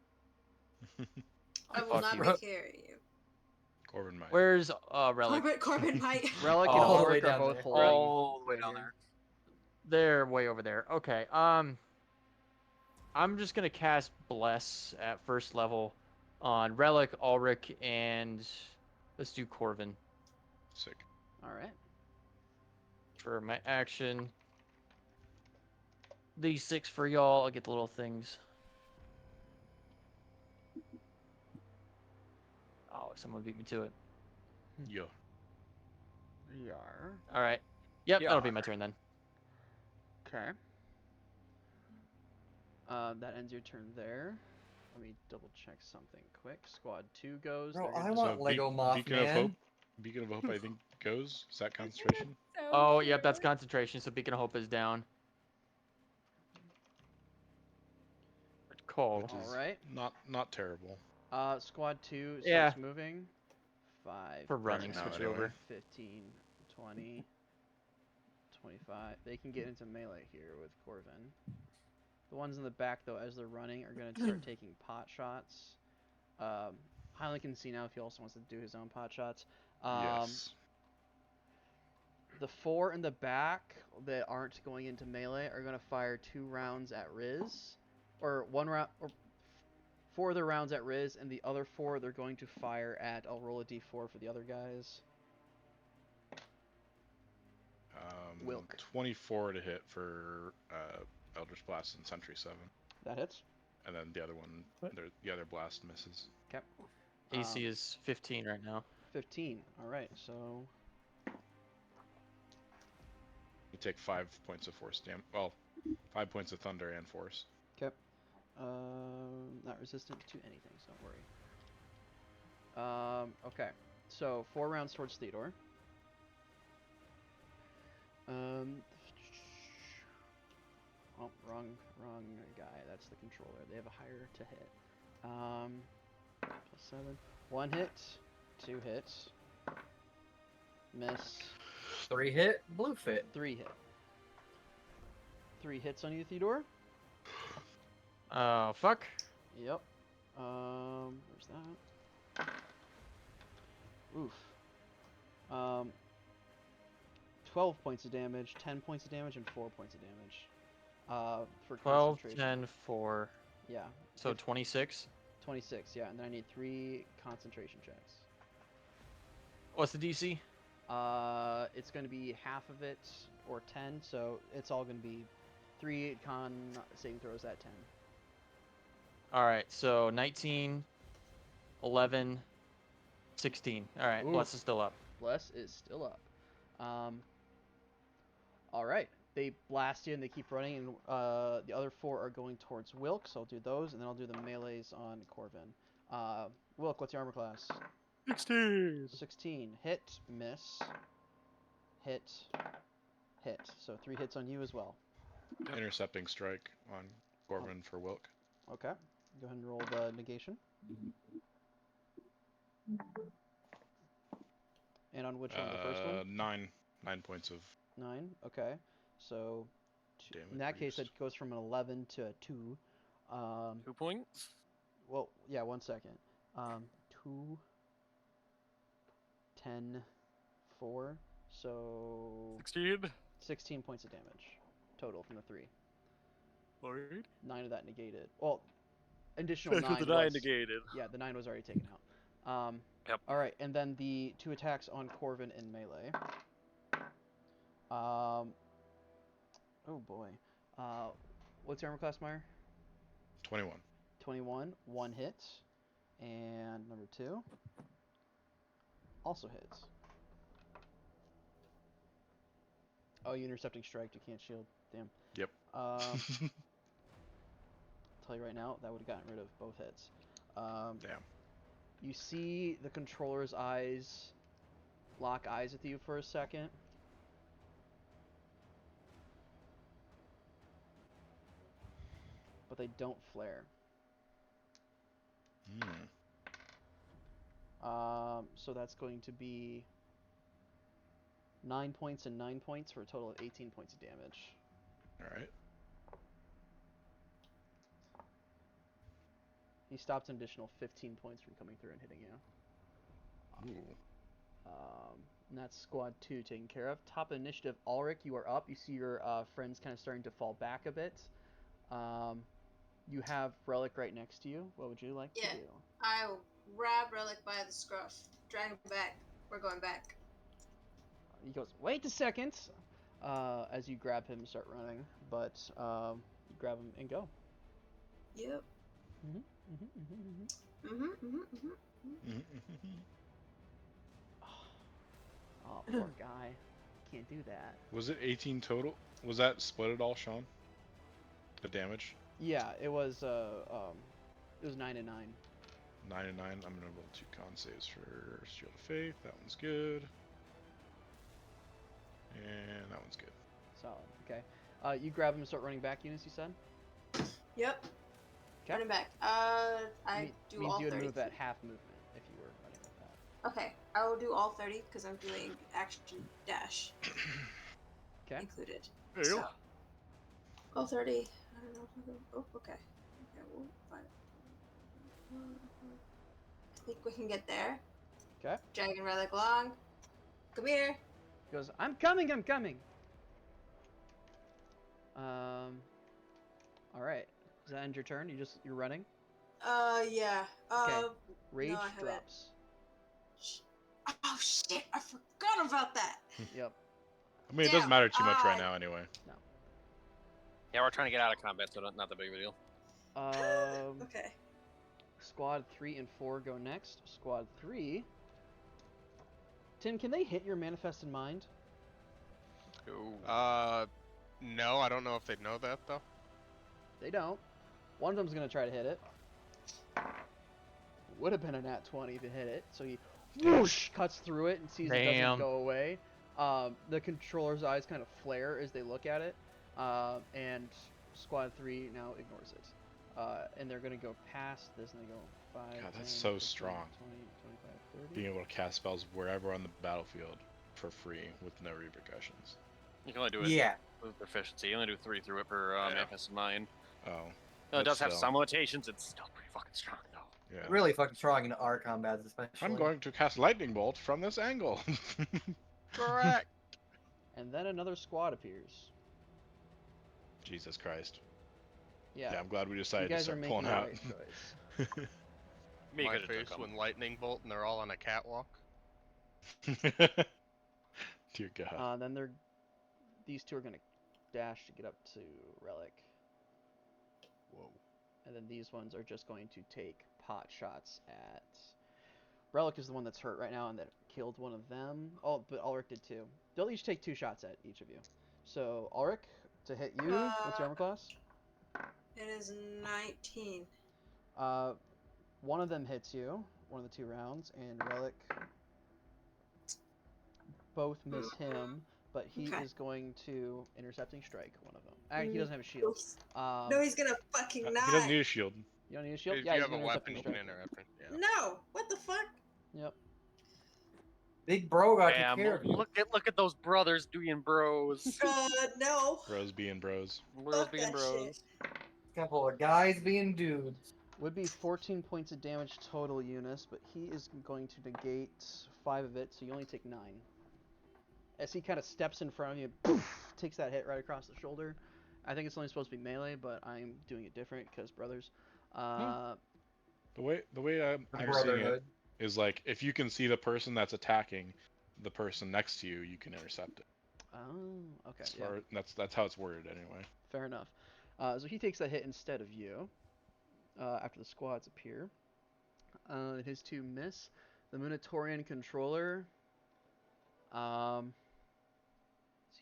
I will Fuck not you. be carrying you. Corbin might. Where's Relic? Corbin might. Relic and All the way Ulrich are down both there. holding. All the way right down here. there. They're way over there. Okay. I'm just gonna cast Bless at first level on Relic, Ulrich, and let's do Corvin Sick. All right. for my action. These 6 for y'all. I'll get the little things. Oh, someone beat me to it. Yo. Yar. All right. Yep, that'll be Yar. my turn then. Okay. That ends your turn there. Let me double check something quick. Squad 2 goes. Bro, They're I gonna want Lego Beacon of Hope. Mothman. Beacon of Hope, I think goes. Is that concentration? So Oh, yep, that's cute. concentration. So Beacon of Hope is down. Good call. Which is All right. not terrible. Squad 2 starts Yeah. moving. 5, For running, now, switch anyway. over. 15, 20, 25. They can get into melee here with Corvin. The ones in the back, though, as they're running, are going to start taking pot shots. Highland can see now if he also wants to do his own pot shots. Yes. The 4 in the back that aren't going into melee are going to fire 2 rounds at Riz. Or 1 round, or 4 of the rounds at Riz, and the other 4 they're going to fire at, I'll roll a d4 for the other guys. Wilk. 24 to hit for Eldritch Blast and Sentry 7. That hits. And then the other one, the other blast misses. Okay. AC is 15 right now. 15. Alright, so You take 5 points of force damage. Well, 5 points of thunder and force. okay. Not resistant to anything, so don't worry. Okay. So 4 rounds towards Theodore. Oh, wrong guy. That's the controller. They have a higher to hit. +7. 1 hit, 2 hits. Miss. 3 hit, blue fit. 3 hit. 3 hits on you, Theodore. Oh, fuck. Yep. Where's that? Oof. 12 points of damage, 10 points of damage, and 4 points of damage. For 12, concentration. 10, 4. Yeah. So If- 26. 26, yeah, and then I need 3 concentration checks. What's the DC? It's going to be half of it, or 10, so it's all going to be 3 con saving throws at 10. Alright, so 19, 11, 16. Alright, Oof. Bless is still up. Bless is still up. Alright, they blast you and they keep running, and the other 4 are going towards Wilk, so I'll do those, and then I'll do the melees on Corvin. Wilk, what's your armor class? 16. 16. Hit, miss, hit, hit. So 3 hits on you as well. Intercepting strike on Corvin for Wilk. Okay. Go ahead and roll the negation. And on which one? The first one? 9 points of 9. Okay. So damage. in that case, it goes from an 11 to a 2. 2 points. Well, yeah. 1 second. 2, 10, 4. So 16 points of damage total from the 3. Alright. 9 of that negated. Well, additional That's 9 what the 9 was, negated. Yeah, the 9 was already taken out. Yep. All right, and then the 2 attacks on Corvin in melee. Oh boy. What's your armor class, Meyer? 21. 21. 1 hit, and number 2 also hits. Oh, you intercepting strike. You can't shield. Damn. Yep. I'll tell you right now, that would have gotten rid of both hits. Damn. You see the controller's eyes lock eyes with you for a second. But they don't flare. So that's going to be 9 points and 9 points for a total of 18 points of damage. Alright. He stops an additional 15 points from coming through and hitting you. Ooh. And that's squad 2 taken care of. Top of initiative, Ulrich, you are up. You see your friends kind of starting to fall back a bit. You have Relic right next to you. What would you like to do? I will grab Relic by the scruff, drag him back. We're going back. He goes, wait a second, as you grab him and start running. But you grab him and go. Yep. Oh, poor guy. Can't do that. Was it 18 total? Was that split at all, Sean? The damage? Yeah, it was 9 and 9. 9 and 9. I'm gonna roll 2 con saves for Shield of Faith. That one's good. And that one's good. Solid. Okay. You grab him and start running back, Eunice, you said? Yep. Okay. Running back. I do means all you would 30. move at half movement if you were running like that. Okay, I will do all 30 because I'm doing action dash. Okay. Included. There you So, go. all 30. I don't know if I go. Oh, okay. Okay, we'll find it. I think we can get there. Okay. Dragging Relic along. Come here. He goes, I'm coming. Alright. Does that end your turn? You're running? Yeah. Okay. Rage no, I haven't. drops. Oh shit! I forgot about that. Yep. I mean, it doesn't matter too much right now anyway. No. Yeah, we're trying to get out of combat, so not that big of a deal. Okay. Squad 3 and 4 go next. Squad 3. Tim, can they hit your manifested mind? No, I don't know if they'd know that though. They don't. One of them's gonna try to hit it. Would have been a nat 20 if it hit it. So he whoosh cuts through it and sees it doesn't go away. The controller's eyes kind of flare as they look at it. And Squad 3 now ignores it. And they're gonna go past this and they go 5, God, 10, that's so 15, strong. 20, 25, 30. Being able to cast spells wherever on the battlefield for free with no repercussions. You can only do it with proficiency. You only do 3 through it per manifested mind. Oh. No, it does have still- some limitations. It's still pretty fucking strong, though. Yeah. Really fucking strong in our combats, especially. I'm going to cast Lightning Bolt from this angle. Correct. And then another squad appears. Jesus Christ. Yeah. I'm glad we You decided to guys are start making pulling the out. right choice. Me My could've face took 'em. when lightning bolt and they're all on a catwalk. Dear God. Then these 2 are gonna dash to get up to Relic. Whoa. And then these ones are just going to take pot shots at... Relic is the one that's hurt right now and that killed one of them. Oh, but Ulrich did too. They'll each take 2 shots at each of you. So Ulrich, to hit you, what's your armor class? It is 19. One of them hits you, one of the 2 rounds, and Relic both miss him, but he Okay. is going to intercepting strike one of them. He doesn't have a shield. No, he's gonna fucking He die. doesn't need a shield. You don't need a shield? If Yeah, you he's have a gonna weapon, intercepting you can strike. interrupt it. Yeah. No, what the fuck? Yep. Big bro got Damn, to care of you. look at those brothers doing bros. No. Bros being bros. Bros Fuck being that bros. Couple of guys being dudes. Would be 14 points of damage total, Eunice, but he is going to negate 5 of it, so you only take 9. As he kind of steps in front of you, poof, takes that hit right across the shoulder. I think it's only supposed to be melee, but I'm doing it different because brothers. The way I'm seeing it Brotherhood. is like if you can see the person that's attacking the person next to you, you can intercept it. Oh, okay. Yeah. That's how it's worded anyway. Fair enough. So he takes that hit instead of you. After the squads appear. His 2 miss. The Munitorian controller. Does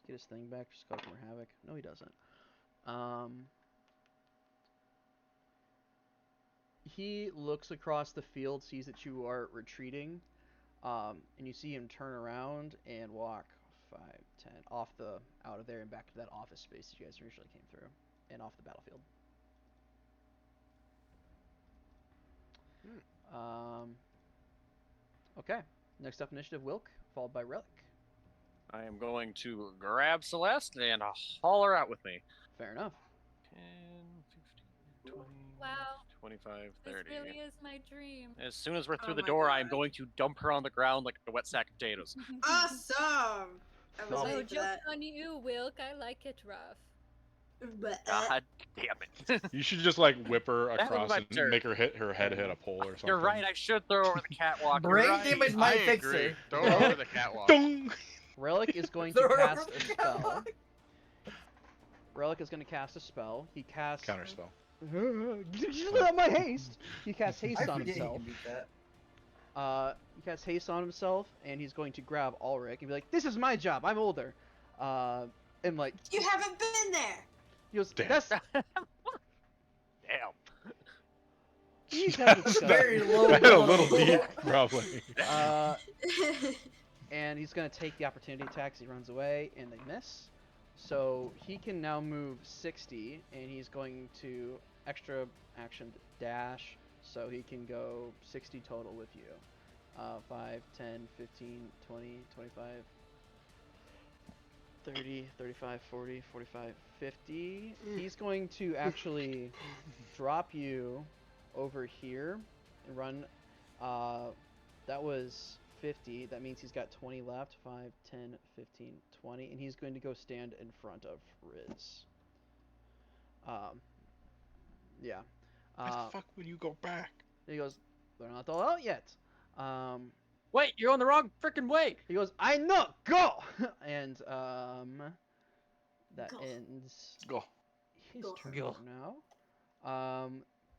he get his thing back for Skulk more Havoc? No, he doesn't. He looks across the field, sees that you are retreating, and you see him turn around and walk 5, 10 out of there and back to that office space that you guys originally came through, and off the battlefield. Okay. Next up, initiative Wilk, followed by Relic. I am going to grab Celeste and haul her out with me. Fair enough. 10, 15, 20, Wow. 25, This 30. really is my dream. As soon as we're through Oh the my door, I am God. going to dump her on the ground like a wet sack of potatoes. Awesome. I was Oh, waiting Oh, for joke's that. on you, Wilk. I like it rough. But, God damn it. You should just like whip her That was across my and turn. make her head hit a pole or something. You're right, I should throw her over the catwalk. You're Brain right. damage I might fix agree. her. Throw her over the catwalk. Dong! Relic is going Throw to her cast over a the spell. catwalk. Relic is going to cast a spell. He casts... Counterspell. Just let out my haste! He casts haste I on forget he himself. can beat that. He casts haste on himself, and he's going to grab Ulrich and be like, "This is my job. I'm older." And like, you haven't been there. he goes, Damn. "That's Damn. he's had a discussion." Very low. A little deep, probably. And he's going to take the opportunity attack as he runs away, and they miss. So he can now move 60, and he's going to extra action dash, so he can go 60 total with you. 5, 10, 15, 20, 25, 30, 35, 40, 45, 50. He's going to actually drop you over here and run. That was 50. That means he's got 20 left. 5, 10, 15, 20. And he's going to go stand in front of Riz. Yeah. Why the fuck would you go back? He goes, "They're not all out yet." Wait, you're on the wrong freaking way. He goes, "I know, go!" And that Go. ends Go. his Go. turn Go. now.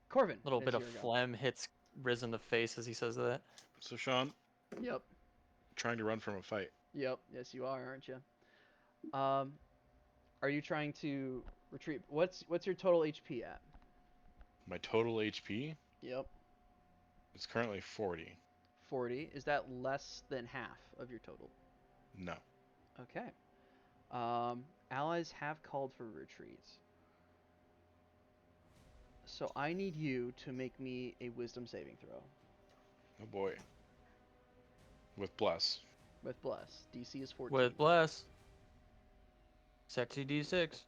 Corbin. A little it's bit of your go. phlegm hits Riz in the face as he says that. So Sean, Yep. trying to run from a fight. Yep. Yes, you are, aren't you? Are you trying to retreat? What's your total HP at? My total HP Yep. is currently 40. 40. Is that less than half of your total? No. Okay. Allies have called for retreat. So I need you to make me a wisdom saving throw. Oh boy. With bless. With bless. DC is 14. With bless. Sexy D6.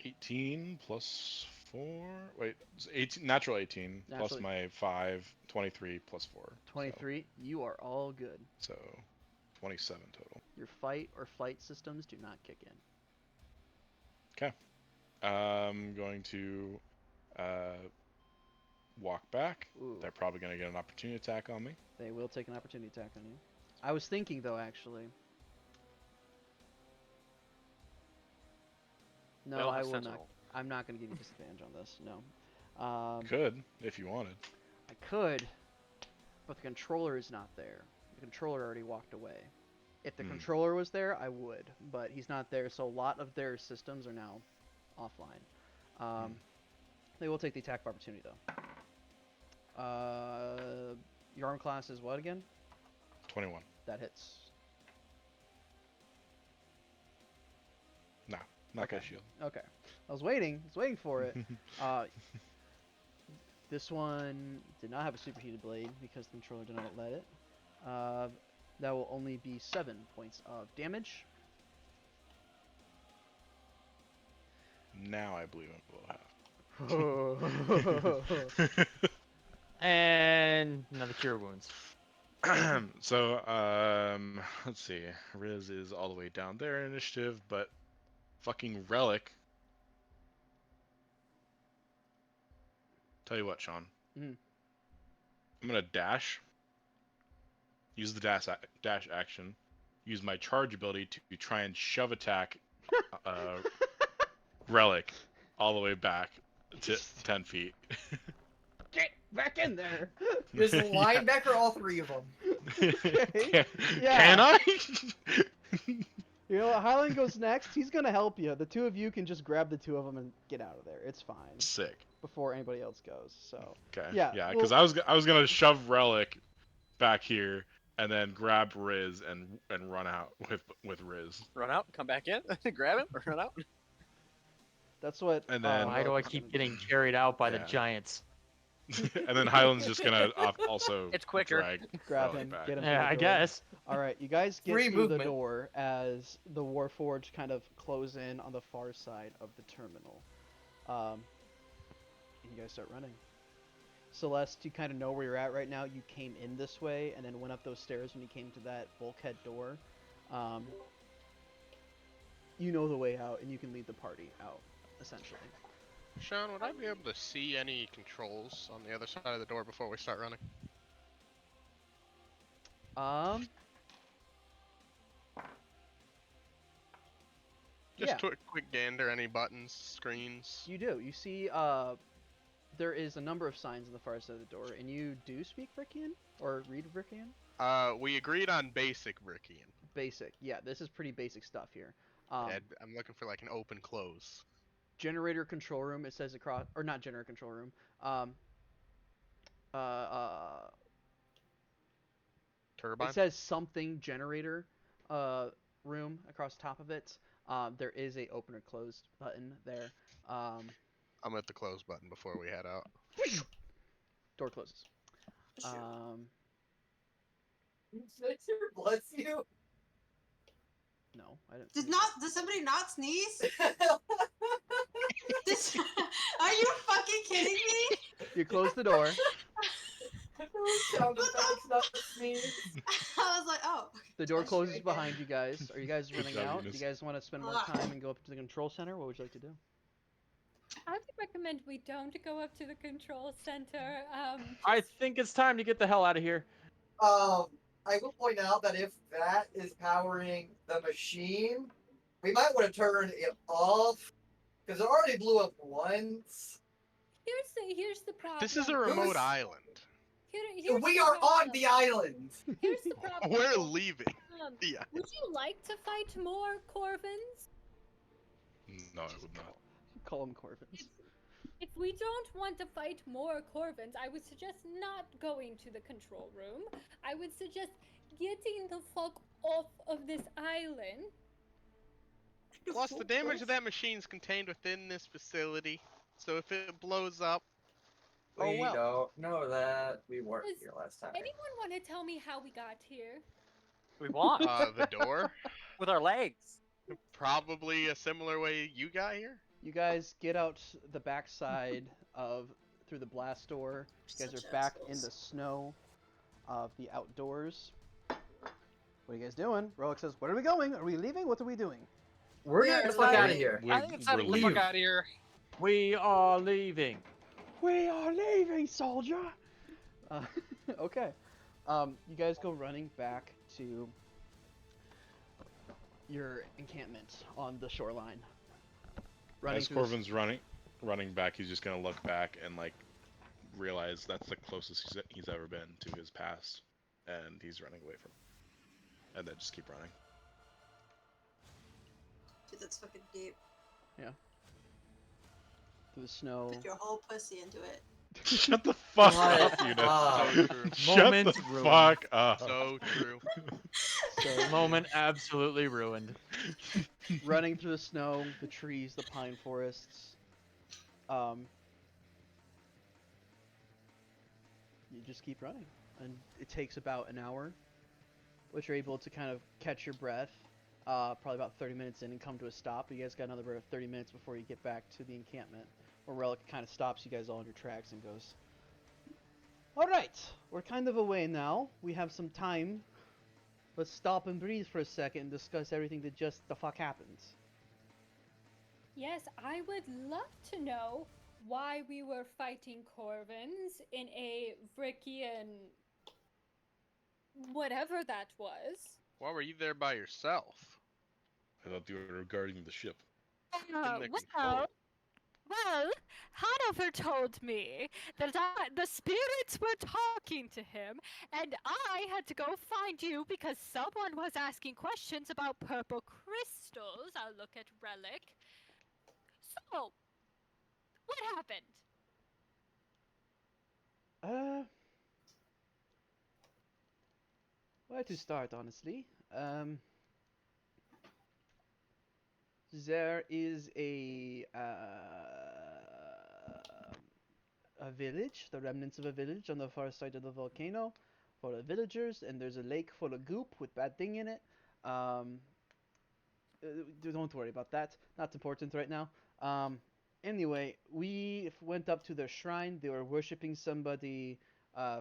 18 plus 4. Wait, it's 18. Natural 18 plus Naturally. my 5. 23 plus 4. 23. You are all good. So 27 total. Your fight or flight systems do not kick in. Okay. I'm going to walk back. Ooh. They're probably going to get an opportunity attack on me. They will take an opportunity attack on you. I was thinking though, actually. No, They'll I have will not. Sentinel. I'm not going to give you disadvantage on this. No. Could, if you wanted. I could, but the controller is not there. The controller already walked away. If the Hmm. controller was there, I would, but he's not there, so a lot of their systems are now offline. They will take the attack of opportunity, though. Your arm class is what again? 21. That hits. Nah, not Okay. got shield. Okay. I was waiting for it. This one did not have a superheated blade because the controller did not let it. That will only be 7 points of damage. Now I believe I'm below half. And another cure wounds. So, let's see. Riz is all the way down there in initiative, but fucking Relic. Tell you what, Sean. Mhm. I'm gonna dash. Use the dash action. Use my charge ability to try and shove attack Relic all the way back to 10 feet. Get back in there! Just linebacker all 3 of them. Okay. Can I? You know what? Highland goes next. He's gonna help you. The 2 of you can just grab the 2 of them and get out of there. It's fine. Sick. Before anybody else goes. So. Okay. Yeah, Yeah, well- because I was gonna shove Relic back here and then grab Riz and run out with Riz. Run out, come back in, grab him, run out. That's what. And then- Why do I Relic's keep gonna getting do. carried out by the Yeah. giants? And then Highland's just gonna also It's quicker. drag Grab Relic him, back. get him. Yeah, through the I door. guess. All right, you guys get Free through the movement. door as the Warforged kind of close in on the far side of the terminal. And you guys start running. Celeste, you kind of know where you're at right now. You came in this way and then went up those stairs when you came to that bulkhead door. You know the way out, and you can lead the party out, essentially. Sean, would I be able to see any controls on the other side of the door before we start running? Just Yeah. quick gander, any buttons, screens. You do. You see, there is a number of signs on the far side of the door, and you do speak Vrickian or read Vrickian. We agreed on basic Vrickian. Basic, yeah. This is pretty basic stuff here. I'm looking for like an open close. Generator control room. It says across, or not generator control room. Turbine. It says something generator room across the top of it. There is a open or closed button there. I'm at the close button before we head out. Door closes. Bless you. No, I didn't. Did somebody not sneeze? Are you fucking kidding me? You close the door. Sound effects, not sneeze. I was like, oh. The door That's closes right. behind you guys. Are you guys running job, out? Do you Eunice. guys want to spend more Ah. time and go up to the control center? What would you like to do? I would recommend we don't go up to the control center. I think it's time to get the hell out of here. I will point out that if that is powering the machine, we might want to turn it off because it already blew up once. Here's the problem. This is a remote Who's- island. Here's We the are on problem. the island. Here's the problem. We're leaving. Yeah. Would you like to fight more Corvins? No, I would not. Call them Corvins. If we don't want to fight more Corvins, I would suggest not going to the control room. I would suggest getting the fuck off of this island. Plus, the damage of that machine is contained within this facility. So if it blows up, We oh well. don't know that. We weren't Is here last time. Anyone want to tell me how we got here? We walk The door, with our legs. probably a similar way you got here. You guys get out the backside of through the blast door. You guys Such are back in assholes. the snow of the outdoors. What are you guys doing? Relic says, "Where are we going? Are we leaving? What are we doing?" We're Yeah, getting the it's fuck like- out of here. I think it's time to we're get the fuck leaving. out of here. We are leaving. We are leaving, soldier. Okay. You guys go running back to your encampment on the shoreline. Running As through the s- Corvin's running back, he's just gonna look back and like realize that's the closest he's ever been to his past. and he's running away from it. And then just keep running. Dude, that's fucking deep. Through the snow. Put your whole pussy into it. Shut the fuck What? up, you know. So true. Shut Moment the ruined. fuck up. So true. So Moment absolutely ruined. running through the snow, the trees, the pine forests. You just keep running, and it takes about an hour, which you're able to kind of catch your breath. Probably about 30 minutes in and come to a stop. You guys got another 30 minutes before you get back to the encampment, where Relic kind of stops you guys all in your tracks and goes, "Alright, we're kind of away now. We have some time. Let's stop and breathe for a second and discuss everything that just the fuck happened." Yes, I would love to know why we were fighting Corvins in a Vrickian whatever that was. Why were you there by yourself? I thought you were guarding the ship. In the control. Well, Hanover told me that the spirits were talking to him, and I had to go find you because someone was asking questions about purple crystals. I'll look at Relic. So, what happened? Where to start, honestly? There is a village, the remnants of a village on the far side of the volcano for the villagers, and there's a lake full of goop with bad thing in it. Don't worry about that. Not important right now. Anyway, we went up to their shrine. They were worshipping somebody,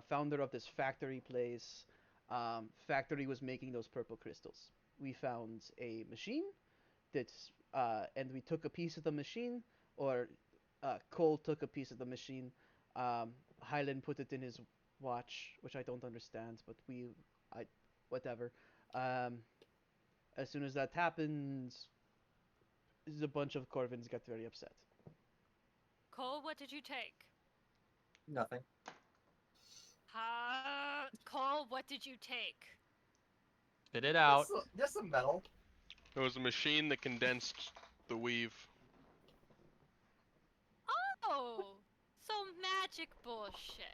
founder of this factory place. Factory was making those purple crystals. We found a machine that's, and we took a piece of the machine, or Cole took a piece of the machine. Hyland put it in his watch, which I don't understand, but whatever. As soon as that happens, a bunch of Corvins got very upset. Cole, what did you take? Nothing. Cole, what did you take? Spit it out. Just some metal. It was a machine that condensed the weave. Oh, so magic bullshit.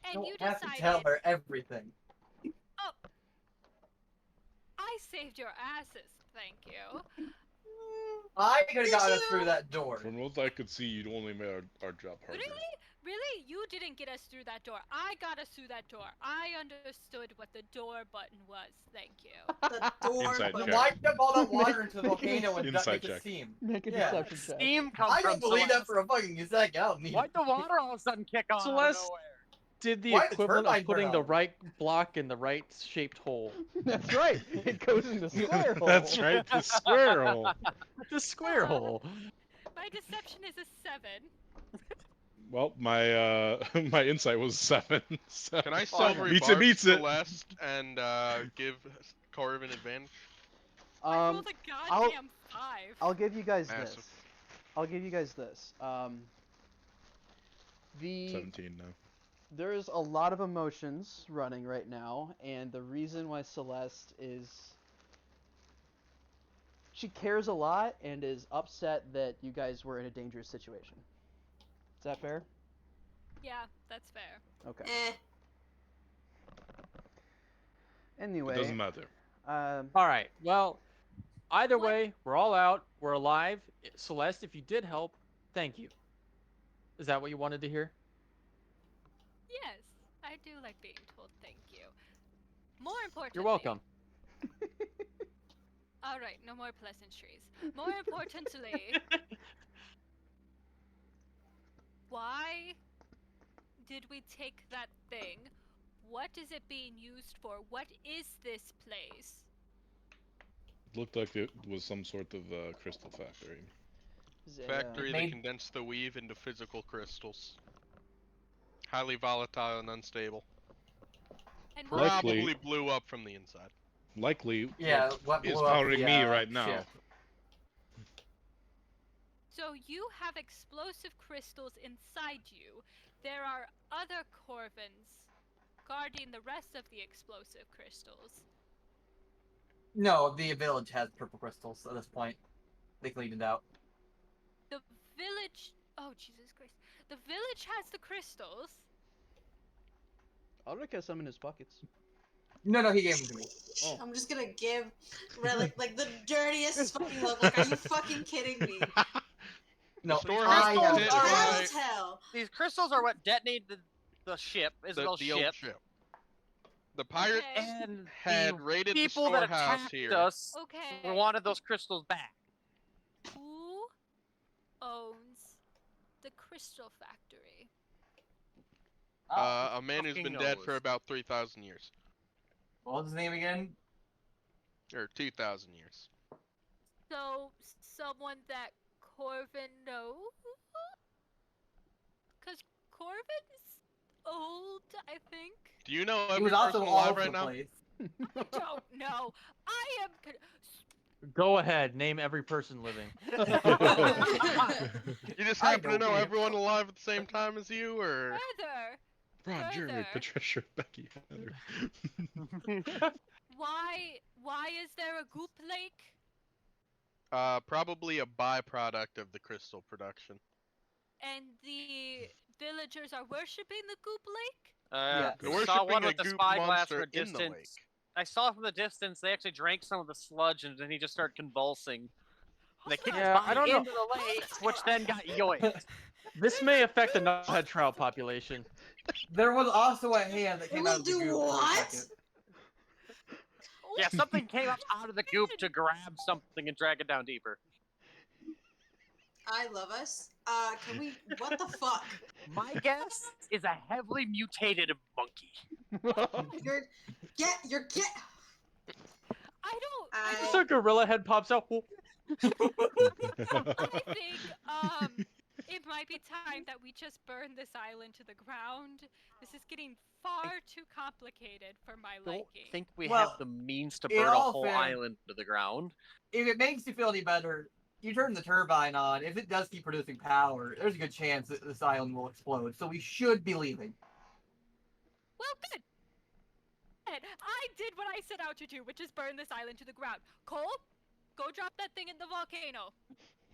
And Don't you have decided. to tell her everything. Oh, I saved your asses, thank you. I could have gotten us through that door. From what I could see, you'd only made our job harder. Really? You didn't get us through that door. I got us through that door. I understood what the door button was. Thank you. The door Inside button. check. Why dump all that water into the volcano and Inside make it check. steam? Make a Yeah. deception check. Steam comes I from don't believe that Celeste. for a fucking second. I don't need Why'd the water all of a sudden kick on out of Celeste- nowhere? Did the Why the equivalent turbine of putting the burn out? right block in the right shaped hole. That's right. It goes in the square hole. That's right, the square hole. The square hole. My deception is a 7. Well, my my insight was 7. So. Can I silvery Beats barb it, beats it. Celeste and give Corvin advantage? I rolled a goddamn 5. I'll give you guys Massive. this. I'll give you guys this. The 17 now. There's a lot of emotions running right now, and the reason why Celeste is... She cares a lot and is upset that you guys were in a dangerous situation. Is that fair? Yeah, that's fair. Okay. It Anyway, doesn't matter. Alright, well, either way, we're all out. We're alive. Celeste, if you did help, thank you. Is that what you wanted to hear? Yes, I do like being told thank you. More importantly... You're welcome. Alright, no more pleasantries. More importantly... Why did we take that thing? What is it being used for? What is this place? It looked like it was some sort of crystal factory. Factory that Made- condensed the weave into physical crystals. Highly volatile and unstable. And Likely- Probably blew up from the inside. Likely, Yeah, what what is blew up powering the, me right now. ship. So you have explosive crystals inside you. There are other Corvins guarding the rest of the explosive crystals? No, the village has purple crystals at this point. They cleaned it out. The village. Oh, Jesus Christ. The village has the crystals. Ulrich has some in his pockets. No, he gave them to me. Oh. I'm just gonna give Relic like the dirtiest fucking look. Like, are you fucking kidding me? No, Storehouse I is have hit them. right- As hell. These crystals are what detonated the ship, Isabel's the old ship. ship. The pirate Okay. And had the raided the people that storehouse attacked here. us Okay. wanted those crystals back. Who owns the crystal factory? A man who's fucking been dead knows? for about 3,000 years. What was his name again? Or 2,000 years. So, someone that Corvin knows? Because Corvin's old, I think. Do you know He every was also person all alive over right the now? place. I don't know. I am. Go ahead, name every person living. You just I happen to don't know care. everyone alive at the same time as you, or? Heather, Ron, Jeremy, Further. Patricia, Becky, Heather. why is there a goop lake? Probably a byproduct of the crystal production. And the villagers are worshipping the goop lake? Yeah. They're Saw worshipping one a with the goop spyglass from monster a in the distance. lake. I saw from the distance they actually drank some of the sludge and then he just started convulsing. And they kicked his Yeah, I body don't know. into the lake, which then got yoinked. This may affect the nuthead trout population. There was also a hand that It came will out of the do goop for a what? second. Yeah, something came up out of the goop to grab something and drag it down deeper. I love us. Can we? What the fuck? My guess is a heavily mutated monkey. You're get. I don't. I- Just a gorilla head pops out. I think it might be time that we just burn this island to the ground. This is getting far too complicated for my Don't liking. think we Well, have the means to in burn a all whole fair- island to the ground. If it makes you feel any better, you turn the turbine on. If it does keep producing power, there's a good chance that this island will explode. So we should be leaving. Well, good. I did what I set out to do, which is burn this island to the ground. Cole, go drop that thing in the volcano.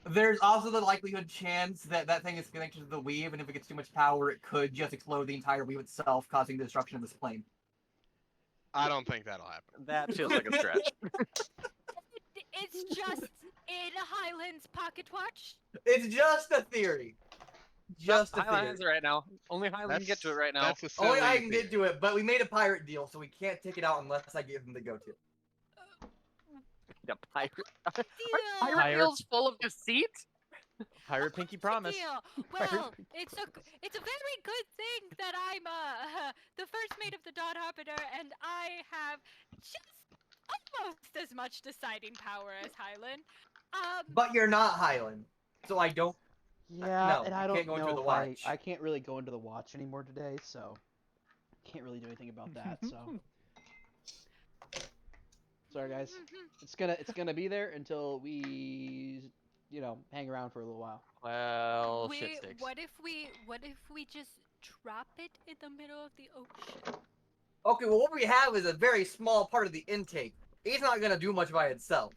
There's also the likelihood chance that that thing is connected to the weave, and if it gets too much power, it could just explode the entire weave itself, causing the destruction of this plane. I don't think that'll happen. That feels like a stretch. It's just in Highland's pocket watch. It's just a theory. Just a Highland theory. has it right now. Only Highland can get to it right now. That's a Only I silly can get theory. to it, but we made a pirate deal, so we can't take it out unless I give them the go-to. The pirate. Deal. Pirate deal's full of deceit. Pirate Pinky What's the Promise. deal? Well, it's a very good thing that I'm the first mate of the Dawn Harbinger, and I have just almost as much deciding power as Highland. But you're not Highland, so I don't. Yeah, No, and I you don't can't go into know the if watch. I can't really go into the watch anymore today, so can't really do anything about that. So sorry, guys. It's gonna be there until we, hang around for a little while. Well, shit sticks. What if we just drop it in the middle of the ocean? Okay, well, what we have is a very small part of the intake. It's not gonna do much by itself.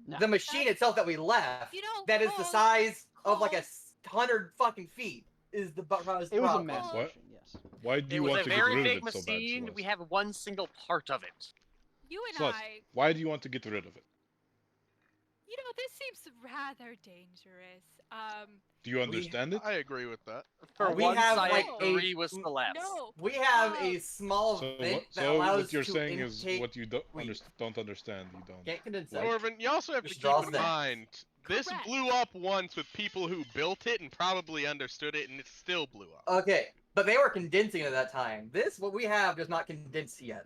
No. The machine itself that we left, that is the size of like 100 fucking feet, is the It was a massive What? machine, yes. Why do It you was want a to get very rid big of it so bad, machine. Celeste? We have one single part of it. You and Celeste, I, why do you want to get rid of it? this seems rather dangerous. Do you understand it? I agree with that. For We one have, side, like, a- 3 was Celeste. No. We have a small So, vent that so allows what you're to saying is intake. what you don't, Wait. don't understand. You don't. Can't condense it. Norvin, you also have to Just keep draws in that. mind this Correct. blew up once with people who built it and probably understood it, and it still blew up. Okay, but they were condensing it at that time. This, what we have, does not condense yet.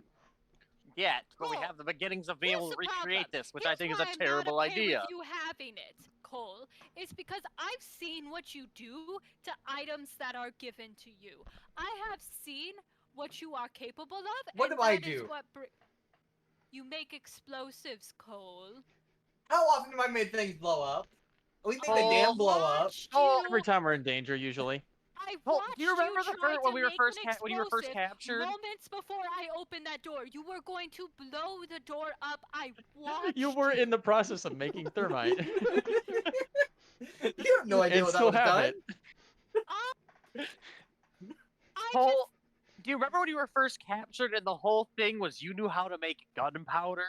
Yet, but we Cool. have the beginnings of being Here's able to the recreate problem. this, which I Here's think is why a I'm not terrible okay idea. With you having it, Cole, is because I've seen what you do to items that are given to you. I have seen what you are capable of. What and do I that is do? what you make explosives, Cole. How often do I make things blow up? We think they Oh, damn blow up. Watch Oh, you- Every time we're in danger, usually. I Well, watched do you remember the try first when to we were make first an when you were first explosive captured? Moments before I opened that door, you were going to blow the door up. I watched. You were in the process of making thermite. You have no idea and what that still was have done. it. I Whole. Do you remember when you were first captured and the whole thing was you knew how to make gunpowder?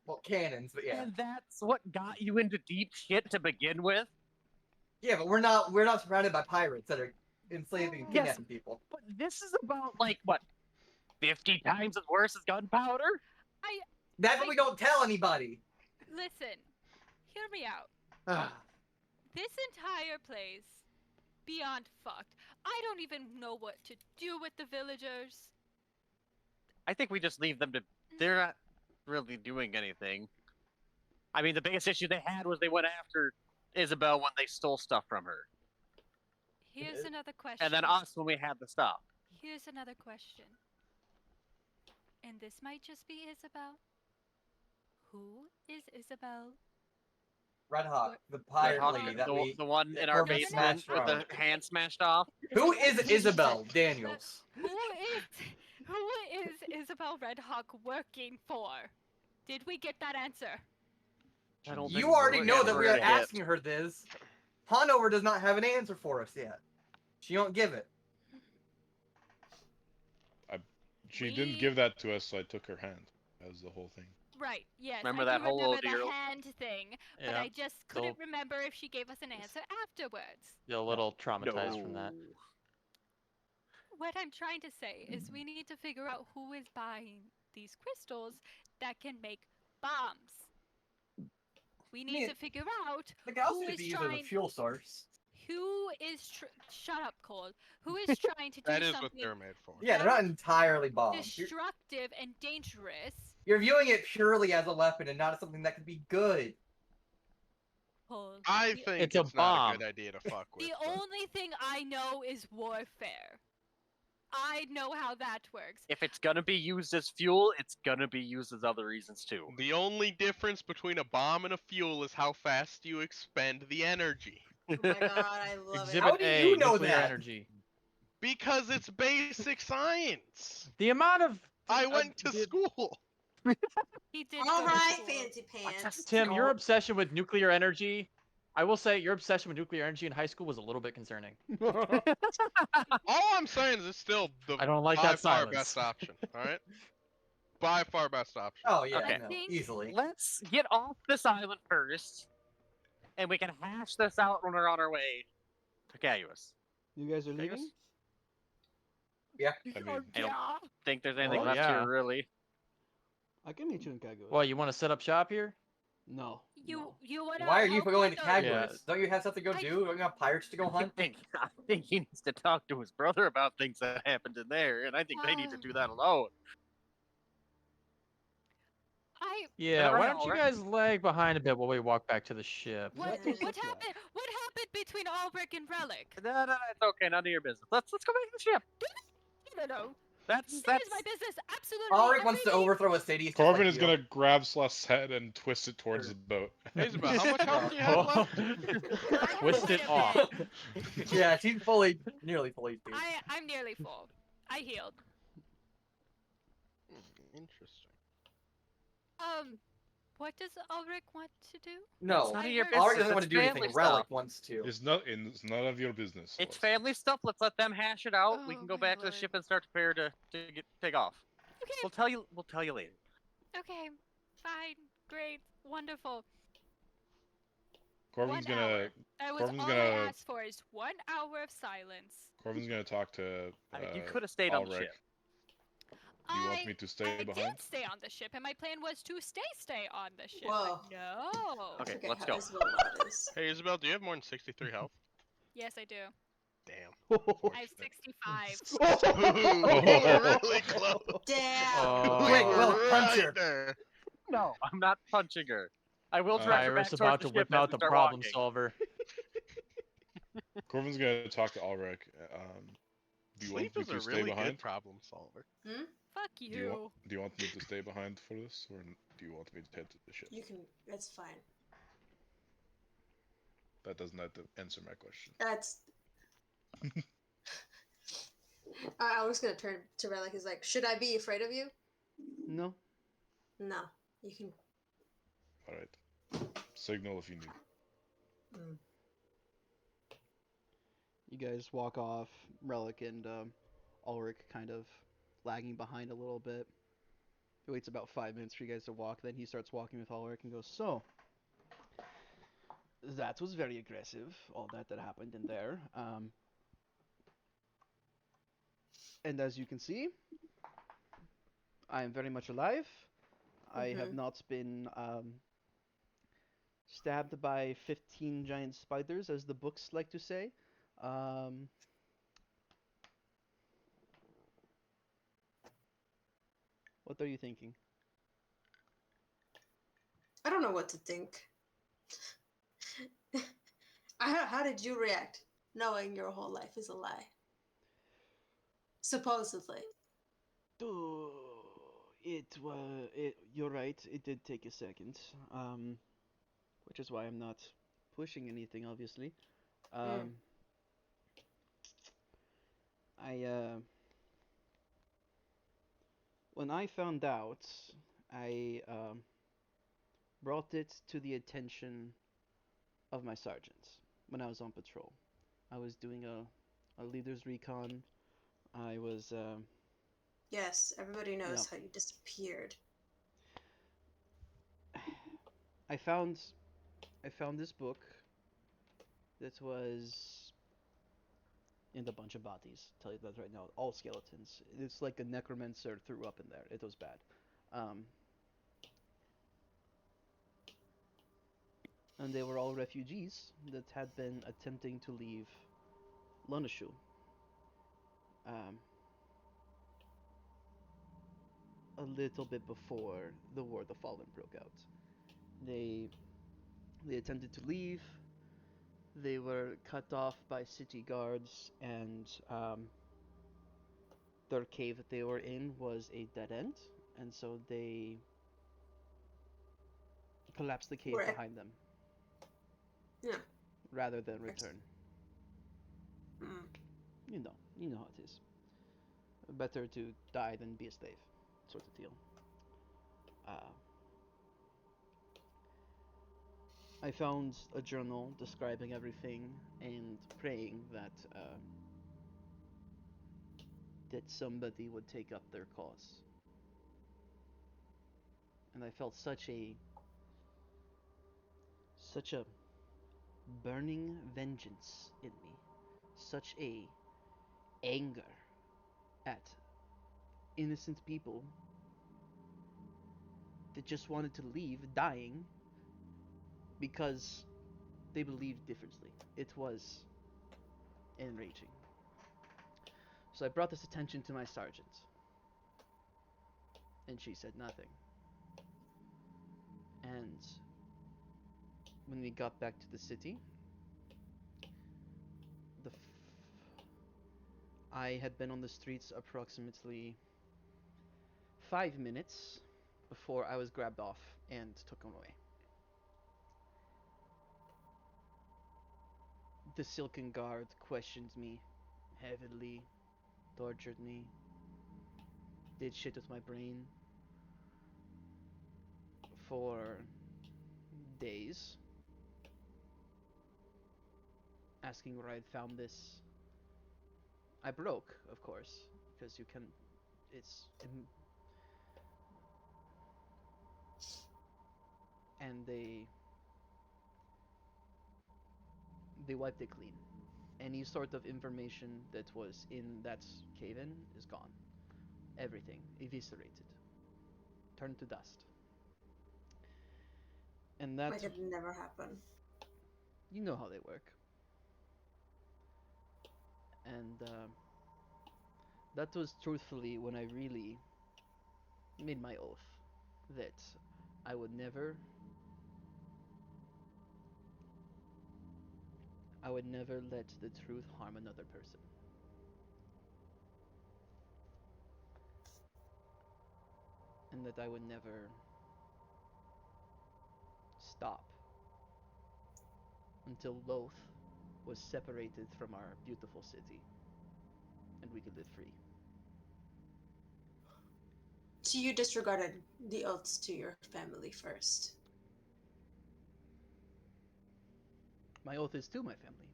Well, cannons, but yeah. And that's what got you into deep shit to begin with? Yeah, but we're not surrounded by pirates that are enslaving and Yes. kidnapping people. But this is about, like, what, 50 times as worse as gunpowder? That's what we don't tell anybody. Listen, hear me out. Ah, This entire place, beyond fucked. I don't even know what to do with the villagers. I think we just leave them to. They're not really doing anything. I mean, the biggest issue they had was they went after Isabel when they stole stuff from her. Here's another question. And then us when we had the stuff. Here's another question. And this might just be Isabel. Who is Isabel? Red Hawk, the Red pirate Hawk, lady that we. the one in that our Corbin basement smashed with the around. hand smashed off. Who is Isabel Daniels? Who is Isabel Redhawk working for? Did we get that answer? I don't You think already we're know that ever we are gonna get- asking her this. Hanover does not have an answer for us yet. She don't give it. She didn't give that to us, so I took her hand. That was the whole thing. Right, yes. Remember I that do whole remember the ordeal? hand thing, but Yeah, I just couldn't remember if she gave us an answer afterwards. You're a little traumatized from that. What I'm trying to say is we need to figure out who is buying these crystals that can make bombs. We need mean, to figure out The gas who could is be used as a trying. fuel source. Who is shut up, Cole? Who is trying to do That is what something they're made for. Yeah, they're not entirely bombs. destructive and dangerous? You're viewing it purely as a weapon and not as something that could be good. Cole. I the- think It's a not a bomb. good idea to fuck with. The but- only thing I know is warfare. I know how that works. If it's gonna be used as fuel, it's gonna be used as other reasons too. The only difference between a bomb and a fuel is how fast you expend the energy. Oh my god, I love Exhibit How do A, you know nuclear that? energy. Because it's basic science. The amount of I went to school. He did. it. go to Alright, school. fancy pants. Tim, your obsession with nuclear energy. I will say your obsession with nuclear energy in high school was a little bit concerning. All I'm saying is it's still the I don't like by that far silence. best option. All right, by far best option. Oh yeah, Okay. no, think- easily. Let's get off this island first, and we can hash this out when we're on our way to Cayus. You guys are Cayus? leaving? I mean, I don't think there's anything Oh, left yeah. here, really. I can meet you in Kagos. Well, you want to set up shop here? No. You no. you wanna? Why are you help going with to the- Cagwoods? Yeah. Don't you have something to go I- do? Don't you have pirates to go hunt? I think he needs to talk to his brother about things that happened in there, and I think they need to do that alone. Yeah, Alright, why don't you alright. guys lag behind a bit while we walk back to the ship? What Yeah. what happened? What happened between Albrecht and Relic? No, it's okay. None of your business. Let's go back to the ship. No. That's It is that's my business. Absolutely. Ulrich wants to everything. overthrow a city. just Corbin like is you. gonna grab Celeste's head and twist it towards Sure. the boat. Isabel, how much health do you have left? Twist it Wait a off. minute. Yeah, she's nearly fully. Dude. I'm nearly full. I healed. Interesting. What does Ulrich want to do? No, It's none of I your heard- business. Ulrich doesn't want to It's do anything. family Relic stuff. wants to. It's none of your business. It's Celeste. family stuff. Let's let them hash it out. we Oh, can go my back to the lord. ship and start to prepare to take off. Okay. We'll tell you later. Okay. Fine. Great. Wonderful. Corbin's 1 gonna hour. That was Corbin's all I gonna- asked for is 1 hour of silence. Corbin's gonna talk to. I mean, you could have stayed on the Ulrich. ship. Do you I want me to stay I behind? did stay on the ship, and my plan was to stay on the ship. Whoa. But no. Okay, Forget let's how go. Isabel Mod is. Hey Isabel, do you have more than 63 health? Yes, I do. Damn. I have 65. Ooh, really close. Damn. Quick, Will, Right punch her. there. No, I'm not punching her. I will try her back Iris towards about the to ship whip as out we the start problem walking. solver. Corbin's gonna talk to Ulrich. Do you Sleep want me is to a stay really behind? good problem solver. Fuck Do you. you want me to stay behind for this, or do you want me to head to the ship? You can. That's fine. That does not answer my question. That's. I was gonna turn to Relic. Is like, should I be afraid of you? No. No, you can. All right. Signal if you need. Mm. You guys walk off, Relic and Ulrich kind of lagging behind a little bit. He waits about 5 minutes for you guys to walk, then he starts walking with Ulrich and goes, "So, that was very aggressive, all that happened in there. And as you can see, I am very much alive. I have not been stabbed by 15 giant spiders, as the books like to say. What are you thinking?" I don't know what to think. How did you react, knowing your whole life is a lie? Supposedly. You're right. It did take a second. Which is why I'm not pushing anything, obviously. I When I found out, I brought it to the attention of my sergeants when I was on patrol. I was doing a leader's recon. I was Yes, everybody knows Yep. how you disappeared. I found this book that was in a bunch of bodies. Tell you that right now, all skeletons. It's like a necromancer threw up in there. It was bad. And they were all refugees that had been attempting to leave Lonishu. A little bit before the War of the Fallen broke out. They attempted to leave. They were cut off by city guards, and their cave that they were in was a dead end, and so they collapsed the cave Right. behind them. Yeah. Rather than return. Mm. You know how it is. Better to die than be a slave, sort of deal. I found a journal describing everything and praying that somebody would take up their cause. And I felt such a burning vengeance in me, such a anger at innocent people that just wanted to leave dying because they believed differently. It was enraging. So I brought this attention to my sergeant, and she said nothing. And when we got back to the city, I had been on the streets approximately 5 minutes before I was grabbed off and taken away. The Silken Guard questioned me heavily, tortured me, did shit with my brain for days, asking where I'd found this. I broke, of course, because you can. And they wiped it clean. Any sort of information that was in that cave-in is gone. Everything eviscerated, turned to dust. And that, Like it never happened. you know how they work. And that was truthfully when I really made my oath that I would never let the truth harm another person. And that I would never stop until both was separated from our beautiful city, and we could live free. So you disregarded the oaths to your family first. My oath is to my family.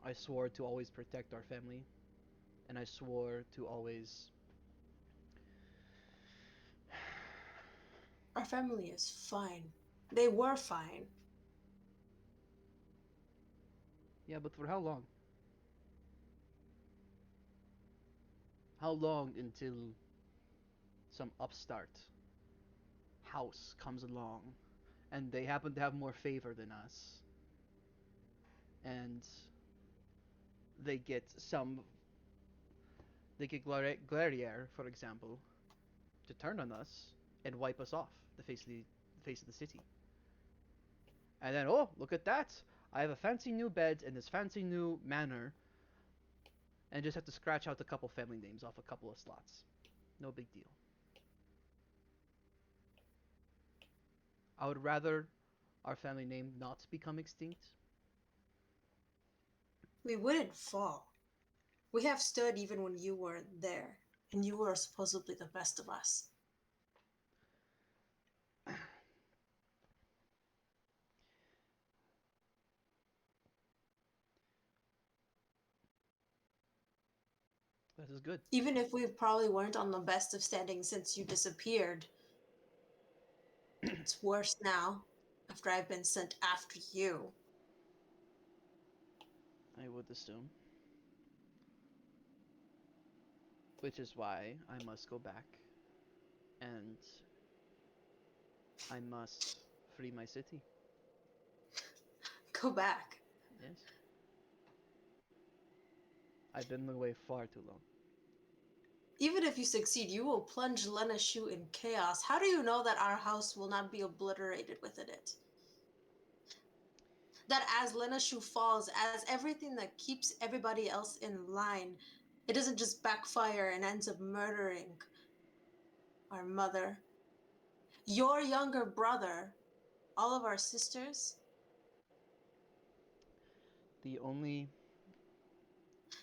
I swore to always protect our family, and I swore to always. Our family is fine. They were fine. Yeah, but for how long? How long until some upstart house comes along and they happen to have more favor than us and they get some they get Glarier, for example, to turn on us and wipe us off the face of the city. And then, oh, look at that! I have a fancy new bed and this fancy new manor, and just have to scratch out a couple family names off a couple of slots. No big deal. I would rather our family name not become extinct. We wouldn't fall. We have stood even when you weren't there, and you were supposedly the best of us. This is good. Even if we probably weren't on the best of standing since you disappeared, it's worse now, after I've been sent after you. I would assume. Which is why I must go back and I must free my city. Go back. Yes. I've been away far too long. Even if you succeed, you will plunge Lena Shu in chaos. How do you know that our house will not be obliterated within it? That as Lena Shu falls, as everything that keeps everybody else in line, it doesn't just backfire and ends up murdering our mother, your younger brother, all of our sisters. The only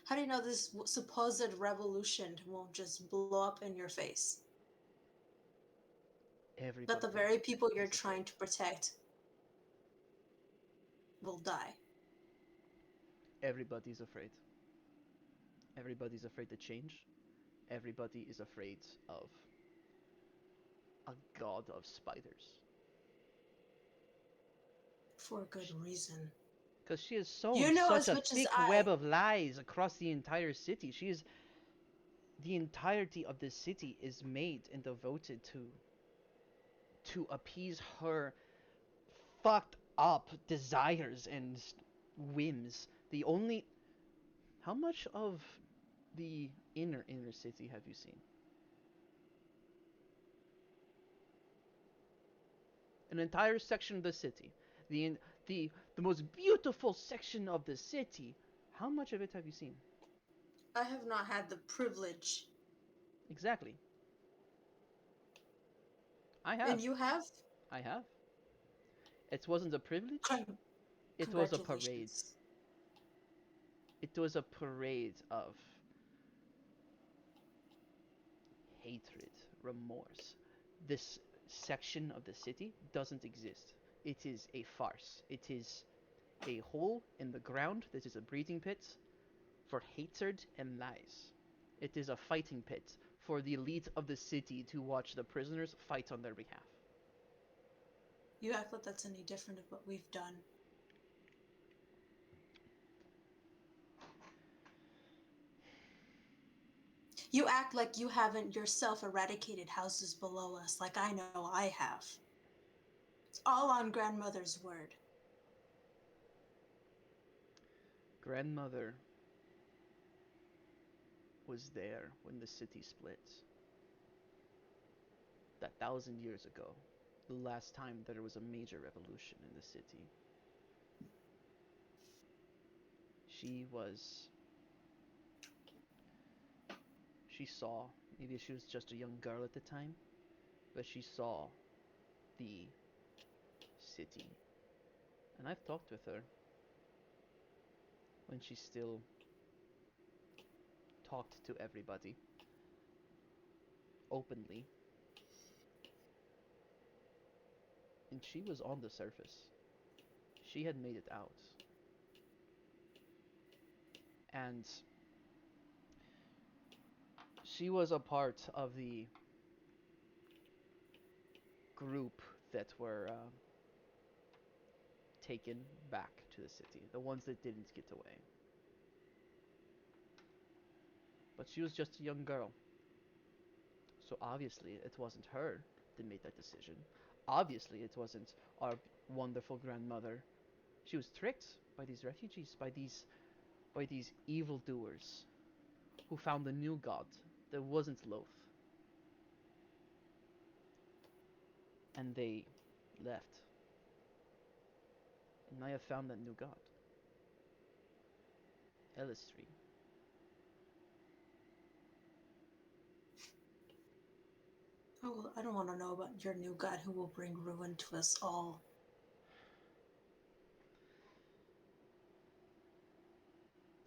How do you know this supposed revolution won't just blow up in your face? everybody That the very people you're is trying afraid. to protect will die. Everybody's afraid. Everybody's afraid to change. Everybody is afraid of a god of spiders. For good reason. Because she has sown You know such as a much as thick I. web of lies across the entire city. She is the entirety of this city is made and devoted to appease her fucked up desires and whims. The only how much of the inner city have you seen? An entire section of the city. The most beautiful section of the city. How much of it have you seen? I have not had the privilege. Exactly. I have. And you have? I have. It wasn't a privilege. It was a parade. Congratulations. It was a parade of hatred, remorse. This section of the city doesn't exist. It is a farce. It is a hole in the ground that is a breeding pit for hatred and lies. It is a fighting pit for the elite of the city to watch the prisoners fight on their behalf. You act like that's any different of what we've done. You act like you haven't yourself eradicated houses below us, like I know I have. All on grandmother's word. Grandmother was there when the city split. That 1,000 years ago, the last time there was a major revolution in the city. She saw, maybe she was just a young girl at the time, but she saw the city. And I've talked with her when she still talked to everybody openly. And she was on the surface. She had made it out. And she was a part of the group that were taken back to the city, the ones that didn't get away. But she was just a young girl. So obviously it wasn't her that made that decision. Obviously it wasn't our wonderful grandmother. She was tricked by these refugees, by these evildoers who found a new god that wasn't Loth. And they left. And I have found that new god. Elistri. Oh, well, I don't want to know about your new god who will bring ruin to us all.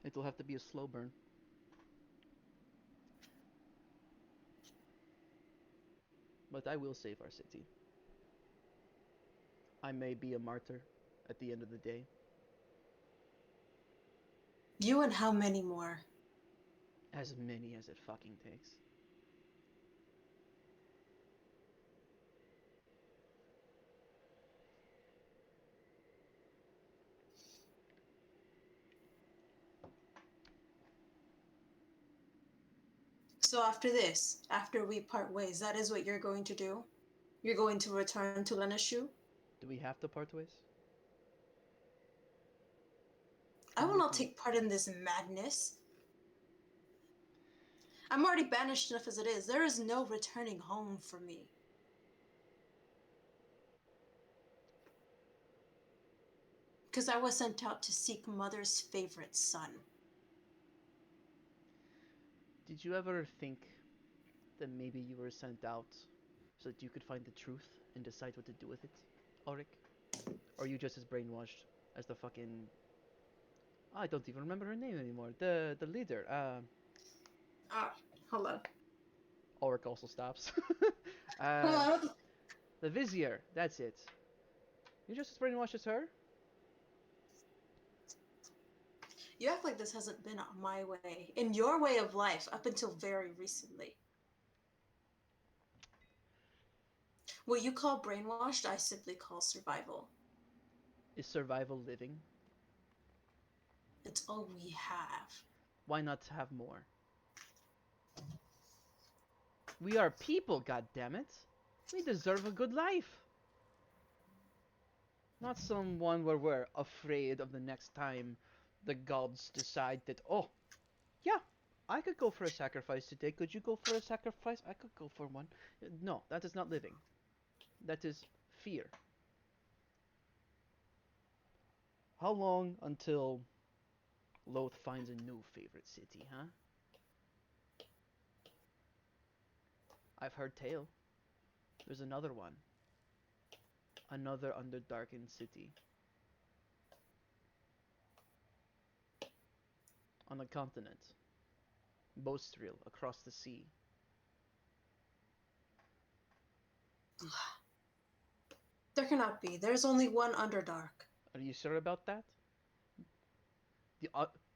It'll have to be a slow burn. But I will save our city. I may be a martyr at the end of the day. You and how many more? As many as it fucking takes. So after this, after we part ways, that is what you're going to do? You're going to return to Lenishu? Do we have to part ways? I will not take part in this madness. I'm already banished enough as it is. There is no returning home for me. Because I was sent out to seek Mother's favorite son. Did you ever think that maybe you were sent out so that you could find the truth and decide what to do with it, Ulrich? Or are you just as brainwashed as the fucking... I don't even remember her name anymore. The leader. Hold on. Ulrich also stops. Hold on. The Vizier. That's it. You're just as brainwashed as her? You act like this hasn't been my way, in your way of life, up until very recently. What you call brainwashed, I simply call survival. Is survival living? It's all we have. Why not have more? We are people, goddammit. We deserve a good life. Not someone where we're afraid of the next time the gods decide that, oh, yeah, I could go for a sacrifice today. Could you go for a sacrifice? I could go for one. No, that is not living. That is fear. How long until Loth finds a new favorite city, huh? I've heard tale. There's another one. Another underdarkened city. On a continent. Bostriel, across the sea. There cannot be. There's only one Underdark. Are you sure about that?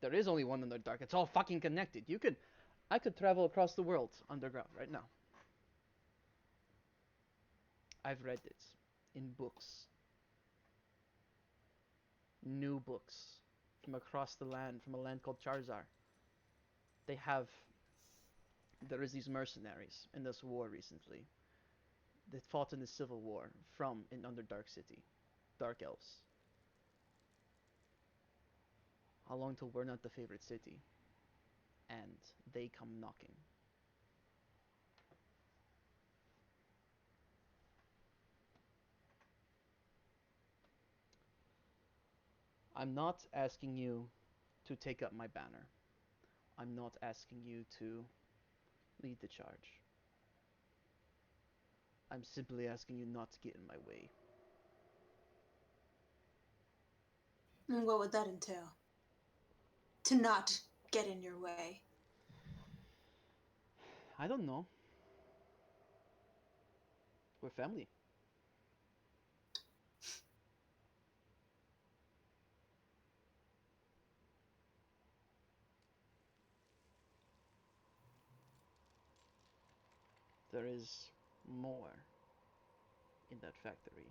There is only one Underdark. It's all fucking connected. I could travel across the world underground right now. I've read it in books. New books from across the land, from a land called Charzar. There is these mercenaries in this war recently that fought in the civil war from in Underdark City. Dark Elves. How long till we're not the favorite city? And they come knocking. I'm not asking you to take up my banner. I'm not asking you to lead the charge. I'm simply asking you not to get in my way. And what would that entail? To not get in your way. I don't know. We're family. There is more in that factory.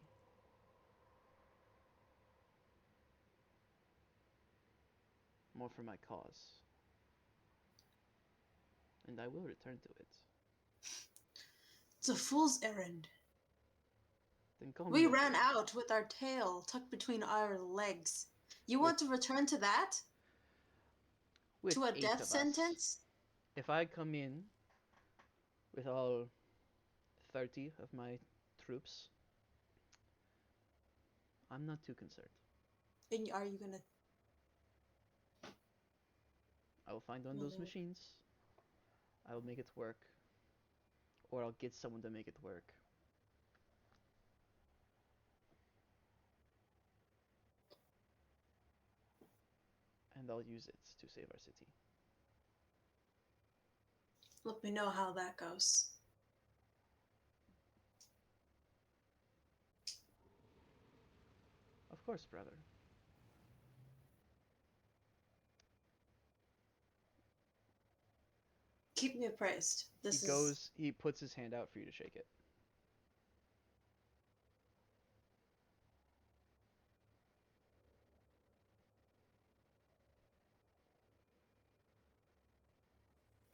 More for my cause. And I will return to it. It's a fool's errand. Then call We me ran Edward. out with our tail tucked between our legs. You want to return to that? With To a 8 death of us. sentence? If I come in with all 30 of my troops, I'm not too concerned. And are you gonna... I will find one of those machines. I will make it work. Or I'll get someone to make it work. And I'll use it to save our city. Let me know how that goes. Of course, brother. Keep me appraised. He puts his hand out for you to shake it.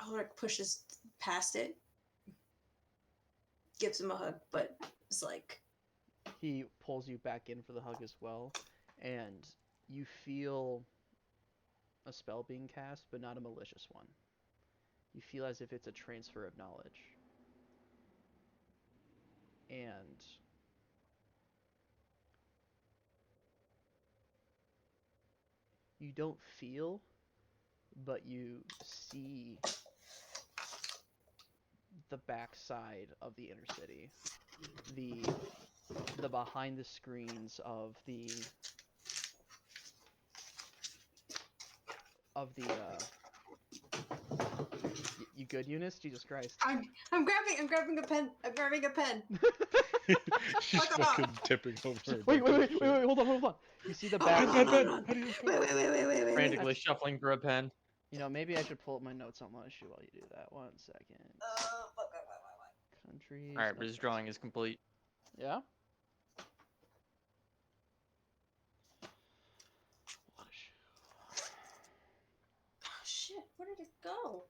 Ulrich pushes past it, gives him a hug, but it's like... He pulls you back in for the hug as well, and you feel a spell being cast, but not a malicious one. You feel as if it's a transfer of knowledge. And you don't feel, but you see the backside of the inner city. The behind the screens of the you good, Eunice? Jesus Christ. I'm grabbing a pen. I'm grabbing a pen. She's fucking tipping over. Wait, hold on. You see the back. Wait. Frantically shuffling for a pen. You know, maybe I should pull up my notes on Lushu while you do that. 1 second. Countries. Alright, but his drawing is complete. Yeah? Oh, shit, where did it go?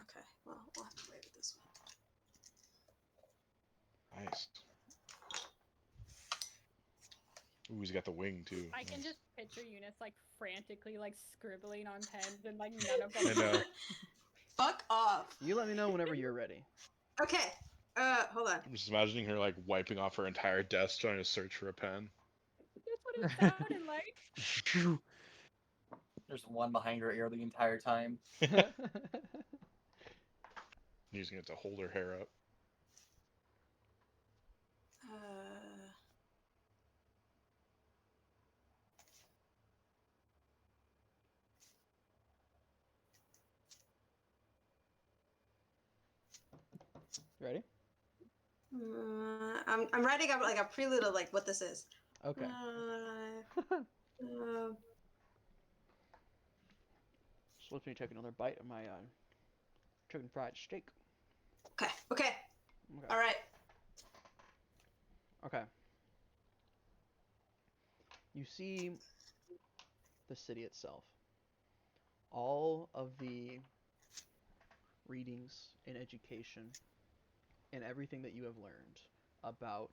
Okay, well, we'll have to wait with this one. Nice. Ooh, he's got the wing too. I can Nice. just picture Eunice like frantically like scribbling on pens and like none of I them. know. Fuck off. You let me know whenever you're ready. Okay, hold on. I'm just imagining her like wiping off her entire desk trying to search for a pen. That's what it sounded like. There's one behind her ear the entire time. Using it to hold her hair up. Ready? I'm writing up like a prelude of like what this is. Okay. Just let me take another bite of my chicken fried steak. Okay. All right. Okay. You see the city itself. All of the readings and education and everything that you have learned about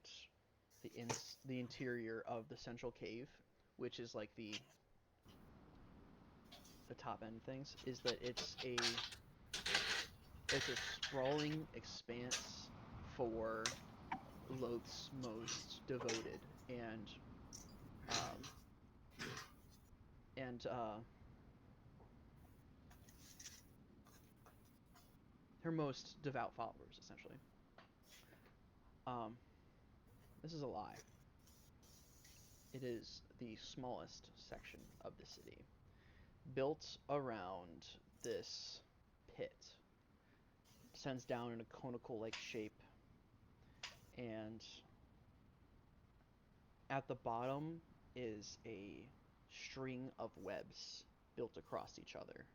the interior of the central cave, which is like the top end things, is that it's a sprawling expanse for Loth's most devoted and her most devout followers, essentially. This is a lie. It is the smallest section of the city, built around this pit. It descends down in a conical-like shape, and at the bottom is a string of webs built across each other,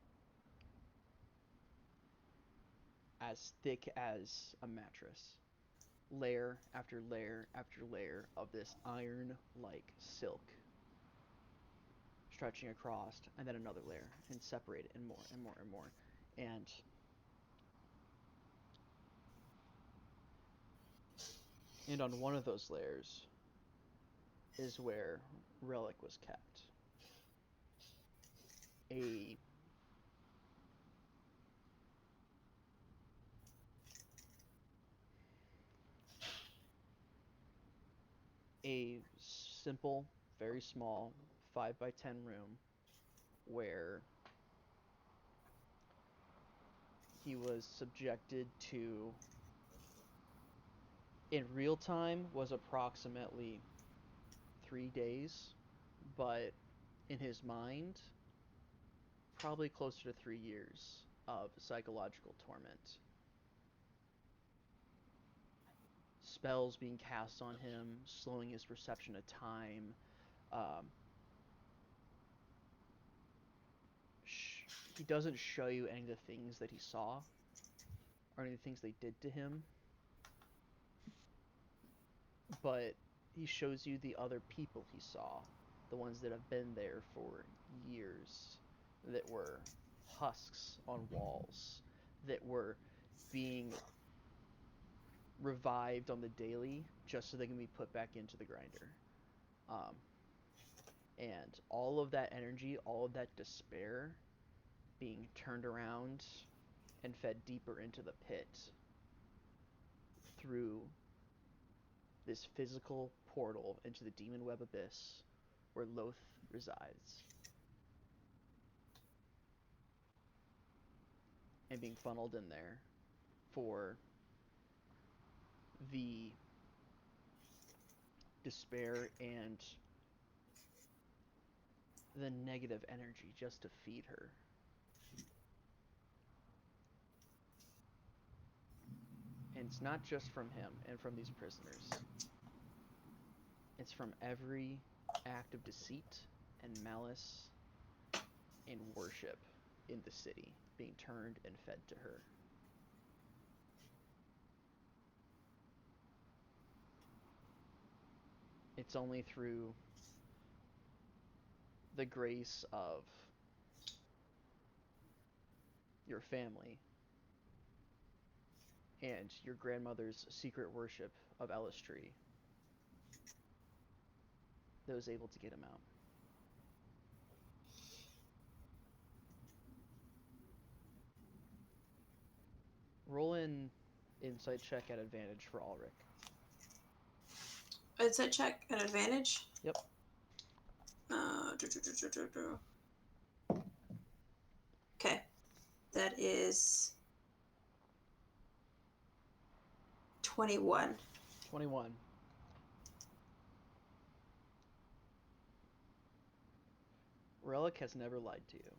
as thick as a mattress. Layer after layer after layer of this iron-like silk stretching across, and then another layer, and separated, and more, and more, and more. And on one of those layers is where Relic was kept. A simple, very small 5x10 room where he was subjected to, in real time, was approximately 3 days, but in his mind, probably closer to 3 years of psychological torment. Spells being cast on him, slowing his perception of time. He doesn't show you any of the things that he saw, or any of the things they did to him, but he shows you the other people he saw, the ones that have been there for years, that were husks on walls, that were being revived on the daily just so they can be put back into the grinder. And all of that energy, all of that despair being turned around and fed deeper into the pit through this physical portal into the demon web abyss where Loth resides. And being funneled in there for the despair and the negative energy just to feed her. And it's not just from him and from these prisoners. It's from every act of deceit and malice and worship in the city being turned and fed to her. It's only through the grace of your family and your grandmother's secret worship of Elistri that was able to get him out. Roll an insight check at advantage for Ulrich. Insight check at advantage? Yep. Okay. That is 21. 21. Relic has never lied to you.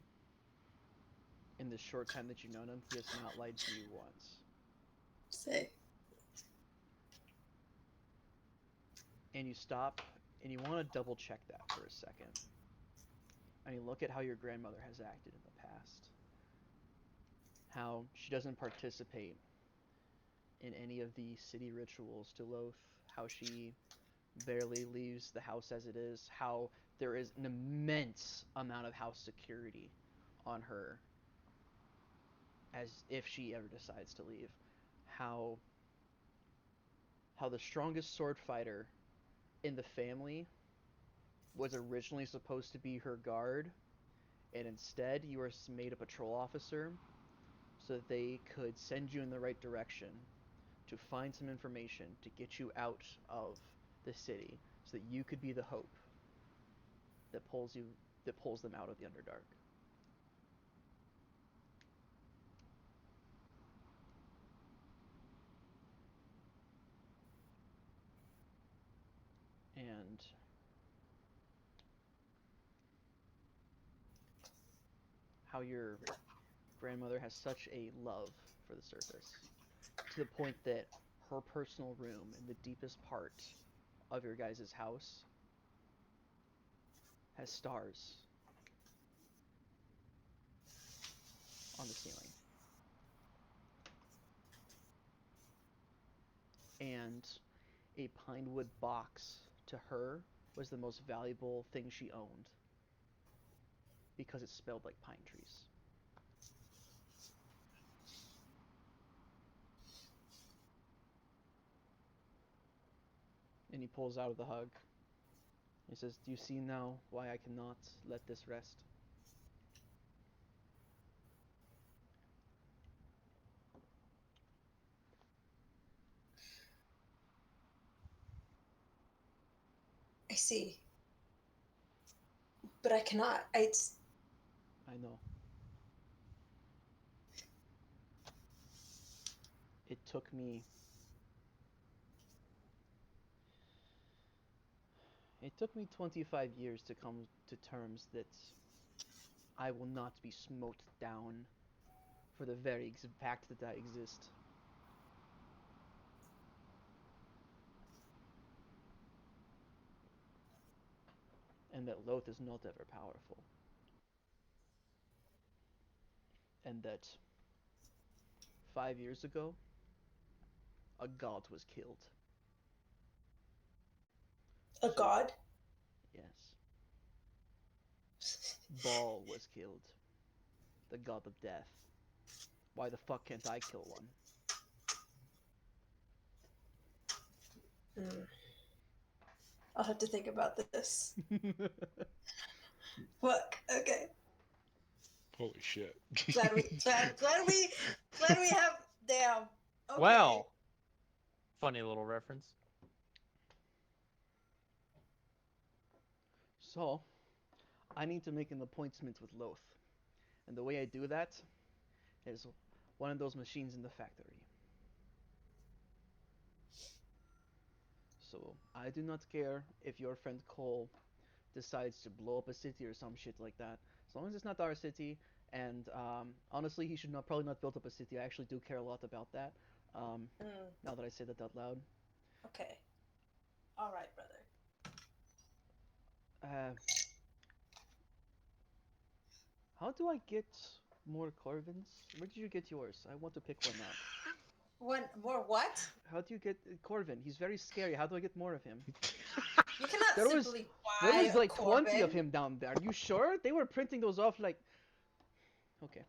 In the short time that you've known him, he has not lied to you once. Say. And you stop, and you want to double check that for a second. And you look at how your grandmother has acted in the past. How she doesn't participate in any of the city rituals to Loth. How she barely leaves the house as it is. How there is an immense amount of house security on her as if she ever decides to leave. How the strongest sword fighter in the family was originally supposed to be her guard, and instead you were made a patrol officer so that they could send you in the right direction to find some information to get you out of the city so that you could be the hope that pulls them out of the Underdark. And how your grandmother has such a love for the surface, to the point that her personal room in the deepest part of your guys' house has stars on the ceiling. And a pine wood box to her was the most valuable thing she owned because it smelled like pine trees. And he pulls out of the hug. He says, "Do you see now why I cannot let this rest?" I see. But I cannot. I know. It took me... It took me 25 years to come to terms that I will not be smote down for the very fact that I exist. And that Loth is not ever powerful. And that 5 years ago, a god was killed. A god? Yes. Baal was killed. The god of death. Why the fuck can't I kill one? I'll have to think about this. Fuck. Okay. Holy shit. Glad we have. Damn. Okay. Well, funny little reference. So, I need to make an appointment with Loth. And the way I do that is one of those machines in the factory. So, I do not care if your friend Cole decides to blow up a city or some shit like that. As long as it's not our city, and honestly, he should probably not build up a city. I actually do care a lot about that. Now that I say that out loud. Okay. All right, brother. How do I get more Corvins? Where did you get yours? I want to pick one out. One more what? How do you get Corvin? He's very scary. How do I get more of him? You cannot There simply was buy like a 20 of Corbin. him down there. Are you sure? They were printing those off like... Okay.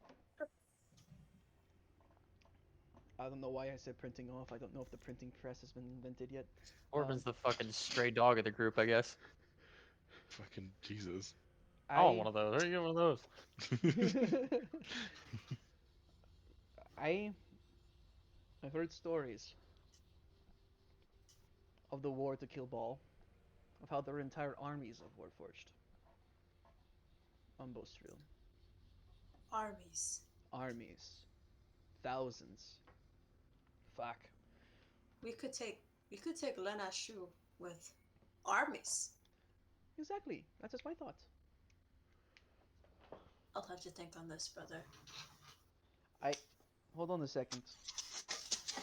I don't know why I said printing off. I don't know if the printing press has been invented yet. Corbin's the fucking stray dog of the group, I guess. Fucking Jesus. I want one of those. There you go, one of those. I've heard stories of the war to kill Baal, of how there were entire armies of Warforged on Bostriel. Armies. Thousands. Fuck. We could take Lena Shu with armies. Exactly. That's just my thought. I'll have to think on this, brother. Hold on a second.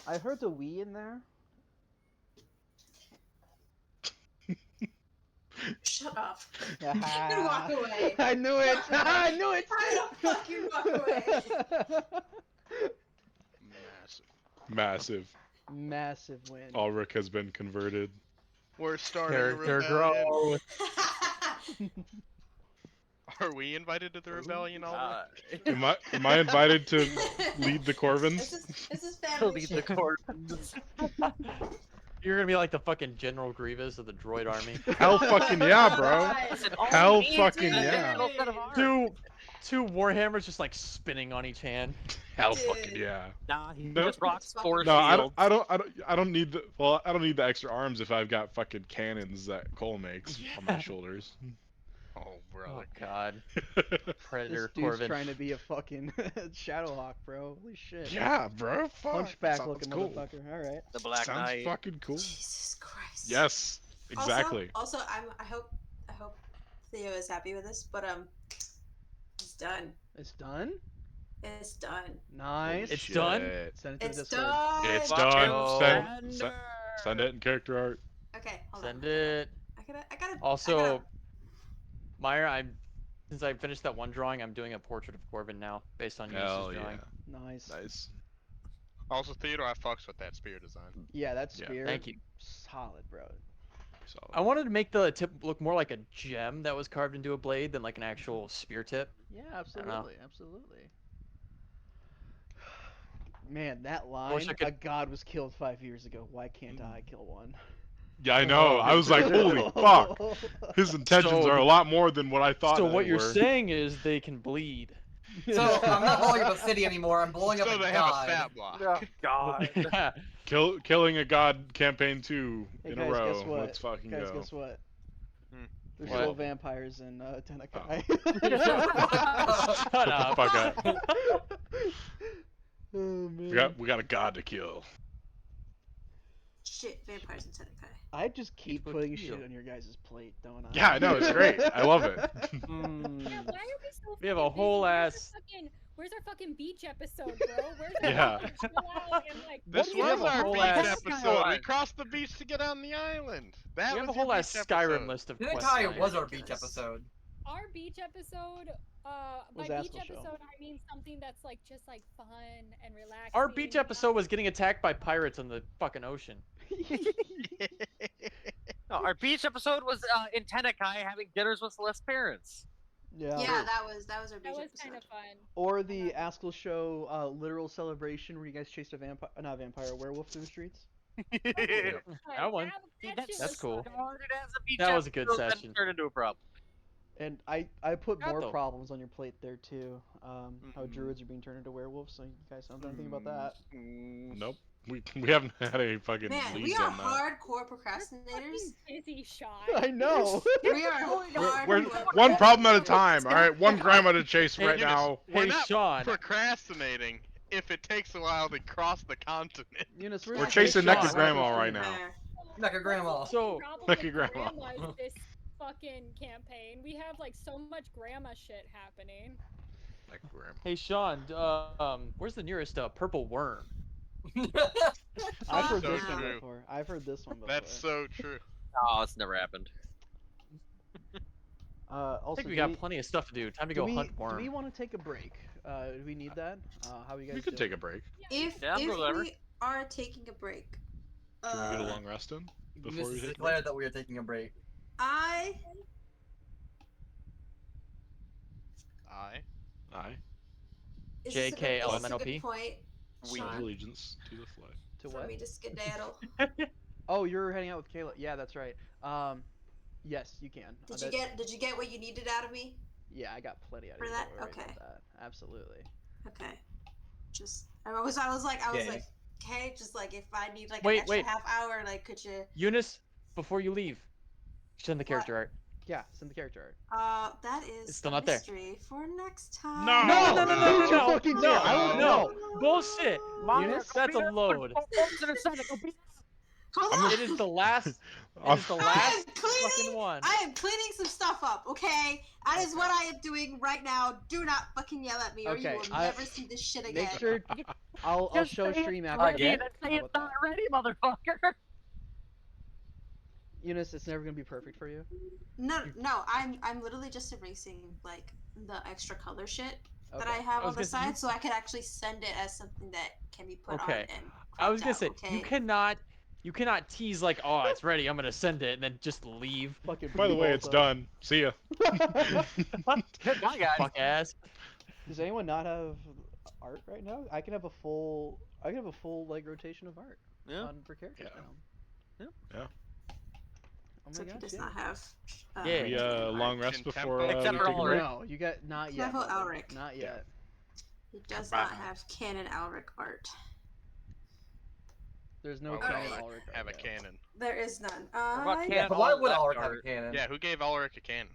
I heard a "we" in there. Shut up. And walk away. I knew it. I knew it. How the fuck you walk away? Massive win. Ulrich has been converted. We're starting Character a rebellion. growth. Are we invited to the rebellion, Ulrich? Am I invited to lead the Corvins? This is family Lead the shit. Corvins. You're gonna be like the fucking General Grievous of the droid army. Hell fucking yeah, bro. Hell fucking yeah. Two Warhammers just like spinning on each hand. Hell fucking yeah. Nah, he No. just rocks four No, shields. I don't need the I don't need the extra arms if I've got fucking cannons that Cole makes on my shoulders. Oh, brother. Oh god. Predator This dude's Corvin. trying to be a fucking Shadowhawk, bro. Holy shit. Yeah, bro. Fuck. Hunchback Sounds looking cool. motherfucker. Alright. The Black Sounds Knight. fucking cool. Jesus Christ. Yes, exactly. Also, I hope Theo is happy with this, but he's done. It's done? It's done. Nice. It's done? Shit. Send it to the It's Discord. done. It's Fuck done. it. Send it in character art. Okay, hold Send on. it. I gotta. Also, Meyer, since I finished that one drawing, I'm doing a portrait of Corbin now, based on Eunice's Hell yeah. drawing. Nice. Nice. Also, Theodore, I fucks with that spear design. Yeah, that Yeah. spear. Thank you. Solid, bro. Solid. I wanted to make the tip look more like a gem that was carved into a blade than like an actual spear tip. Yeah, know. absolutely, absolutely. Man, that I wish line, I could- a god was killed 5 years ago. Why can't I kill one? Yeah, I know. I was like, holy fuck. His intentions So- are a lot more than what I thought. So they what you're were. saying is they can bleed. So I'm not blowing up a city anymore. I'm blowing up So a they god. have a stat block. Oh, God. Yeah. Killing a god campaign 2 Hey in guys, a row. guess what? Let's fucking Guys, go. guess what? Hmm. There's What? still vampires in Tenekai. Shut up. Fuck up. Oh man. We got a god to kill. Shit, vampires in Tenekai. I just keep People putting kill. shit on your guys' plate, don't I? Yeah, I know. It's great. I love it. Mm. Yeah, why are we so We have a fucking busy? whole Where's ass- our fucking- Where's our fucking beach episode, bro? Where's our Yeah. fucking chill out and like This We have was a our whole beach ass- episode. We crossed the beach to get on the island. That We have a was whole your ass beach Skyrim episode. list of quest Tenekai lines. was our beach Ridiculous. episode. our beach episode? By Was beach Askel Show. episode, I mean something that's like just like fun and relaxing. Our beach not- episode was getting attacked by pirates in the fucking ocean. No, our beach episode was in Tenekai having dinners with Celeste's parents. Yeah. Yeah, that was our beach That was episode. kind of fun. Or the Askel Show literal celebration where you guys chased a vampire, not a vampire, a werewolf through the streets. That one. That That's- shit That's was cool. fun. Started as a beach That was a good episode, then session. turned into a problem. And I put Yeah, more though. problems on your plate there too. How Mm. druids are being turned into werewolves. So you guys don't know anything about that. Nope. We haven't had any fucking Man, we leads are on that. hardcore We're procrastinators. fucking busy, Sean. I know. We are hardcore. We're one problem at a time. All right, one crime at a chase Hey, right Eunice, now. We're Hey, not Sean. procrastinating if it takes a while to cross the continent. Eunice, We're where's chasing Sean? Necker Grandma right now. Necker Grandma. So, Like a grandma. Grandma's this fucking campaign. We have like so much grandma shit happening. Like grandma. hey Sean, where's the nearest purple worm? I've heard So this one true. before. I've heard this one before. That's so true. Oh, it's never happened. Also, I think we do got plenty of stuff to do. Time to do go we, hunt Do we worm. want to take a break? Do we need that? How are you guys We could doing? take a break. If Yeah, whatever. we are taking a break, Can we get a long rest in before we Mrs. take a break? declared that we were taking a break. I Aye. Aye. this is a good- JK this is a elemental good P. point, We Sean, allegiance to the flag. To for what? me to skedaddle. Oh, you're heading out with Kayla. Yeah, that's right. Yes, you can. Did you get what you needed out of me? Yeah, I got plenty out of For you. that? Don't worry about Okay. that. Absolutely. Okay. Just I was like, Okay. okay, just like if I need like Wait, an extra wait. half hour, like could you? Eunice, before you leave, send the character art. Yeah, send the character art. That is It's still a not there. mystery for next time. No! No, no, no, no, Don't you no, fucking no, dare. I won't no, know. bullshit. Eunice, that's a load. Hold It on. is the last. It is the I last am fucking cleaning. one. I am cleaning some stuff up. Okay, that is what I am doing right now. Do not fucking yell at me, or Okay, you will I- never see this shit again. Make sure I'll Just show say it stream already, after. Again? then say How it's about not ready, motherfucker. Eunice, it's never gonna be perfect for you. No, I'm literally just erasing like the extra color shit that Okay. I have I was on the gonna say, side, so I can actually send it as something that can be put Okay. on and I was cropped gonna out, say okay? you cannot tease like, oh, it's ready. I'm gonna send it and then just leave. Fucking By the way, balls it's up. done. See ya. Goodbye, guys. Fuck ass. Does anyone not have art right now? I can have a full like rotation of art Yeah. on per character Yeah. now. Yeah. Oh So my he gosh, does yeah. not have. Yeah. We long rest Action before tempo. we Except take for a Ulrich. break. No, you got not yet. Level brother. Elric. Not Yeah. yet. He does Bye. not have canon Alric art. There's no Why would canon Ulrich Ulrich have a right now. cannon? There is none. about I canon? Yeah, but why all would left Ulrich have a art. cannon? Yeah, who gave Ulrich a cannon?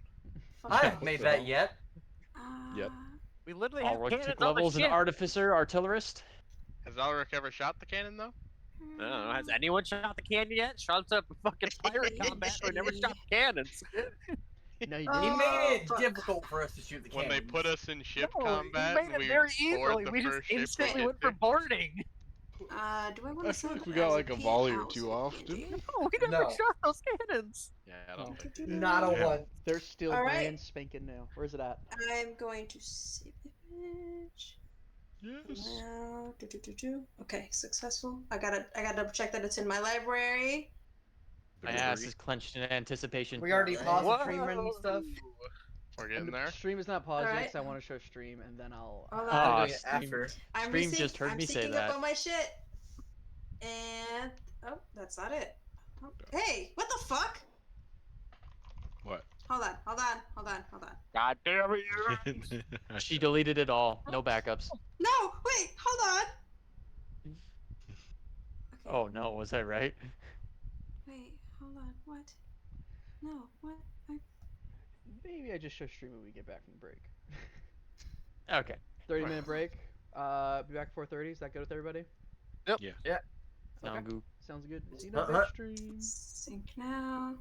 I haven't made that yet. Yep. We literally have Ulrich cannons took on the levels, an ship. artificer, artillerist. Has Ulrich ever shot the cannon though? I don't know. Has anyone shot the cannon yet? Sean's a fucking pirate combat who never shot cannons. No, you He didn't. made it fuck. difficult for us to shoot the When they cannons. put us in ship No, combat he made and it we very board easily. the We just first ship, instantly we went get for boarding. Do I want I to feel send like we got as like a pet volley or house two or off, PNG? didn't we? No, we never No. shot those cannons. Yeah, I don't think we Not a Yeah. one. They're still All right. brand spanking new. Where's it at? I'm going to save the image. Yes. Now, okay, successful. I gotta double check that it's in my library. My Big ass three. is clenched in anticipation. We already paused the stream Whoa. and stuff. We're And getting the there. stream is not paused yet Alright. because I want to show stream, and then I'll. Hold I'm on. Ah, doing it stream- after. I'm Stream just heard I'm me say syncing that. up on my shit. And oh, that's not it. Oh, hey, what the fuck? What? Hold on. God damn it! She deleted it all. No backups. No, wait, hold on. Okay, Oh no, was I right? wait, hold on. What? No, what? Maybe I just show stream when we get back from the break. Okay. 30-minute break. Be back 4:30. Is that good with everybody? Sound Okay. good. Sounds good. See you in a bit, stream. Sync now.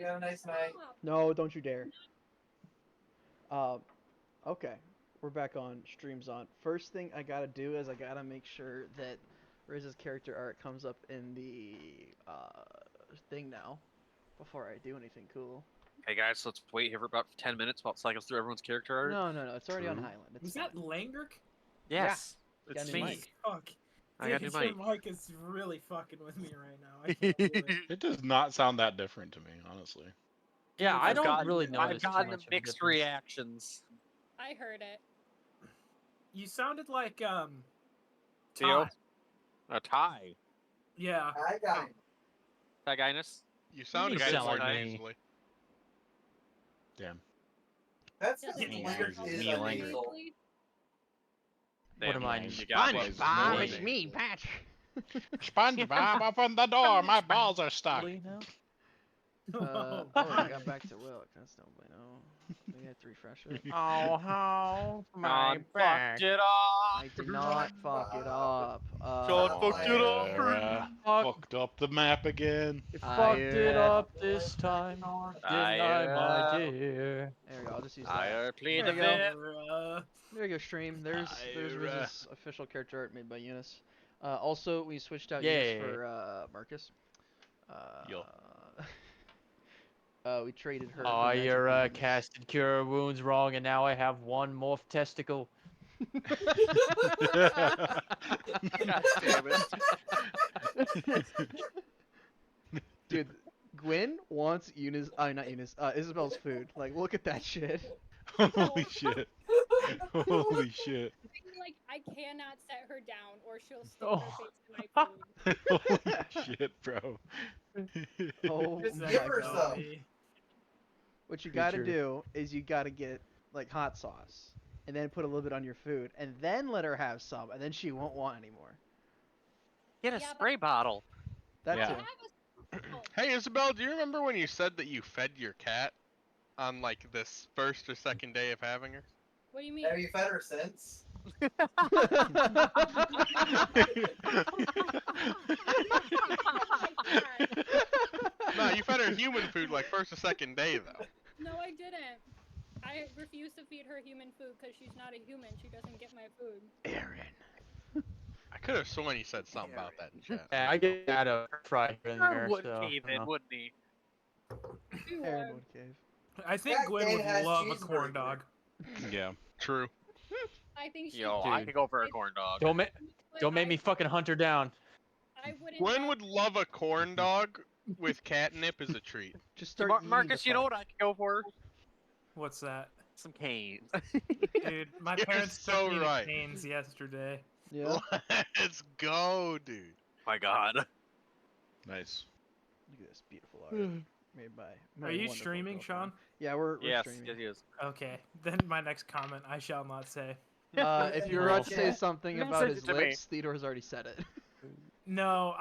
Have a nice night. No, don't you dare. Okay, we're back on. Streams on. First thing I gotta do is I gotta make sure that Riz's character art comes up in the thing now before I do anything cool. Hey guys, let's wait here for about 10 minutes while it cycles through everyone's character art. No, it's already on True. Highland. It's Was fine. that Langrick? Yes, Got it's a new me. mic. Fuck. I got a new Dude, mic. your mic is really fucking with me right now. I can't do it. It does not sound that different to me, honestly. Yeah, I I've don't gotten- really notice I've too gotten much of a mixed difference. reactions. I heard it. You sounded like Teal? Ty. A tie. Yeah. I got Ty Guinness? You sounded You good sound more like me. nasally. Damn. That's Does the it thing. work Langrick out is Me, a Langrick. nasal. correctly? What am I? You got one. SpongeBob, it's me, Patch. SpongeBob, open the door. My balls are stuck. Really now? Oh, I got back to Wilk. That's no bueno. Do we have to refresh it? Oh, how John fucked it up. I did not fuck it up. John fucked it up. Fucked up the map again. You I, fucked it uh, up this time, didn't I, my dear? There we go. I'll just use I that. plead There the you go. fifth. There you go, stream. There's Riz's official character art made by Eunice. Also, we switched out Eunice Yay. for Marcus. Yo. We traded her. for Oh, Magic you're Wings. casted cure wounds wrong, and now I have one morph testicle. God damn it. Dude, Gwen wants Eunice. Not Eunice. Isabel's food. Like, look at that shit. Holy shit. Holy shit. Like, I cannot set her down or she'll stick Oh. her face in my food. Holy shit, bro. Oh Just my give her God. some. What you gotta Creature. do is you gotta get like hot sauce, and then put a little bit on your food, and then let her have some, and then she won't want any more. Get a Yeah, but- spray bottle. That Yeah. too. I have a- oh, Hey Isabel, do you remember when you said that you fed your cat on like this first or second day of having her? what do you mean? Have you fed her since? No, you fed her human food like first or second day though. No, I didn't. I refuse to feed her human food because she's not a human. She doesn't get my food. Aaron. I could have sworn you said something about that in chat. Yeah, I get out of fry in there, Would so. cave I don't in, know. wouldn't he? You Aaron would. would cave. I think That Gwen game would has love a corn cheeseburger. dog. Yeah. True. I think she Yo, would. I could go for a corn dog. Don't make me fucking hunt her down. I wouldn't. Gwen have- would love a corn dog with catnip as a treat. Just start. eating Marcus, the you know fuck. what I could go for? What's that? Some canes. Dude, my You're parents so took me right. to Cane's yesterday. Yeah. Let's go, dude. My God. Nice. Look at this beautiful art made by. my Are you wonderful streaming, girlfriend. Sean? Yeah, we're Yes, streaming. yes, he is. Okay, then my next comment I shall not say. If you're about to say Yeah. something Message about his it to me. lips, Theodore's already said it. No,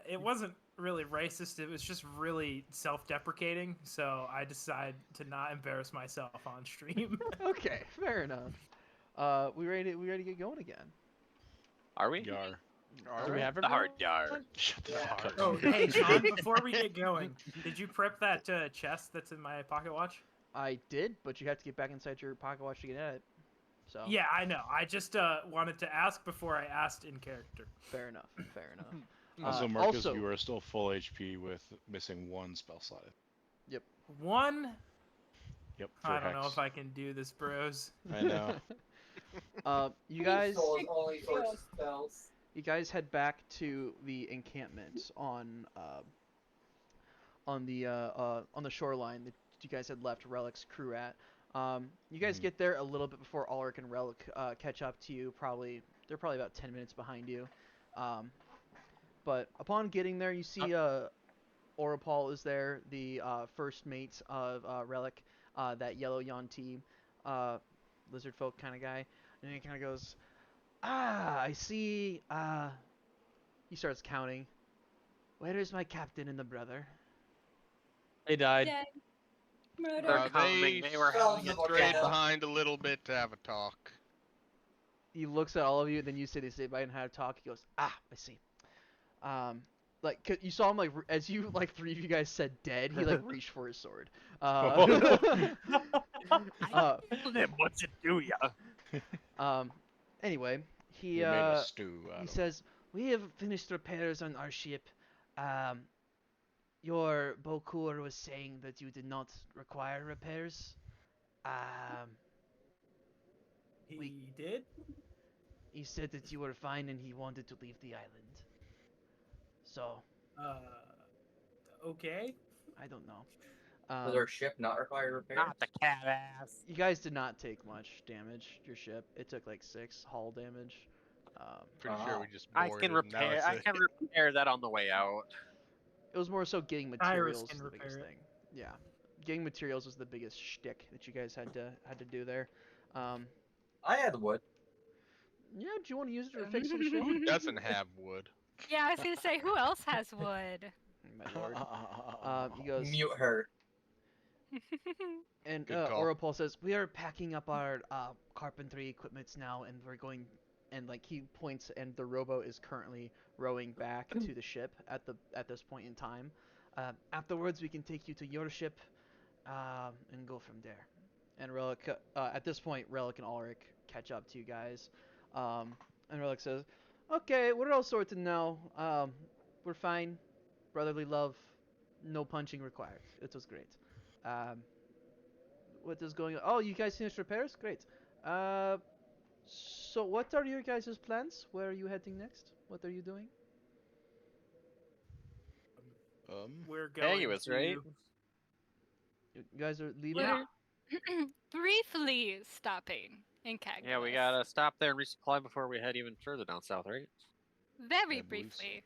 it wasn't really racist. It was just really self-deprecating. So I decided to not embarrass myself on stream. Okay, fair enough. We ready to get going again? Are we? Yar. Do we have The hard yard. Shut the Yeah. fuck up. Oh, hey, Sean, before we get going, did you prep that chest that's in my pocket watch? I did, but you have to get back inside your pocket watch to get at it. So Yeah, I know. I just wanted to ask before I asked in character. fair enough. Fair enough. Also, Marcus, also- you are still full HP with missing one spell slot. One, Yep. For I don't know Hex. if I can do this, bros. I know. You guys, Soul is only for spells. you guys head back to the encampment on the shoreline that you guys had left Relic's crew at. You guys get there a little bit before Ulrich and Relic catch up to you. They're probably about 10 minutes behind you. But upon getting there, you see Orapal is there, the first mate of Relic, that yellow Yuan-Ti lizard folk kind of guy, and he kind of goes, I see. He starts counting. Where is my captain and the brother? They died. Dead. Murder. They're coming. They were Fell having in a the Straight volcano. draft. behind a little bit to have a talk. He looks at all of you, then you say they say by and have a talk. He goes, I see. like you saw him like as you like three of you guys said dead, he like reached for his sword. What's it do ya? Anyway, he We made a stew out he of it. says we have finished repairs on our ship. Your Bokur was saying that you did not require repairs. He did? He said that you were fine and he wanted to leave the island. So, Okay. I don't know. Does our ship not require repairs? Not the cat ass. You guys did not take much damage, your ship. It took like 6 hull damage. Pretty sure we just I boarded. can repair. I can repair that on the way out. It was more so getting Iris materials can was the biggest repair it. thing. Yeah, getting materials was the biggest shtick that you guys had to do there. I had wood. Yeah, do you want to use it to fix some shit? Who doesn't have wood? Yeah, I was gonna say, who else has wood? My lord. He goes. Mute her. And Good call. Oropol says, we are packing up our carpentry equipments now, and we're going, and like he points, and the rowboat is currently rowing back to the ship at this point in time. Afterwards, we can take you to your ship, and go from there. And Relic, at this point, Relic and Ulrich catch up to you guys, and Relic says, okay, we're all sorted now. We're fine. Brotherly love, no punching required. It was great. What is going on? Oh, you guys finished repairs? Great. So what are your guys' plans? Where are you heading next? What are you doing? We're going Caguas, to... right? You guys are leaving? We're briefly stopping in Cagnus. Yeah, we gotta stop there and resupply before we head even further down south, right? Very I believe so. briefly.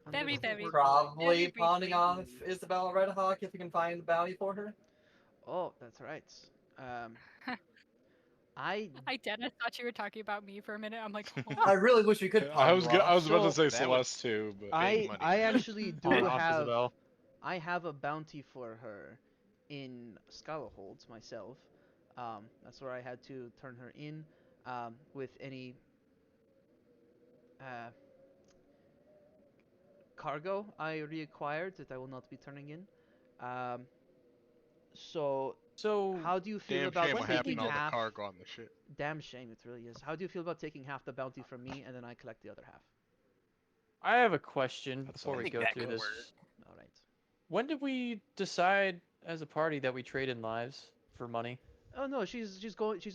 I'm Very, gonna- very Probably very pawning briefly. off Isabella Redhawk if we can find the bounty for her. Oh, that's right. I Dennis thought you were talking about me for a minute. I'm like, I really wish we could. I pawn was her I was about to So- say That would- Celeste too, but I money. I actually do Pawn off have Isabel. I have a bounty for her in Scalahold myself. That's where I had to turn her in with any cargo I reacquired that I will not be turning in. So So how do you feel Damn about shame what taking happened to all the half? cargo on the ship. Damn shame, it really is. How do you feel about taking half the bounty from me and then I collect the other half? I have a question That's before all we right. go That through could this. work. All right. When did we decide as a party that we trade in lives for money? Oh no, she's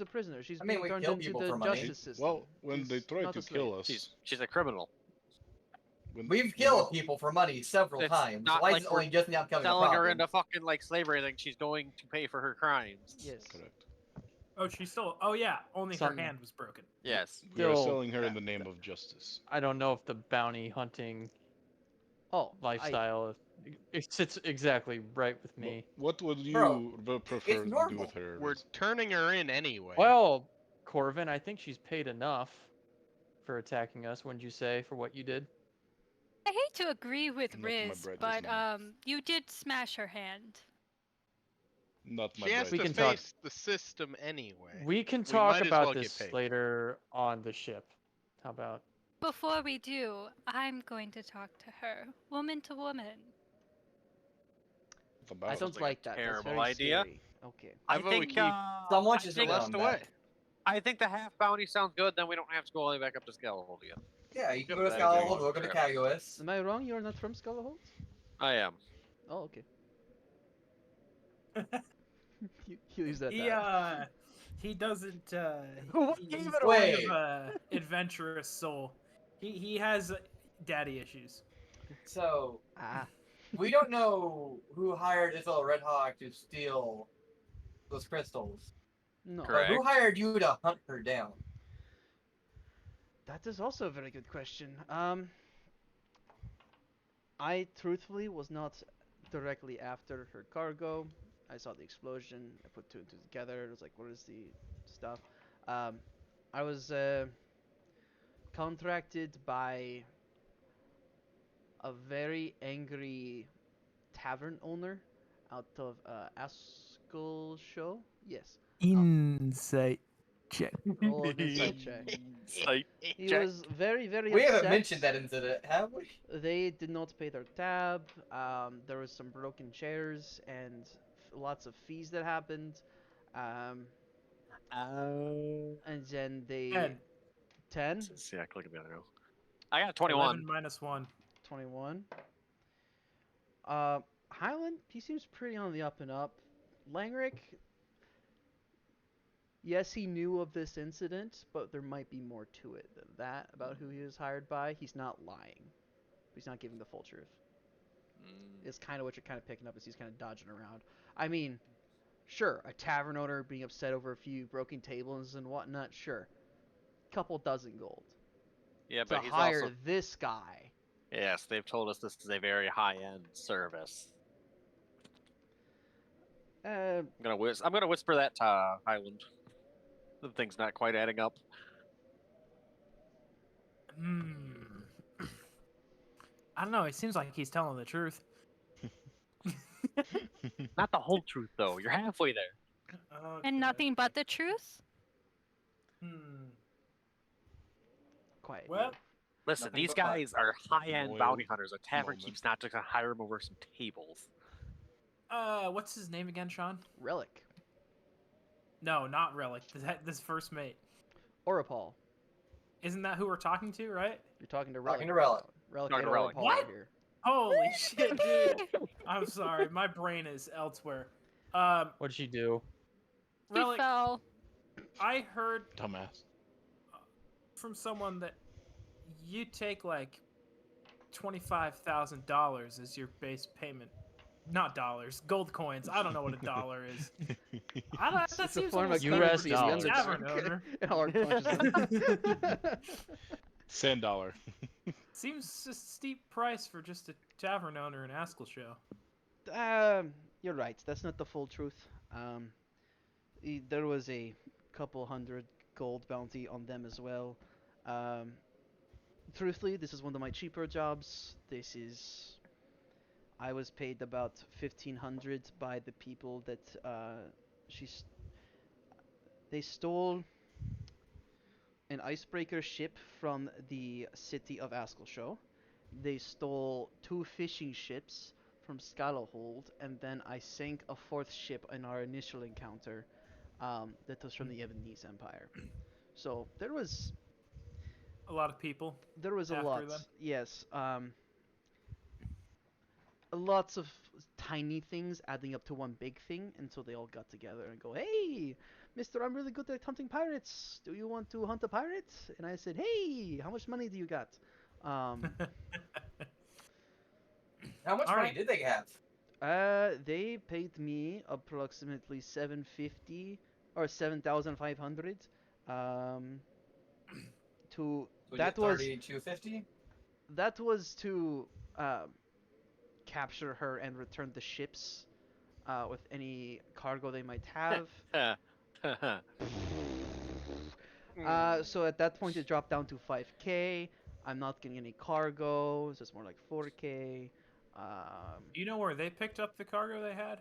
a prisoner. She's I mean, being we turned kill into people the for money. justice system. well, when they She's tried not to a slave. kill us, She's a criminal. We've killed people for money several It's times. not Why like is it we're only just now becoming a Selling her problem? into fucking like slavery, like she's going to pay for her crimes. Yes. correct. Oh, she still... Oh, yeah. Only Some- her hand was broken. Yes. We are Still- selling her in the name of justice. I don't know if the bounty hunting Oh, lifestyle it sits exactly right with me. What would you Bro, prefer to do normal. with her? We're turning her in anyway. Well, Corvin, I think she's paid enough for attacking us. Wouldn't you say for what you did? I hate to agree with Not my Riz, bread is but mine. you did smash her hand. Not my she has bride. We to can talk- face the system anyway. We can We talk might as about well get this paid. later on the ship. How about? Before we do, I'm going to talk to her, woman to woman. What I about don't like a like that. That's terrible very idea. scary. Okay. I vote we think keep Someone I should think sit Celeste on away. that. I think the half bounty sounds good. Then we don't have to go all the way back up to Scalahold again. Yeah, you can Go go to to Scalahold, Scalahold. we'll go to Trip. Caguas. Am I wrong? You're not from Scalahold? I am. Oh, okay. he leaves that. He doesn't. What He's gave it kind away? of a adventurous soul. He has daddy issues. So Ah. we don't know who hired Isabella Redhawk to steal those crystals. No. But Correct. who hired you to hunt her down? That is also a very good question. I truthfully was not directly after her cargo. I saw the explosion. I put two and two together. It was like, what is the stuff? I was contracted by a very angry tavern owner out of Askel show. Yes. Insight. check. Roll an insight check. Insight He check. was very, very We haven't upset. mentioned that incident, have we? They did not pay their tab. There was some broken chairs and lots of fees that happened. And then they 10. 10, See, I click about it now. I got 21. 11 minus 1. 21. Highland, he seems pretty on the up and up. Langrick, yes, he knew of this incident, but there might be more to it than that about who he was hired by. He's not lying. He's not giving the full truth. It's kind of what you're kind of picking up as he's kind of dodging around. I mean, sure, a tavern owner being upset over a few broken tables and whatnot, sure. Couple dozen gold. Yeah, To but he's hire also. this guy. Yes, they've told us this is a very high-end service. I'm gonna whisper that to Highland. The thing's not quite adding up. I don't know. It seems like he's telling the truth. Not the whole truth, though. You're halfway there. And nothing but the truth? Quiet. Well, Listen, Nothing these but fun. guys are high-end Loyal bounty hunters. A tavern moment. keeps not just gonna hire them over some tables. what's his name again, Sean? Relic. No, not Relic. This first mate. Orapal. Isn't that who we're talking to, right? You're talking to Relic. Talking to Relic. Relic Talking and to Relic. Orapal What? right here. Holy shit, dude. I'm sorry. My brain is elsewhere. What'd she do? He Relic, fell. I heard Dumbass. from someone that you take like $25,000 as your base payment. Not dollars, gold coins. I don't know what a dollar is. I don't, that It's a seems form of almost US currency. dollars. Tavern owner. Our consciousness. Sand dollar. Seems a steep price for just a tavern owner in Askel show. You're right. That's not the full truth. There was a couple hundred gold bounty on them as well. Truthfully, this is one of my cheaper jobs. I was paid about 1,500 by the people that they stole an icebreaker ship from the city of Askelshire. They stole 2 fishing ships from Scalahold, and then I sank a 4th ship in our initial encounter that was from the Ebonese Empire. So there was A lot of people. a after lot. them. Yes. Lots of tiny things adding up to one big thing until they all got together and go, "Hey, mister, I'm really good at hunting pirates. Do you want to hunt a pirate?" And I said, "Hey, how much money do you got?" How much All money right. did they have? They paid me approximately 750 or 7,500. To We that get was 250. that was to capture her and return the ships with any cargo they might have. So at that point it dropped down to 5k. I'm not getting any cargo, so it's more like 4k. Do you know where they picked up the cargo they had?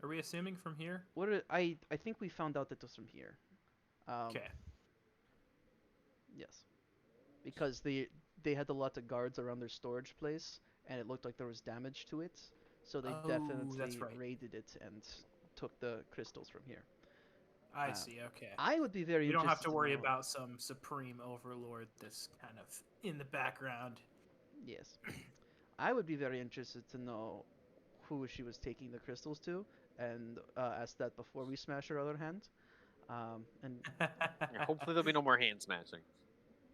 Are we assuming from here? I think we found out that it was from here. Okay. Yes. Because they had a lot of guards around their storage place, and it looked like there was damage to it. So they Oh, definitely that's right. raided it and took the crystals from here. I see. Okay. I would be very You don't have interested to worry know- about some supreme overlord that's kind of in the background. Yes. I would be very interested to know who she was taking the crystals to, and ask that before we smash her other hand. And Yeah, hopefully there'll be no more hand smashing.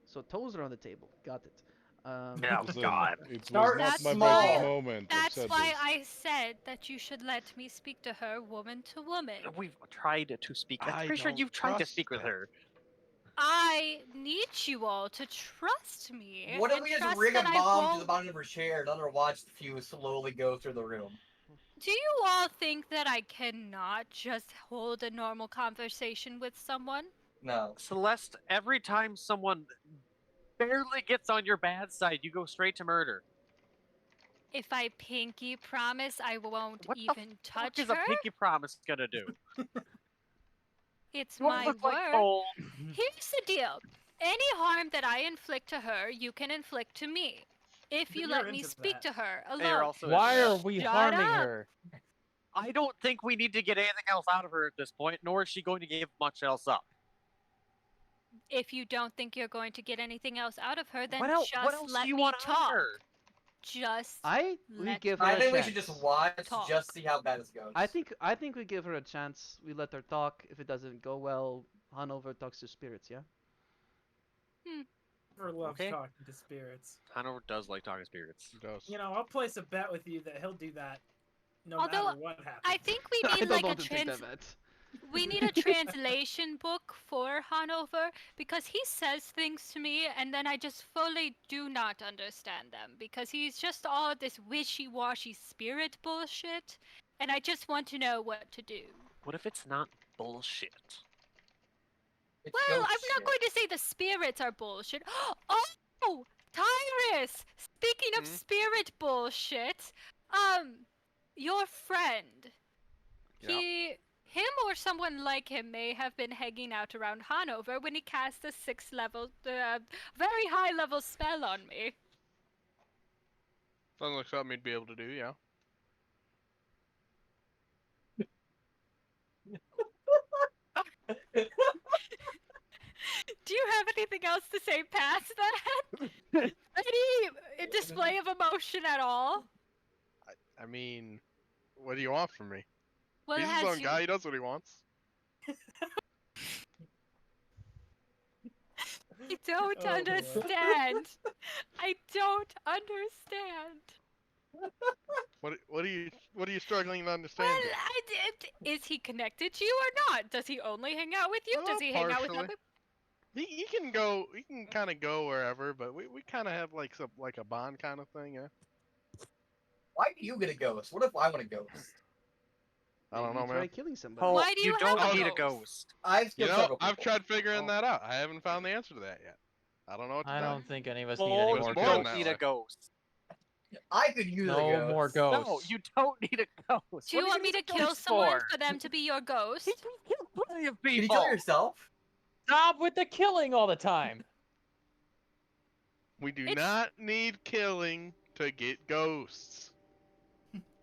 so toes are on the table. Got it. Oh, Listen, God. It was Start not That's my small. best moment. I've That's said why this. I said that you should let me speak to her woman to woman. We've tried to speak. I'm I pretty sure don't you've tried to trust speak with her. her. I need you all to trust me. What if and we just trust rig a that I bomb to won't- the bottom of her chair and let her watch the fuse slowly go through the room? Do you all think that I cannot just hold a normal conversation with someone? No. Celeste, every time someone barely gets on your bad side, you go straight to murder. If I pinky promise I won't What the even fuck touch is her? a pinky promise gonna do? It's You wanna my look like word. Cole. Here's the deal. Any harm that I inflict to her, you can inflict to me. If But you you're let me into speak that. to her They are alone. also Why into are that. we Shut harming up. her? I don't think we need to get anything else out of her at this point, nor is she going to give much else up. If you don't think you're going to get anything else out of her, then What else let do you me want out of talk. her? Just we let give her I a think we chance. should just watch, Talk. just see how bad this goes. I think we give her a chance. We let her talk. If it doesn't go well, Hanover talks to spirits. Yeah. Or loves Okay. talking to spirits. Hanover does like talking spirits. It does. You know, I'll place a bet with you that he'll do that no Although, matter what happens. I think we I need don't like a want to take that bet. we need a translation book for Hanover because he says things to me and then I just fully do not understand them because he's just all this wishy-washy spirit bullshit and I just want to know what to do. What if it's not bullshit? It's Well, ghost I'm not shit. going to say the spirits are bullshit. Oh, Tyrus! Speaking of spirit bullshit, your friend, him or someone like him may have been hanging out around Hanover when he cast a 6th level, very high level spell on me. Sounds like something he'd be able to do, yeah. Do you have anything else to say past that? Any display of emotion at all? I mean, what do you want from me? Well, He's his own guy, he does what he wants. I don't Oh, boy. understand. I don't understand. What are you struggling to understand? Well, here? is he connected to you or not? Does he only hang out with you? Does he hang out with partially. other? He can kind of go wherever, but we kind of have like a bond kind of thing, yeah. Why do you get a ghost? What if I want a ghost? I don't know, You try man. killing somebody. Cole, Why do you don't have a need a ghost? ghost. I've You killed know, several I've people. tried figuring that out. I haven't found the answer to that yet. I don't know what to I tell don't think any of us Cole, need any It's more you born don't that need way. a ghost. I could use a No ghost. more ghosts. No, you don't need a ghost. Do you What are want me gonna to use a kill ghost someone for them to be your ghost? He can kill plenty of Can you people. kill yourself? Stop with the killing all the time. We do It's- not need killing to get ghosts.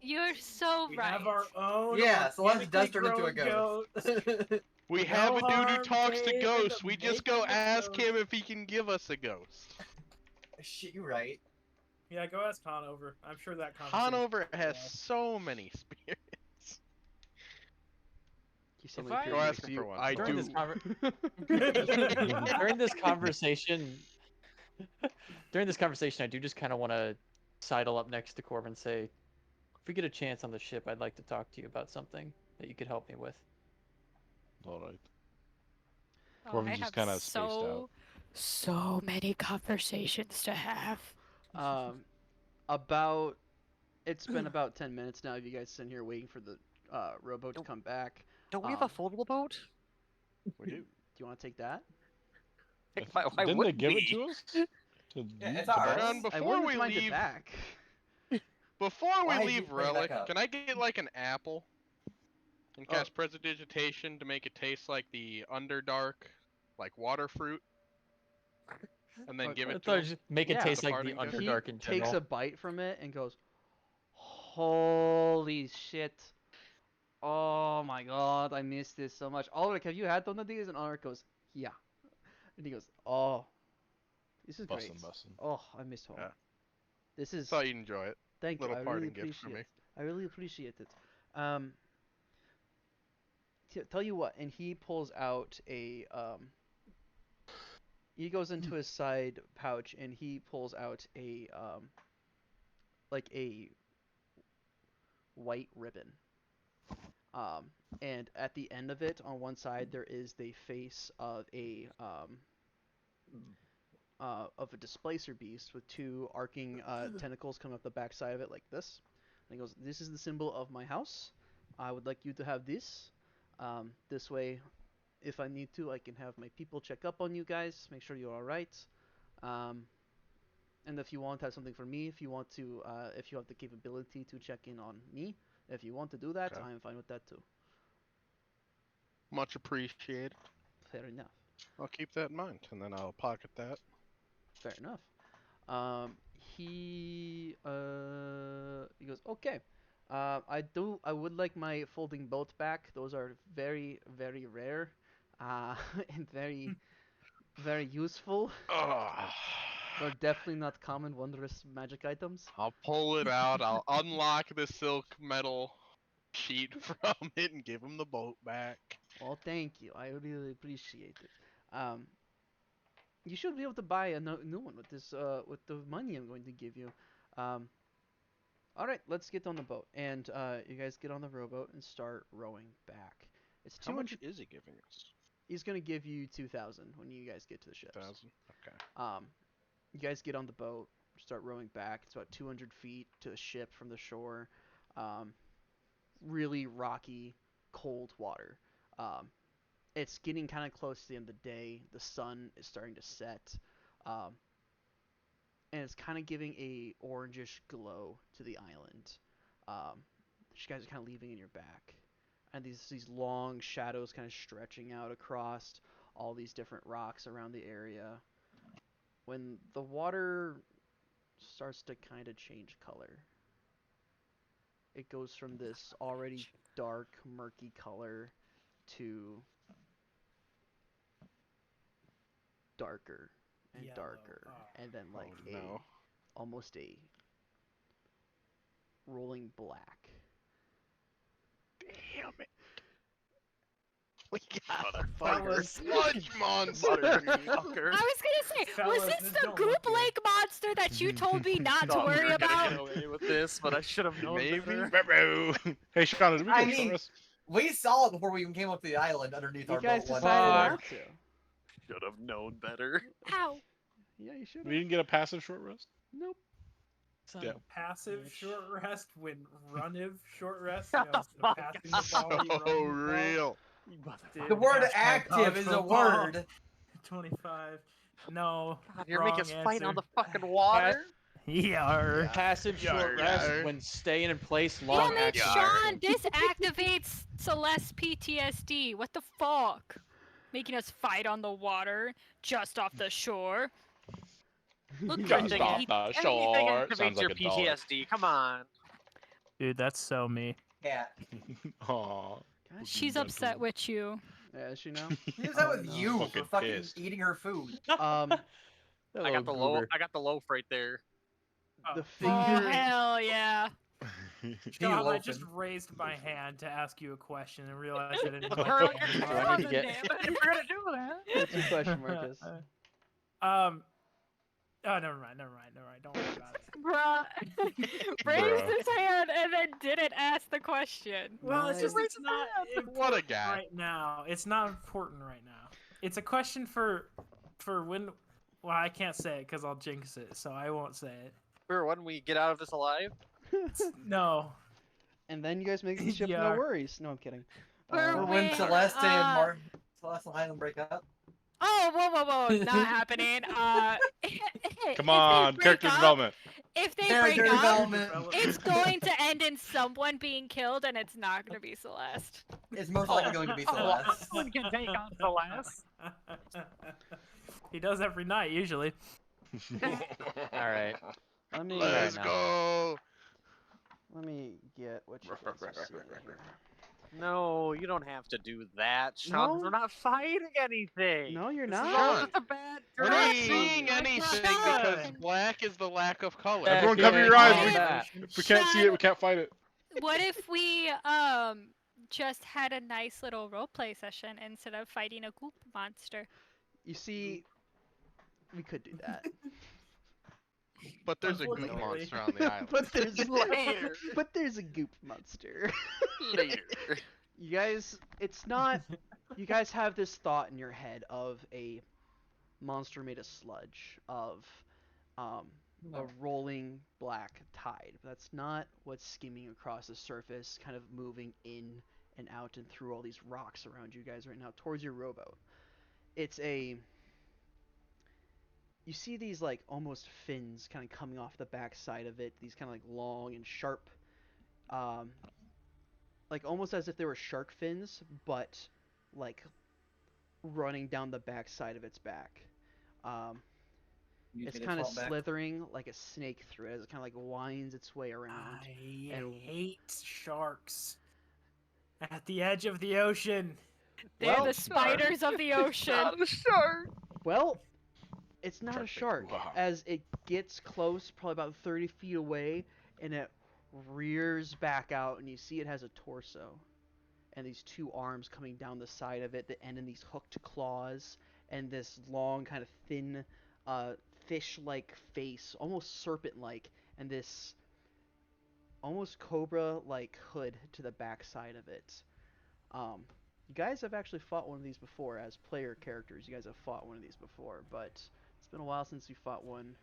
You're so We right. have our own. Yeah, so let's organically does turn into a grown ghost. We No have a dude who harm talks to came in ghosts. the We just go making of ask ghosts. him if he can give us a ghost. Shit, you're right. Yeah, go ask Hanover. I'm sure that conversation. Hanover has Yeah. so many spirits. You seem If like I- you're Go really ask him for few- one. I During do. this during this conversation, I do just kind of want to sidle up next to Corbin and say, if we get a chance on the ship, I'd like to talk to you about something that you could help me with. Alright. Oh, Corbin's I just have kinda spaced out. so many conversations to have. About it's been about 10 minutes now. You guys sitting here waiting for the rowboat to come back. Don't we have a foldable boat? We do. Do you want to take that? Why Didn't they wouldn't give we? it to us? it's to ours. borrow? Sean, I before wouldn't we mind it leave, back. before Why we did you leave bring it back Relic, up? can I get like an apple and Oh. cast Prestidigitation to make it taste like the Underdark, like water fruit, and then give I it thought to you him? just make it Yeah. taste The like the parting gift? Underdark He in takes general. a bite from it and goes, "Holy shit! Oh my god, I miss this so much." Ulrich, have you had one of these? And Ulrich goes, "Yeah," and he goes, "Oh, this is great. Bussin'. Oh, I miss home. Yeah. This is Thought you'd enjoy it. thank you. Little I really parting gift for appreciate me. it. I really appreciate it. Tell you what," and he pulls out a he goes into his side pouch and he pulls out a like a white ribbon. And at the end of it, on one side, there is the face of a displacer beast with two arcing tentacles coming up the backside of it like this. And he goes, "This is the symbol of my house. I would like you to have this. This way, if I need to, I can have my people check up on you guys, make sure you're all right. And if you want to have something for me, if you want to, if you have the capability to check in on me, if you want to do that, Okay. I'm fine with that too." Much appreciated. Fair enough. I'll keep that in mind, and then I'll pocket that. Fair enough. He goes, okay. I would like my folding boat back. Those are very, very rare, and very, very useful. They're definitely not common, wondrous magic items. I'll pull it out. I'll unlock the silk metal sheet from it and give him the boat back. Well, thank you. I really appreciate it. You should be able to buy a new one with this, with the money I'm going to give you. All right, let's get on the boat, and you guys get on the rowboat and start rowing back. It's How 200. much is he giving us? He's gonna give you 2,000 when you guys get to the ships. 1,000. Okay. You guys get on the boat, start rowing back. It's about 200 feet to the ship from the shore. Really rocky, cold water. It's getting kind of close to the end of the day. The sun is starting to set, and it's kind of giving a orangish glow to the island. You guys are kind of leaving in your back, and these long shadows kind of stretching out across all these different rocks around the area. When the water starts to kind of change color, it goes from this already dark, murky color to darker and Yellow. darker, and then like no. almost a rolling black. Damn it. We got a Motherfuckers. sludge monster. Motherfuckers. I was gonna say, Fellas, was this this the don't Goop look good. Lake monster that you told me not to Thought we worry were gonna about? get away with this, but I should have known Maybe. better. Hey, Shauna, did we I get mean- Taurus? We saw it before we even came up to the island underneath You our guys boat. decided One not to. Should have known better. How? Yeah, you should. We didn't get a passive short rest? Nope. Yeah. Passive Bitch. short rest when runive short rest. Shut the instead of fuck passing the ball, you run So the ball. real. Dude, The word hashtag active is a dodgeball. word. 25. No. God, you're wrong making us fight on answer. the fucking water. Yar. Passive short rest Yar. when staying in place long Damn it, action. Sean! This activates Celeste PTSD. What the fuck? Making us fight on the water, just off the shore. Look at Just me. off the Anything shore. activates Sounds your like a dog. PTSD. Come on. Dude, that's so me. Cat. Aw. Gosh, She's upset with you. yeah, is she now? She was out Oh, with no. you for Fucking fucking pissed. eating her food. Um, I got the low. I got the loaf right there. the Oh, Oh, figure. hell yeah. Sean, I loafing. just raised my hand to ask you a question and realized I didn't. What have the my hell hand are Do I up. need to get- If we're gonna do that. What's your question, Marcus? Oh, never mind. Don't worry about it. Bruh. Raised his hand and then didn't ask the question. Well, it's just Nice. it's not What a important guy. right now. It's not important right now. It's a question for when. Well, I can't say it because I'll jinx it, so I won't say it. For when we get out of this alive. No. And then you guys make the ship Yeah. no worries. No, I'm kidding. For Or Um, when Wait, Celeste and uh, Celeste and Highland break up. Oh, whoa, not happening. Come on, character development. If they Character break up, development. it's going to end in someone being killed, and it's not going to be Celeste. It's most likely going to be Celeste. Someone can take on Celeste. He does every night usually. All right. let me Let's now. go. let me get what you guys are seeing here. No, you don't have to do that, Sean. No? We're not fighting anything. No, you're This is all not. just a bad We're not dream. seeing anything because black is the lack of color. Back Everyone in cover your eyes. combat. If we can't see it, we can't fight it. What if we just had a nice little roleplay session instead of fighting a goop monster? You see, we could do that. But there's a goop Unfortunately. monster on the island. but there's Later. but there's a goop monster. Later. You guys, it's not. You guys have this thought in your head of a monster made of sludge, of a rolling black tide. But that's not what's skimming across the surface, kind of moving in and out and through all these rocks around you guys right now towards your rowboat. It's a. You see these like almost fins kind of coming off the back side of it. These kind of like long and sharp. Like almost as if they were shark fins, but like running down the back side of its back. It's kind of slithering like a snake through it as it kind of like winds its way around. I and hate sharks. At the edge of the ocean. They're Well, the spiders of the ocean. Not a shark. well, it's not a Shark shark. bait. Wow. As it gets close, probably about 30 feet away, and it rears back out, and you see it has a torso. And these two arms coming down the side of it that end in these hooked claws, and this long, kind of thin, fish-like face, almost serpent-like, and this almost cobra-like hood to the back side of it. You guys have actually fought one of these before as player characters. You guys have fought one of these before, but it's been a while since you fought one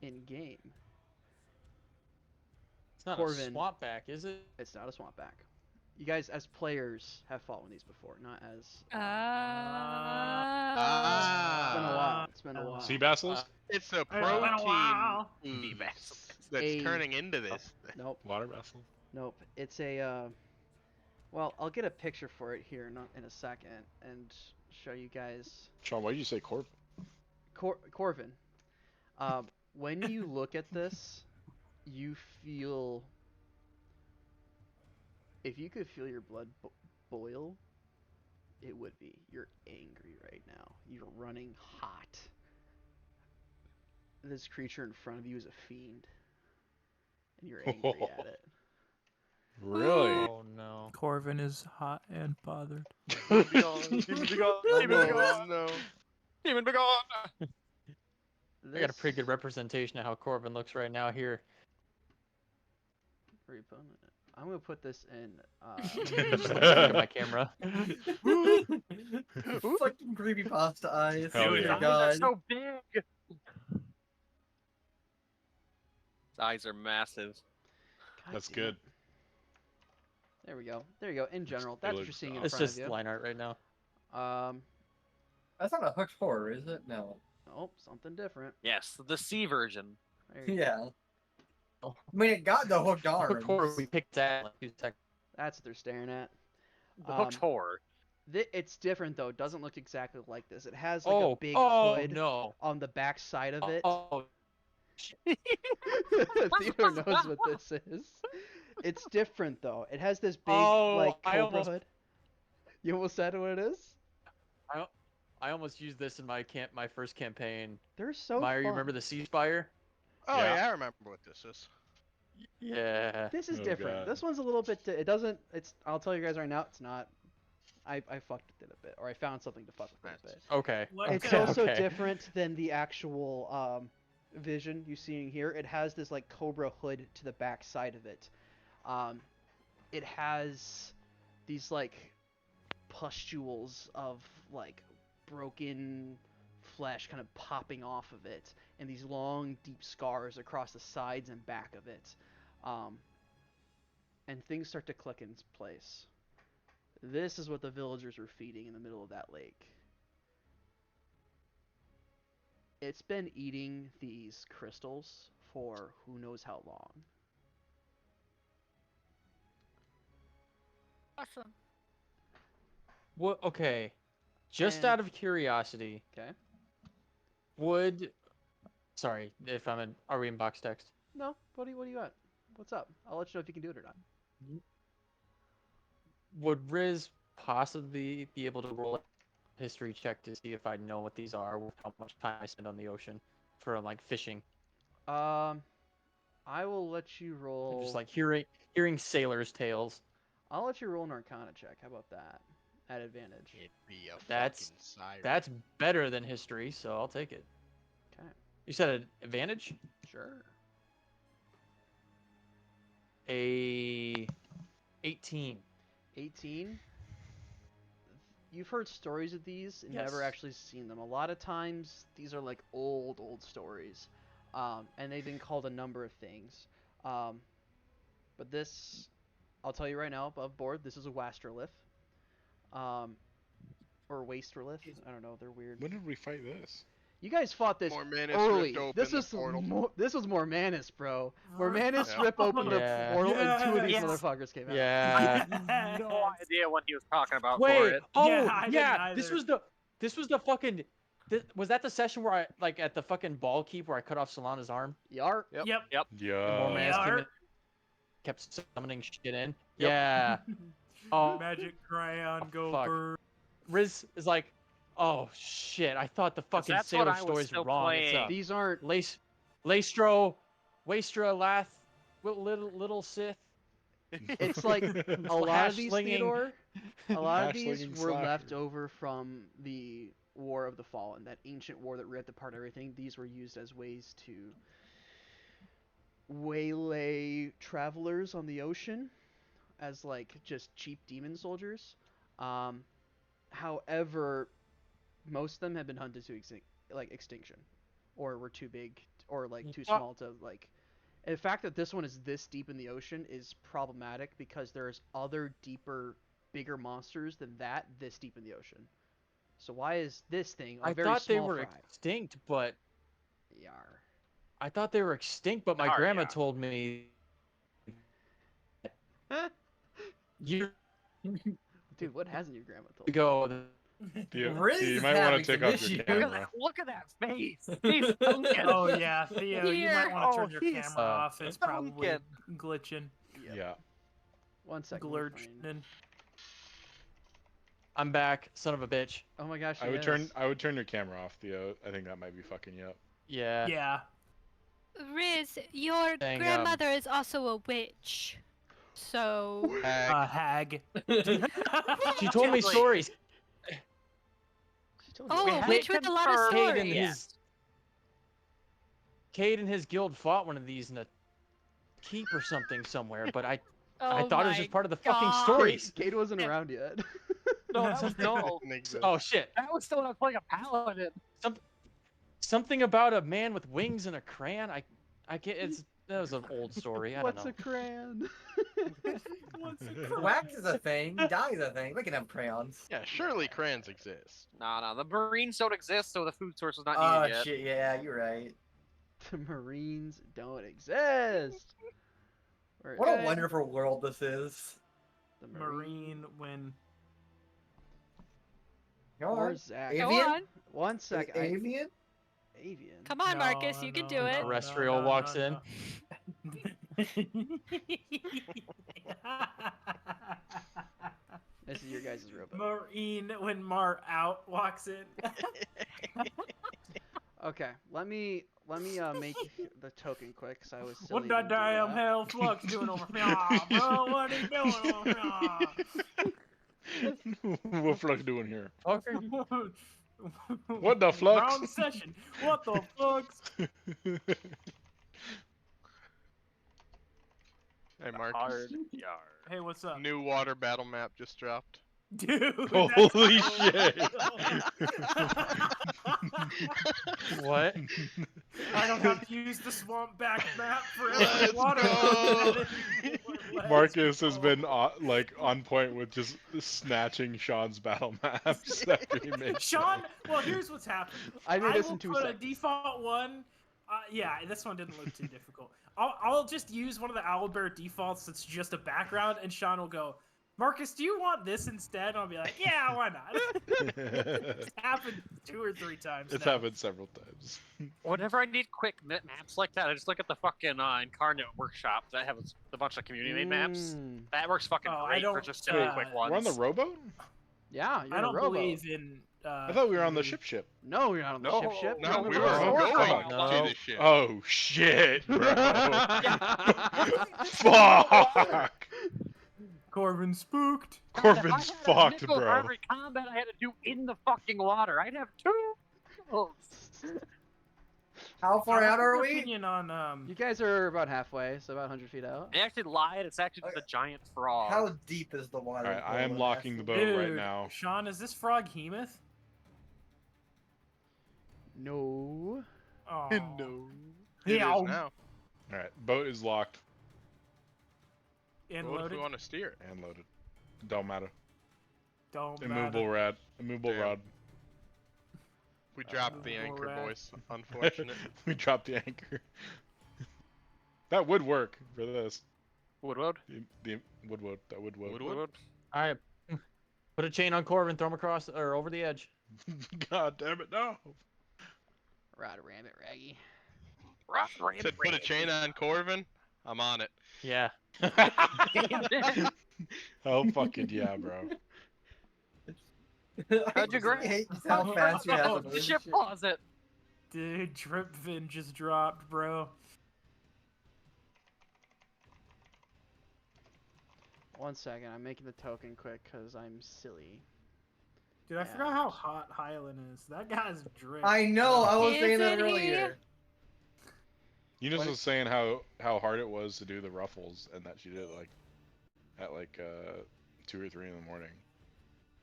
in game. It's not Corvin. a swamp back, is it? It's not a swamp back. You guys, as players, have fought one of these before, not as. It's been a while. Sea bassals? It's a It's been a while. protein Sea ooze bass. that's A- turning into this. Nope. Water bassals? Nope. It's a. Well, I'll get a picture for it here in a second and show you guys. Sean, why did you say Corvin? Corvin. When you look at this, you feel. If you could feel your blood boil, it would be. You're angry right now. You're running hot. This creature in front of you is a fiend, and you're angry at it. Really? Oh no. Corvin is hot and bothered. Demon be gone. Demon be gone. Demon be gone. No. Demon be gone. I got a pretty good representation of how Corbin looks right now here. I'm gonna put this in. Just look at my camera. Fucking creepypasta eyes. Hell Oh yeah. my His eyes are god. so big. His eyes are massive. God That's damn good. it. There we go. There you go. In general, that's what you're looks seeing in It's front just of you. line art right now. That's not a hooked horror, is it? No. Oh, something different. Yes, the sea version. There you go. Yeah. I mean, it got the hooked arms. Hooked horror, we picked that in like 2 seconds. That's what they're staring at. The hooked horror. It's different though. It doesn't look exactly like this. It has like a Oh, big oh hood no. on the back side of it. Oh, Theodore knows what this is. It's different though. It has this big Oh, like I cobra almost- hood. You almost said what it is? I almost used this in my first campaign. They're so Meyer, you fun. remember the Sea Spire? Oh Yeah. yeah, I remember what this is. Yeah. This is Oh, different. God. This one's a little bit. It doesn't. It's. I'll tell you guys right now. It's not. I fucked with it a bit, or I found something to fuck with it a bit. Okay. What It's kind of- also okay. different than the actual vision you seeing here. It has this like cobra hood to the back side of it. It has these like pustules of like broken flesh kind of popping off of it, and these long deep scars across the sides and back of it. And things start to click in place. This is what the villagers were feeding in the middle of that lake. It's been eating these crystals for who knows how long. Awesome. What? Okay. Just And- out of curiosity, Okay. would. Sorry, if I'm in. Are we in box text? No, what do you got? What's up? I'll let you know if you can do it or not. Would Riz possibly be able to roll a history check to see if I know what these are, with how much time I spend on the ocean for like fishing? I will let you roll. Just like hearing sailors' tales. I'll let you roll an Arcana check. How about that? At advantage. It'd be a That's- fucking siren. That's better than history, so I'll take it. Okay. You said an advantage? Sure. A 18. 18. You've heard stories of these and never Yes. actually seen them. A lot of times these are like old stories, and they've been called a number of things. But this, I'll tell you right now, above board, this is a Wastrolith, or Wastrolith. I don't know. They're weird. When did we fight this? You guys fought this More Manus early. ripped open This the was portal. this was more Manus, bro. More Manus Yeah. rip open Yeah. the portal, and 2 of these Yes. motherfuckers came out. Yeah. No idea what he was talking about for Wait. it. Oh, Yeah, I didn't yeah. This either. was the fucking. Was that the session where I like at the fucking ball keep where I cut off Solana's arm? Yarp. Yep. Yep. And Yeah. more Manus came Yarp. in, kept summoning shit in. Yep. Yeah. Oh, Magic crayon, go fuck. bird. Riz is like, oh shit! I thought the fucking that's what Sailor I was stories were still wrong. playing. It's These aren't. Waestra, Lath, little Sith. It's like a lot of these, Slash-slinging. Theodore. A lot of these Hash-slinging were slasher. left over from the War of the Fallen, that ancient war that ripped apart everything. These were used as ways to waylay travelers on the ocean, as like just cheap demon soldiers. However, most of them have been hunted to extinction, or were too big, or like too small to like. And the fact that this one is this deep in the ocean is problematic because there's other deeper, bigger monsters than that this deep in the ocean. So why is this thing a I very thought they small were fry? extinct, but Yar. I thought they were extinct, but my Are grandma ya? told me years Dude, what hasn't your grandma told you? ago. Riz You is might want having to take some off your issues. Look at camera. that! Look at that face. He's thinking. Oh yeah, Theo, you might want to turn your he's camera off. It's probably thinking. glitching, Yeah. 1 second. we're fine. glurching. I'm back, son of a bitch. Oh my gosh. I would turn your camera off, Theo. I think that might be fucking you up. Yeah. Yeah. Riz, your Dang, grandmother is also a witch. So Hag. She told me stories. She told you. Oh, a witch with a lot of stories. Cade and his guild fought one of these in a keep or something somewhere, but I Oh thought it was my just part of the fucking God. stories. Cade wasn't around yet. No, that was no. Oh shit! That was still when I was playing a paladin. Something about a man with wings and a crayon. I get that was an old story. I don't What's know. a crayon? Wax is a thing. Dye is a thing. We can have crayons. Yeah, surely crayons exist. No, the Marines don't exist, so the food source was not Oh needed yet. shit! Yeah, you're right. The Marines don't exist. What a wonderful world this is. The Marine when. Go Or on. Zach. Go Avian? on. 1 sec. Avian? Avian. Come on, Marcus, you can do it. Terrestrial walks in. This is your guys' robot. Marine when Mar out walks in. Okay, let me make the token quick, cause I was silly. What that didn't do damn that. hell flux doing over here, bro? What are you doing over here? What Flux doing here? Fucker. What the flux? Wrong session. What the flux? Hey, Marcus. Hey, what's up? New water battle map just dropped. Dude. Holy that's shit. What? I don't have to use the swamp back map for Let's every water. go. Let's Marcus has go. been on point with just snatching Sean's battle maps that he makes. Sean, well, here's what's happened. I made this will in 2 put seconds. a default one. Yeah, this one didn't look too difficult. I'll just use one of the Owlbear defaults that's just a background, and Sean will go, Marcus, do you want this instead? And I'll be like, yeah, why not? It's happened 2 or 3 times. It's now. happened several times. Whenever I need quick maps like that, I just look at the fucking Incarnate workshop that has a bunch of community-made maps. Mm. That works fucking Oh, I great for don't, just silly quick ones. We're on the rowboat? Yeah, you're I in a don't rowboat. believe in. I thought we were on the ship. No, you're not on the ship. No, You're we on were the Oh, rowboat. going No. to the ship. Oh shit, bro. Fuck. Corbin spooked. Corbin's If I had a fucked, nickel for bro. every combat I had to do in the fucking water, I'd have 2 kills. How far out are What's your we? Opinion on You guys are about halfway, so about 100 feet out. I actually lied. It's actually just a giant frog. How deep is the water? Alright, I am locking the boat Dude, right now. Sean, is this frog Hemoth? No. Oh. No. It is Yeah. now. Alright, boat is locked And What if loaded. we want to steer it? and loaded. Don't matter. Don't Immovable matter. rod. Immovable Damn. rod. We dropped the anchor, Alright. boys. Unfortunate. We dropped the anchor. That would work for this. Woodward. The Woodwood. That would work. Woodwood? All right. Put a chain on Corvin, throw him across or over the edge. God damn it, no. Rod ram it, Raggy. Said put a chain on Corvin. I'm on it. Yeah. Oh fucking yeah, bro. How'd you grab? I hate just how fast you have to The move ship shit. closet. Dude, Dripvin just dropped, bro. One second, I'm making the token quick because I'm silly. Dude, I Yeah. forgot how hot Hyland is. That guy's drip. I know. I was saying that Isn't he? earlier. Eunice What- was saying how hard it was to do the ruffles and that she did it like at 2 or 3 in the morning.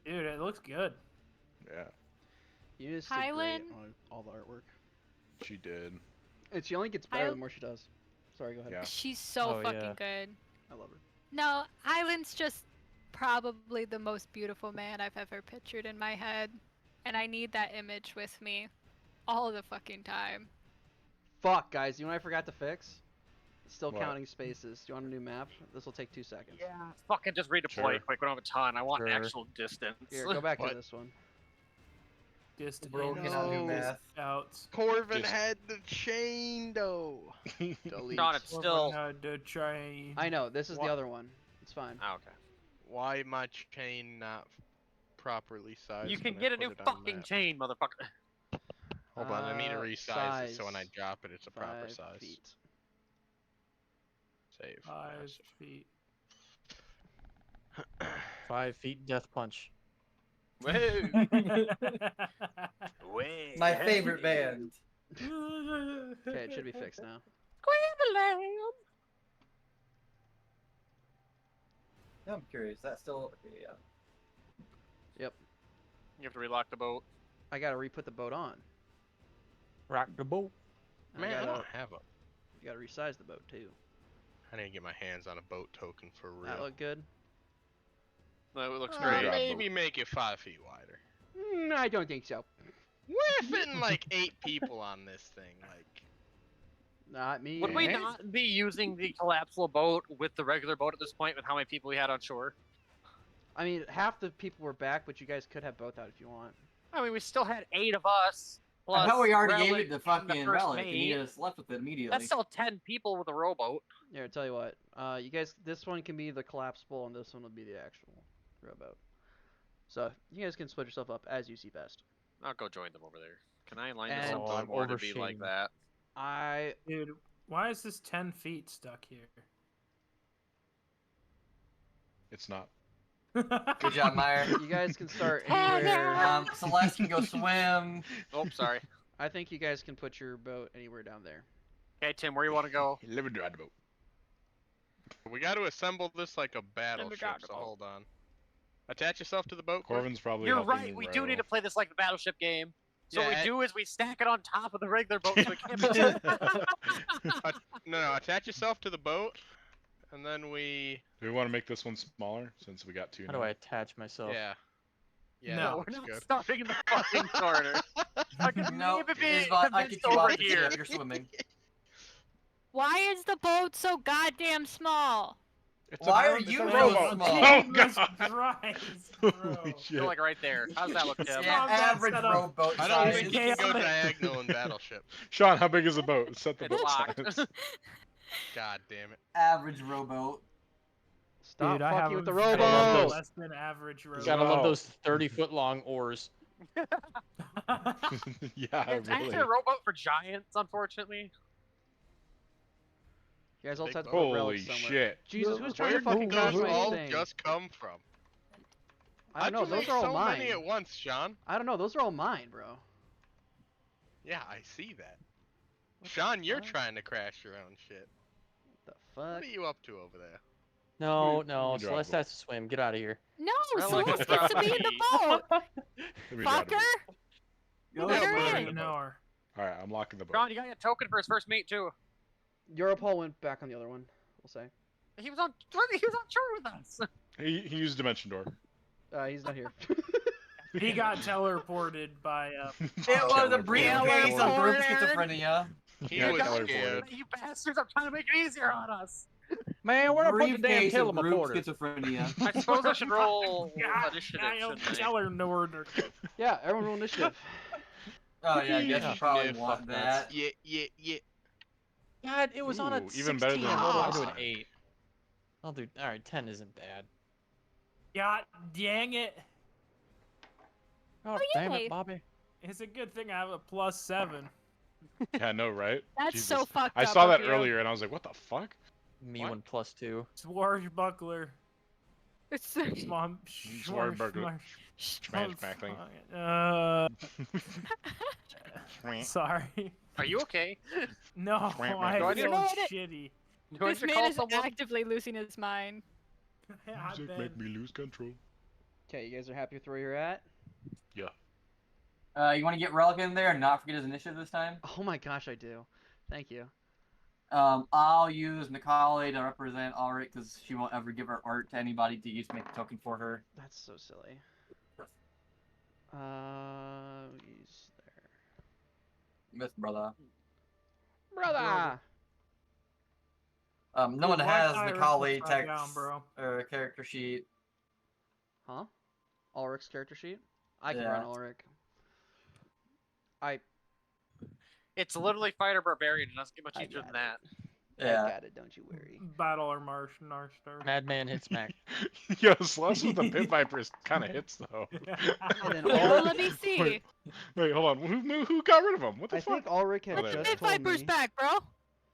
Dude, it looks good. Yeah, You just did Hyland? great on all the artwork. she did. And she only gets better the Hyl- more she does. Sorry, go ahead. Yeah. She's so Oh, fucking yeah. good. I love her. No, Island's just probably the most beautiful man I've ever pictured in my head. And I need that image with me all the fucking time. Fuck, guys, you know what I forgot to fix? Still What? counting spaces. Do you want a new map? This will take 2 seconds. Yeah. Fucking just redeploy Sure. quick. We don't have a ton. I want Sure. actual distance. Here, go back to What? this one. Just Bro cannot do math. Out. Corvin Just- had the chain though. Delete. John, it's still. The train. I know, this is What? the other one. It's fine. Oh, okay. Why my chain not properly sized? You can when I get a put new it on fucking map? chain, motherfucker. Hold on, I need to resize it so when I size. drop it, it's a proper 5 size. feet. Save. 5 Massive. feet. 5 feet death punch. Whoa. My favorite band. Okay, it should be fixed now. Yeah, I'm curious. That's still yeah. You have to relock the boat. I gotta re-put the boat on. Rock the boat. And Man, I I don't gotta, have a. you gotta resize the boat too. I need to get my hands on a boat token for real. That look good? No, it looks Uh, great. maybe make it 5 feet wider. I don't think so. We're fitting like 8 people on this thing. Like, Not me. Would we not be using the collapsible boat with the regular boat at this point with how many people we had on shore? I mean, half the people were back, but you guys could have both out if you want. I mean, we still had 8 of us. I Plus know we already gave Relic it to and fucking the first Relic, and he mate. just left with it immediately. That's still 10 people with a rowboat. Here, I'll tell you what. You guys, this one can be the collapsible, and this one will be the actual rowboat. So you guys can split yourself up as you see best. I'll go join them over there. Can I line this And- up I'm more to be like overshading. that? I Dude, why is this 10 feet stuck here? It's not. Good job, Meyer. you guys can start Hell anywhere. Celeste can go swim. Oh, sorry. I think you guys can put your boat anywhere down there. Okay, Tim, where you want to go? Live and drive the boat. we got to assemble this like a battleship. drive the So boat. hold on. Attach yourself to the boat. Corvin. Corvin's probably. You're helping right. me We do row. need to play this like the battleship game. So Yeah, what we and- do is we stack it on top of the regular boat so it can't be. No, attach yourself to the boat, and then we. Do we want to make this one smaller since we got 2 How now? do I attach myself? Yeah. Yeah, No, that We're looks not good. starting in the fucking corner. I can No, maybe be I convinced get you over off the here. ship. You're swimming. Why is the boat so goddamn small? It's Why a, are it's you a so rowboat. small? Oh, Jesus God. Christ, bro. Holy shit. Go like right there. How's that look, Tim? Yeah, Calm down, average set up. rowboat I don't size. think you can go Chaotic. diagonal in battleship. Sean, how big is the boat? Set the It's boat locked. size. God damn it. Average rowboat. Stop Dude, I have fucking with the a very rowboat. less than average You rowboat. gotta love Wow. those 30-foot long oars. Yeah, It's really. actually a rowboat for giants, unfortunately. You guys all Big have to boat. put Holy relics somewhere. shit. Jesus, who's trying Where to fucking did crash those my all thing? just come from? I don't know. How'd you Those make are all so mine. many at once, Sean? I don't know. Those are all mine, bro. Yeah, I see that. Sean, you're fuck? trying to crash your own shit. The What fuck? are you up to over there? No, Let no, me drop Celeste it. has to swim. Get out of here. No, Relic Celeste is gets to be in the boat. Let me drive the Fucker. boat. Go Let her for in. it. An hour. Alright, I'm locking the boat. John, you got your token for his first meet too. Europol went back on the other one. We'll say. He was on shore with us. He used Dimension Door. He's not here. He got teleported by. It was a Teleported. briefcase of group Teleported. schizophrenia. He Yeah, was teleported. scared. You bastards! I'm trying to make it easier on us. Man, where I put the damn Briefcase of group teleporter? schizophrenia. I suppose I should roll God, initiative, damn, shouldn't I? Teleporter. Yeah, everyone roll initiative. Oh yeah, I guess Yeah. you probably Yeah, want fuck that. Yeah. God, it was on a Ooh, even better 16. than I rolled last onto an time. 8. I'll do. All right, 10 isn't bad. God dang it! Oh, Oh, damn yay. it, Bobby. It's a good thing I have a +7. Yeah, no, right? That's Jesus. so fucked I up saw of that you. earlier and I was like, what the fuck? Me What? 1 plus 2. Swashbuckler. It's Swamp. Swashbuckler. Smash backling. Sorry. Are you okay? No, Wham, I wham. feel No, shitty. Do I This need to man call is someone? actively losing his mind. I've Music been- make me lose control. Okay, you guys are happy with where you're at? Yeah. You want to get Relic in there and not forget his initiative this time? Oh my gosh, I do. Thank you. I'll use Nikali to represent Ulrich because she won't ever give her art to anybody to use to make a token for her. That's so silly. He's there. Miss brother. Brother! No one Dude, has why Nikali upside text down, bro? or character sheet. Huh? Ulrich's character sheet? I can Yeah. run Ulrich. It's literally fighter barbarian. It doesn't get much I easier got than that. Yeah. I got it, don't you worry. Battle or Marsh, Narstar. Madman hit smack. Yo, Celeste with the Pit Vipers kind of hits though. And then Oh, Ulrich, let me see. Wait, hold on. Who got rid of him? What the I fuck? think Ulrich had Oh, there. just Pit told Viper's me. back, bro.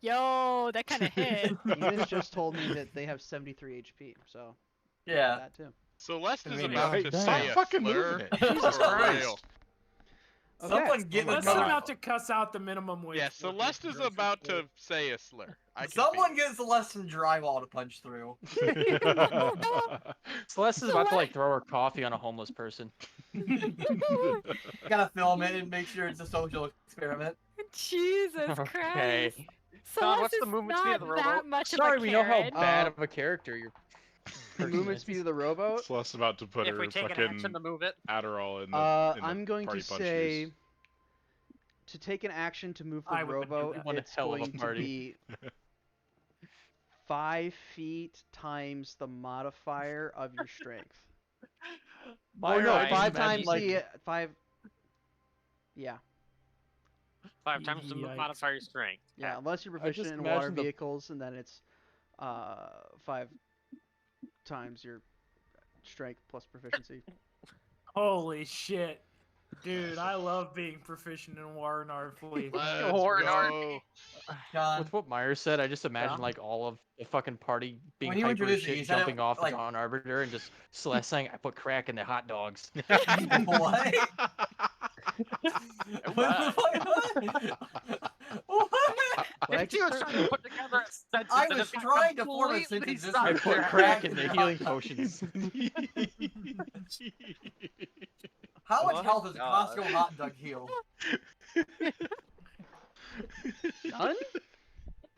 Yo, that kind of hit. Enos just told me that they have 73 HP, so Yeah. that too. Celeste I is mean, about to damn. say Stop a fucking slur moving it. Jesus for Christ. real. Okay. Someone get Let's this about to cuss out the minimum wage. Yeah, workers Celeste is grocery about store. to say a slur. I can Someone feel it. get Celeste some drywall to punch through. Celeste is about to like throw her coffee on a homeless person. Gotta film it and make sure it's a social experiment. Jesus Okay. Christ. Don, what's Celeste the is movement speed not of the that rowboat? much Sorry, of a we know how Karen. bad of a character your The person movement is. speed of the rowboat. Celeste's about to put If her we take an fucking action to move it, Adderall in the, I'm going party to punch say juice. to take an action to move the I wouldn't do rowboat, that. One it's hell of a going to party. be 5 feet times the modifier of your strength. My Oh no, eyes 5 imagine, times like, the 5. Yeah, 5 times the Yikes. modifier strength. yeah. Unless you're I just proficient in water imagine the- vehicles, and then it's 5 times your strength plus proficiency. Holy shit. Dude, I love being proficient in Warnar Fleet. Let's Or- go. John, With what Myers said, I just imagine Yeah. like all of the fucking party being When you hyper as introduced it, shit, you said it jumping off like- the Dawn Arbiter, and just Celeste saying, "I put crack in the hot dogs." what? What the fuck? What? But I If can you were start- trying to put together a sentence I that was is not trying to form a completely sentence. I This put was crack in the crack. healing potions. How much Oh, health does a God. Costco hot dog heal? Done?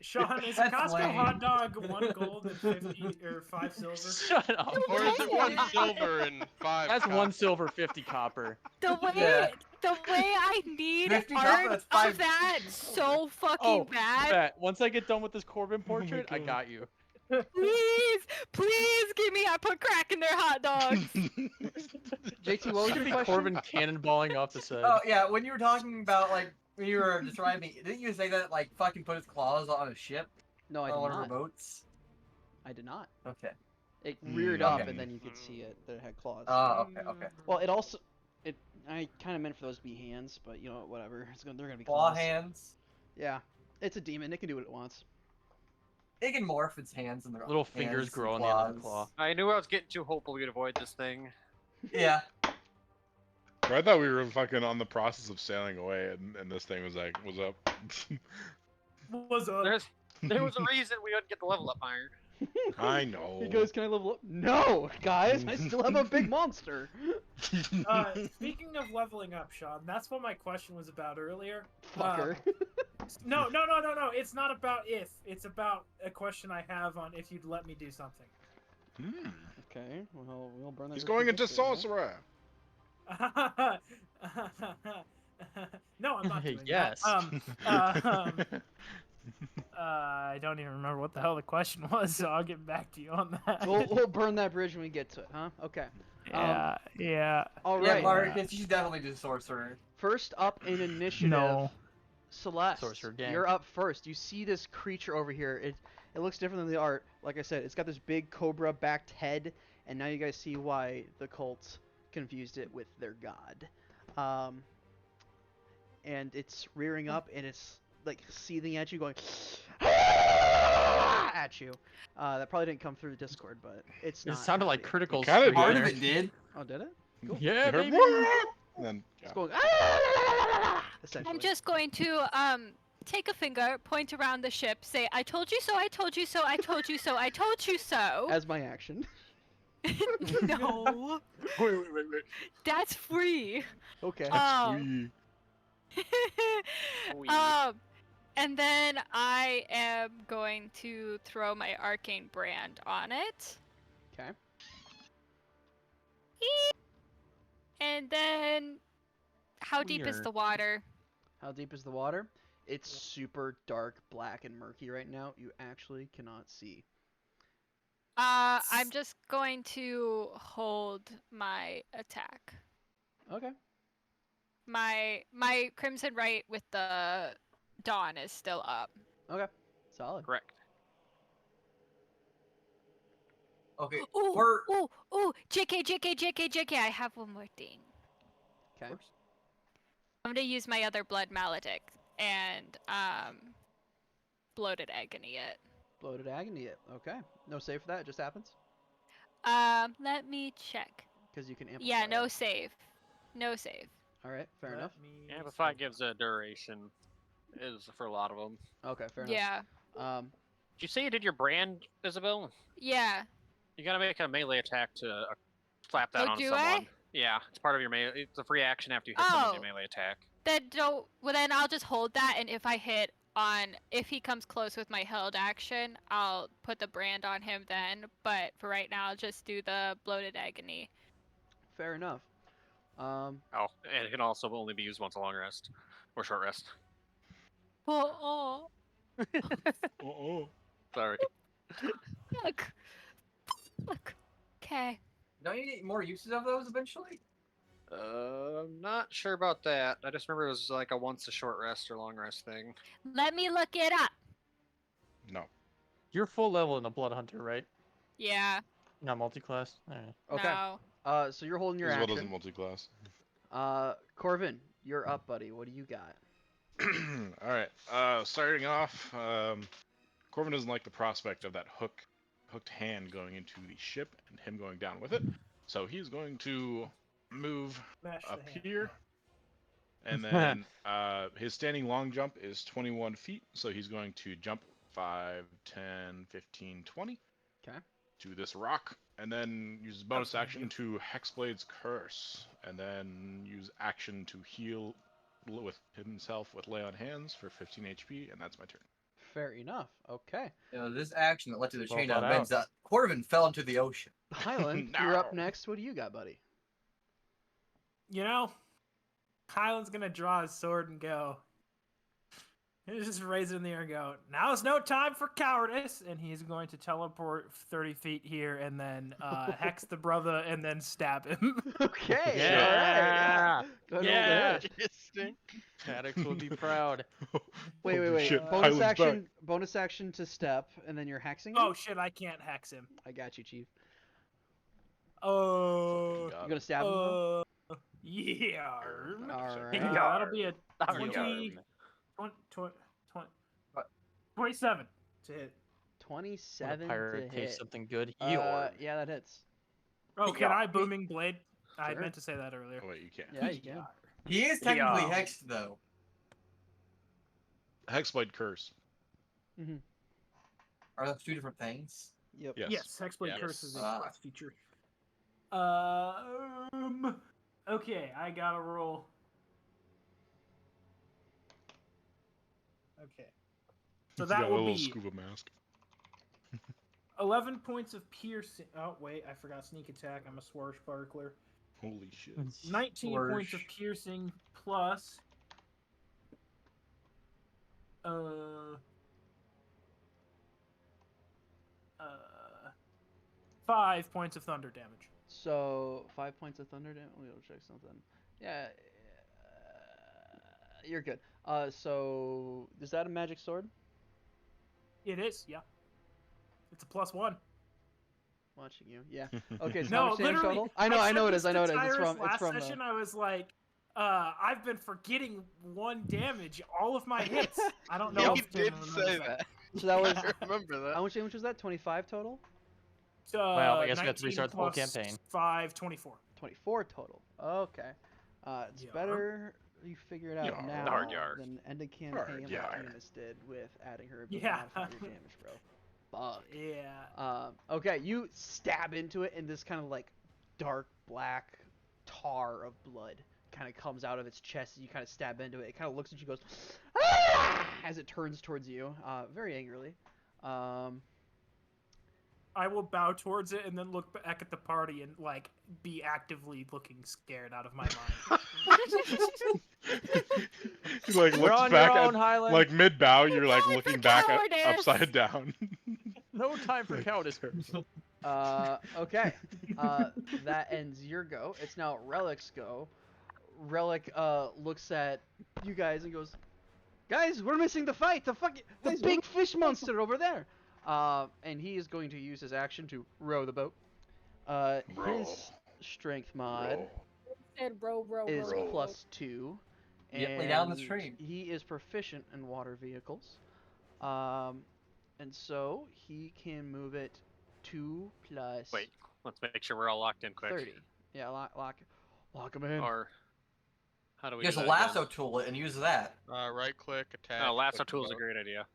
Sean, is a That's Costco lame. hot dog 1 gold and 50 or 5 silver? Shut up. Or is it 1 silver and 5 That's copper? 1 silver, 50 copper. The way Yeah. the way I need 50 art copper, that's 5 of that so fucking Oh, bad. Matt, once I get done with this Corbin portrait, I got you. Please give me. I put crack in their hot dogs. JT, what was Should your be question? Corbin cannonballing off the side. Oh yeah, when you were talking about like when you were describing, didn't you say that like fucking put his claws on a ship No, I on did one not. of the boats? I did not. Okay. It reared Mm, up, okay. and then you could see it. That it had claws. Okay. Well, it also, I kind of meant for those to be hands, but you know, whatever. They're gonna be Claw claws. hands. Yeah, it's a demon. It can do what it wants. It can morph its hands and their Little fingers hands grow and on the end of the claws. claw. I knew I was getting too hopeful we'd avoid this thing. Yeah. Bro, I thought we were fucking on the process of sailing away, and this thing was like, "What's up?" What's up? There was a reason we didn't get the level up iron. I know. He goes, "Can I level up?" No, guys, I still have a big monster. Speaking of leveling up, Sean, that's what my question was about earlier. Fucker. No. It's not about if. It's about a question I have on if you'd let me do something. Hmm. Okay, well, we'll burn that. He's bridge going to into victory, huh? sorcerer. No, I'm not doing Yes. that. I don't even remember what the hell the question was, so I'll get back to you on that. We'll burn that bridge when we get to it, huh? Okay. Yeah. All Yeah, right. Marcus, you should definitely do sorcerer. First up in initiative, No. Celeste, Sorcerer gang. you're up first. You see this creature over here. It looks different than the art. Like I said, it's got this big cobra-backed head, and now you guys see why the cult confused it with their god. And it's rearing up, and it's like seething at you, going at you. That probably didn't come through the Discord, but it's It not. sounded like happy. critical. It kinda scream Part there. of it did. Oh, did it? Yeah, You heard baby. And then, yeah. It's going. Essentially. I'm just going to take a finger, point around the ship, say, "I told you so. I told you so. I told you so. I told you so." As my action. No, Wait. that's free. Okay. Um, Wee. and then I am going to throw my arcane brand on it. Okay. And then, how deep is Weird. the water? How deep is the water? It's super dark, black, and murky right now. You actually cannot see. I'm just going to hold my attack. Okay. My Crimson Right with the Dawn is still up. Okay. Solid. Correct. Okay, Ooh, we're ooh, JK, I have one more thing. Okay. I'm gonna use my other Blood Maledict and Bloated Agony it. Bloated agony. Okay. No save for that. It just happens. Let me check. Because you can amplify. Yeah, no it. save. No save. All right. Fair enough. Amplify gives a duration, is for a lot of them. Okay. Fair enough. Yeah. Did you say you did your brand, Isabel? Yeah. You gotta make a melee attack to slap that Oh, on do someone. I? Yeah, it's part of your melee. It's a free action after you hit someone with your melee attack. Then don't. Well, then I'll just hold that, and if I hit if he comes close with my held action, I'll put the brand on him then. But for right now, I'll just do the Bloated Agony. Fair enough. Oh, and it can also only be used once a long rest or short rest. Oh. Sorry. Look. Okay. don't you get more uses of those eventually? I'm not sure about that. I just remember it was like a once a short rest or long rest thing. Let me look it up. No. You're full level in the Blood Hunter, right? Yeah. Not multi-class. Alright. Okay. No. So you're holding your Isabel action. doesn't multi-class. Corvin, you're up, buddy. What do you got? All right. Starting off, Corvin doesn't like the prospect of that hooked hand going into the ship and him going down with it. So he's going to move Smash the up hand. here. And then his standing long jump is 21 feet. So he's going to jump 5, 10, 15, 20. Okay. To this rock. And then use his bonus action to Hexblade's Curse. And then use action to heal with himself with Lay on Hands for 15 HP. And that's my turn. Fair enough. Okay. You know, this action that led to the Well chain thought of events out. that Corvin fell into the ocean. Highland, you're up next. What do you got, buddy? You know, Highland's gonna draw his sword and go. He's just raise it in the air and go, "Now's no time for cowardice," and he's going to teleport 30 feet here and then hex the brother and then stab him. Okay. Yeah. All right. Yeah. Interesting. Maddox will be proud. Wait. Holy shit, Bonus Highland's action. Bonus action to step, and then you're hexing him. Oh shit, I can't hex him. I got you, Chief. Oh. You gonna stab him? Though? Yeah. All right. That'll be a Yarn. 27 to hit. 27 When a pirate to tastes hit. something good, Yeah, that hits. Oh, can I booming blade? I Sure. meant to say that earlier. Oh, wait, you can't. Yeah, you can. He is technically Yeah. hexed though. Hexblade Curse. Mm-hmm. Are those two different things? Yep. Yes, Hexblade Curse is a Ah. class feature. Okay, I gotta roll. Okay. So He's that got a will little be scuba mask. 11 points of piercing. Oh, wait, I forgot sneak attack. I'm a swashbuckler. Holy shit. 19 points of Flourish. piercing plus. 5 points of thunder damage. So 5 points of thunder damage. We'll check something. Yeah, you're good. So is that a magic sword? It is, yeah. It's a +1. Watching you, yeah. Okay, so No, how much damage literally, total? I know said it is. this I know it to is. It's Tyrus from. It's last from. session, I was like, I've been forgetting 1 damage all of my hits. I don't know. Yeah, if you Tim did remembers say that. So that was. I remember that. How much damage was that? 25 total. Well, I guess we got to 19 restart the whole plus campaign. 5, 24. 24 total. Okay. It's Yeah. better you figure it out Yar. now Hard yar. than end of Hard campaign like yar. Eunice did with adding her ability Yeah. modifier to your damage, bro. Fuck. Yeah. Okay, you stab into it, and this kind of like dark black tar of blood kind of comes out of its chest. As you kind of stab into it. It kind of looks at you, goes, ah! As it turns towards you, very angrily. I will bow towards it and then look back at the party and like be actively looking scared out of my mind. He like You're looks on back your at own, Highland. like mid bow. You're like Time looking for back at, cowardice. upside down. No time for cowardice. Okay. That ends your go. It's now Relic's go. Relic looks at you guys and goes, "Guys, we're missing the fight. The big fish monster over there." And he is going to use his action to row the boat. His strength mod Said row, is row. +2. Get me down the and stream. He is proficient in water vehicles. And so he can move it 2 plus Wait, let's make sure we're all locked in quick. 30. Yeah, lock him in. Or how do we? Just do that lasso again? tool it and use that. Right click, attack. Oh, lasso click tool is a boat. great idea.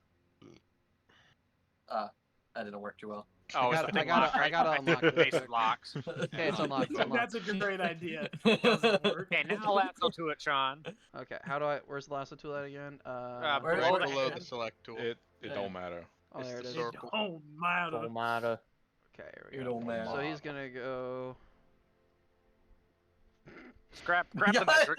That didn't work too well. Oh, I it's the gotta- big I lock, gotta- I right? gotta Okay, unlock it. basic locks. Okay, it's unlocked. It's unlocked. That's a great idea. Doesn't work. Okay, now lasso to it, Sean. Okay, where's the lasso tool at again? Where- Right where- below the select tool. It Yeah. don't matter. Oh, it's there it the is. circle. Oh, my. Matter. Okay, here we It go. don't matter. So he's gonna go. Grab the measure.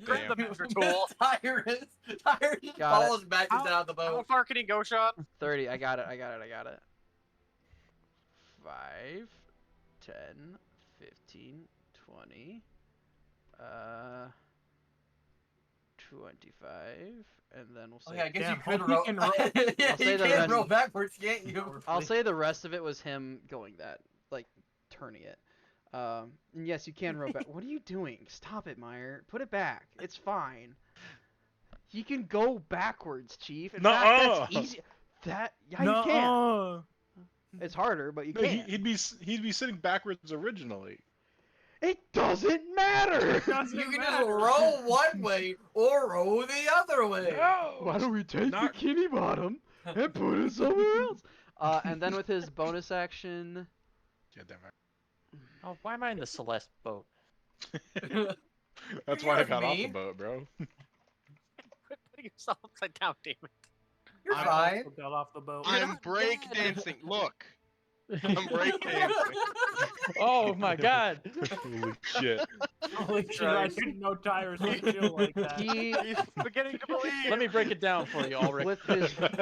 Grab the measure tool. Tyrus Got it. follows back How- down the How boat. far can he go, Sean? 30. I got it. 5, 10, 15, 20, 25, and then we'll say. Oh yeah, I guess Damn, you could hope he row. can row. Yeah, I'll say you the can't rest- row backwards, can't you? I'll say the rest of it was him going that, like, turning it. And yes, you can row back. What are you doing? Stop it, Meyer. Put it back. It's fine. You can go backwards, Chief. In fact, Nuh-uh. that's easy. Yeah, you can. No. It's harder, but you No, can. he'd be sitting backwards originally. It doesn't matter. You can just row one way or row the other way. Why don't we take Not- the kitty bottom and put it somewhere else? And then with his bonus action, Yeah, damn it. Oh, why am I in the Celeste boat? That's why I You're got off me. the boat, bro. Quit putting yourself upside down, damn it. You're I fine. also got off the boat. I'm break dancing. Look, I'm break dancing. Oh my god. Holy shit. Holy shit, I didn't know Tyrus would feel like that. he He's beginning to believe. Let me break it down for you, Ulrich. with his Let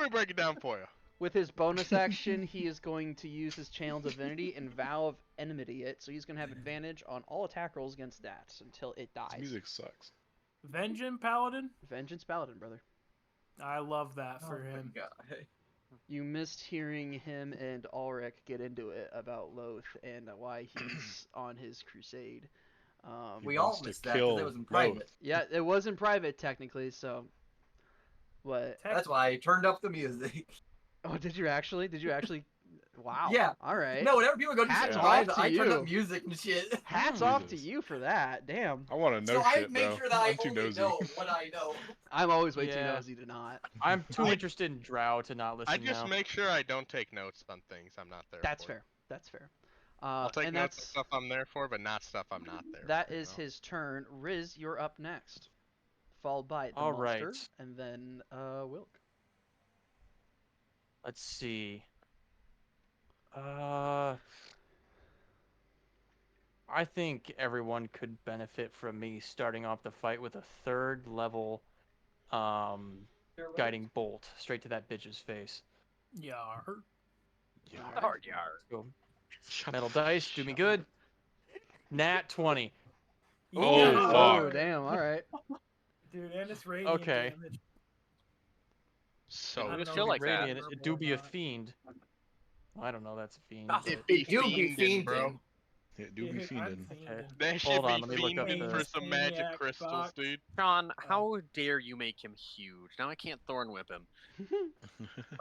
me break it down for you. with his bonus action, he is going to use his Channel Divinity and Vow of Enmity it, so he's going to have advantage on all attack rolls against that until it This dies. music sucks. Vengeance Paladin? Vengeance Paladin, brother. I love that for Oh my him. God. You missed hearing him and Ulrich get into it about Loth and why he's on his crusade. We He all wants to missed that because kill it was in both. private. Yeah, it was in private technically, so what? That's why I turned up the music. Oh, did you actually? Wow. Yeah. All right. No, whenever people go to Hats some off private, to I turn you. up music and shit. Hats off to Jesus. you for that. Damn. I want to know So I shit, make bro. sure that I I'm too only nosy. know what I know. I'm always way too Yeah. nosy to not. I'm too interested in Drow to not listen I just now. make sure I don't take notes on things I'm not there That's for. fair. That's fair. I'll take and notes on that's stuff I'm there for, but not stuff I'm not there that for. is you know? his turn. Riz, you're up next, followed by the All monster, right. and then Wilk. Let's see. I think everyone could benefit from me starting off the fight with a 3rd level guiding bolt straight to that bitch's face. Yar. Hard yard. Let's go. Metal dice, do me good. Nat 20. Oh, Yeah. fuck. Oh, damn. All right. Dude, and it's radiant Okay. damage. So I don't It's know still if like that. Radiant, it do be a not. fiend. I don't know, that's a fiend. Ah, but- it be do be fiending, bro. fiending. It do be Dude, I'm fiending. Okay. fiending. That should Hold on, be let me look up fiending for the- some magic Maniac crystals, box. dude. Sean, how dare you make him huge? Now I can't thorn whip him.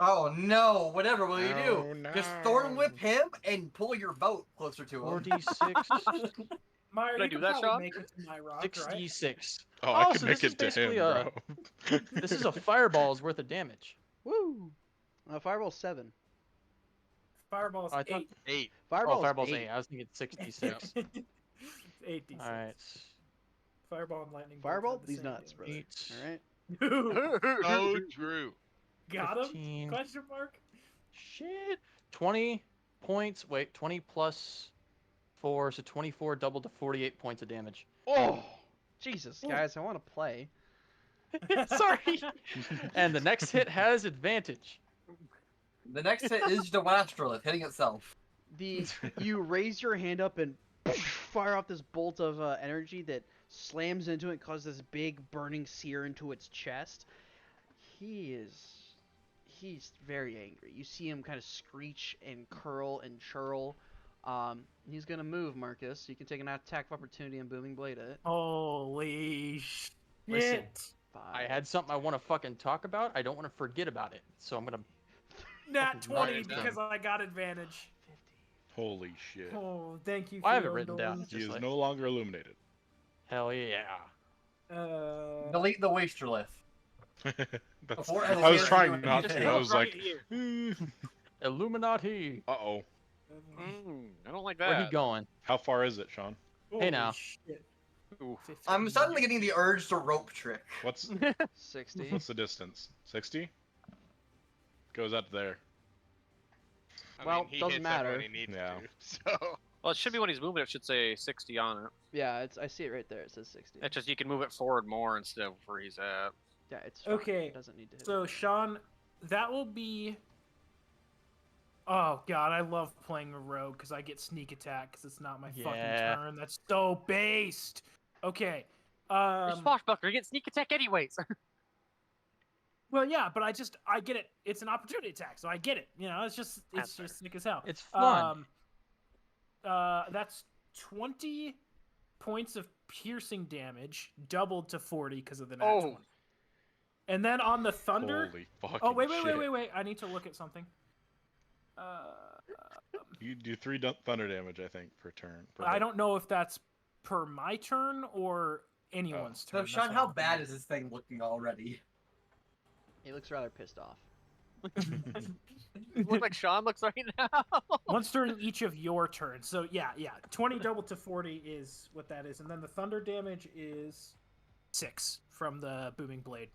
Oh no! Whatever will you Oh, do? Just thorn no. whip him and pull your boat closer to him. 4d6, Myra, Could I you do could that, probably Sean? make it to my rock, right? 6d6. Oh, I Oh, could so make this is it to him, basically bro. This is a fireball's worth of damage. Woo. Fireball 7. Fireball's I thought- 8. 8. Fireball's Oh, fireball's 8. 8. I was thinking 6d6. 8d6. Alright. Fireball and lightning. bolt Fireball? have the These same nuts, damage. brother. All right. So true. Got him? 15. Question mark? Shit. 20 points. Wait, 20 plus 4, so 24 doubled to 48 points of damage. Oh, Jesus, guys, I want to play. Sorry. And the next hit has advantage. The next hit is the Wastrolith hitting itself. You raise your hand up and fire off this bolt of energy that slams into it and causes this big burning sear into its chest. He's very angry. You see him kind of screech and curl and churl. He's gonna move, Marcus. You can take an attack of opportunity and booming blade it. Holy shit. Listen, I had something I want to fucking talk about. I don't want to forget about it, so I'm gonna. Nat fucking write 20 it down. because I got advantage. Holy shit. Oh, thank you. I have it written down. He Just is like, no longer illuminated. hell yeah. Delete the Wastrolith. That's, Before I was Elizabeth trying doing not it. to. I was Right like, here. Illuminati. uh-oh. I don't like Where he that. going? How far is it, Sean? Hey, now. Shit. Ooh. I'm suddenly getting the urge to rope trick. What's 60. what's the distance? 60? Goes up there. I Well, mean, he doesn't hits that when matter. he needs Yeah. to, so. Well, it should be when he's moving. It should say 60 on it. Yeah, I see it right there. It says 60. It's just you can move it forward more instead of where he's at. Yeah, it's fine. Okay, It doesn't need to hit. So, Sean, that will be. Oh, God, I love playing a rogue because I get sneak attack because it's not my Yeah. fucking turn. That's so based. Okay. You're swashbuckler. You get sneak attack anyways. Well, yeah, but I get it. It's an opportunity attack, so I get it. You know, it's just sick as hell. It's fun. That's 20 points of piercing damage, doubled to 40 because of the nat 20. And then on the thunder. Holy fucking Oh wait! shit. I need to look at something. You do 3 thunder damage, I think, per turn. per I hit. don't know if that's per my turn or anyone's So, turn. Sean, how bad is this thing looking already? He looks rather pissed off. You look like Sean looks right now. Once during each of your turns. So yeah. 20 doubled to 40 is what that is, and then the thunder damage is 6 from the booming blade.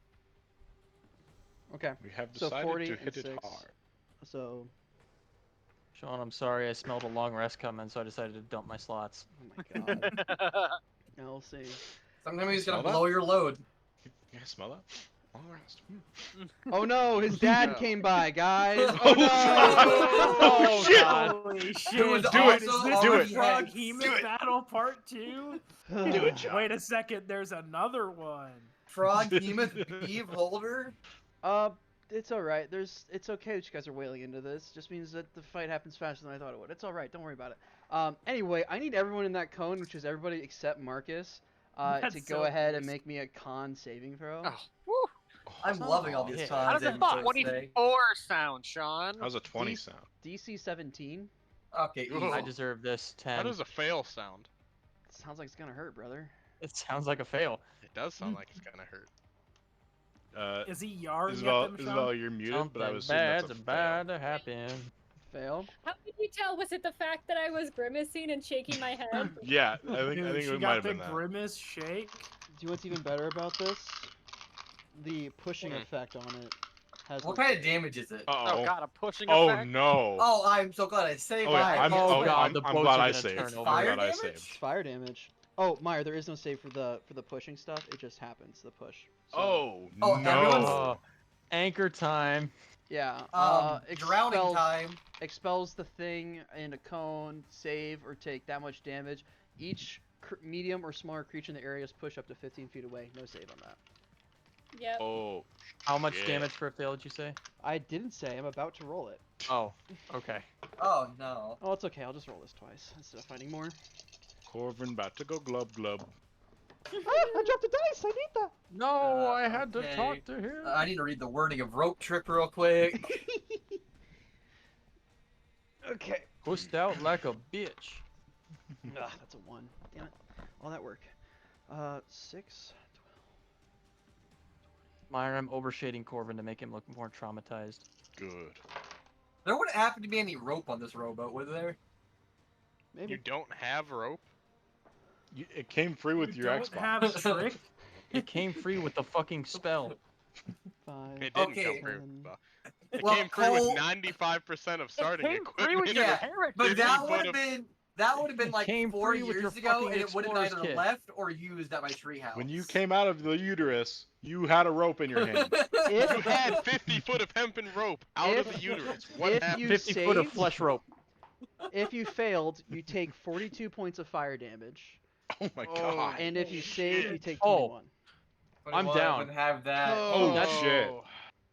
Okay. We have So decided 40 to and hit it 6. hard. So, Sean, I'm sorry. I smelled a long rest coming, so I decided to dump my slots. oh my god. Now we'll see. Sometimes he's gonna Smell that? blow your load. You guys smell that? Long rest. Oh no, his dad Yeah. came by, guys. Oh, Oh no! Oh, shit! God. Holy shit! It was Do also it. Is this Do the it. Frog Do Hemoth Battle Part 2? Do it, Sean. Wait a second, there's another one. Frog Behemoth Beeve Holder. It's alright. It's okay that you guys are wailing into this. Just means that the fight happens faster than I thought it would. It's alright, don't worry about it. Anyway, I need everyone in that cone, which is everybody except Marcus, to That's go so ahead and gross. make me a con saving throw. Oh, woo. I'm loving all these yeah. cons. How does a and throws today. 24 sound, Sean? How's a 20 These- sound? DC 17. Okay, easy. I deserve this 10. How does a fail sound? Sounds like it's gonna hurt, brother. It sounds like a fail. It does sound like it's gonna hurt. Is he yarring Isabel, at them, Sean? Isabel, you're muted, but I Something was assuming that's bad's a fail. about to happen. Fail. How did you tell? Was it the fact that I was grimacing and shaking my head? Yeah, I think She it might got have the been that. grimace shake. Do you know what's even better about this? The pushing Hmm. effect on it has What no kind of save. damage is it? Uh-oh. Oh god, a pushing Oh effect. no. Oh, I'm so glad I saved Oh, wait, that. I'm, Oh, oh, God, I'm, the I'm boats glad are I gonna saved. turn I'm over. glad Fire I damage? saved. It's fire damage. Oh, Meyer, there is no save for the pushing stuff. It just happens, the push. So, Oh, Oh, no. Oh, anchor time. yeah. Drowning time. Expels the thing in a cone, save, or take that much damage. Each medium or smaller creature in the area is pushed up to 15 feet away. No save on that. Yep. Oh, How much shit. damage for a fail did you say? I didn't say. I'm about to roll it. Oh, okay. Oh no. Oh, it's okay. I'll just roll this twice instead of fighting more. Corvin about to go glub glub. I dropped a dice. I need that. No, I had to okay. talk to him. I need to read the wording of rope trick real quick. Okay. Pushed out like a bitch. That's a 1. Damn it. All that work. 6. Meyer, I'm overshading Corvin to make him look more traumatized. Good. There wouldn't happen to be any rope on this rowboat, would there? Maybe. You don't have rope? It came free with You your don't Xbox. have trick. It came free with the fucking spell. 5. It didn't Okay. come free. It Well, came free Cole- with 95% of starting Came free equipment. with your Yeah, heritage. But If that you would put have been like Came 4 free with your years ago, fucking and it would have explorer's either kit. left or used at my treehouse. When you came out of the uterus, you had a rope in your hand. You If, had 50 foot of hempen rope out of If- the uterus. What if happened? you 50 foot of saved- flesh rope. if you failed, you take 42 points of fire damage, Oh my Oh. god. and if you save, you take Oh. 21. I'm down. Would have that. Oh, that's- shit.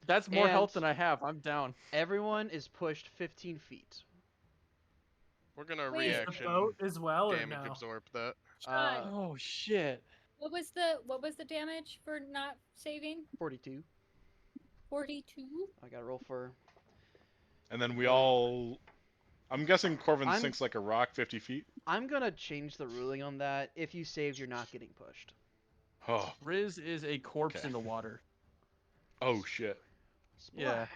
That's more And- health than I have. I'm down. Everyone is pushed 15 feet. We're gonna Wait. Is the The reaction boat as well, or damage no? absorb that. Uh, Oh shit. What was the damage for not saving? 42. 42. I gotta roll for. And then we all... I'm guessing Corvin I'm- sinks like a rock 50 feet. I'm gonna change the ruling on that. If you saved, you're not getting pushed. Oh, Riz is a corpse Okay. in the water. oh shit. Yeah. Splash.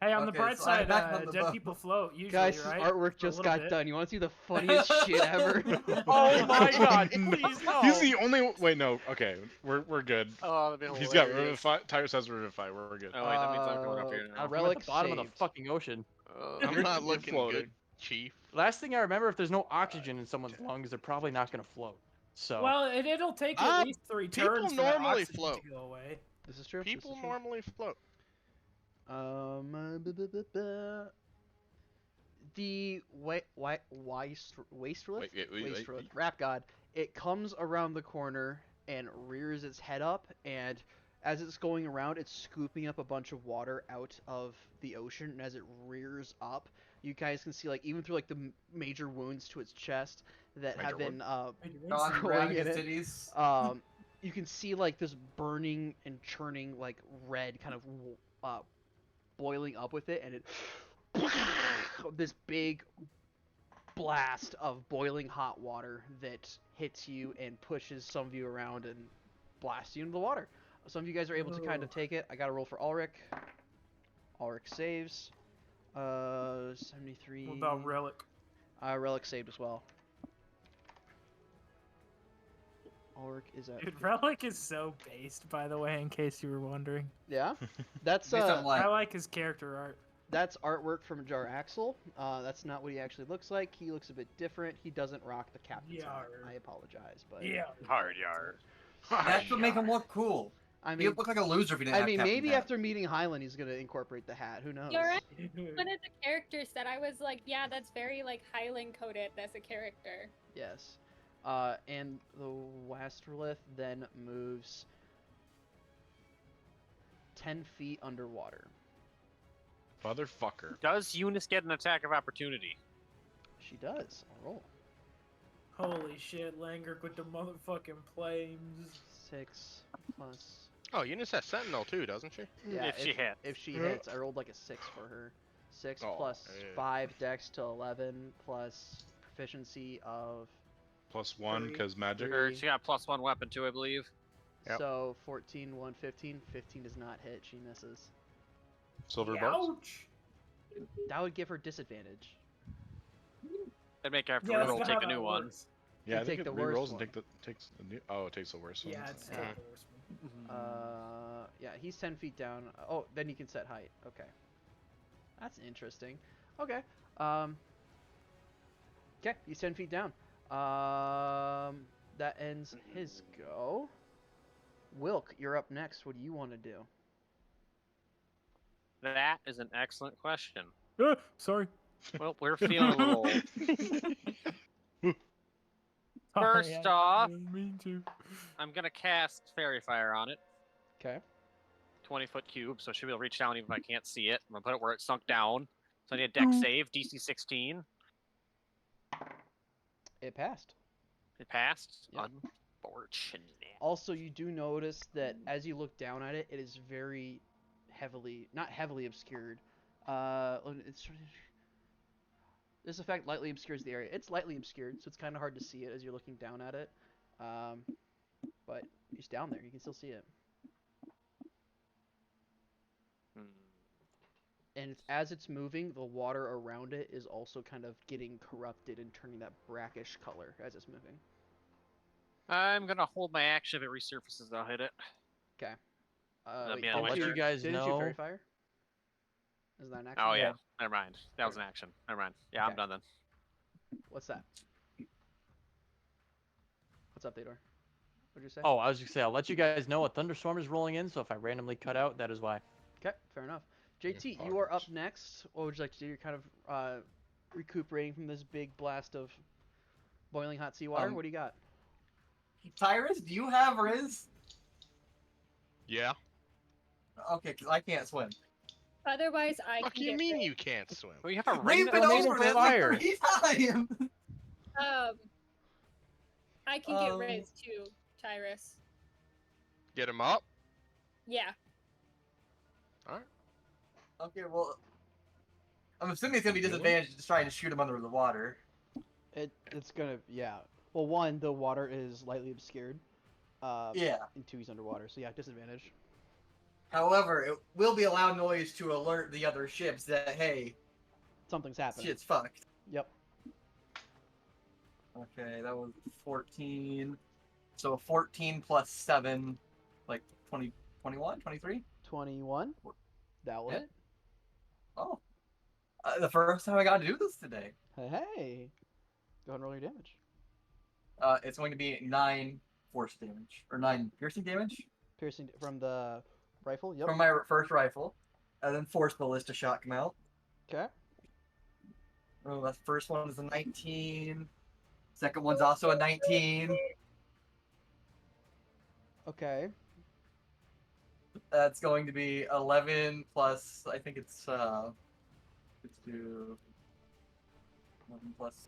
Hey, on the Okay, bright so I'm side, back on the dead boat. people float usually, Guys, right? artwork For a just little got bit. done. You want to see the funniest shit ever? Oh my god, please no. He's the only... Wait, no. Okay, we're good. Oh, that'd be He's got hilarious. Revivify. Tyrus has Revivify. We're good. Oh wait, that means I'm going up here Uh, now. I'm Relic at the bottom of saved. the fucking ocean. I'm You're- not you're looking floating. good, Chief. Last thing I remember, if there's no oxygen in someone's lungs, they're probably not gonna float. So Well, it'll take Ah, at least 3 people turns for the normally oxygen float. to go away. This is true. People this is true. normally float. The Wastrelith? Wait. Rap God. It comes around the corner and rears its head up, and as it's going around, it's scooping up a bunch of water out of the ocean. And as it rears up, you guys can see, like, even through like the major wounds to its chest that Major have been Gone Going grabbing in his it. titties. you can see like this burning and churning like red kind of boiling up with it, and it this big blast of boiling hot water that hits you and pushes some of you around and blasts you into the water. Some of you guys are able to kind of take it. I got to roll for Ulrich. Ulrich saves. 73. What about Relic? Relic saved as well. Ulrich is at. Dude, Relic is so based, by the way, in case you were wondering. Yeah, that's Based on what? I like his character art. That's artwork from Jar Axel. That's not what he actually looks like. He looks a bit different. He doesn't rock the captain's hat. Yar. I apologize, but Yeah. Hard yard. That's what make him look cool. I He'd mean, look like a loser if he didn't I have mean, Captain maybe Hat. after meeting Highland, he's gonna incorporate the hat. Who knows? You're right. One of the characters that I was like, yeah, that's very like Highland coded as a character. Yes. And the Wastrelith then moves 10 feet underwater. Motherfucker. Does Eunice get an attack of opportunity? She does. I'll roll. Holy shit, Langrick with the motherfucking flames. 6 plus. Oh, Eunice has Sentinel too, doesn't she? Yeah, If she hits. If she hits, I rolled like a 6 for her. 6 Oh, plus yeah. 5 dex to 11 plus proficiency of +1 Three. because magic. Three. Or she got +1 weapon too, I believe. Yep. So 14, 1, 15. 15 does not hit. She misses. Silver bars. Ouch! That would give her disadvantage. I'd make her have to Yeah, that's roll, not take how a new that one. works. Yeah, I You think take it the worst rerolls and one. takes the new. Oh, it takes the worst one. Yeah, it's Yeah. still the worst one. Yeah, he's 10 feet down. Oh, then you can set height. Okay. That's interesting. Okay. Okay, he's 10 feet down. That ends his go. Wilk, you're up next. What do you want to do? That is an excellent question. Sorry. Well, we're feeling a little. First off, I didn't mean to. I'm gonna cast Fairy Fire on it. Okay. 20-foot cube, so she'll be able to reach down even if I can't see it. I'm gonna put it where it sunk down. So I need a deck save, DC 16. It passed. It passed. Yep. Unfortunate. Also, you do notice that as you look down at it, it is very heavily, not heavily obscured. It's this effect lightly obscures the area. It's lightly obscured, so it's kind of hard to see it as you're looking down at it. But it's down there. You can still see it. And as it's moving, the water around it is also kind of getting corrupted and turning that brackish color as it's moving. I'm gonna hold my action. If it resurfaces, I'll hit it. Okay. That'll Wait, be on I'll my let turn. you guys didn't you know. Fairy Fire? Is that an action? Oh yeah. Never mind. That was an action. Never mind. Yeah, I'm Okay. done then. What's that? What's up, Theodore? What'd you say? Oh, I was just gonna say I'll let you guys know a thunderstorm is rolling in, so if I randomly cut out, that is why. Okay, fair enough. JT, you are up next. What would you like to do? You're kind of recuperating from this big blast of boiling hot seawater. What do you got? Tyrus, do you have Riz? Yeah. Okay, because I can't swim. Otherwise, I What can do you get mean rid- you can't swim? Well, you have a We've been made over of this fire. like 3 times. I can get Riz too, Tyrus. Get him up. Yeah. All right. Okay, well, I'm assuming it's gonna be disadvantaged just trying to shoot him under the water. It's gonna, yeah. Well, one, the water is lightly obscured. Yeah. And two, he's underwater, so yeah, disadvantage. However, it will be a loud noise to alert the other ships that, hey, Something's happening. shit's fucked. Yep. Okay, that was 14. So 14 plus 7, like 20, 21, 23? 21. That will Yeah. hit. Oh. The first time I got to do this today. Hey. Go ahead and roll your damage. It's going to be 9 force damage. Or 9 piercing damage Piercing from the rifle. Yep. from my first rifle. And then force ballista shot come out. Okay. Oh, that first one is a 19. Second one's also a 19. Okay. That's going to be 11 plus, I think it's, let's do 11 plus.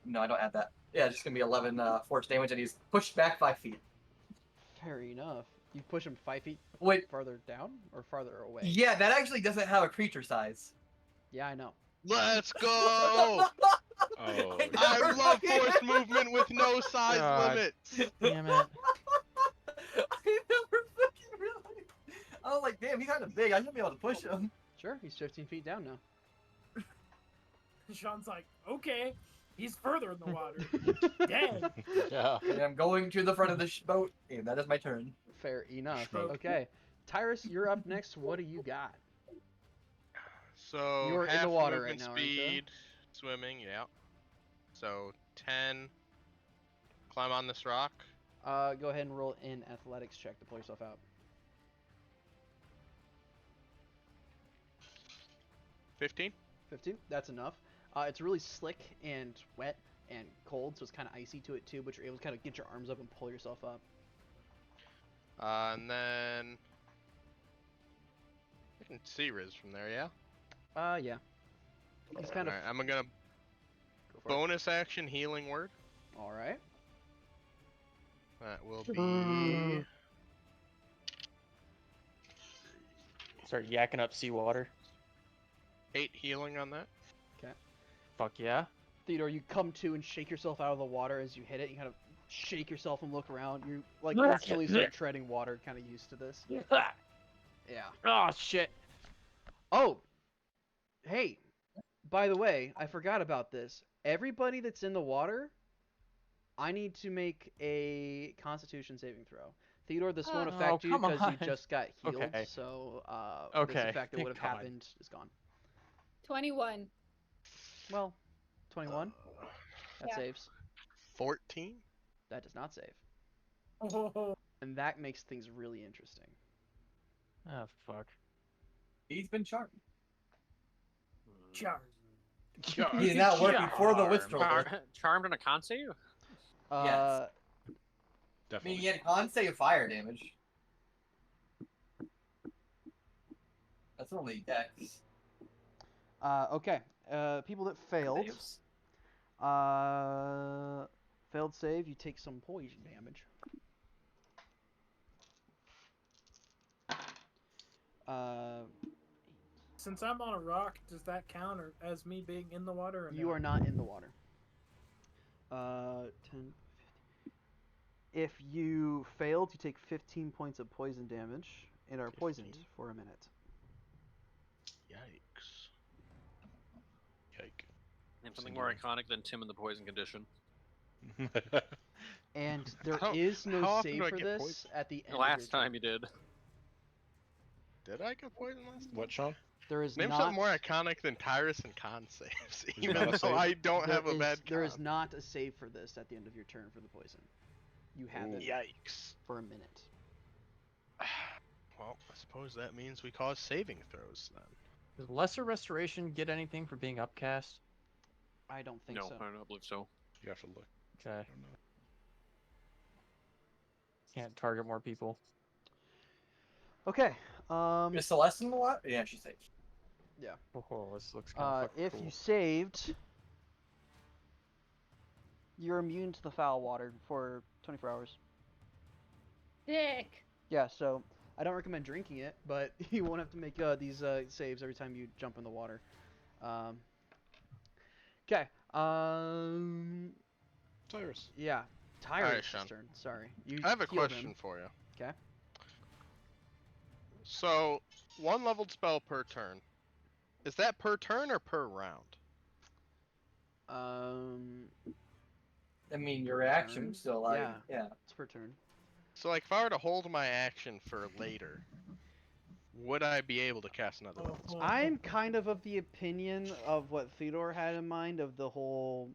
No, I don't add that. Yeah, it's just going to be 11 force damage, and he's pushed back 5 feet. Fair enough. You push him 5 feet Wait, farther down or farther away? yeah, that actually doesn't have a creature size. Yeah, I know. Let's go. Oh, I love force movement with no size God. limits. Damn it. I never fucking realized. I was like, damn, he's kind of big. I should be able to push him. Sure, he's 15 feet down now. Sean's like, okay, he's further in the water. Dang. Yeah. And I'm going to the front of the boat, and that is my turn. Fair enough. Stroke. Okay. Tyrus, you're up next. What do you got? So You're in half the water movement right now, aren't you? speed, swimming, yeah. So 10. Climb on this rock. Go ahead and roll an athletics check to pull yourself out. 15. 15? That's enough. It's really slick and wet and cold, so it's kind of icy to it too, but you're able to kind of get your arms up and pull yourself up. And then I can see Riz from there, yeah. Yeah. He's kind of. Alright, I'm gonna Go for it. bonus action healing word. All right. That will be Start yakking up seawater. 8 healing on that. Fuck yeah. Theodore, you come to and shake yourself out of the water as you hit it. You kind of shake yourself and look around. You like instantly start treading water, kind of used to this. Yeah. Oh shit. Oh, hey, by the way, I forgot about this. Everybody that's in the water, I need to make a Constitution saving throw. Theodore, this won't Oh, affect you come because you on. just got healed, Okay. so this Okay, effect that thank would have God. happened is gone. 21. Well, 21. That Yeah. saves. 14? That does not save. Oh, And that makes things really interesting. Oh fuck. He's been charmed. charm. He did not work before the Whistle. Charmed on a con save? Uh, Yes. I Definitely. mean, he had con save fire damage. That's only dex. Okay. People that failed. Saves. Failed save, you take some poison damage. Since I'm on a rock, does that count as me being in the water? Or You no? are not in the water. 10, 15. If you failed, you take 15 points of poison damage and are poisoned 15? for a minute. Yikes. Yike. Name something more iconic than Tim in the poison condition. And there How- is how no often save do I for get this poisoned? at the end. The of your last time turn. you did. Did I get poisoned last time? What, Sean? There is Name not. something more iconic than Tyrus and con saves, There's even not a though save? I don't there have a is- bad con. There is not a save for this at the end of your turn for the poison. You have it Yikes. for a minute. Well, I suppose that means we cause saving throws then. Does Lesser Restoration get anything for being upcast? I don't think No, so. I don't believe so. You have to look. Okay. I don't know. Can't target more people. Okay. Is Celeste in the water? Yeah, she's safe. Oh, this looks kind of If cool. you saved, you're immune to the foul water for 24 hours. Dick. Yeah, so I don't recommend drinking it, but you won't have to make these saves every time you jump in the water. Okay. Tyrus. Yeah. Tyrus' Sean. turn. Sorry. You I have a healed question him. for you. 'Kay. So, one leveled spell per turn. Is that per turn or per round? I mean, your reaction Turn? still like, Yeah. yeah. It's per turn. So, like, if I were to hold my action for later, would I be able to cast another leveled spell? I'm kind of the opinion of what Theodore had in mind of the whole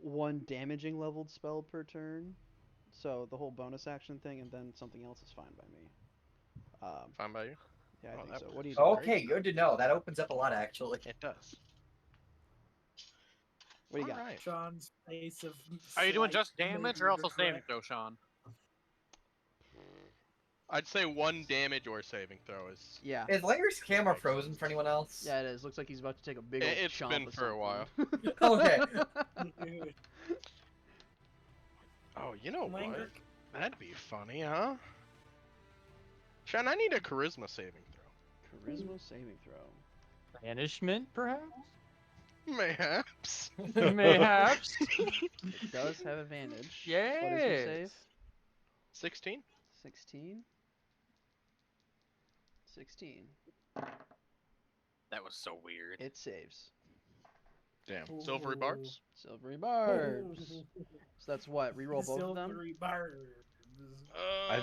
one damaging leveled spell per turn. So the whole bonus action thing and then something else is fine by me. Fine by you? Yeah, I Oh, think that so. works. What do you do? Greg? Okay, good to know. That opens up a lot, actually. It does. What do you got? Alright. Sean's face of. Are you doing slight just damage or also major saving correct. throw, Sean? I'd say one damage or saving throw is. Yeah. Is Larry's camera frozen for anyone else? Yeah, it is. Looks like he's about to take a big old It's chomp been of for a while. something. Okay. Oh, you know what? Langer- That'd be funny, huh? Sean, I need a charisma saving throw. Charisma saving throw. Banishment, perhaps? Mayhaps. Mayhaps. It does have advantage. What is your Yes. save? 16? 16. 16. That was so weird. It saves. Damn. Silvery barbs? Silvery barbs. So that's what? Reroll both of them? Silvery barbs. Uh,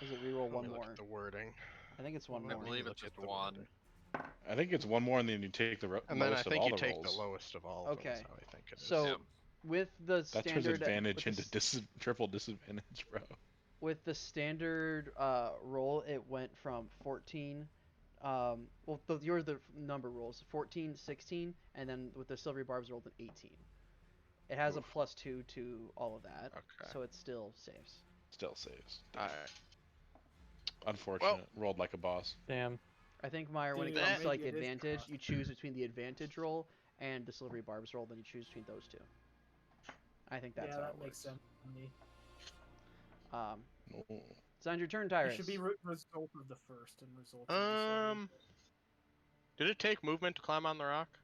Is it reroll let one me look more? at the wording. I think it's one I more. believe Look it's at just the one. wording. I think it's one more, and then you take the And then I lowest of think all you the take rolls. the lowest of all of them. Okay. Is how I think it is. So Yeah. with the That's his standard advantage with the into triple disadvantage, bro. with the standard roll, it went from 14. Well, you're the number rolls 14, 16, and then with the silvery barbs rolled an 18. It has a Oof. +2 to all of that, Okay. so it still saves. Still saves. Alright. Unfortunate. Rolled like a boss. Damn. I think Meyer, when it Dude, comes to like maybe it is advantage, crossed. you choose between the advantage roll and the silvery barbs roll, then you choose between those two. I think that's yeah, how that it makes works. sense to me. Oh. It's on your turn, It Tyrus. should be result of the first and result of the second. Did it take movement to climb on the rock?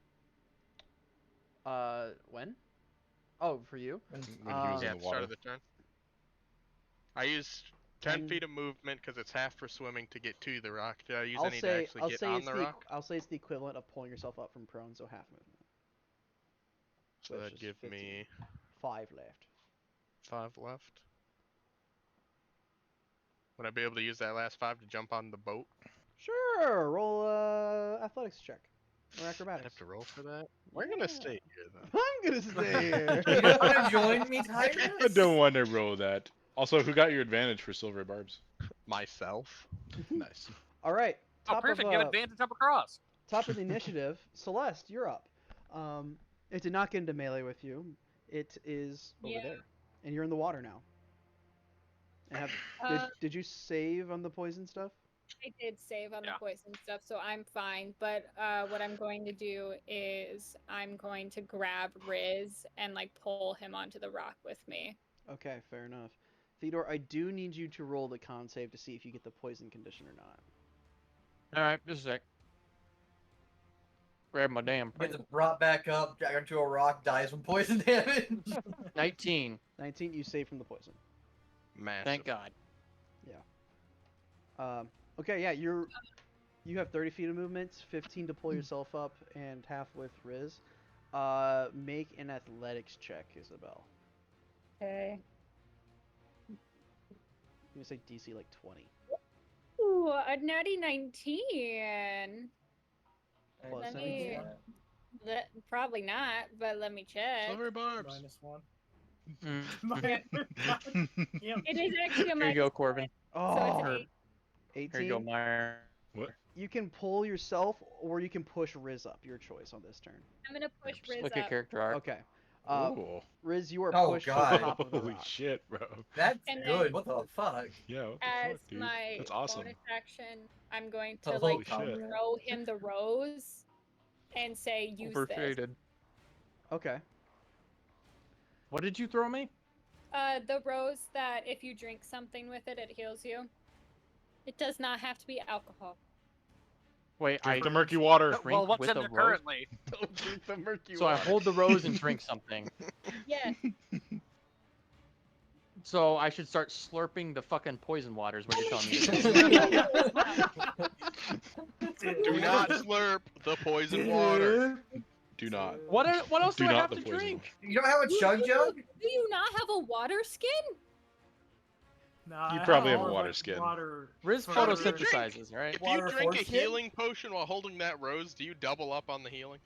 When? Oh, for you? When he was Yeah, in the at the start water. of the turn. I used 10 10 feet of movement because it's half for swimming to get to the rock. Did I use I'll any to say actually get on the rock? I'll say it's the equivalent of pulling yourself up from prone, so half movement. So which that'd is give 15. me 5 left. 5 left. Would I be able to use that last 5 to jump on the boat? Sure. Roll athletics check or I acrobatics. have to roll for that. We're gonna stay here though. I'm gonna stay here. You don't want to join me, I Tyrus? don't want to roll that. Also, who got your advantage for silver barbs? Myself. Nice. All right. Oh, Top perfect. of, Give advantage up across. top of the initiative, Celeste, you're up. It did not get into melee with you. It is over Yeah. there, and you're in the water now. And have, did you save on the poison stuff? I did save on Yeah. the poison stuff, so I'm fine. But what I'm going to do is I'm going to grab Riz and like pull him onto the rock with me. Okay, fair enough. Theodore, I do need you to roll the con save to see if you get the poison condition or not. All right, just a sec. Grab my damn. Gets brought back up, dragged onto a rock, dies from poison damage. 19. 19, you save from the poison. Massive. Thank God. Okay, yeah, you have 30 feet of movement, 15 to pull yourself up, and half with Riz. Make an athletics check, Isabel. Okay. I'm gonna say DC like 20. Ooh, a natty 19. Plus Let anything? me. Probably not, but let me check. Silver barbs. -1. Mm. Yep. It is actually a Here you go, Corbin. Oh, So it's 18. Here you go, Meyer. What? You can pull yourself, or you can push Riz up. Your choice on this turn. I'm gonna push Riz Look at up. character art. Okay. Ooh. Riz, you are Oh, pushed God. to the top of the Holy rock. shit, bro. That's And good. then- What the fuck? Yeah, what the As fuck, dude? my That's awesome. bonus action, I'm going to Holy like shit. throw him the rose and say use this. Overfaded. Okay. What did you throw me? The rose that if you drink something with it, it heals you. It does not have to be alcohol. Wait, Drink I the murky water. drink Well, what's with in a there rose? currently? Don't drink the murky So I water. hold the rose and drink something. Yes. So I should start slurping the fucking poison water is what you're telling me to do. Do not slurp the poison water. Do not. What else do I not have the to poison drink? water. You don't have a chug jug? Do you not have a water skin? Nah, You I probably have all a of, water like, skin. Water Riz for- photosynthesizes, right? If you Water drink a foreskin? healing potion while holding that rose, do you double up on the healing?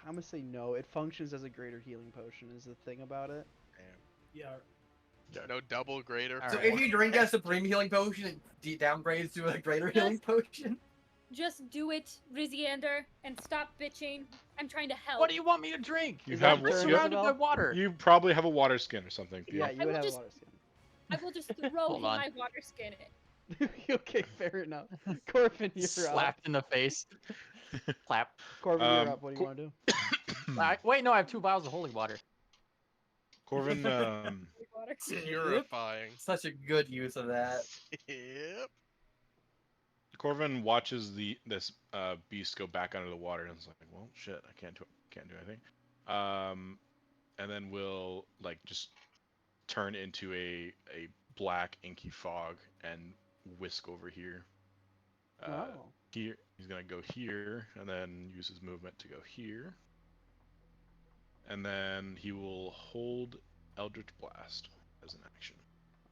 I'm gonna say no. It functions as a greater healing potion. Is the thing about it? Yeah. No double greater. All So right. if you drink a supreme healing potion, it downgrades to a greater healing potion. Just do it, Riziander, and stop bitching. I'm trying to help. What do you want me to drink? You Is have that I'm turn, surrounded by Isabel? water. You probably have a water skin or something. Yeah, Theo. you would will have just- water skin. I will just throw Hold him on. my water skin in. Okay, fair enough. Corbin, you're up. Slapped in the face. Clap. Corbin, you're Um, up. What do you Cor- want to do? Wait, no, I have 2 vials of holy water. Corvin, Water. Purifying. Such a good use of that. Yep. Corvin watches this beast go back under the water and is like, well, shit, I can't do anything. And then will like just turn into a black inky fog and whisk over here. Oh. Here he's gonna go here and then use his movement to go here. And then he will hold Eldritch Blast as an action.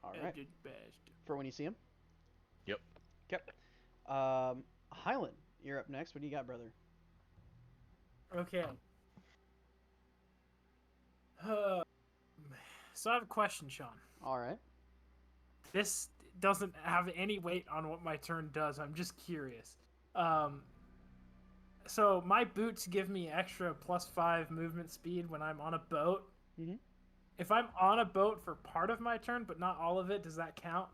All right. Good best. For when you see him. Yep. Okay. Highland, you're up next. What do you got, brother? Okay. So I have a question, Sean. All right. This doesn't have any weight on what my turn does. I'm just curious. So my boots give me extra +5 movement speed when I'm on a boat. Mhm. If I'm on a boat for part of my turn, but not all of it, does that count?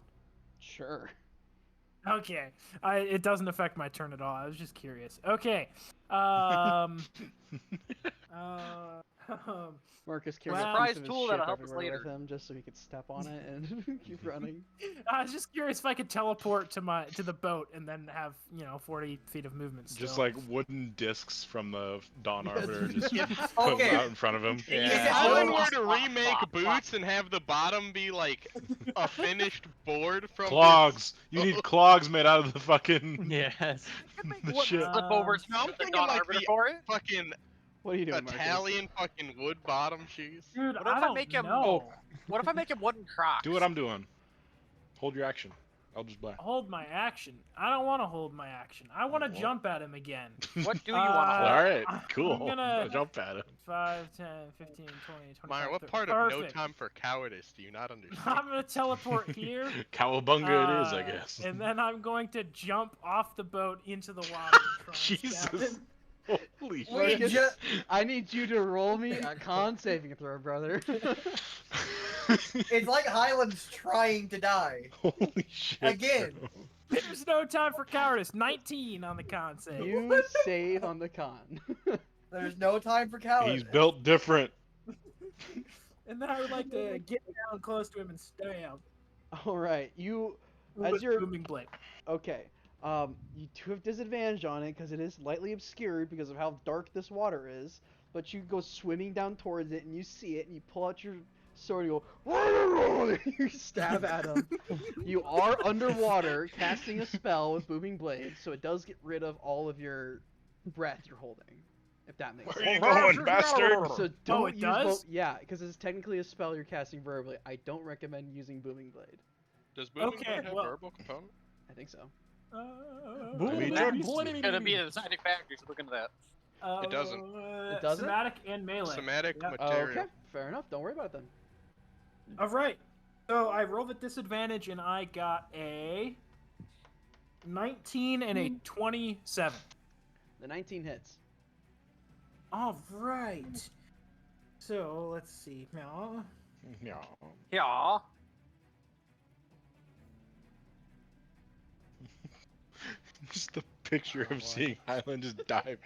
Sure. Okay. It doesn't affect my turn at all. I was just curious. Okay. Marcus carries Wow. a Surprise piece of his tool ship that'll help us everywhere with later. him just so he could step on it and keep running. I was just curious if I could teleport to the boat and then have 40 feet of movement. Just still. like wooden discs from the Dawn Yes. Arbiter, just Okay. put them out in front of him. If Yeah. someone Oh, were to remake boots and have the bottom be like a finished board from Clogs. You need clogs made out of the fucking Yes. the What shit. Uh, flipovers? No, I'm the thinking Dawn like Arbiter the- for it? fucking What are you doing, Marcus? Italian fucking wood bottom shoes. Dude, What if I I don't make him- know. What if I make him wooden Crocs? Do what I'm doing. Hold your action. Eldritch Blast. Hold my action. I don't want to hold my action. I want to Well. jump at him again. What do you want to hold? All right, I'm cool. gonna- Jump at him. 5, 10, 15, 20, 25, Myra, what 30. part of no Perfect. time for cowardice do you not understand? I'm gonna teleport here. Cowabunga it is, I guess. And then I'm going to jump off the boat into the water. and try and stab Jesus. him. Holy We shit. ju- I need you to roll me a con saving throw, brother. It's like Highland's trying to die. Holy shit. Again. bro. There's no time for cowardice. 19 on the con save. You save on the con. There's no time for cowardice. He's built different. And then I would like to get down close to him and stab. All right, you with as your booming blade. okay. You do have disadvantage on it because it is lightly obscured because of how dark this water is. But you go swimming down towards it and you see it and you pull out your sword. You go, and you stab at him. You are underwater, casting a spell with booming blade, so it does get rid of all of your breath you're holding. If that makes Where sense. are you going, bastard? So don't it use does? yeah, because it's technically a spell you're casting verbally. I don't recommend using booming blade. Does Booming Okay, Blade have well- verbal component? I think so. mean, It's gonna be a deciding factor, so look into that. It doesn't. It doesn't? Somatic and melee. Somatic Yep. material. Okay, fair enough. Don't worry about it then. All right. So I rolled at disadvantage and I got a 19 and a 27. The 19 hits. All right. So let's see now. Yeah. Yeah. Just the picture of seeing Highland just dive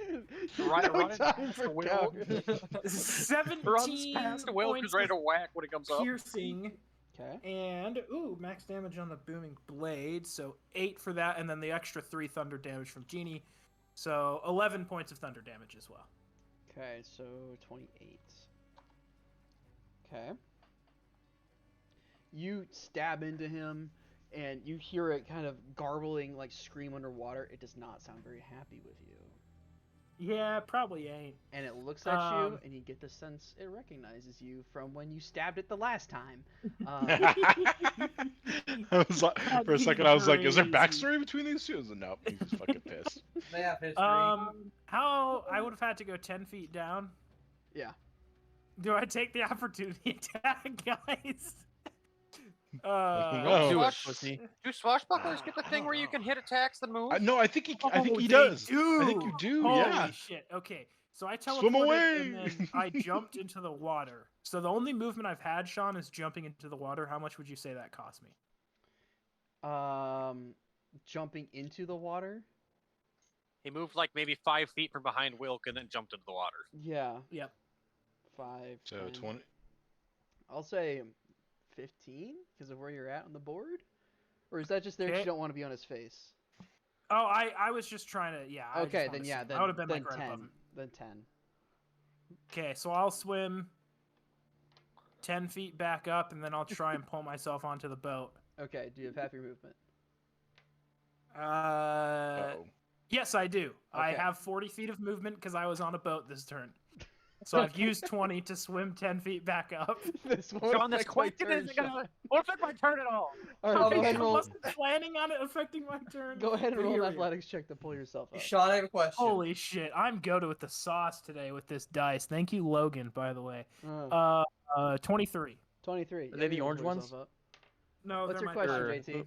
in. Right, No running time past for the wheel. cowardice. 17 Runs past the wheel, points who's ready of to whack when it comes up. piercing. Okay. And max damage on the booming blade, so 8 for that, and then the extra 3 thunder damage from Genie, so 11 points of thunder damage as well. Okay, so 28. Okay. You stab into him, and you hear it kind of garbling, like scream underwater. It does not sound very happy with you. Yeah, probably ain't. And it looks at you, Um, and you get the sense it recognizes you from when you stabbed it the last time. I was like, for a second, I was like, is there Crazy. backstory between these two? Nope, he's just fucking pissed. They have history. How I would have had to go 10 feet down. Yeah. Do I take the opportunity attack, guys? No. Do it, Swash- pussy. Do swashbucklers get the thing where you can hit attacks that move? No, I think he They does. do. I think you do, Holy yeah. shit. Okay. So I teleported Swim away. and then I jumped into the water. So the only movement I've had, Sean, is jumping into the water. How much would you say that cost me? Jumping into the water? He moved like maybe 5 feet from behind Wilk and then jumped into the water. Yeah. Yep. 5. So 10. 20. I'll say 15 because of where you're at on the board? Or is that just there 'cause Okay. you don't want to be on his face? Oh, I was just trying to, yeah. I just Okay, wanted then to yeah, see. then, I would have been then like right 10. above him. Then 10. Okay, so I'll swim 10 feet back up and then I'll try and pull myself onto the boat. Okay, do you have half your movement? Uh-oh. Yes, I do. I Okay. have 40 feet of movement because I was on a boat this turn. So I've used 20 to swim 10 feet back up. This won't Sean, this affect my question turn, isn't Sean. gonna won't affect my turn at all. Alright, Oh, go ahead I and roll. wasn't planning on it affecting my turn. Go ahead and but roll here an we are. athletics check to pull yourself up. Sean, I have a question. Holy shit, I'm goated with the sauce today with this dice. Thank you, Logan, by the way. Oh, 23. 23. Are they the you can orange pull ones? yourself up. No, What's they're your my question, pirate. JT?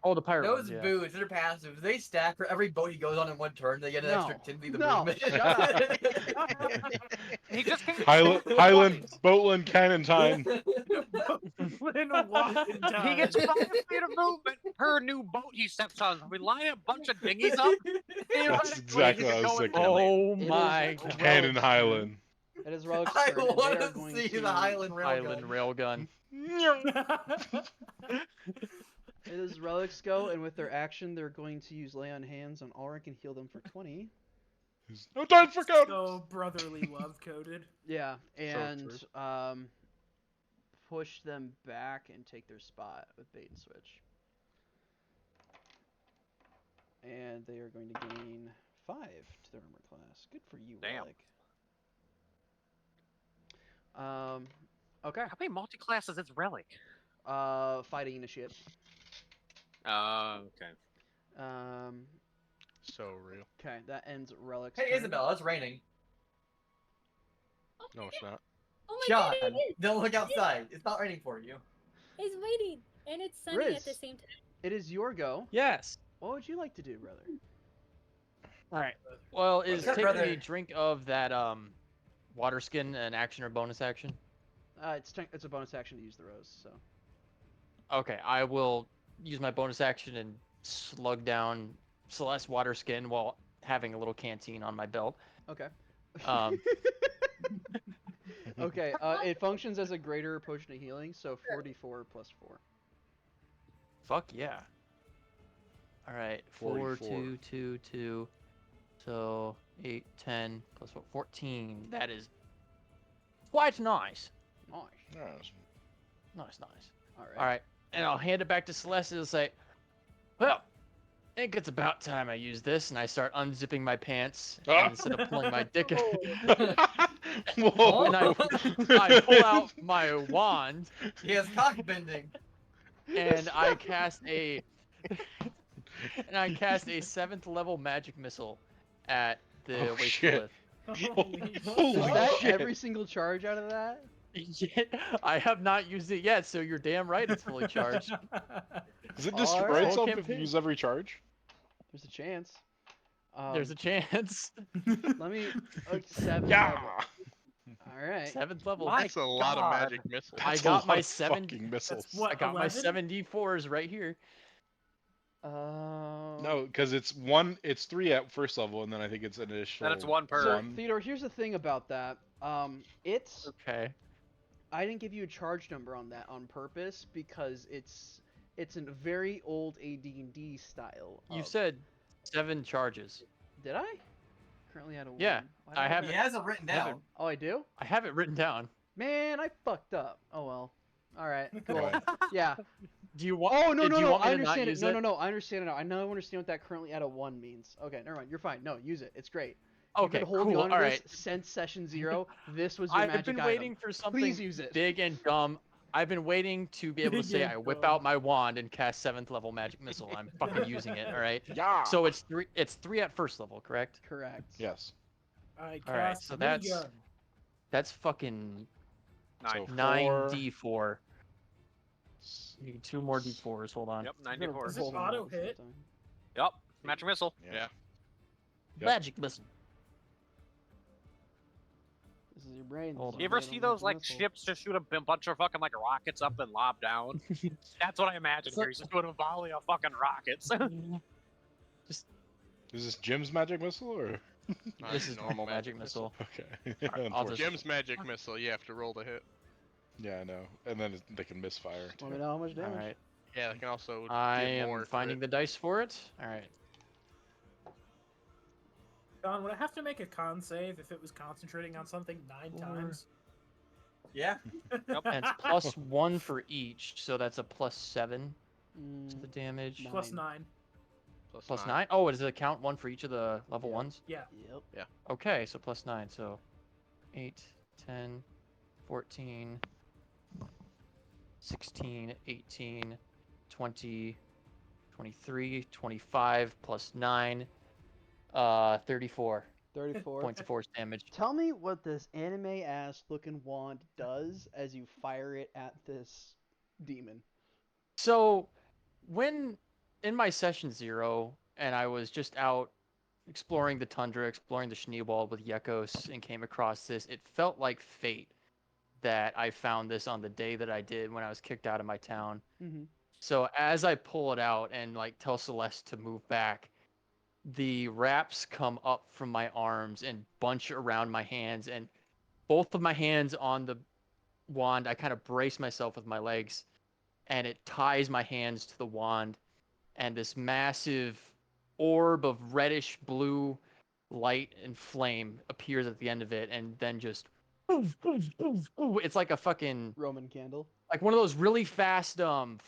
Oh, the pirate Those ones, yeah. boots, they're passive. They stack for every boat he goes on in one turn. They get an extra No. 10 feet of No, movement. He just came Highland, Boatland, cannon time. Flynn walked in time. He gets 5 feet of movement per new boat he steps on. We line a bunch of dinghies up. That's exactly what I was thinking. Oh It is my Relic god. Cannon turn. Highland. It is Relic's I turn, and they want are to going see to... the Highland Island Railgun. railgun. It is Relic's go, and with their action, they're going to use Lay on Hands on Ulrich and heal them for 20. No time for cowardice. So brotherly love coded. Yeah, and true. push them back and take their spot with bait and switch. And they are going to gain 5 to their armor class. Good for you, Damn. Relic. Okay. How many multi-classes is Relic? Fighting in a ship. Okay. So real. Okay, that ends Relic's Hey, turn. Isabella, it's raining. Oh No, my it's God. not. Oh my Sean, God, it is. don't look outside. It's not raining for you. It's waiting, and it's sunny Riz, at the same time. it is your go. Yes. What would you like to do, brother? All right. Well, is What's up, taking brother? a drink of that water skin an action or bonus action? It's a bonus action to use the rose, so. Okay, I will use my bonus action and slug down Celeste water skin while having a little canteen on my belt. Okay. Um, Okay, it functions as a greater potion of healing, so 4d4 plus 4. Fuck yeah. All right, 4, 44. 2, 2, 2. So 8, 10 plus what? 14. That is quite nice. Nice. Nice. Nice, nice. Alright. All right, and I'll hand it back to Celeste and say, "Well, I think it's about time I use this." And I start unzipping my pants and instead of pulling my dick out. Whoa. And I pull out my wand He has cock bending. and I cast a 7th level magic missile at the Oh, waste shit. Holy Is Holy that shit. every single charge out of that? I have not used it yet, so you're damn right it's fully charged. Does it Alright. destroy Whole itself if you campaign. use every charge? There's a chance. There's a chance. Let me. 7th Yeah. level. Alright. 7th level. My That's a lot of God. magic missiles. I That's a got lot my of 7 fucking missiles. That's what, I got my 11? 7d4s right here. No, because it's 3 at first level, and then I think it's an additional. Then it's 1 per. So, Theodore, here's the thing about that. It's. Okay. I didn't give you a charge number on that on purpose because it's a very old AD&D style. You of- said 7 charges. Did I? Currently at a 1. Yeah, Why did I have He it. has it written down. Oh, I do? I have it written down. Man, I fucked up. Oh well. All right. Cool. Right. Yeah. Do you want? Oh no do no you no! want me I to not understand it. use No no no! I understand it now. I now understand what that currently at a 1 means. Okay, never mind. You're fine. No, use it. It's great. Okay, You're gonna hold cool. you on to All this right. since session 0. This was your I've magic been item. waiting for something Please use it. big and dumb. I've been waiting to be able to Big say and I whip dumb. out my wand and cast 7th level magic missile. I'm fucking using it. All right. Yeah. So it's 3. It's 3 at first level, correct? Correct. Yes. I All right, cast so that's- minigun. That's fucking 9. So 9d4. You need 2 more d4s. Hold on. Yep, I'm gonna 94. Is it hold them auto at the same hit? time. Yep, magic missile. Yeah. Yep. Magic missile. This is your brain. Hold You ever see those like ships just shoot a bunch of fucking like rockets up and lob down? That's what I imagine here. He's just doing a volley of fucking rockets. Is this Jim's magic missile or? No, This it's is normal magic missile. Okay. I'll Unfortunately. just- Jim's magic missile, you have to roll to hit. Yeah, I know. And then they can misfire too. Let me know how much All damage. right. Yeah, they can also I give more am for finding it. the dice for it. All right. Don, would I have to make a con save if it was concentrating on something 9 Or- times? Yeah. And it's plus 1 for each, so that's a plus 7 to Mm, the damage. No. Plus 9. 9. Plus 9? Oh, does it count 1 for each of the level Yeah. ones? Yeah. Yep. Okay, so plus 9. So 8, 10, 14, 16, 18, 20, 23, 25, plus 9, 34 34. points of force damage. Tell me what this anime ass looking wand does as you fire it at this demon. So, when in my session 0, and I was just out exploring the tundra, exploring the Schneewald with Yekos, and came across this, it felt like fate that I found this on the day that I did when I was kicked out of my town. Mm-hmm. So as I pull it out and like tell Celeste to move back, the wraps come up from my arms and bunch around my hands, and both of my hands on the wand, I kind of brace myself with my legs, and it ties my hands to the wand, and this massive orb of reddish blue light and flame appears at the end of it, and then just it's like a fucking Roman candle. like one of those really fast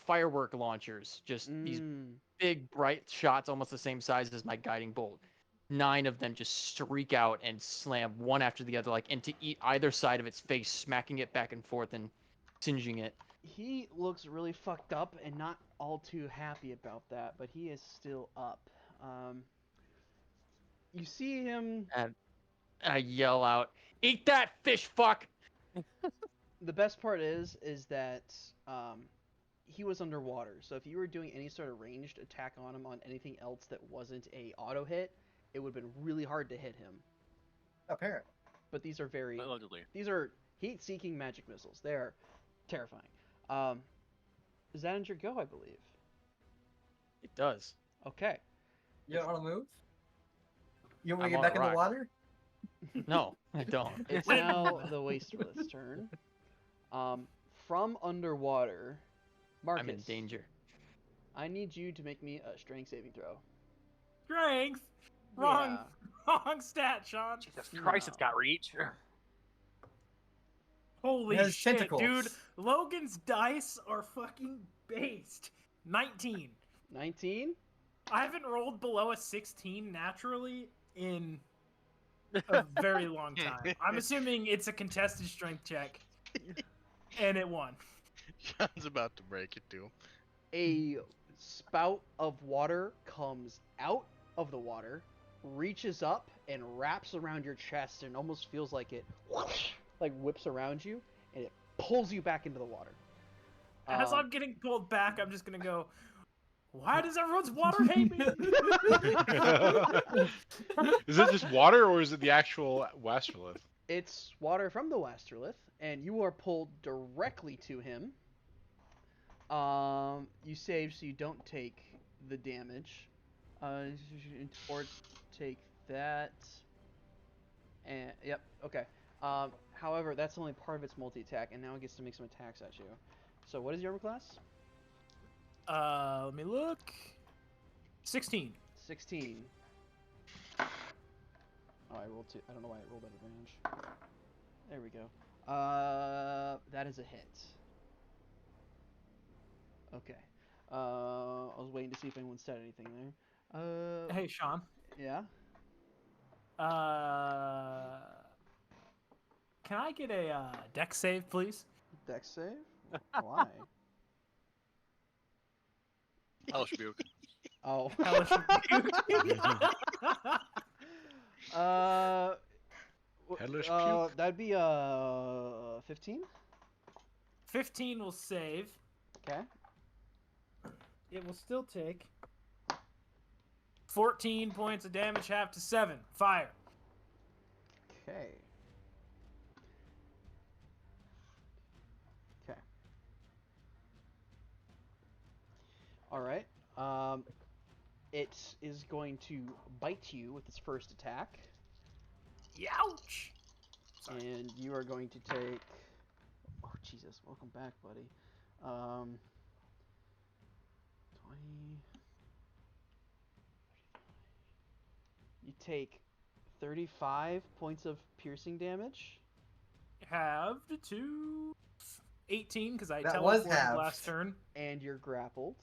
firework launchers, just these Mm. big bright shots almost the same size as my guiding bolt. 9 of them just streak out and slam one after the other, like into either side of its face, smacking it back and forth and singeing it. He looks really fucked up and not all too happy about that, but he is still up. You see him. And I yell out, "Eat that fish, fuck!" The best part is that he was underwater. So if you were doing any sort of ranged attack on him on anything else that wasn't a auto hit, it would have been really hard to hit him. Apparently. But these are very Allegedly. these are heat-seeking magic missiles. They are terrifying. Zaninger, go, I believe. It does. Okay. You don't want to move? You want I'm to get on back a in the rock. water? No, I don't. It's now the Wasterlith's turn. From underwater, Marcus. I'm in danger. I need you to make me a strength saving throw. Strength. Wrong stat, Sean. Jesus Christ, it's got reach. Holy It has shit, tentacles. dude. Logan's dice are fucking based. 19. 19? I haven't rolled below a 16 naturally in a very long time. I'm assuming it's a contested strength check. And it won. Sean's about to break it to him. A spout of water comes out of the water, reaches up, and wraps around your chest, and almost feels like it like whips around you, and it pulls you back into the water. As I'm getting pulled back, I'm just gonna go, why does everyone's water hate me? Is it just water or is it the actual Wasterlith? It's water from the Wasterlith, and you are pulled directly to him. You save so you don't take the damage. Or take that. And yep, okay. However, that's only part of its multi-attack, and now it gets to make some attacks at you. So what is your armor class? Let me look. 16. 16. Oh, I rolled 2. I don't know why I rolled at advantage. There we go. That is a hit. Okay. I was waiting to see if anyone said anything there. Hey, Sean. Yeah? Can I get a dex save, please? Dex save? Why? Hellish Rebuke. Oh. Hellish Rebuke. Hellish puke. That'd be 15? 15 will save. Okay. It will still take 14 points of damage, half to 7. Fire. Okay. Okay. Alright. It is going to bite you with its first attack. Youch! And you are going to take... Oh, Jesus. Welcome back, buddy. 20... 35... You take 35 points of piercing damage. Halved to 18, because I That was teleported halved. last turn. And you're grappled.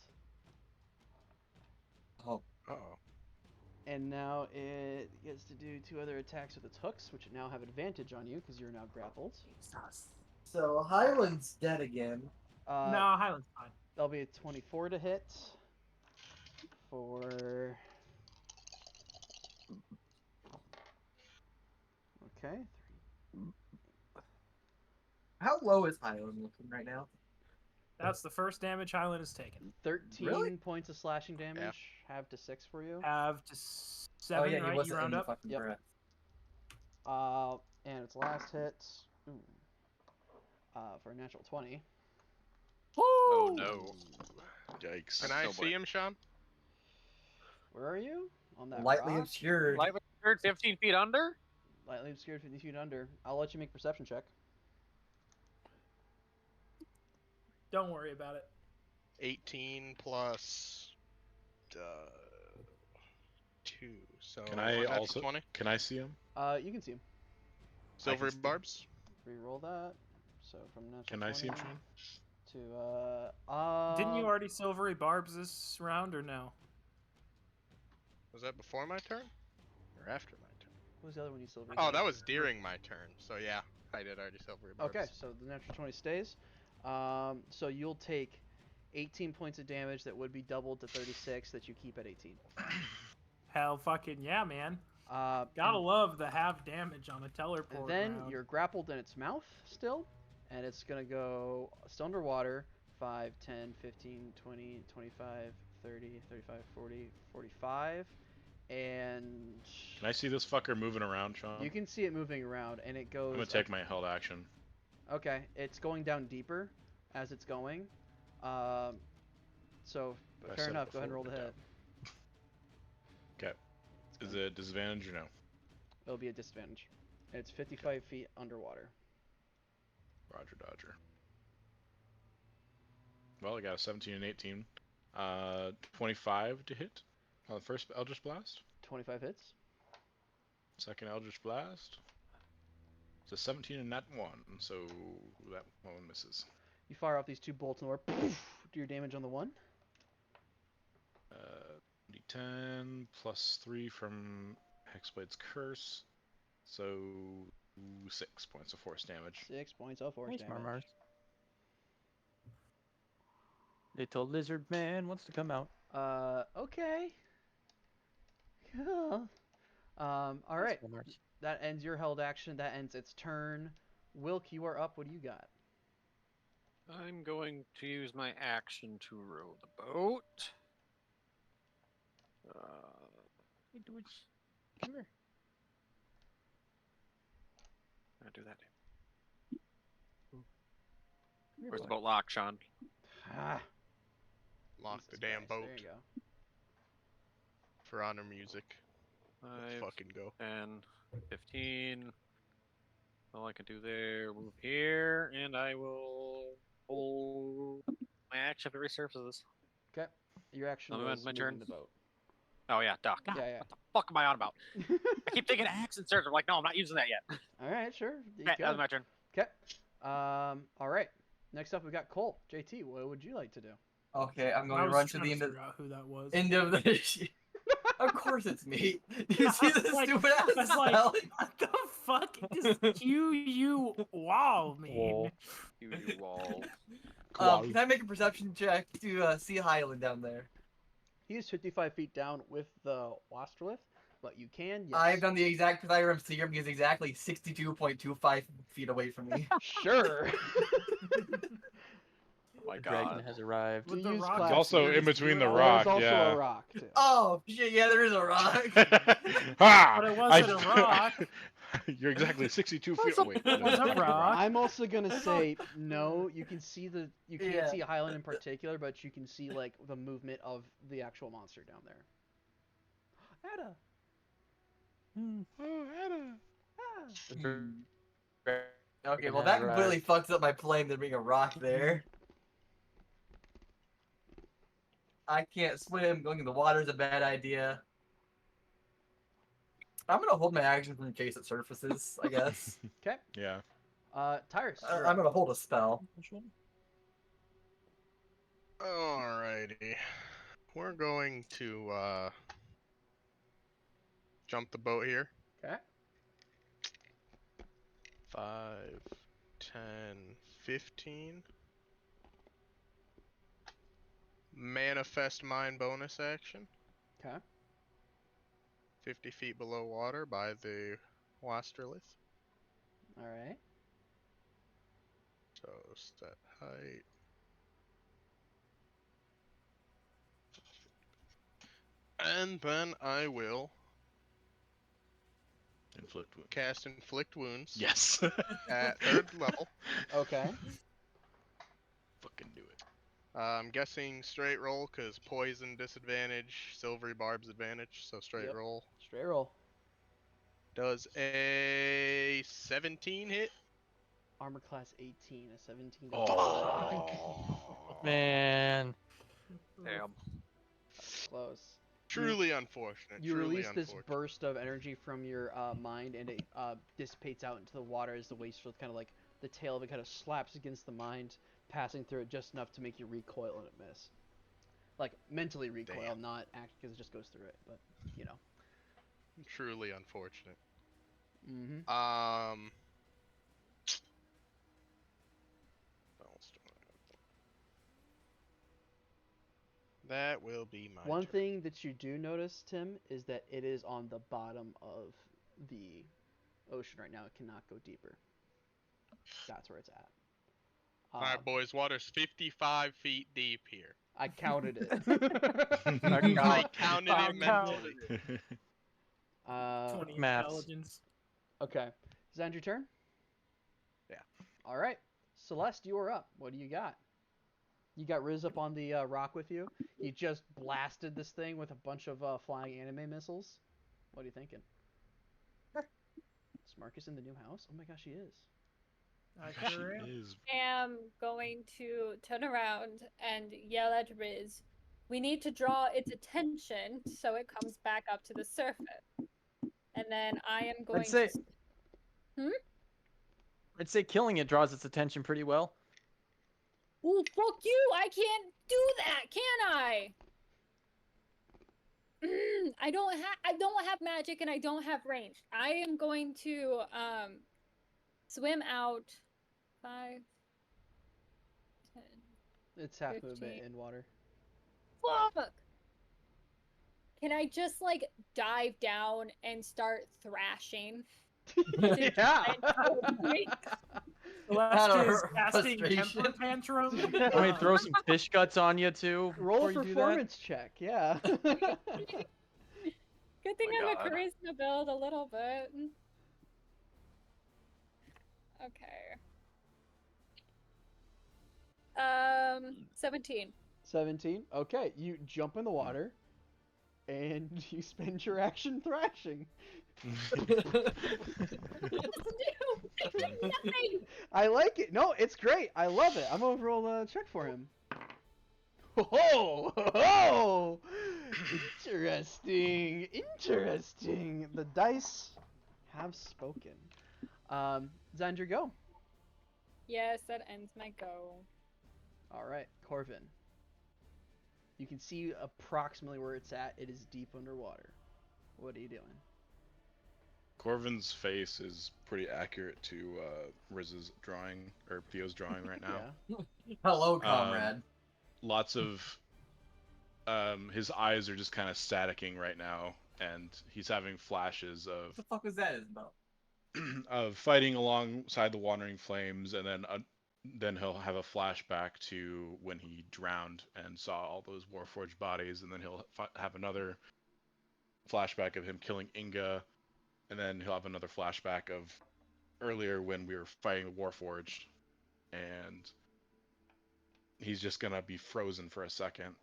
Oh. Uh-oh. And now it gets to do 2 other attacks with its hooks, which now have advantage on you, because you're now grappled. So Highland's dead again. No, Highland's fine. That'll be a 24 to hit. For... Okay. How low is Highland looking right now? That's the first damage Highland has taken. 13 Really? points of slashing damage. Have to 6 for you. Have to 7, Oh yeah, right? he You wasn't round any up? fucking Yep. breath. And its last hit. Ooh. For a natural 20. Oh no. Yikes. Can I Oh, boy. see him, Sean? Where are you? On that Lightly rock? obscured. Live obscured 15 feet under? Lightly obscured 50 feet under. I'll let you make perception check. Don't worry about it. 18 plus 2. So Can I natural also 20? Can I see him? You can see him. Silvery see him. barbs? Reroll that. So from natural Can I see him, 20 Sean? to Didn't you already silvery barbs this round or no? Was that before my turn? Or after my turn? What was the other one you silver? Oh, that was during my turn. So yeah, I did already silvery barbs. Okay, so the natural 20 stays. So you'll take 18 points of damage that would be doubled to 36 that you keep at 18. Hell fucking yeah, man. Gotta and love the half damage on a teleport then round. you're grappled in its mouth still, and it's gonna go still underwater. 5, 10, 15, 20, 25, 30, 35, 40, 45, and Can I see this fucker moving around, Sean? you can see it moving around, and it goes. I'm gonna take my held action. Okay, it's going down deeper as it's going. So I fair said enough. it Go ahead and roll before, the but hit. Okay. Is it disadvantage or no? It'll be a disadvantage. And it's 55 feet underwater. Roger, Dodger. Well, I got a 17 and 18. 25 to hit on the first Eldritch Blast. 25 hits. Second Eldritch Blast. It's a 17 and not 1, so that one misses. You fire off these 2 bolts and poof, do your damage on the 1. D10 plus 3 from Hexblade's Curse. So 6 points of force damage. 6 points of force Nice, damage. Marmars. Little lizard man wants to come out. Okay. Cool. All right. Marmars. That ends your held action. That ends its turn. Wilk, you are up. What do you got? I'm going to use my action to row the boat. Hey, dude, come here. I do that. Come here, Where's the boy. boat lock, Sean? Ah. Lock Jesus the damn Christ, boat There you go. for honor music. Let's 5, fucking go. 10, 15. All I can do there, move here, and I will hold my action if it resurfaces. Okay. Your action Oh, was my moving turn. the boat. Oh yeah, duh. God, Yeah. what the fuck am I on about? I keep thinking action surge. I'm like, no, I'm not using that yet. All right, sure. You Okay, that go. was my turn. Okay. All right. Next up, we got Cole. JT, what would you like to do? Okay, I'm I going to was run to trying the to end of figure out who that was. the. Of course it's me. Do you see this Like, stupid ass it's like, spell? what the fuck does QU wall mean? Wall. You wall. Can I make a perception check to see Highland down there? He is 55 feet down with the Wastrolith, but you can, yes. I've done the exact Pythagorean theorem. He's exactly 62.25 feet away from me. Sure. Oh my The dragon god. has arrived. With To the use rock class- It's also here, in just between do the it. rock, There's also yeah. a rock, too. Oh shit! Yeah, there is a rock. Ha! But it wasn't a rock. You're exactly 62 feet What's away. It was a rock. I'm also gonna say no. You can see you can't Yeah. see Highland in particular, but you can see like the movement of the actual monster down there. Ada. Oh, Ada. Okay, well that completely fucks up my plan there being a rock there. I can't swim. Going in the water is a bad idea. I'm gonna hold my action in case it surfaces, I guess. Okay. Yeah. Tyrus. I'm gonna hold a spell. Alrighty. We're going to jump the boat here. Okay. 5, 10, 15. Manifest Mind bonus action. Okay. 50 feet below water by the Wastrolith. All right. So set height. And then I will Inflict wound. cast Inflict Wounds Yes. at 3rd level. Okay. Fucking do it. I'm guessing straight roll because poison disadvantage, silvery barbs advantage, so straight Yep. roll. Straight roll. Does a 17 hit? Armor class 18, a 17. Oh. Man. Damn. Close. Truly unfortunate. You truly release this unfortunate. burst of energy from your mind, and it dissipates out into the water as the wastrel kind of like the tail of it kind of slaps against the mind, passing through it just enough to make you recoil and it miss. Like mentally recoil, Damn. not act because it just goes through it. But you know. Truly unfortunate. Mm-hmm. What else do I That will be my One turn. thing that you do notice, Tim, is that it is on the bottom of the ocean right now. It cannot go deeper. That's where it's at. Alright, boys, water's 55 feet deep here. I counted it. I counted it mentally. 20 Maths. intelligence. Okay. Is that your turn? Yeah. All right. Celeste, you are up. What do you got? You got Riz up on the rock with you. You just blasted this thing with a bunch of flying anime missiles. What are you thinking? Is Marcus in the new house? Oh my gosh, he is. I sure am. I am going to turn around and yell at Riz. We need to draw its attention so it comes back up to the surface. And then I am going to... I'd say killing it draws its attention pretty well. Ooh, fuck you! I can't do that, can I? I don't have magic and I don't have range. I am going to swim out 5, 10. It's half 15. movement in water. Fuck! Can I just like dive down and start thrashing? Yeah. Celeste is Her casting frustration. temper tantrum. I mean, throw some fish guts on you too. Roll a before you do that. performance check. Yeah. Good thing Oh my I'm a God. charisma build a little bit. Okay. 17. 17. Okay, you jump in the water, and you spend your action thrashing. Nothing. I like it. No, it's great. I love it. I'm gonna roll a check for him. Oh, interesting. Interesting. The dice have spoken. Xander, go. Yes, that ends my go. All right, Corvin. You can see approximately where it's at. It is deep underwater. What are you doing? Corvin's face is pretty accurate to Riz's drawing, or Theo's drawing right now. Yeah. Hello, comrade. Lots of his eyes are just kind of staticking right now, and he's having flashes What of the fuck was that, Isabel? of fighting alongside the Wandering Flames, and then he'll have a flashback to when he drowned and saw all those Warforged bodies, and then he'll have another flashback of him killing Inga, and then he'll have another flashback of earlier when we were fighting the Warforged, and he's just gonna be frozen for a second,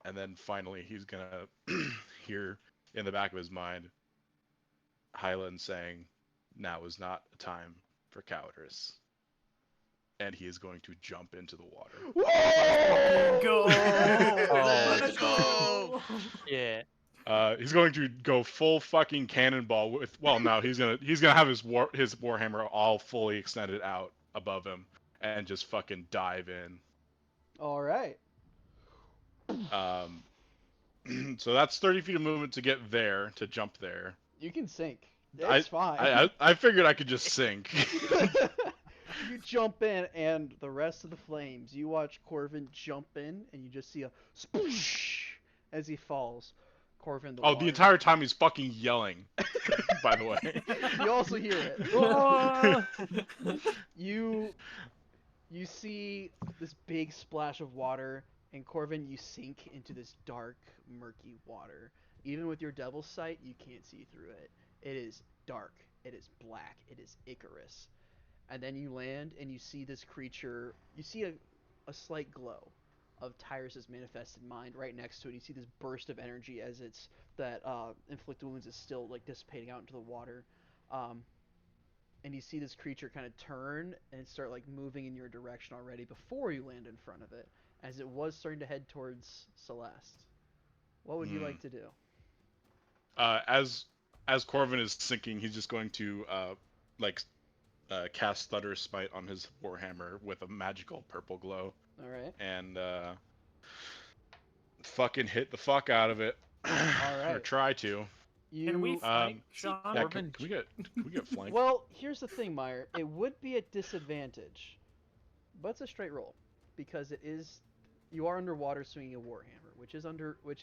and then finally he's gonna hear in the back of his mind Hyland saying, "Now is not a time for cowardice," and he is going to jump into the water. Go. Let's go! Yeah. He's going to go full fucking cannonball with. Well, no, he's gonna have his warhammer all fully extended out above him and just fucking dive in. All right. So that's 30 feet of movement to get there, to jump there. You can sink. It's fine. I figured I could just sink. You jump in, and the rest of the flames, you watch Corvin jump in, and you just see a sploosh as he falls. Corvin, the Oh, water. the entire time he's fucking yelling, by the way. You also hear it. You see this big splash of water, and Corvin, you sink into this dark, murky water. Even with your devil's sight, you can't see through it. It is dark. It is black. It is Icarus. And then you land, and you see this creature. You see a slight glow of Tyrus's manifested mind right next to it. You see this burst of energy as it's that inflict wounds is still like dissipating out into the water. And you see this creature kind of turn and start like moving in your direction already before you land in front of it, as it was starting to head towards Celeste. What would you like to do? As Corvin is sinking, he's just going to cast Thunder Smite on his warhammer with a magical purple glow. All right. And fucking hit the fuck out of it. All right. Or try to. Can we flank Sean? Yeah, can we get flanked? Well, here's the thing, Meyer. It would be a disadvantage, but it's a straight roll because it is You are underwater swinging a warhammer, which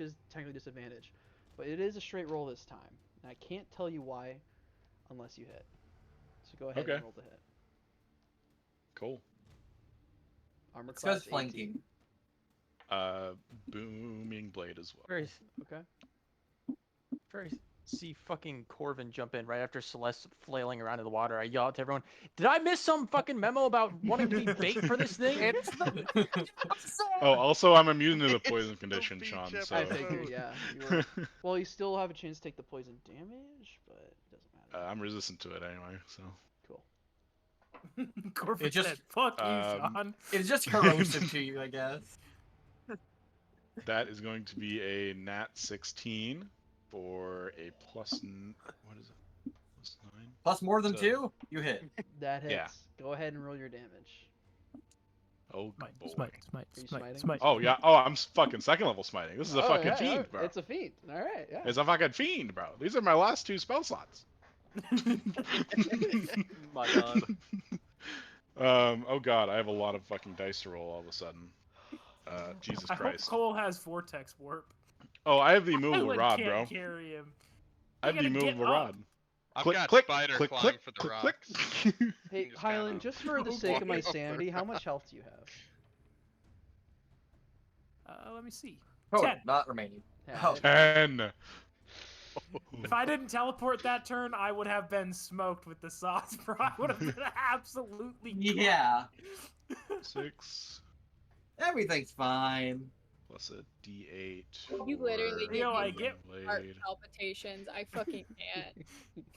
is technically disadvantage, but it is a straight roll this time, and I can't tell you why, unless you hit. So go ahead Okay. and roll to hit. Cool. Armor It's class because flanking. 18. Booming blade as well. Very, Okay. very. See fucking Corvin jump in right after Celeste flailing around in the water. I yell out to everyone, "Did I miss some fucking memo about wanting to be bait for this thing?" It's the Oh, also, I'm immune to the poison condition, beach Sean. episode. So. I figured, yeah. You were. Well, you still have a chance to take the poison damage, but it doesn't matter. I'm resistant to it anyway, so. Cool. Corvin It just- said, "Fuck you, Sean." It's just corrosive to you, I guess. That is going to be a nat 16 for a what is it? Plus 9? Plus more than So- 2, you hit. That hits. Yeah. Go ahead and roll your damage. Oh, Smite, boy. smite, smite, Are you smite, smiting? smite. Oh, yeah. Oh, I'm fucking second level smiting. This is a Oh, fucking yeah, fiend, bro. It's a fiend. All right, yeah. It's a fucking fiend, bro. These are my last 2 spell slots. my god. Oh god, I have a lot of fucking dice to roll all of a sudden. Jesus I hope Christ. Cole has vortex warp. Oh, I have the immovable Island rod, can't bro. carry him. I have the You gotta get immovable up. rod. I've Click, got click, spider click, flying click, for the click, rocks. click. Hey, just Highland, kinda just for the move sake of my over. sanity, how much health do you have? Let me see. Oh, 10. not remaining. Yeah, Oh. 10. If I didn't teleport that turn, I would have been smoked with the sauce, bro. I would have been absolutely cooked. Yeah. 6 Everything's fine. plus a d8. You literally for Theo, I Booming get Heart blade. palpitations. I fucking can't.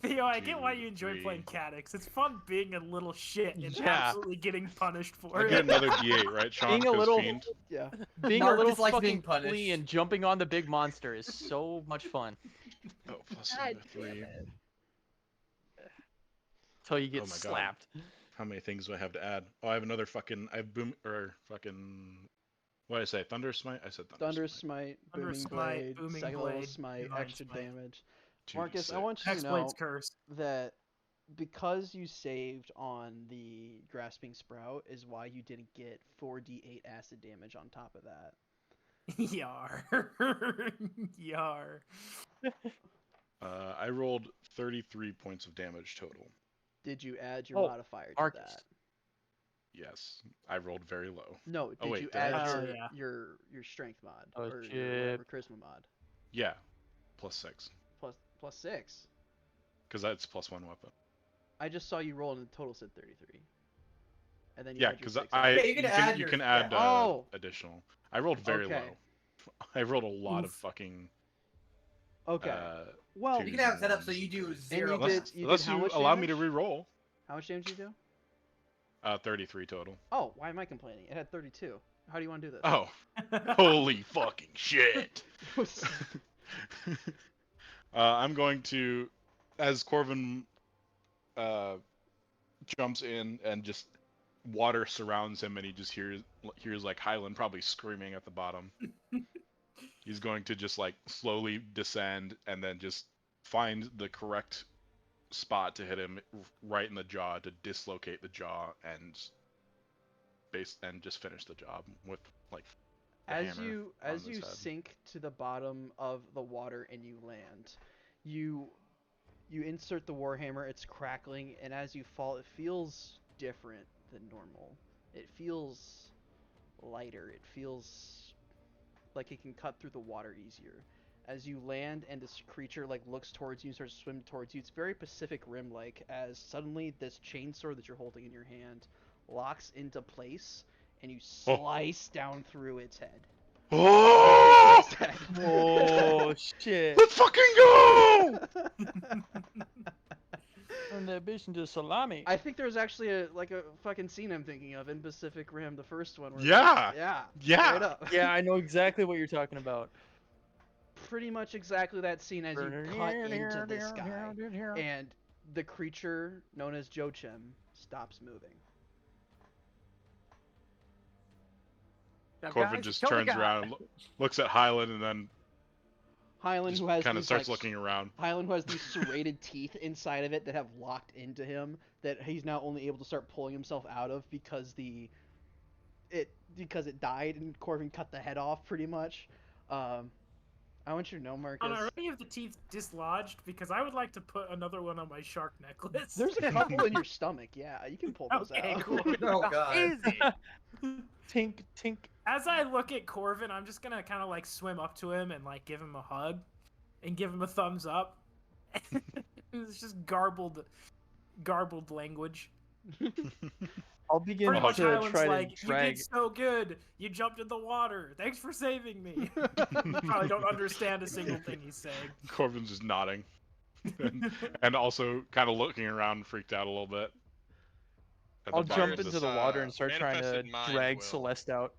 Theo, I get why you 2, enjoy 3. playing Cadix. It's fun being a little shit and Yeah. absolutely getting punished for I it. get another d8, right, Sean? Being a 'Cause little- fiend. Yeah. Being a Marcus little likes being fucking punished. flea and jumping on the big monster is so much fun. Oh, plus God another 3. damn it. Until you get Oh my God. slapped. How many things do I have to add? Oh, I have another fucking. I have boom or fucking. What did I say? Thunder smite. I said thunder. Thunder smite. smite, Thunder booming smite, blade, booming second level blade, smite, divine extra smite. damage. 2d6. Marcus, I want you to know Hexblade's curse. that because you saved on the grasping sprout is why you didn't get 4d8 acid damage on top of that. Yar. Yar. I rolled 33 points of damage total. Did you add your Oh, modifier to Marcus. that? Yes, I rolled very low. No, did wait, you did I? add Oh, your, yeah. your strength mod Oh, or your shit. whatever, charisma mod? Yeah, plus 6, Plus 6. because that's plus 1 weapon. I just saw you roll and the total said 33. And then you Yeah, add your because 6 I on Yeah, it. you can add you your- can yeah. add Oh! additional. I rolled very Okay. low. I rolled a lot of Oof. fucking. Okay. Well, well, You can have it set up so you do 0. you did- you unless how you much allow me to damage? re-roll. how much damage did you do? 33 total. Oh, why am I complaining? It had 32. How do you want to do this? Oh, holy fucking shit! I'm going to, as Corvin jumps in and just water surrounds him, and he just hears like Highland probably screaming at the bottom. He's going to just like slowly descend and then just find the correct spot to hit him right in the jaw to dislocate the jaw and just finish the job with like the as hammer you on as his you head. sink to the bottom of the water and you land, you insert the warhammer. It's crackling, and as you fall, it feels different than normal. It feels lighter. It feels like it can cut through the water easier. As you land and this creature like looks towards you and starts to swim towards you, it's very Pacific Rim like, as suddenly this chainsaw that you're holding in your hand locks into place and you slice down through its head. Oh! Its head. Oh shit! Let's fucking go! Turn that bitch into salami. I think there's actually a fucking scene I'm thinking of in Pacific Rim, the first one. Where Yeah. yeah. Yeah. Straight up. Yeah, I know exactly what you're talking about. Pretty much exactly that scene as you cut into this guy, and the creature known as Joachim stops moving. Now, Corvin guys, just kill the turns guy. around, looks at Highland, and then Highland, just who has kind of these, starts like, looking around. Highland, who has these serrated teeth inside of it that have locked into him, that he's now only able to start pulling himself out of because the because it died and Corvin cut the head off pretty much. I want you to know, Marcus. Are any of the teeth dislodged? Because I would like to put another one on my shark necklace. There's a couple in your stomach. Yeah, you can pull those Okay, out. cool. Oh god. Easy. Tink, tink. As I look at Corvin, I'm just gonna kind of like swim up to him and like give him a hug, and give him a thumbs up. It's just garbled language. I'll begin Pretty much to Hyland's try like, to drag. "You did so good. You jumped in the water. Thanks for saving me." Probably don't understand a single thing he's saying. Corvin's just nodding, and also kind of looking around, freaked out a little bit. At the I'll bottom jump of into this- the water and start trying to manifested mind drag will- Celeste out.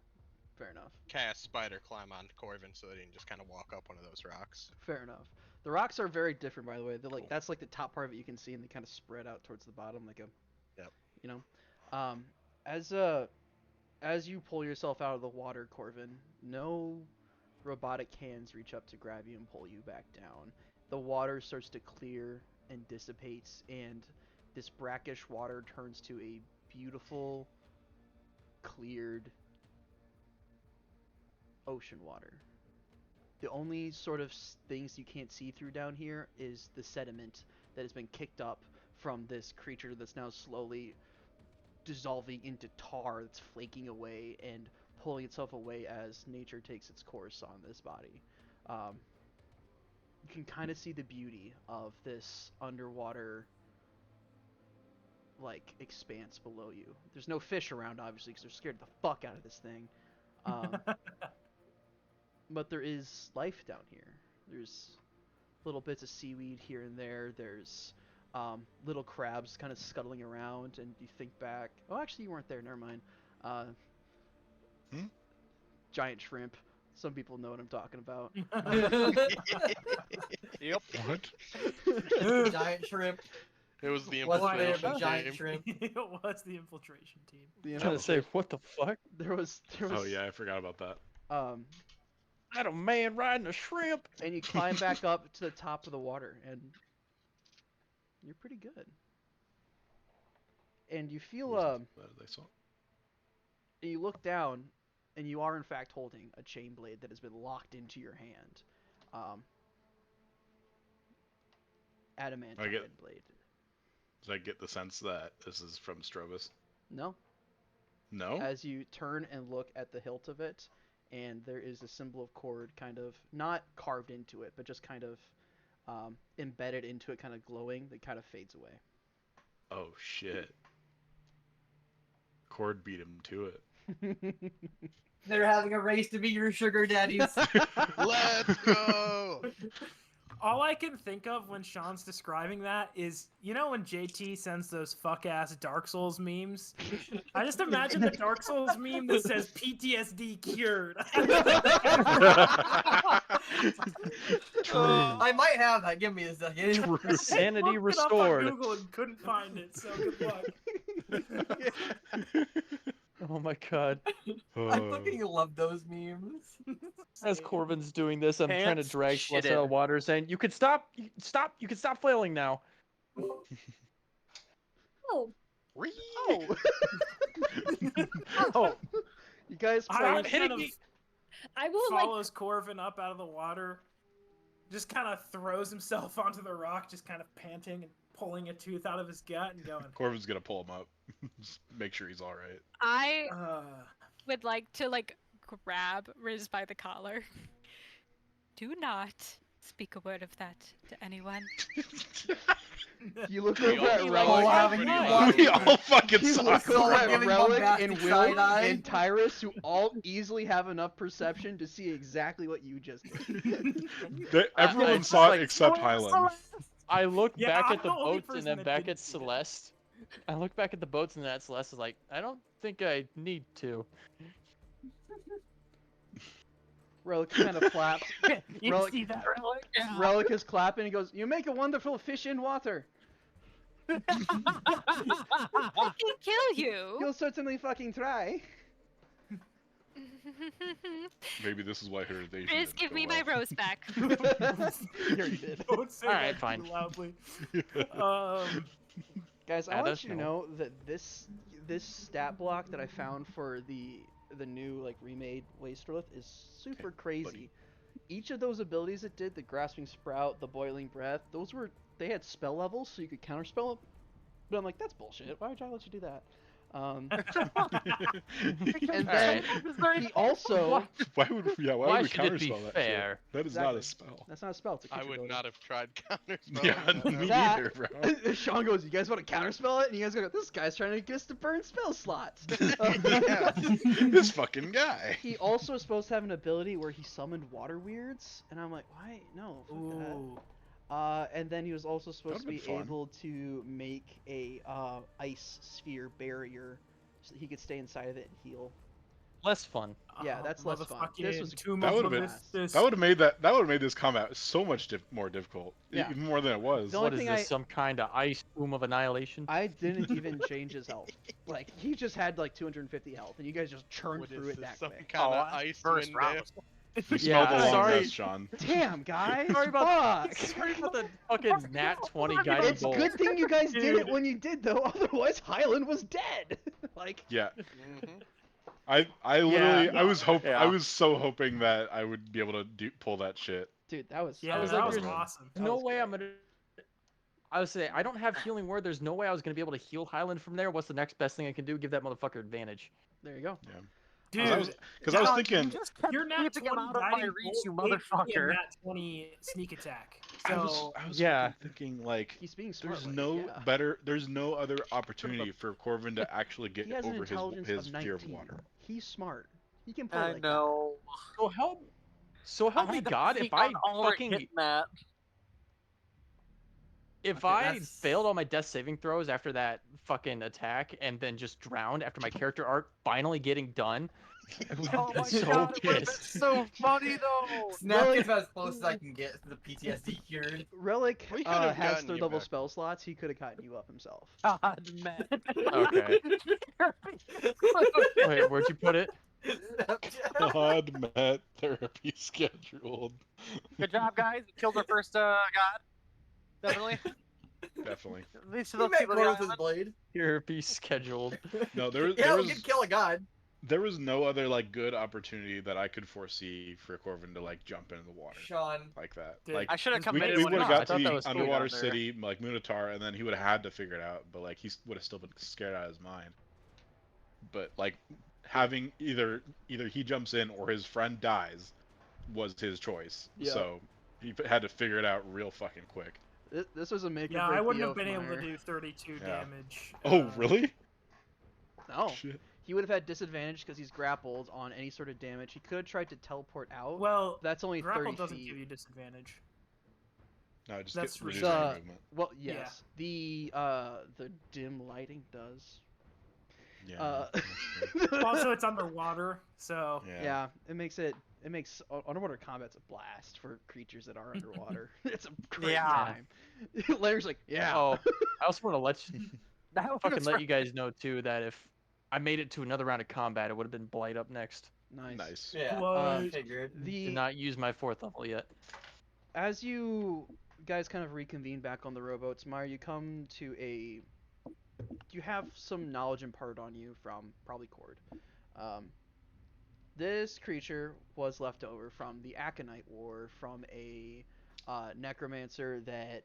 Fair enough. Cast spider climb on Corvin so that he can just kind of walk up one of those rocks. Fair enough. The rocks are very different, by the way. They're like that's like the top part of it you can see, and they kind of spread out towards the bottom, like a. Yep. You know, as you pull yourself out of the water, Corvin, no robotic hands reach up to grab you and pull you back down. The water starts to clear and dissipates, and this brackish water turns to a beautiful, cleared ocean water. The only sort of things you can't see through down here is the sediment that has been kicked up from this creature that's now slowly dissolving into tar that's flaking away and pulling itself away as nature takes its course on this body. You can kind of see the beauty of this underwater like expanse below you. There's no fish around, obviously, because they're scared the fuck out of this thing. But there is life down here. There's little bits of seaweed here and there. There's little crabs kind of scuttling around, and you think back. Oh, actually, you weren't there. Never mind. Giant shrimp. Some people know what I'm talking about. Yep. What? Giant shrimp. It was the What's the name infiltration of giant team. shrimp? It was the infiltration team. The I'm trying to say, what the fuck? There was. Oh yeah, I forgot about that. That a man riding a shrimp. And you climb back up to the top of the water, and you're pretty good. And you feel you look down, and you are in fact holding a chain blade that has been locked into your hand. Adamantine blade. Does I get the sense that this is from Strobus? No. No? As you turn and look at the hilt of it, and there is a symbol of Cord kind of, not carved into it, but just kind of embedded into it, kind of glowing, that kind of fades away. Oh shit. Cord beat him to it. They're having a race to be your sugar daddies. Let's go! All I can think of when Sean's describing that is, you know, when JT sends those fuck-ass Dark Souls memes? I just imagine the Dark Souls meme that says PTSD cured. I might have that. Give me a second. True. Sanity Looked it up on restored. Google and couldn't find it, so good luck. Oh my god. I fucking love those memes. As Corvin's doing this, I'm trying to Pants drag Celeste out shitted. of the water, saying, "You can stop, you can stop flailing now." Oh, Oh! Oh, You guys Hyland play... hitting kind of me. I will like. follows Corvin up out of the water, just kind of throws himself onto the rock, just kind of panting and pulling a tooth out of his gut and going, Corvin's gonna pull him up. Just make sure he's alright. I uh, would like to like grab Riz by the collar. Do not speak a word of that to anyone. You look We over at all Relic. know having pretty you well. walk- We all fucking You saw look it. over Giving at Relic bombastic and Will side-eye. and Tyrus, who all easily have enough perception to see exactly what you just did. Everyone it's saw it like- except Hyland. I look Yeah, back I'm at the the only boats and person then that back didn't at see that. Celeste. I look back at the boats and that Celeste is like, I don't think I need to. Relic kind of flaps. you Relic- see that, Relic? Relic is clapping. He goes, "You make a wonderful fish in water. I can kill you. You'll certainly fucking try." Maybe this is why her Riz, didn't give go me my well. rose back. You already did. Don't say Alright, that fine. too loudly. Guys, I Add want us you to know. know that this stat block that I found for the the new like remade Wastrelith is super crazy. Each of those abilities it did, the Grasping Sprout, the Boiling Breath, they had spell levels, so you could counterspell them. But I'm like, that's bullshit. Why would I let you do that? And then he also Why would we Why should it counterspell be that fair? shit? That is not a spell. That's not a spell. It's a I creature would ability. not have tried counterspell. Yeah, me That- neither, bro. Sean goes, "You guys want to counterspell it?" And you guys go, "This guy's trying to get us to burn spell slots." Yeah. This fucking guy. He also is supposed to have an ability where he summoned water weirds, and I'm like, why? No, fuck that. Ooh. And then he was also supposed to be That'd've been fun. able to make a ice sphere barrier so that he could stay inside of it and heal. Less fun. Yeah, that's less fun. This was Tomb That of would have been. Melistus. That would have made this combat so much more difficult. Yeah. Even more than it was. The only What is thing this? Some kind of ice tomb of annihilation? I didn't even change his health. Like, he just had like 250 health, and you guys just churned What through is it this, that some quick. kind of ice first window? round. We Yeah, smelled the long sorry. rest, Sean. Damn, guys! Sorry about Fuck! Sorry about the fucking nat 20 guiding It's bolt. good thing you guys did it Dude. when you did, though. Otherwise, Highland was dead. Like, Yeah. Mhm. I literally I was Yeah. I was so hoping that I would be able to pull that shit. dude, that was. Yeah, was that like, was there's awesome. That No was way great. I'm gonna. I was saying I don't have healing word. There's no way I was gonna be able to heal Highland from there. What's the next best thing I can do? Give that motherfucker advantage. There you go. Dude, Because I was John, thinking. you just kept you're not keeping him 20 out of my guiding reach, bolt, you gave me a motherfucker. nat 20 sneak attack. I was So Yeah. really thinking like. He's being smart. There's like, no yeah. there's no other opportunity for Corvin to actually get He has an over intelligence his of fear 19. of water. He's smart. He can play I like know. So help I me had to God, if peek I on Ulrich fucking hitting that. if Okay, I that's- failed all my death saving throws after that fucking attack and then just drowned after my character arc finally getting done, I would have Oh been my so god, it would've been pissed. so funny though. Snap Really? is about as close as I can get to the PTSD cured. that. Relic We could have has gotten third you level back. spell slots. He could have gotten you up himself. God, man. Okay. Wait, where'd you put it? God met therapy scheduled. Good job, guys. We killed our first god. Definitely. Definitely. At least to He those met people on the Corvus' island. blade. Therapy scheduled. No, Yeah, we could kill a god. there was no other like good opportunity that I could foresee for Corvin to like jump into the water Sean. like that. Dude, Like I should have We- we, committed we when would it have I got thought to that the was cool underwater down there. city like Munatar, and then he would have had to figure it out. But like he would have still been scared out of his mind. But like having either he jumps in or his friend dies was his choice. Yeah. So he had to figure it out real fucking quick. This was a make or yeah, break I wouldn't the have been able to Oathmire. do 32 Yeah. damage. Oh really? No. Shit. He would have had disadvantage because he's grappled on any sort of damage. He could have tried to teleport out. Well, That's only grapple 30 doesn't feet. give you disadvantage. No, just That's get reduce ridiculous. your The- movement. Well, Yeah. yes. The dim lighting does. Yeah. that's true. Also, it's underwater, so Yeah, it makes underwater combat's a blast for creatures that are underwater. It's a great Yeah. time. Larry's like, yeah. Oh, I also want to let you That would've fucking let been- you guys know too that if I made it to another round of combat, it would have been Blight up next. Nice. Nice. Yeah, What? I figured. Did not use my 4th level yet. As you guys kind of reconvene back on the rowboats, Meyer, you come to you have some knowledge imparted on you from probably Cord. This creature was left over from the Aconite War from a necromancer that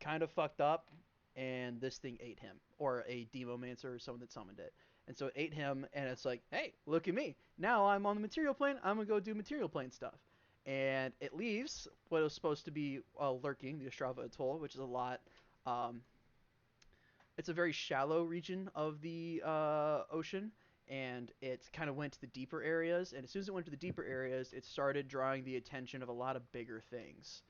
kind of fucked up, and this thing ate him, or a demomancer or someone that summoned it. And so it ate him, and it's like, hey, look at me. Now I'm on the material plane. I'm going to go do material plane stuff. And it leaves what was supposed to be lurking, the Ostrava Atoll, which is a lot. It's a very shallow region of the ocean, and it kind of went to the deeper areas. And as soon as it went to the deeper areas, it started drawing the attention of a lot of bigger things.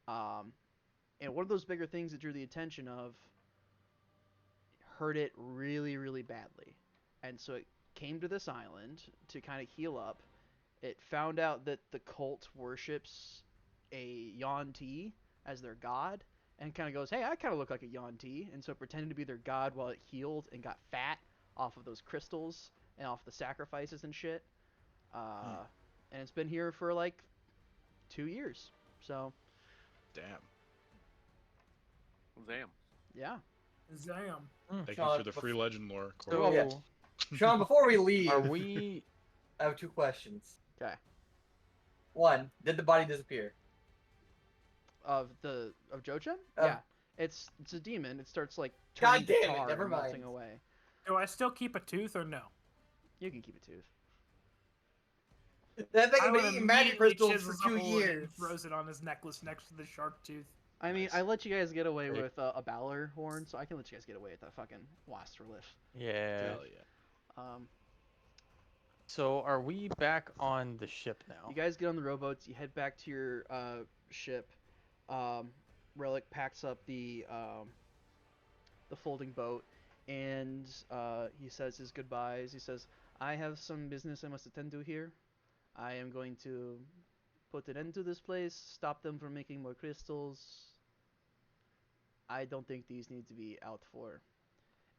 And one of those bigger things that drew the attention of hurt it really, really badly. And so it came to this island to kind of heal up. It found out that the cult worships a Yuan-Ti as their god, and kind of goes, hey, I kind of look like a Yuan-Ti, and so it pretended to be their god while it healed and got fat off of those crystals and off the sacrifices and shit. And it's been here for like 2 years. So, Damn. Damn. yeah. Zam. Thank Sean, you for the free legend lore. So, Corey. yeah. Sean, before we leave, Are we I have 2 questions. Okay. 1, did the body disappear? Of Jojen? Um, Yeah. It's a demon. It starts like God turning to damn it, tar never and melting mind. away. Do I still keep a tooth or no? You can keep a tooth. That thing I has would been eating magic crystals for chisels a 2 hole in it and years. throws it on his necklace next to the shark tooth. I mean, Nice. I let you guys get away Great. with a Balor horn, so I can let you guys get away with that fucking Wastrolith. Yeah. Hell yeah. So are we back on the ship now? You guys get on the rowboats. You head back to your ship. Relic packs up the folding boat, and he says his goodbyes. He says, "I have some business I must attend to here. I am going to put an end to this place. Stop them from making more crystals. I don't think these need to be out for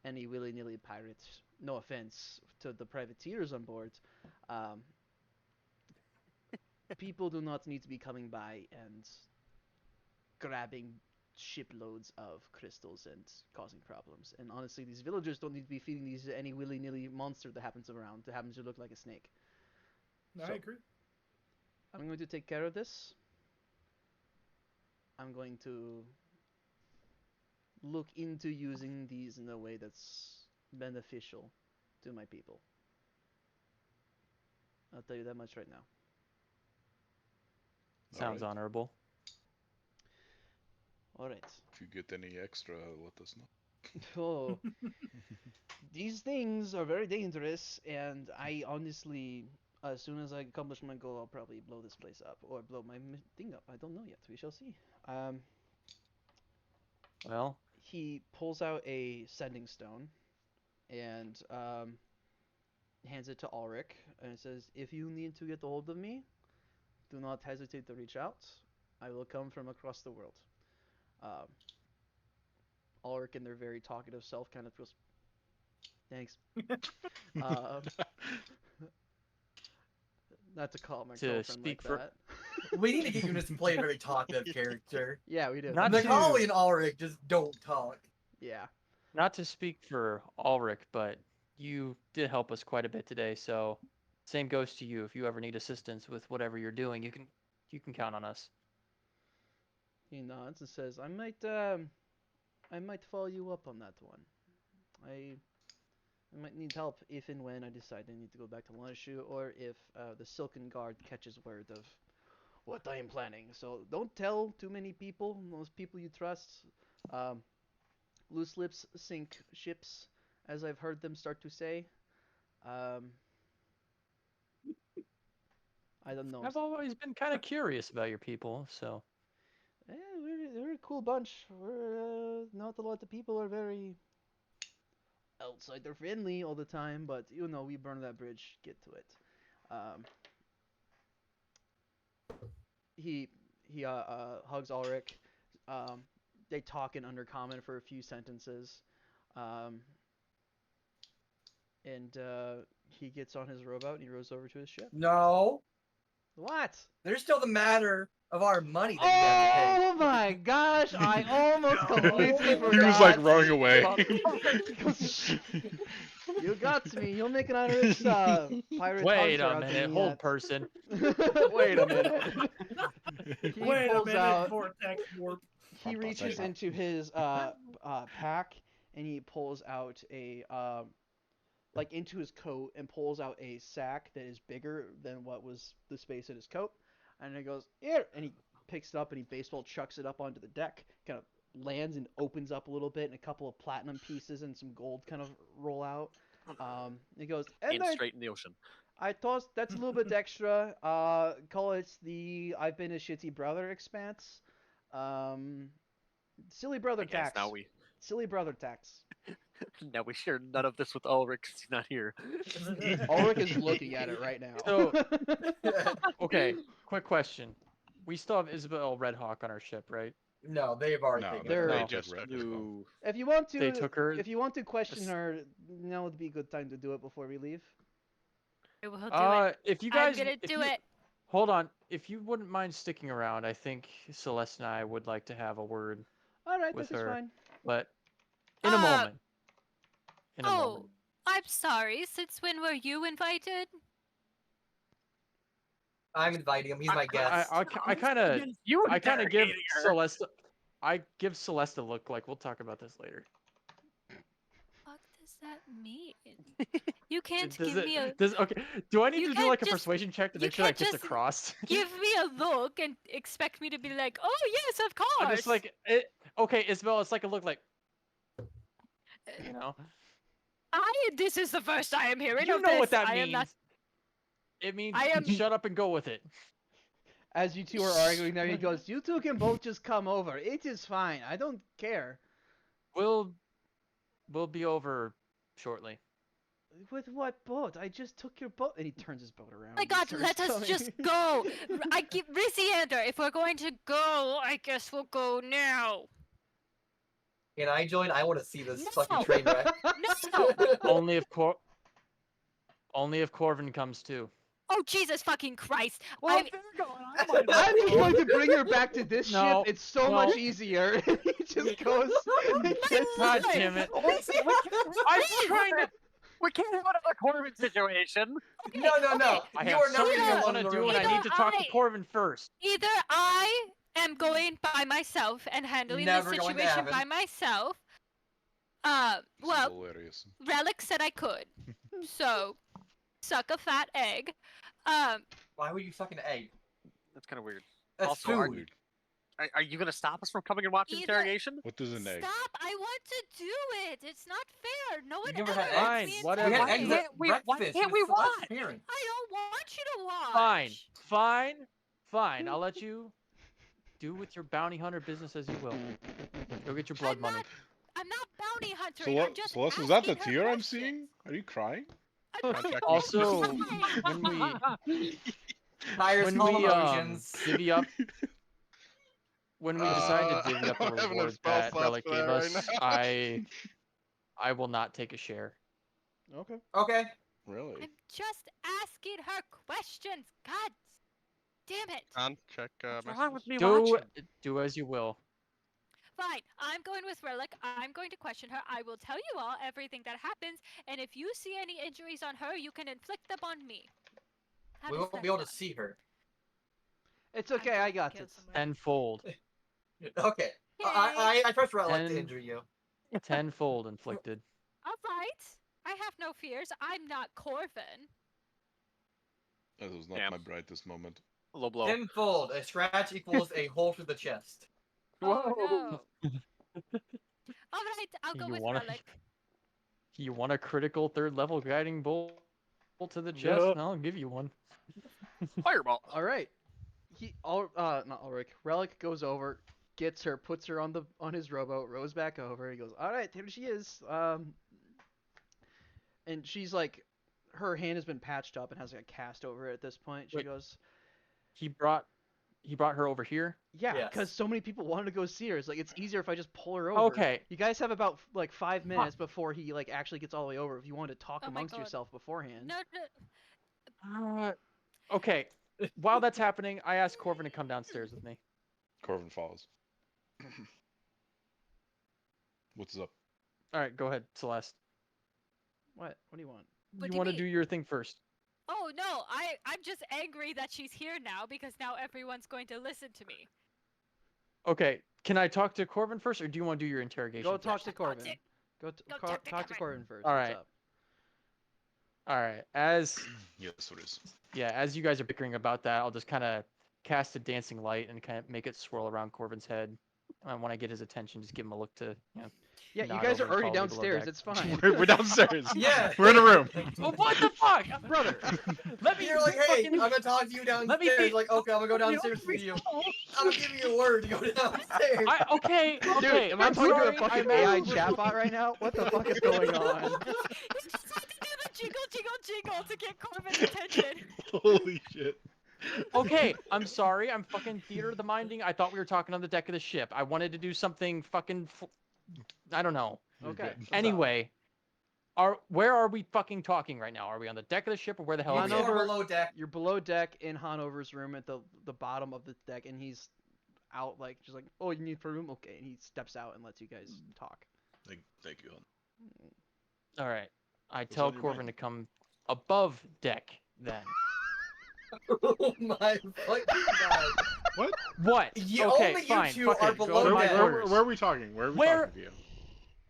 any willy-nilly pirates. No offense to the privateers on board. People do not need to be coming by and grabbing shiploads of crystals and causing problems. And honestly, these villagers don't need to be feeding these to any willy-nilly monster that happens around, that happens to look like a snake. I So, agree. I'm going to take care of this. I'm going to look into using these in a way that's beneficial to my people. I'll tell you that much right now. Sounds Alright. honorable. Alright. If you get any extra, let us know. Oh. These things are very dangerous, and I honestly, as soon as I accomplish my goal, I'll probably blow this place up, or blow my thing up. I don't know yet. We shall see. Well, He pulls out a sending stone, and hands it to Ulrich, and it says, "If you need to get a hold of me, do not hesitate to reach out. I will come from across the world." Ulrich, in their very talkative self, kind of goes, "Thanks." Not to call my To girlfriend speak like for- that. We need to get Eunice to play a very talkative character. Yeah, we do. Not to- Macaulay and Ulrich just don't talk. Yeah. not to speak for Ulrich, but you did help us quite a bit today, so same goes to you. If you ever need assistance with whatever you're doing, you can count on us. He nods and says, I might follow you up on that one. I might need help if and when I decide I need to go back to Lanshu, or if the Silken Guard catches word of what I am planning. So don't tell too many people, those people you trust. Loose lips sink ships, as I've heard them start to say. I don't know. I've always been kind of curious about your people, so Yeah, we're a cool bunch. We're not a lot of people are very outsider friendly all the time, but you know, we burn that bridge, get to it. He hugs Ulrich. They talk in Undercommon for a few sentences, and he gets on his rowboat and he rows over to his ship. No, What? there's still the matter of our money that we have to Oh my gosh! I almost completely forgot. He was like rowing away. You got me. You'll make an Irish pirate. wait hunter a out of minute, me hold yet. person. Wait a minute. He Wait a pulls minute, out. vortex warp. He reaches into his pack and he pulls out a like into his coat and pulls out a sack that is bigger than what was the space in his coat, and he goes here, and he picks it up and he baseball chucks it up onto the deck, kind of lands and opens up a little bit, and a couple of platinum pieces and some gold kind of roll out. He goes, And I straight in the ocean. tossed that's a little bit extra. Call it the I've been a shitty brother expanse. Silly brother I guess tax. now we Silly brother tax. now we share none of this with Ulrich 'cause he's not here. Ulrich is looking at it right now. So- Okay, quick question. We still have Isabel Redhawk on our ship, right? No, they've already No, taken they're- her. they No. just read as well. No. if you want to, They took her. if you want to question Yes. her, now would be a good time to do it before we leave. I will do it. If you I'm guys, gonna if do you- it. Hold on. If you wouldn't mind sticking around, I think Celeste and I would like to have a word, All right, With this is her. fine. but in a moment. In a Oh, moment. I'm sorry. Since when were you invited? I'm inviting him. He's my guest. I kind of You give interrogating her. Celeste. I give Celeste a look. Like we'll talk about this later. What does that mean? You can't Does give me a okay? Do I need You to do can't like a just- persuasion check to you make sure I can't get just across? give me a look and expect me to be like, oh yes, of course. I'm just like okay, Isabel. It's like a look like you know. This is the first I am hearing You of know this. what that I means? am not. It means I am- shut up and go with it. As you two are arguing there, he goes, "You two can both just come over. It is fine. I don't care." We'll be over shortly. With what boat? I just took your boat. And he turns his boat around. Oh my and God, starts let us coming. just go. I give Risiander, if we're going to go, I guess we'll go now. Can I join? I want to see this No. fucking train wreck. No. Only if Corvin comes too. Oh Jesus fucking Christ! Well, I if they're going, I might I'm just going to bring her back to this No, ship. It's so no. much easier. He just goes. and gets God on- damn it! I'm trying to. We can't have another Corbin situation. No. I You have are never something gonna I want to alone do, and I Either need to talk to I- Corvin first. either I am going by myself and handling Never the going to situation happen. by myself. This is Well, hilarious. Relic said I could, so suck a fat egg. Why would you suck an egg? That's kind of weird. That's Also, are food. Are you gonna stop us from coming and watching Either- interrogation? What does an egg? Stop! I want to do it. It's not fair. No one never ever had lets eggs? me Whatever. We had Why eggs interrogate. at can't we- why breakfast can't with we Celeste's watch? parents. I don't want you to watch. Fine. I'll let you do with your bounty hunter business as you will. Go get your blood I'm money. not- I'm not bounty hunter. So I'm what? just Celeste, was that the asking her tear I'm questions. seeing? Are you crying? Contact Also, Fine. Tires when full we emotions. divvy up, when we decide to divvy up the I'm having a reward spell that slot Relic for gave that us, right now. I will not take a share. Okay. Okay. Really? I'm just asking her questions. God damn it. Check What's wrong messages. with me Do watching? do as you will. Fine. I'm going with Relic. I'm going to question her. I will tell you all everything that happens, and if you see any injuries on her, you can inflict them on me. How We does won't that be able to sound? see her. It's I'm okay. going I to got kill this. someone. Tenfold. Okay. I trust Relic to Ten- injure you. Tenfold inflicted. All right. I have no fears. I'm not Corvin. That was not Damn. my brightest moment. Low blow. Tenfold. A scratch equals a hole through the chest. Oh no. All right. I'll go You with wanna- Relic. You want a critical third level guiding bolt to the chest? Yeah. And I'll give you one. Fireball. All right. Not Ulrich. Relic goes over, gets her, puts her on his rowboat, rows back over. He goes, "All right, here she is." And she's like, her hand has been patched up and has like a cast over it at this point. She Wait. goes, He brought her over here. "Yeah, Yes. because so many people wanted to go see her. It's like it's easier if I just pull her over." Okay. You guys have about like 5 minutes before he like actually gets all the way over. If you want to talk Oh my amongst God. yourself beforehand. No. Okay. While that's happening, I asked Corvin to come downstairs with me. Corvin follows. What's up? All right, go ahead, Celeste. What? What do you want? What You do you want to mean? do your thing first. Oh no. I'm just angry that she's here now because now everyone's going to listen to me. Okay. Can I talk to Corvin first, or do you want to do your interrogation? Go first? talk to Go Corvin. to- Go go talk talk to to Corvin first. All What's right. up? All right. As Yes, it is. as you guys are bickering about that, I'll just kind of cast a dancing light and kind of make it swirl around Corvin's head. And when I get his attention, just give him a look to, Yeah, you nod guys are over and already follow me below downstairs. deck. It's fine. We're downstairs. Yeah. We're in a room. Well, what the fuck, Brother. Let me. You're like, hey, fucking- I'm gonna talk to you Let me downstairs. be- Like, okay, I'm gonna go downstairs with you. I'm gonna give you a word to go downstairs. Okay. Dude, am I I'm talking to a sorry, fucking I'm AI actually- chatbot right now? What the fuck is going on? He's just like to do the jingle to get Corvin's attention. Holy shit. Okay, I'm sorry. I'm fucking theater of the minding. I thought we were talking on the deck of the ship. I wanted to do something fucking. I don't know. You're Okay. good. Anyway, where are we fucking talking right now? Are we on the deck of the ship, or where the hell You are we? are Hanover- below deck. You're below deck in Hanover's room at the bottom of the deck, and he's out like just like, oh, you need for a room, okay, and he steps out and lets you guys talk. Thank you. All right. I What's tell on your Corvin mind? to come above deck then. Oh my fucking god. What? What? You, Okay, only fine. you two fuck are it, go below to my deck. orders. Where are we talking? Where are we Where- talking to you?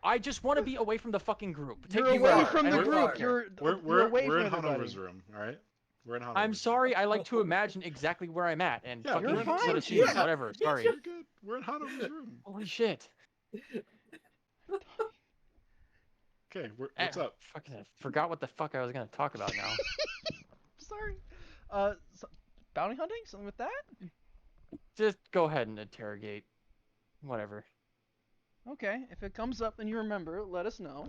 I just want to be away from the fucking group. Take You're me away wherever. from I the don't We're group. fucking far. care. You're away We're from in everybody. Hanover's room, all right? We're in Hanover's I'm room. sorry. I like to imagine exactly where I'm at and Yeah, fucking you're fine. set a scene. Yeah. Whatever. Sorry. You're good. We're in Hanover's room. Holy shit. Okay, what's up? Fucking I forgot what the fuck I was gonna talk about now. Sorry. Bounty hunting? Something with that? Just go ahead and interrogate. Whatever. Okay. If it comes up and you remember, let us know.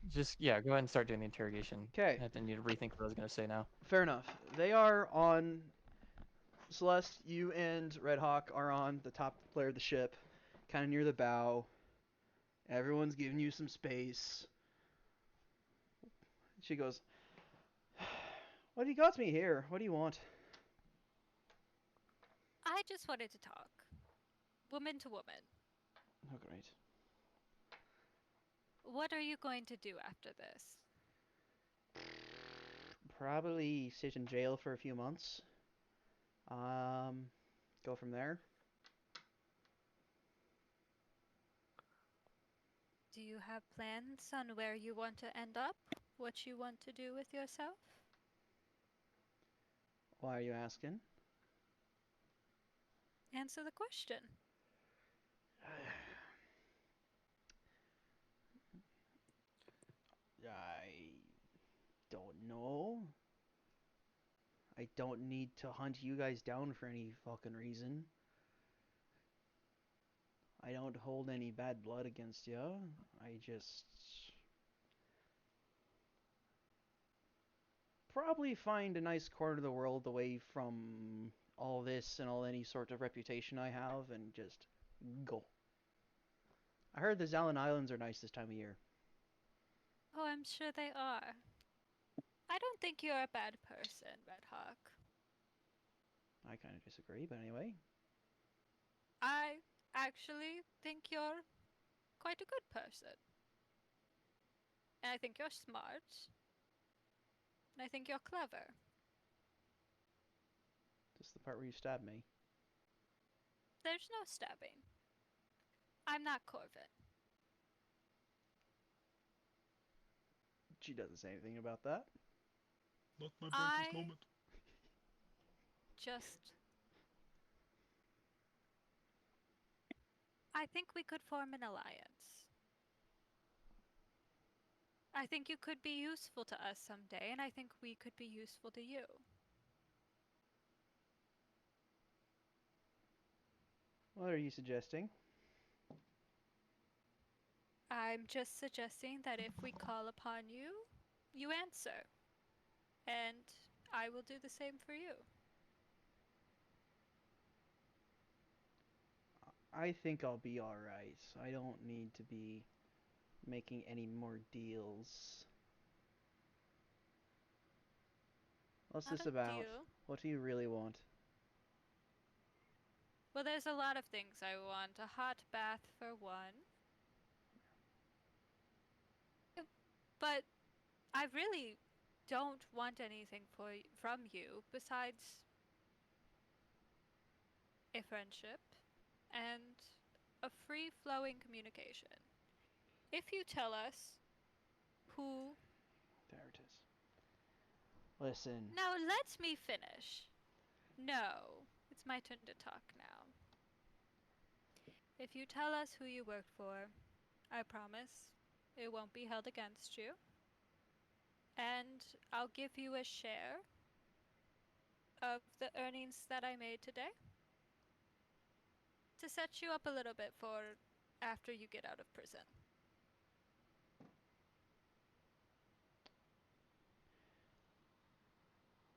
Just go ahead and start doing the interrogation. 'Kay. I need to rethink what I was gonna say now. Fair enough. They are on. Celeste, you and Red Hawk are on the top layer of the ship, kind of near the bow. Everyone's giving you some space. She goes, "What have you got me here? What do you want?" I just wanted to talk. Woman to woman. Oh, great. What are you going to do after this? Probably sit in jail for a few months. Go from there. Do you have plans on where you want to end up? What you want to do with yourself? Why are you asking? Answer the question. I don't know. I don't need to hunt you guys down for any fucking reason. I don't hold any bad blood against you. I just probably find a nice corner of the world away from all this and all any sort of reputation I have and just go. I heard the Zalan Islands are nice this time of year. Oh, I'm sure they are. I don't think you're a bad person, Red Hawk. I kind of disagree, but anyway. I actually think you're quite a good person. And I think you're smart. And I think you're clever. This is the part where you stab me. There's no stabbing. I'm not Corvin. She doesn't say anything about that. Not my I- brightest moment. Just... I think we could form an alliance. I think you could be useful to us someday, and I think we could be useful to you. What are you suggesting? I'm just suggesting that if we call upon you, you answer. And I will do the same for you. I think I'll be alright. I don't need to be making any more deals. What's Not this a about? deal. What do you really want? Well, there's a lot of things I want. A hot bath for one. But I really don't want anything from you besides a friendship and a free-flowing communication. If you tell us who... There it is. Listen. Now let me finish. No, it's my turn to talk now. If you tell us who you work for, I promise it won't be held against you. And I'll give you a share of the earnings that I made today to set you up a little bit for after you get out of prison.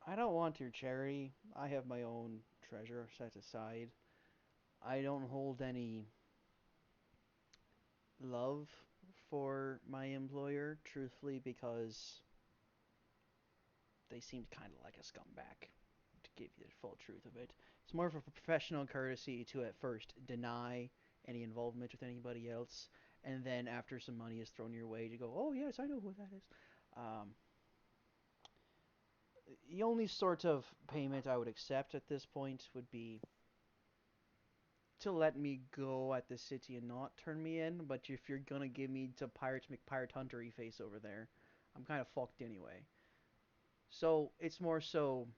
I don't want your charity. I have my own treasure set aside. I don't hold any love for my employer, truthfully, because they seemed kind of like a scumbag, to give you the full truth of it. It's more of a professional courtesy to at first deny any involvement with anybody else, and then after some money is thrown your way to go, oh yes, I know who that is. The only sort of payment I would accept at this point would be to let me go at the city and not turn me in, but if you're gonna give me to Pirate McPirate Huntery face over there, I'm kind of fucked anyway. So it's more so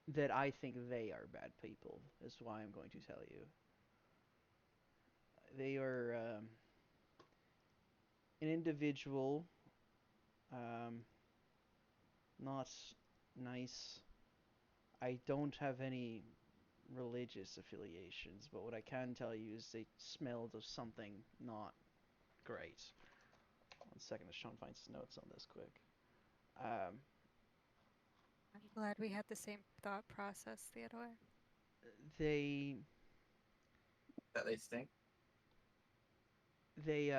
that I think they are bad people, is why I'm going to tell you. They are an individual, not nice. I don't have any religious affiliations, but what I can tell you is they smelled of something not great. 1 second, as Sean finds his notes on this quick. I'm glad we had the same thought process, Theodore. They That they stink. they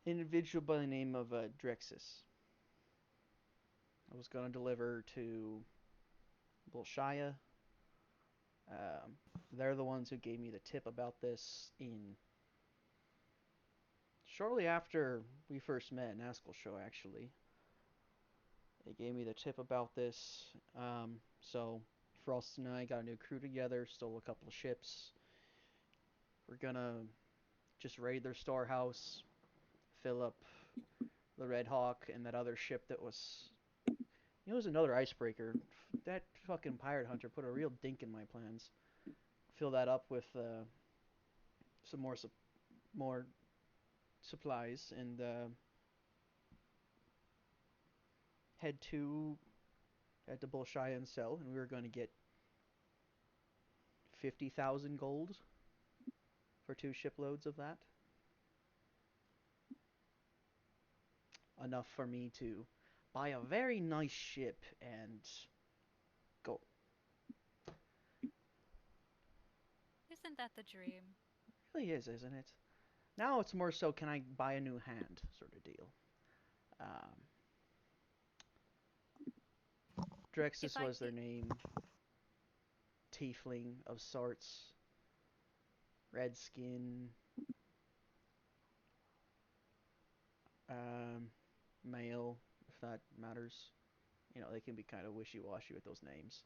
individual by the name of Drexus. I was gonna deliver to Bolshaya. They're the ones who gave me the tip about this in shortly after we first met in Askel Show, actually. They gave me the tip about this. So Frost and I got a new crew together, stole a couple of ships. We're gonna just raid their storehouse, fill up the Red Hawk and that other ship that was... You know, it was another icebreaker. That fucking pirate hunter put a real dink in my plans. Fill that up with some more supplies and head to Bolshaya and sell, and we were going to get 50,000 gold for 2 shiploads of that. Enough for me to buy a very nice ship and go. Isn't that the dream? It really is, isn't it? Now it's more so, can I buy a new hand sort of deal. Drexus was their name. Tiefling of sorts. Red skin. Male, if that matters. You know, they can be kind of wishy-washy with those names.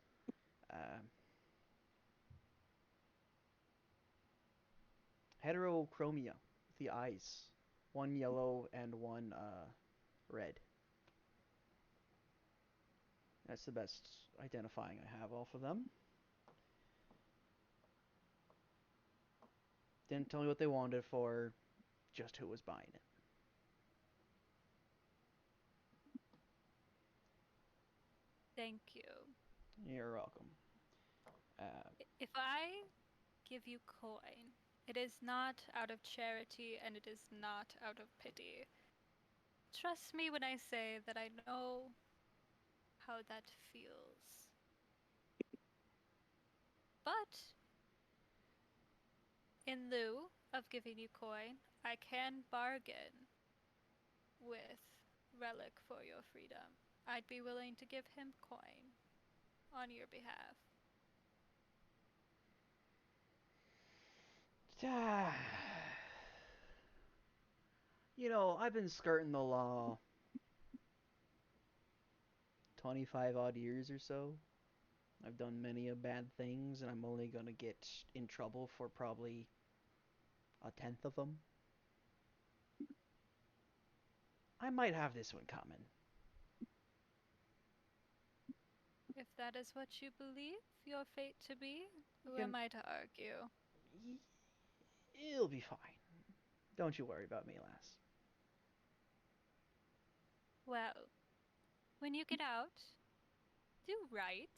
Heterochromia, the eyes. 1 yellow and 1 red. That's the best identifying I have off of them. Didn't tell me what they wanted it for, just who was buying it. Thank you. You're welcome. If I give you coin, it is not out of charity and it is not out of pity. Trust me when I say that I know how that feels. But in lieu of giving you coin, I can bargain with Relic for your freedom. I'd be willing to give him coin on your behalf. You know, I've been skirting the law 25 odd years or so. I've done many a bad things, and I'm only gonna get in trouble for probably 1/10 of them. I might have this one coming. If that is what you believe your fate to be, who am I to argue? It'll be fine. Don't you worry about me, lass. Well, when you get out, do right.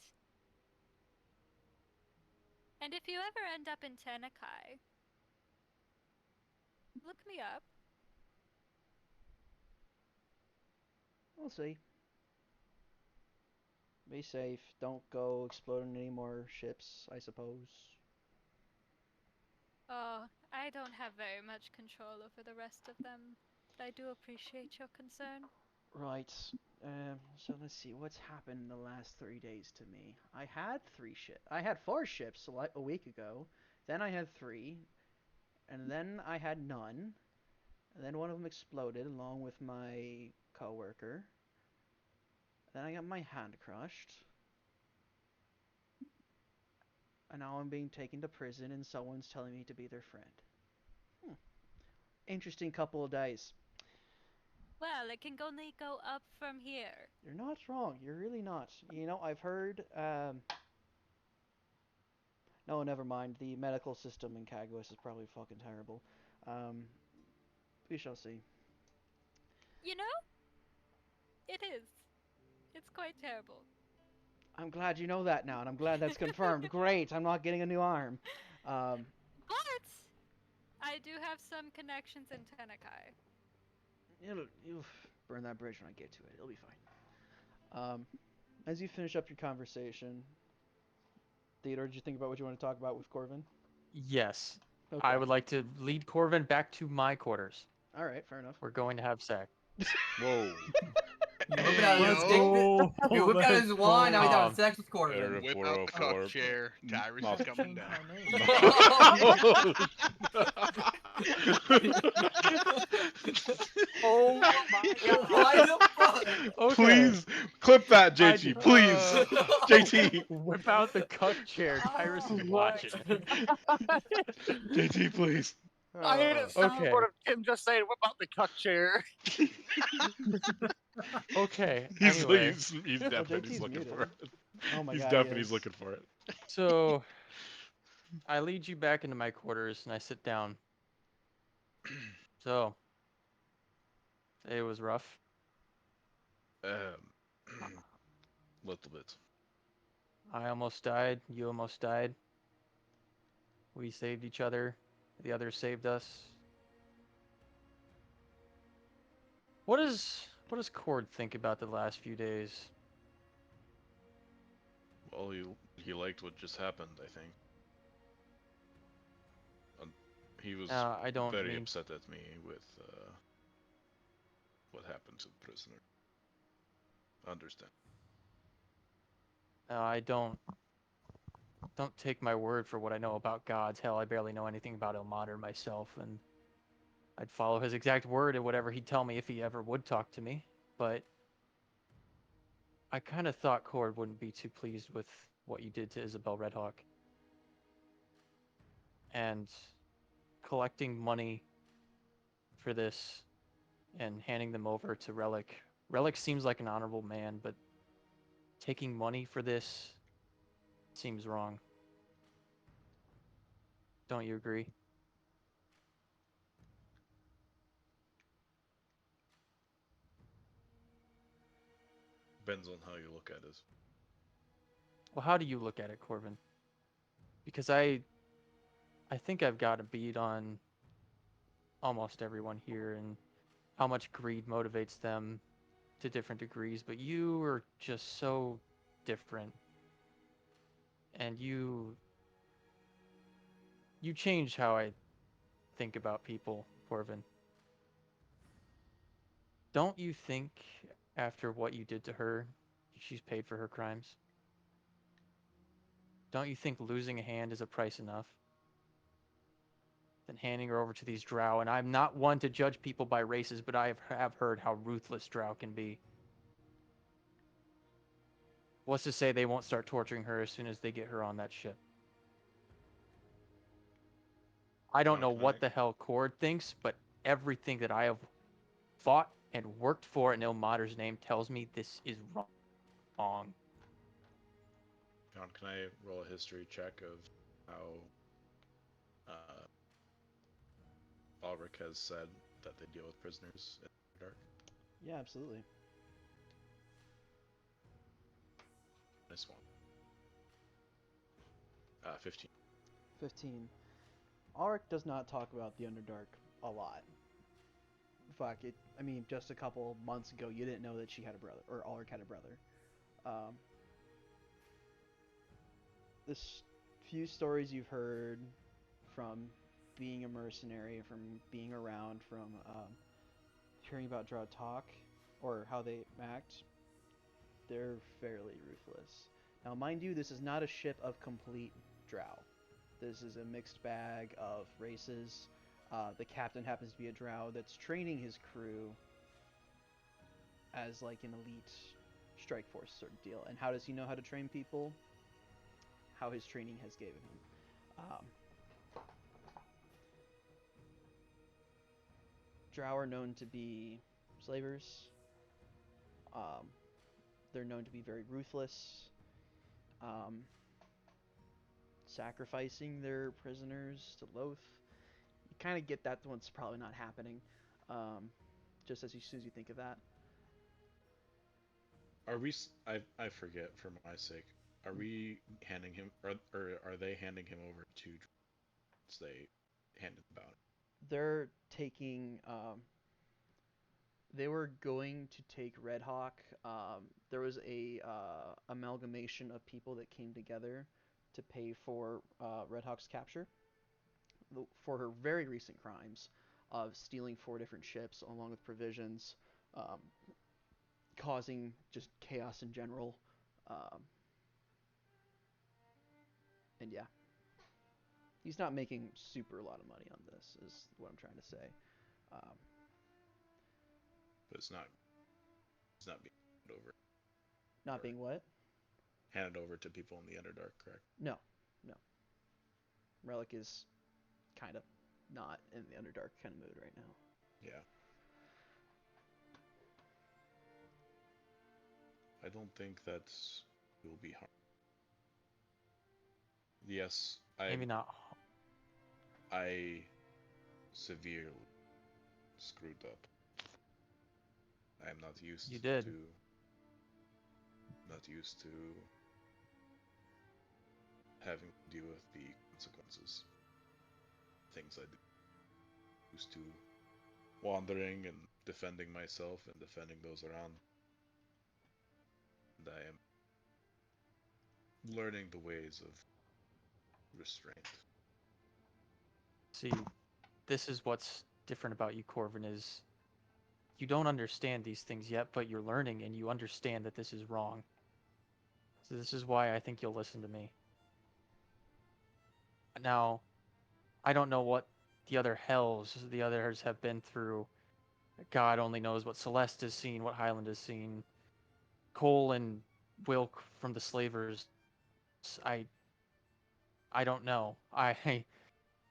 And if you ever end up in Tanakai, look me up. We'll see. Be safe. Don't go exploding any more ships, I suppose. Oh, I don't have very much control over the rest of them, but I do appreciate your concern. Right. So let's see what's happened in the last 3 days to me. I had 4 ships a week ago. Then I had 3, and then I had none, and then one of them exploded along with my coworker. Then I got my hand crushed. And now I'm being taken to prison and someone's telling me to be their friend. Interesting couple of days. Well, it can only go up from here. You're not wrong. You're really not. You know, I've heard, no, never mind. The medical system in Kagwas is probably fucking terrible. We shall see. You know? It is. It's quite terrible. I'm glad you know that now, and I'm glad that's confirmed. Great, I'm not getting a new arm. But I do have some connections in Tenekai. You'll burn that bridge when I get to it. It'll be fine. As you finish up your conversation, Theodore, did you think about what you want to talk about with Corvin? Yes. Okay. I would like to lead Corvin back to my quarters. All right, fair enough. We're going to have sex. Whoa. He whipped out his wand, now he's having sex with Corbin. Whip out the cup chair. Tyrus is coming down. Oh my god. Why the fuck? Okay. Please clip that, JT. Please, JT. Whip out the cup chair. Tyrus is watching. JT, please. I hate it soundboard Okay. of Tim just saying, "Whip out the cuck chair." Okay. He's Anyway, he's definitely JT's looking muted. for it. Oh my He's god. definitely yes. looking for it. so I lead you back into my quarters and I sit down. So it was rough. Little bit. I almost died. You almost died. We saved each other. The others saved us. What does Cord think about the last few days? Well, he liked what just happened, I think. He was I don't very mean. upset at me with what happened to the prisoner. Understand. I don't take my word for what I know about gods. Hell, I barely know anything about Ilmater myself, and I'd follow his exact word and whatever he'd tell me if he ever would talk to me. But I kind of thought Cord wouldn't be too pleased with what you did to Isabel Redhawk. And collecting money for this and handing them over to Relic. Relic seems like an honorable man, but taking money for this seems wrong. Don't you agree? Depends on how you look at it. Well, how do you look at it, Corvin? Because I think I've got a beat on almost everyone here and how much greed motivates them to different degrees, but you are just so different. And you change how I think about people, Corvin. Don't you think after what you did to her, she's paid for her crimes? Don't you think losing a hand is a price enough? Than handing her over to these drow, and I'm not one to judge people by races, but I have heard how ruthless drow can be. What's to say they won't start torturing her as soon as they get her on that ship? I don't know what the hell Cord thinks, but everything that I have fought and worked for in Ilmater's name tells me this is wrong. John, can I roll a history check of how Ulrich has said that they deal with prisoners in the dark? Yeah, absolutely. Nice one. 15. 15. Ulrich does not talk about the Underdark a lot. Fuck it. I mean, just a couple months ago, you didn't know that she had a brother, or Ulrich had a brother. This few stories you've heard from being a mercenary, from being around, from hearing about Drow talk, or how they act, they're fairly ruthless. Now, mind you, this is not a ship of complete Drow. This is a mixed bag of races. The captain happens to be a drow that's training his crew as like an elite strike force sort of deal. And how does he know how to train people? How his training has given him. Drow are known to be slavers. They're known to be very ruthless, sacrificing their prisoners to Loth. You kind of get that one's probably not happening, just as soon as you think of that. Are we? I forget for my sake. Are we handing him, or are they handing him over to? They handed the bounty. They're taking. They were going to take Red Hawk. There was a amalgamation of people that came together to pay for Red Hawk's capture for her very recent crimes of stealing 4 different ships along with provisions, causing just chaos in general. And yeah, he's not making super a lot of money on this, is what I'm trying to say. But it's not being handed over. Not being what? Handed over to people in the Underdark, correct? No. Relic is kind of not in the Underdark kind of mood right now. Yeah. I don't think that will be harmed. Yes, Maybe not. I severely screwed up. I am not used You did. not used to having to deal with the consequences. Things I did. Used to wandering and defending myself and defending those around. And I am learning the ways of restraint. See, this is what's different about you, Corvin, is you don't understand these things yet, but you're learning and you understand that this is wrong. So this is why I think you'll listen to me. Now, I don't know what the other hells the others have been through. God only knows what Celeste has seen, what Highland has seen. Cole and Wilk from the Slavers, I don't know.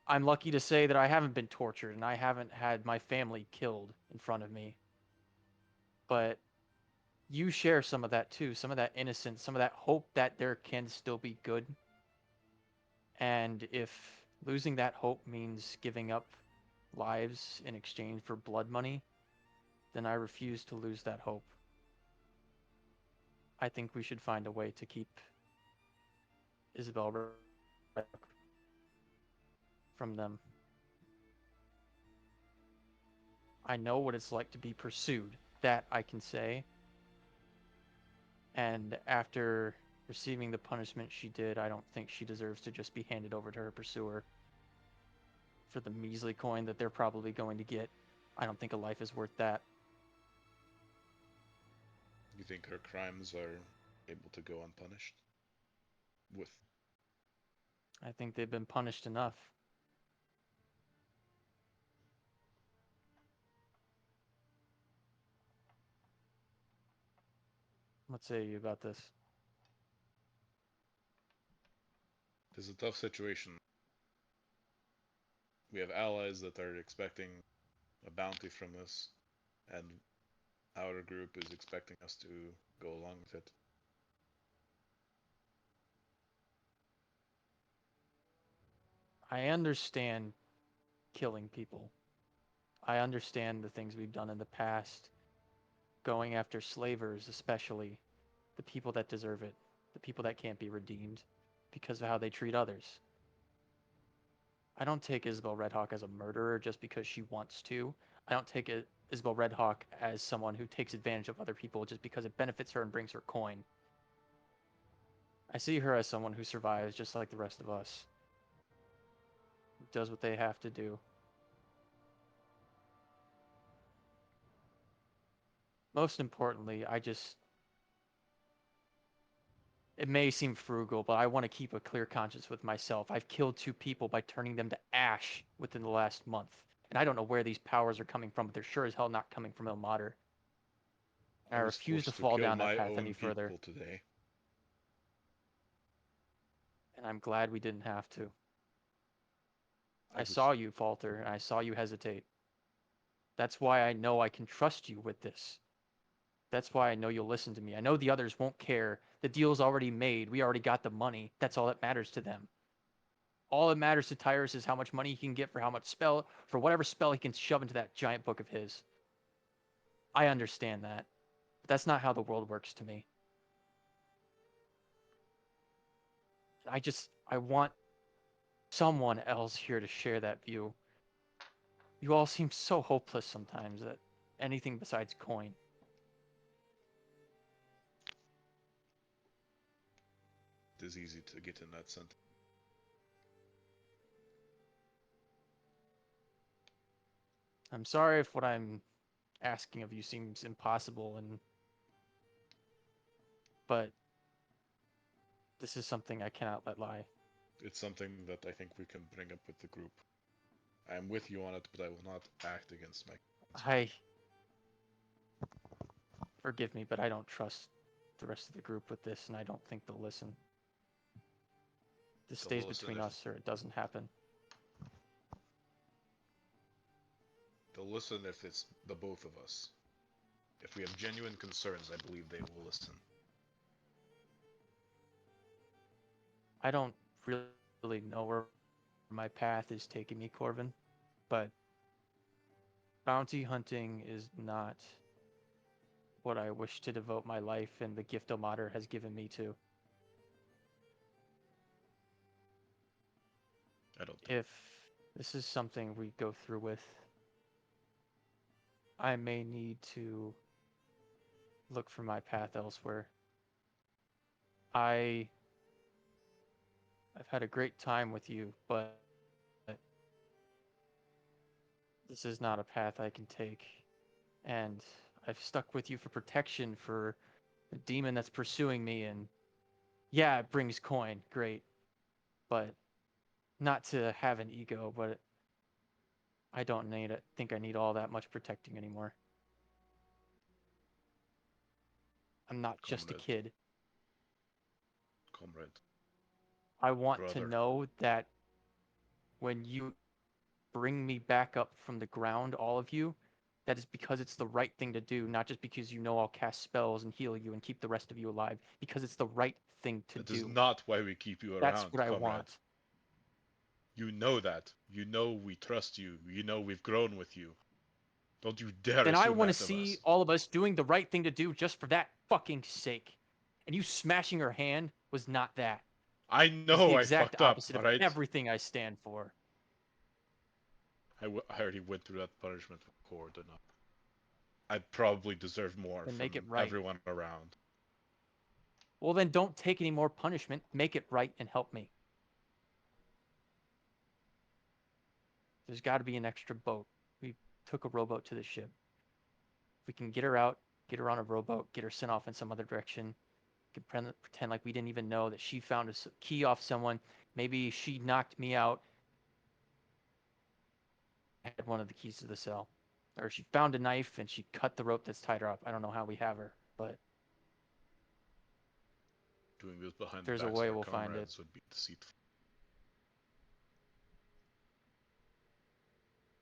I'm lucky to say that I haven't been tortured and I haven't had my family killed in front of me. But you share some of that too, some of that innocence, some of that hope that there can still be good. And if losing that hope means giving up lives in exchange for blood money, then I refuse to lose that hope. I think we should find a way to keep Isabel from them. I know what it's like to be pursued, that I can say. And after receiving the punishment she did, I don't think she deserves to just be handed over to her pursuer for the measly coin that they're probably going to get. I don't think a life is worth that. You think her crimes are able to go unpunished? I think they've been punished enough. What say you about this? It's a tough situation. We have allies that are expecting a bounty from us, and our group is expecting us to go along with it. I understand killing people. I understand the things we've done in the past, going after slavers especially, the people that deserve it, the people that can't be redeemed because of how they treat others. I don't take Isabel Redhawk as a murderer just because she wants to. I don't take Isabel Redhawk as someone who takes advantage of other people just because it benefits her and brings her coin. I see her as someone who survives just like the rest of us. Does what they have to do. Most importantly, it may seem frugal, but I want to keep a clear conscience with myself. I've killed 2 people by turning them to ash within the last month. And I don't know where these powers are coming from, but they're sure as hell not coming from Ilmater. I was refuse to forced fall kill down that my path own any further. people today. And I'm glad we didn't have to. I was- saw you falter, and I saw you hesitate. That's why I know I can trust you with this. That's why I know you'll listen to me. I know the others won't care. The deal's already made. We already got the money. That's all that matters to them. All that matters to Tyrus is how much money he can get for whatever spell he can shove into that giant book of his. I understand that. But that's not how the world works to me. I want someone else here to share that view. You all seem so hopeless sometimes that anything besides coin. It is easy to get in that sentence. I'm sorry if what I'm asking of you seems impossible, but this is something I cannot let lie. It's something that I think we can bring up with the group. I am with you on it, but I will not act against my... Forgive me, but I don't trust the rest of the group with this, and I don't think they'll listen. This stays between us, or it doesn't happen. They'll listen if it's the both of us. If we have genuine concerns, I believe they will listen. I don't really know where my path is taking me, Corvin, but bounty hunting is not what I wish to devote my life and the gift Ilmater has given me to. If this is something we go through with, I may need to look for my path elsewhere. I've had a great time with you, but this is not a path I can take. And I've stuck with you for protection for the demon that's pursuing me, and yeah, it brings coin, great. But not to have an ego, but I don't think I need all that much protecting anymore. I'm not just a kid. Comrade. I want to know that when you bring me back up from the ground, all of you, that is because it's the right thing to do, not just because you know I'll cast spells and heal you and keep the rest of you alive, because it's the right thing to do. That is not why we keep you around, That's what I comrade. want. You know that. You know we trust you. You know we've grown with you. Don't you dare Then I assume want to that of see us. all of us doing the right thing to do just for that fucking sake. And you smashing her hand was not that. I It's know the I exact fucked up, opposite alright? of everything I stand for. I already went through that punishment hard enough. I probably deserve more Then from make it right. everyone around. Well, then don't take any more punishment. Make it right and help me. There's got to be an extra boat. We took a rowboat to the ship. If we can get her out, get her on a rowboat, get her sent off in some other direction, we can pretend like we didn't even know that she found a key off someone. Maybe she knocked me out. I had one of the keys to the cell. Or she found a knife and she cut the rope that's tied her up. I don't know how we have her, but Doing this behind there's the a backs way of our we'll find it. comrades would be deceitful.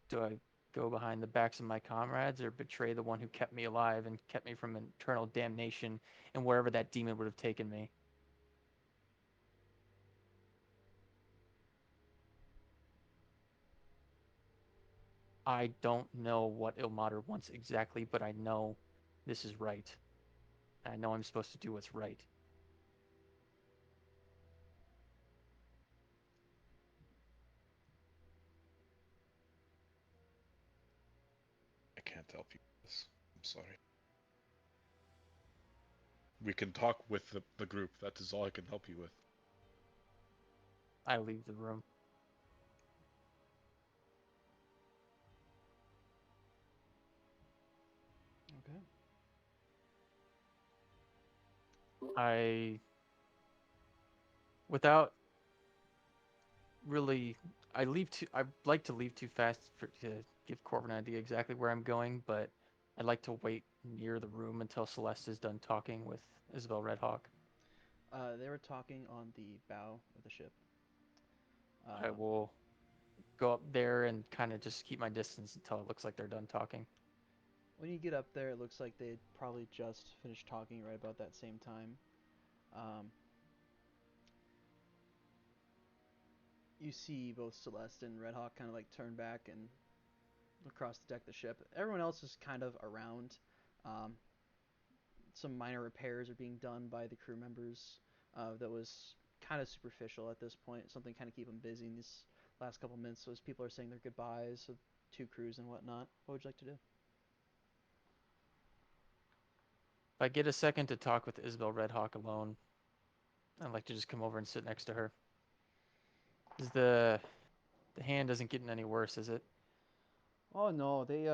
Do I go behind the backs of my comrades or betray the one who kept me alive and kept me from eternal damnation and wherever that demon would have taken me? I don't know what Ilmater wants exactly, but I know this is right. I know I'm supposed to do what's right. I can't help you with this. I'm sorry. We can talk with the group. That is all I can help you with. I leave the room. Okay. Without really, I'd like to leave too fast to give Corbin an idea exactly where I'm going, but I'd like to wait near the room until Celeste is done talking with Isabel Redhawk. They were talking on the bow of the ship. I will go up there and kind of just keep my distance until it looks like they're done talking. When you get up there, it looks like they'd probably just finished talking right about that same time. You see both Celeste and Redhawk kind of like turn back and look across the deck of the ship. Everyone else is kind of around. Some minor repairs are being done by the crew members. That was kind of superficial at this point. Something kind of keep them busy in these last couple minutes as people are saying their goodbyes of 2 crews and whatnot. What would you like to do? If I get a second to talk with Isabel Redhawk alone, I'd like to just come over and sit next to her. Is the hand isn't getting any worse, is it? Oh no, they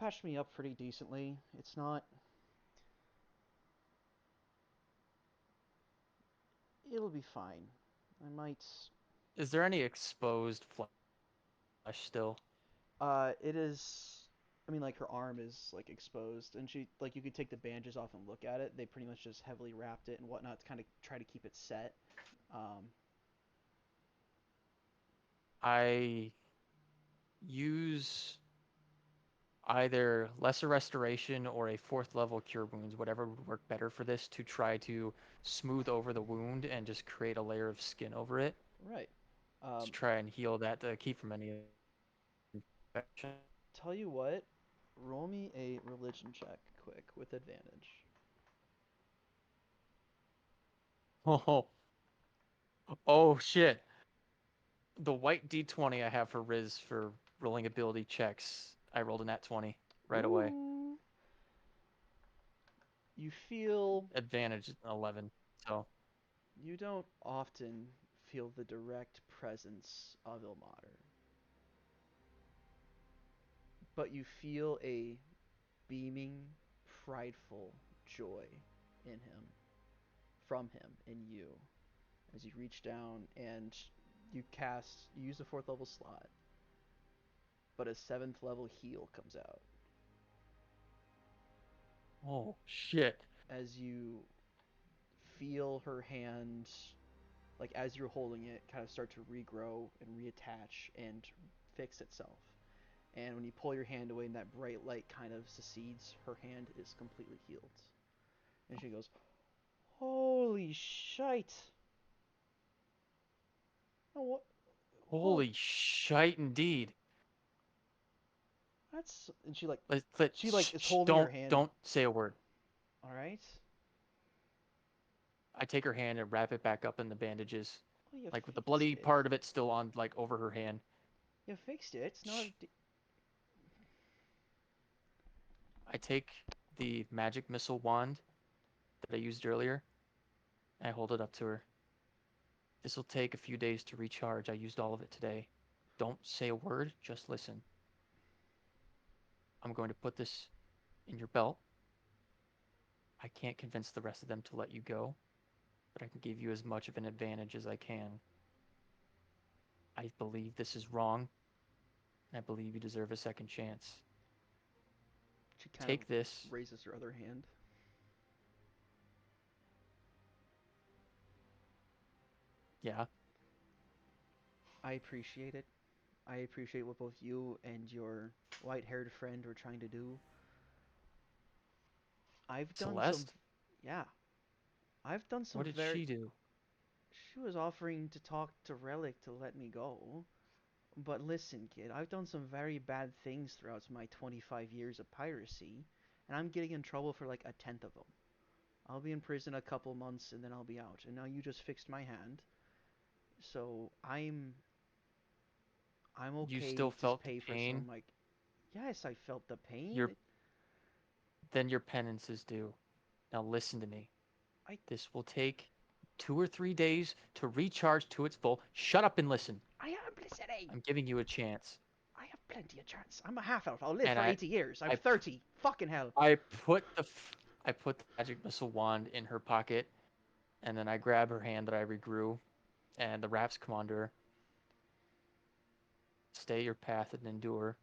patched me up pretty decently. It's not. It'll be fine. I might. Is there any exposed flesh still? It is. I mean, like her arm is like exposed, and she like you could take the bandages off and look at it. They pretty much just heavily wrapped it and whatnot to kind of try to keep it set. I use either lesser restoration or a 4th level cure wounds, whatever would work better for this, to try to smooth over the wound and just create a layer of skin over it. Right. To try and heal that to keep from any infection. Tell you what, roll me a religion check quick with advantage. Oh shit. The white d20 I have for Riz for rolling ability checks, I rolled a nat 20 right away. You feel advantage 11, so you don't often feel the direct presence of Ilmater, but you feel a beaming, prideful joy in him, from him, in you, as you reach down and you use a 4th level slot, but a 7th level heal comes out. Oh shit. As you feel her hand, like as you're holding it, kind of start to regrow and reattach and fix itself. And when you pull your hand away and that bright light kind of secedes, her hand is completely healed. And she goes, "Holy shite! Oh, what? Holy shite, indeed. That's..." And she like, she is holding her hand. Don't say a word. All right. I take her hand and wrap it back up in the bandages, Well, like with the bloody part of it still on, like over her hand. You fixed it. It's not. I take the magic missile wand that I used earlier, and I hold it up to her. This will take a few days to recharge. I used all of it today. Don't say a word, just listen. I'm going to put this in your belt. I can't convince the rest of them to let you go, but I can give you as much of an advantage as I can. I believe this is wrong, and I believe you deserve a second chance. She kind Take of this. Raises her other hand. Yeah. I appreciate it. I appreciate what both you and your white-haired friend were trying to do. I've done Celeste? Yeah. I've done some What did she do? She was offering to talk to Relic to let me go. But listen, kid, I've done some very bad things throughout my 25 years of piracy, and I'm getting in trouble for like a 10th of them. I'll be in prison a couple months and then I'll be out. And now you just fixed my hand. So I'm okay. You still to felt pay the for pain? some, like, yes, I felt the pain. Then your penance is due. Now listen to me. This will take 2 or 3 days to recharge to its full. Shut up and listen. I am listening. I'm giving you a chance. I have plenty of chance. I'm a half-elf. I'll live And for 80 years. I'm 30. Fucking hell. I put the magic missile wand in her pocket, and then I grab her hand that I regrew, and the wraps come onto her. stay your path and endure.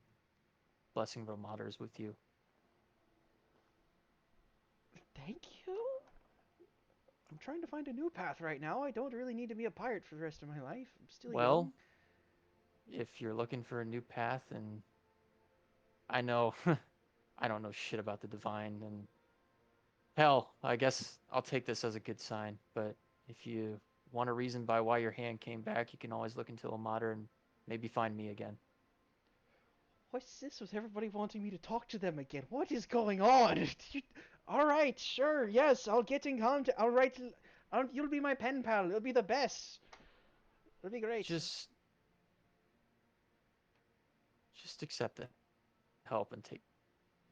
Blessing of Ilmater is with you. Thank you? I'm trying to find a new path right now. I don't really need to be a pirate for the rest of my life. I'm still Well, young. if you're looking for a new path, and I know I don't know shit about the divine, and hell, I guess I'll take this as a good sign. But if you want a reason by why your hand came back, you can always look into Ilmater and maybe find me again. What's this with everybody wanting me to talk to them again? What is going on? All right, sure, yes, I'll get in contact. I'll write. You'll be my pen pal. It'll be the best. It'll be great. Just accept the help and take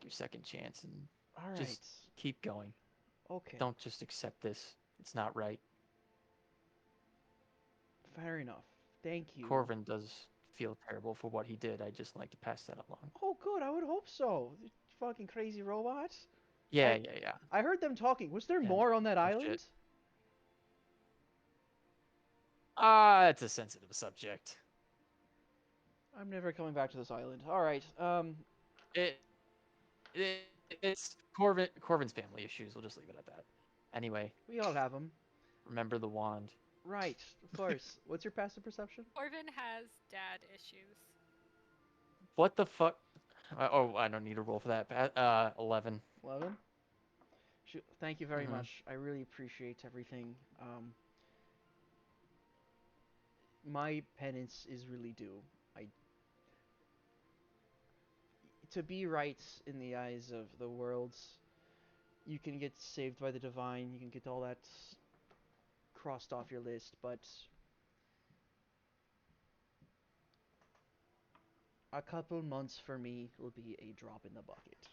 your second chance, and All right. just keep going. Okay. Don't just accept this. It's not right. Fair enough. Thank you. Corvin does feel terrible for what he did. I just like to pass that along. Oh, good. I would hope so. Fucking crazy robot. Yeah. I heard them talking. Was there Yeah, more on that no island? shit. It's a sensitive subject. I'm never coming back to this island. All right. It's Corvin's family issues. We'll just leave it at that. Anyway. We all have them. Remember the wand. Right, of course. What's your passive perception? Corvin has dad issues. What the fuck? Oh, I don't need a roll for that. 11. 11? Thank you very Mhm. much. I really appreciate everything. My penance is really due. To be right in the eyes of the world, you can get saved by the divine, you can get all that crossed off your list, but a couple months for me will be a drop in the bucket.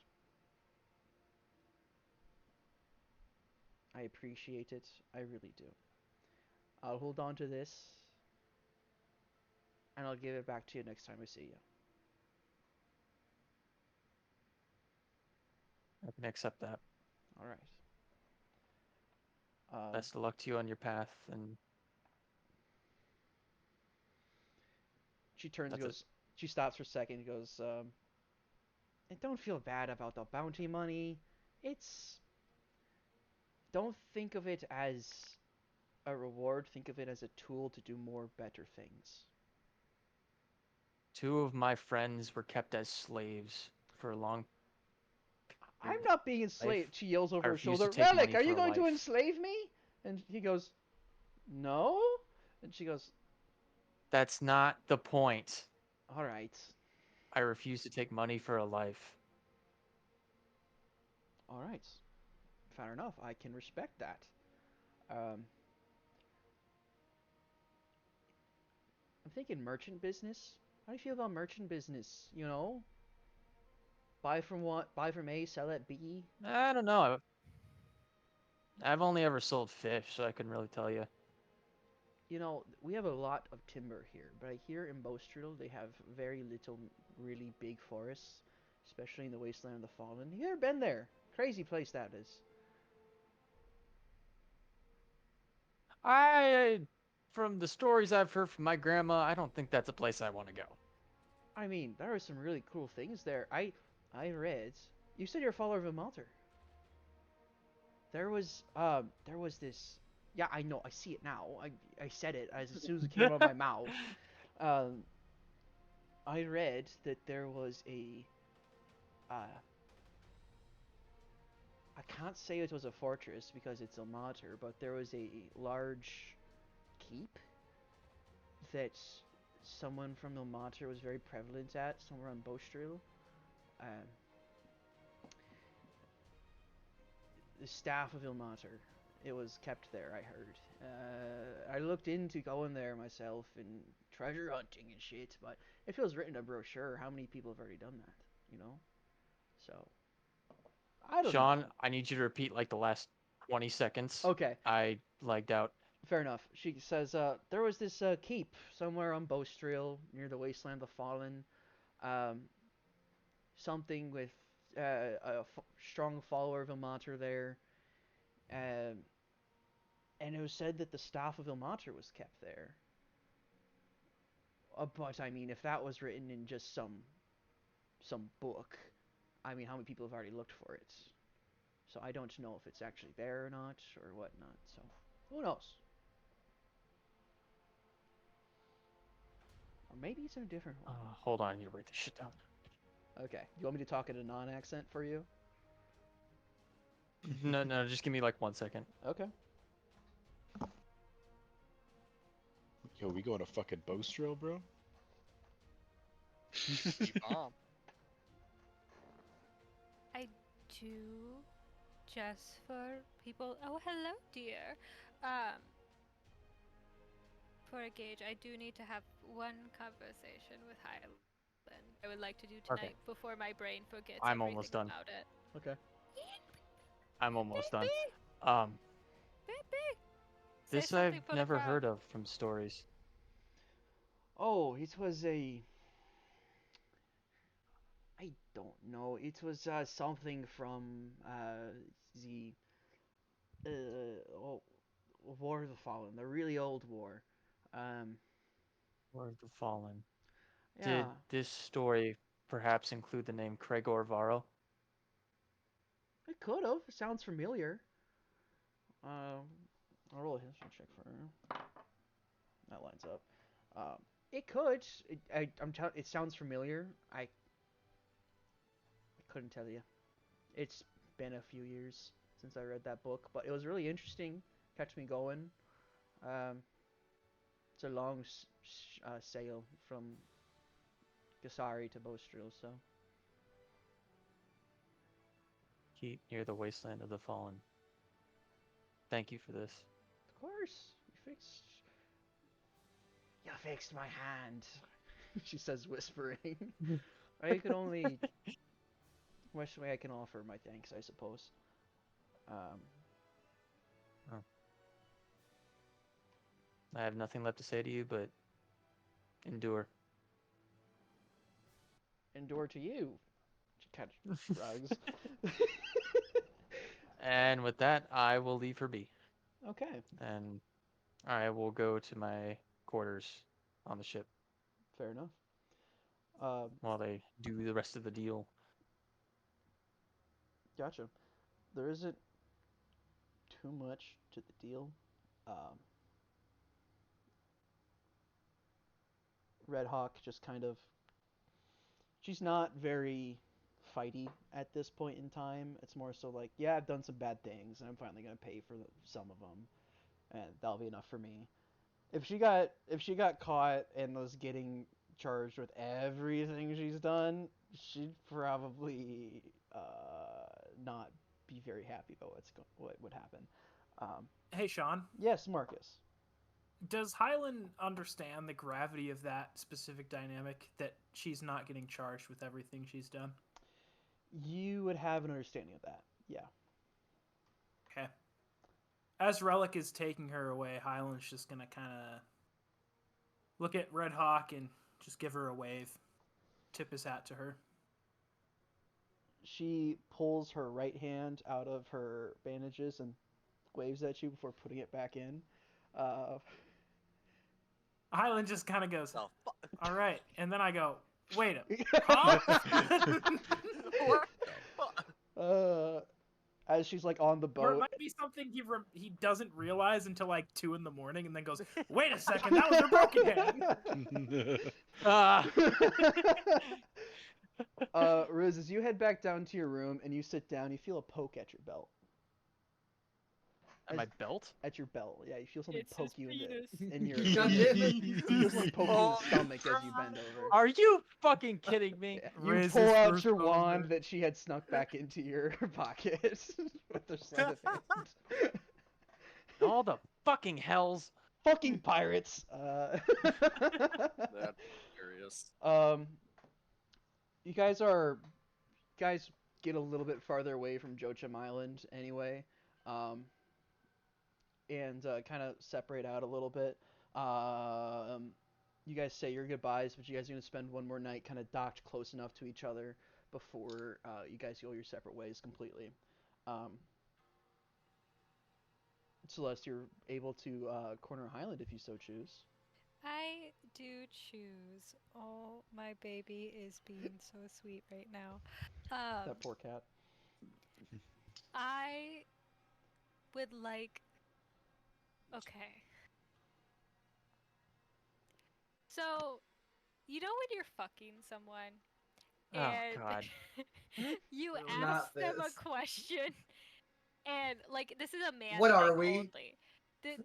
I appreciate it. I really do. I'll hold on to this, and I'll give it back to you next time I see you. I can accept that. All right. Best of luck to you on your path, and she turns and that's goes. She stops for a second and goes, and don't feel bad about the bounty money. Don't think of it as a reward. Think of it as a tool to do more better things. 2 of my friends were kept as slaves for a long I'm not being enslaved. She yells over her refuse to shoulder, take Relic, money are you for going to life." enslave me? And he goes, no? And she goes, That's not the point. all right. I refuse to take money for a life. All right. Fair enough. I can respect that. I'm thinking merchant business. How do you feel about merchant business? You know? Buy from A, sell at B. I don't know. I've only ever sold fish, so I couldn't really tell you. You know, we have a lot of timber here, but I hear in Bostril they have very little really big forests, especially in the Wasteland of the Fallen. You ever been there? Crazy place that is. From the stories I've heard from my grandma, I don't think that's a place I want to go. I mean, there are some really cool things there. I read. You said you're a follower of Ilmater. There was this. Yeah, I know. I see it now. I said it as soon as it came out of my mouth. I read that there was a. I can't say it was a fortress because it's Ilmater, but there was a large keep that someone from Ilmater was very prevalent at, somewhere on Bostril. The staff of Ilmater. It was kept there, I heard. I looked into going there myself and treasure hunting and shit, but if it was written in a brochure, how many people have already done that, you know? So, I don't Sean, know. I need you to repeat like the last 20 seconds. Okay. I lagged out. Fair enough. She says, there was this keep somewhere on Bostril, near the Wasteland of the Fallen. Something with a strong follower of Ilmater there. And it was said that the staff of Ilmater was kept there. But I mean, if that was written in just some book, I mean, how many people have already looked for it? So I don't know if it's actually there or not, or whatnot. So who knows? Or maybe it's in a different one. Hold on, you write this shit down. Okay. You want me to talk in a non-accent for you? No, just give me like 1 second. Okay. Yo, we going to fucking Bostrel, bro? Bomb. I do, just for people. Oh, hello, dear. For a gauge, I do need to have one conversation with Highland. I would like to do tonight before my brain forgets. I'm almost done. About it. Okay. I'm almost done. Say This something I've for the never crowd. heard of from stories. Oh, it was a... I don't know. It was something from the War of the Fallen, the really old war. War of the Fallen. Yeah. Did this story perhaps include the name Craigor Varro? It could have. It sounds familiar. I'll roll a history check for her. That lines up. It could. It sounds familiar. I couldn't tell you. It's been a few years since I read that book, but it was really interesting. Kept me going. It's a long sail from Gasari to Bostril, so. Keep near the wasteland of the fallen. Thank you for this. Of course. You fixed my hand. She says, whispering. I can only... Which way I can offer my thanks, I suppose. I have nothing left to say to you, but endure. Endure to you. She kind of shrugs. And with that, I will leave her be. Okay. And I will go to my quarters on the ship. Fair enough. While they do the rest of the deal. Gotcha. There isn't too much to the deal. Red Hawk just kind of... She's not very fighty at this point in time. It's more so like, yeah, I've done some bad things, and I'm finally going to pay for some of them. And that'll be enough for me. If she got caught and was getting charged with everything she's done, she'd probably not be very happy about what would happen. Hey, Sean. Yes, Marcus. Does Hyland understand the gravity of that specific dynamic, that she's not getting charged with everything she's done? You would have an understanding of that, yeah. Okay. As Relic is taking her away, Hyland's just gonna kind of look at Red Hawk and just give her a wave. Tip his hat to her. She pulls her right hand out of her bandages and waves at you before putting it back in. Hyland just kind of goes, all right. And then I go, wait huh? As she's like on the boat. Or it might be something he doesn't realize until like 2 a.m. and then goes, wait a second, that was her broken hand. Riz, as you head back down to your room and you sit down, you feel a poke at your belt. At my belt? At your belt, yeah. You feel something It's poke his you penis. in your... You feel something poke you in the stomach as you bend over. Are you fucking kidding me? You Riz pull is out first your over. wand that she had snuck back into your pocket with the sleight of hand. All the fucking hells. Fucking pirates. That's curious. You guys get a little bit farther away from Joachim Island anyway, and kind of separate out a little bit. You guys say your goodbyes, but you guys are going to spend one more night kind of docked close enough to each other before you guys go your separate ways completely. Celeste, you're able to corner Highland if you so choose. I do choose. Oh, my baby is being so sweet right now. That poor cat. I would like. Okay. So, you know when you're fucking someone Oh and God. you Not ask them a this. question, and like this is a man What thing are we? only.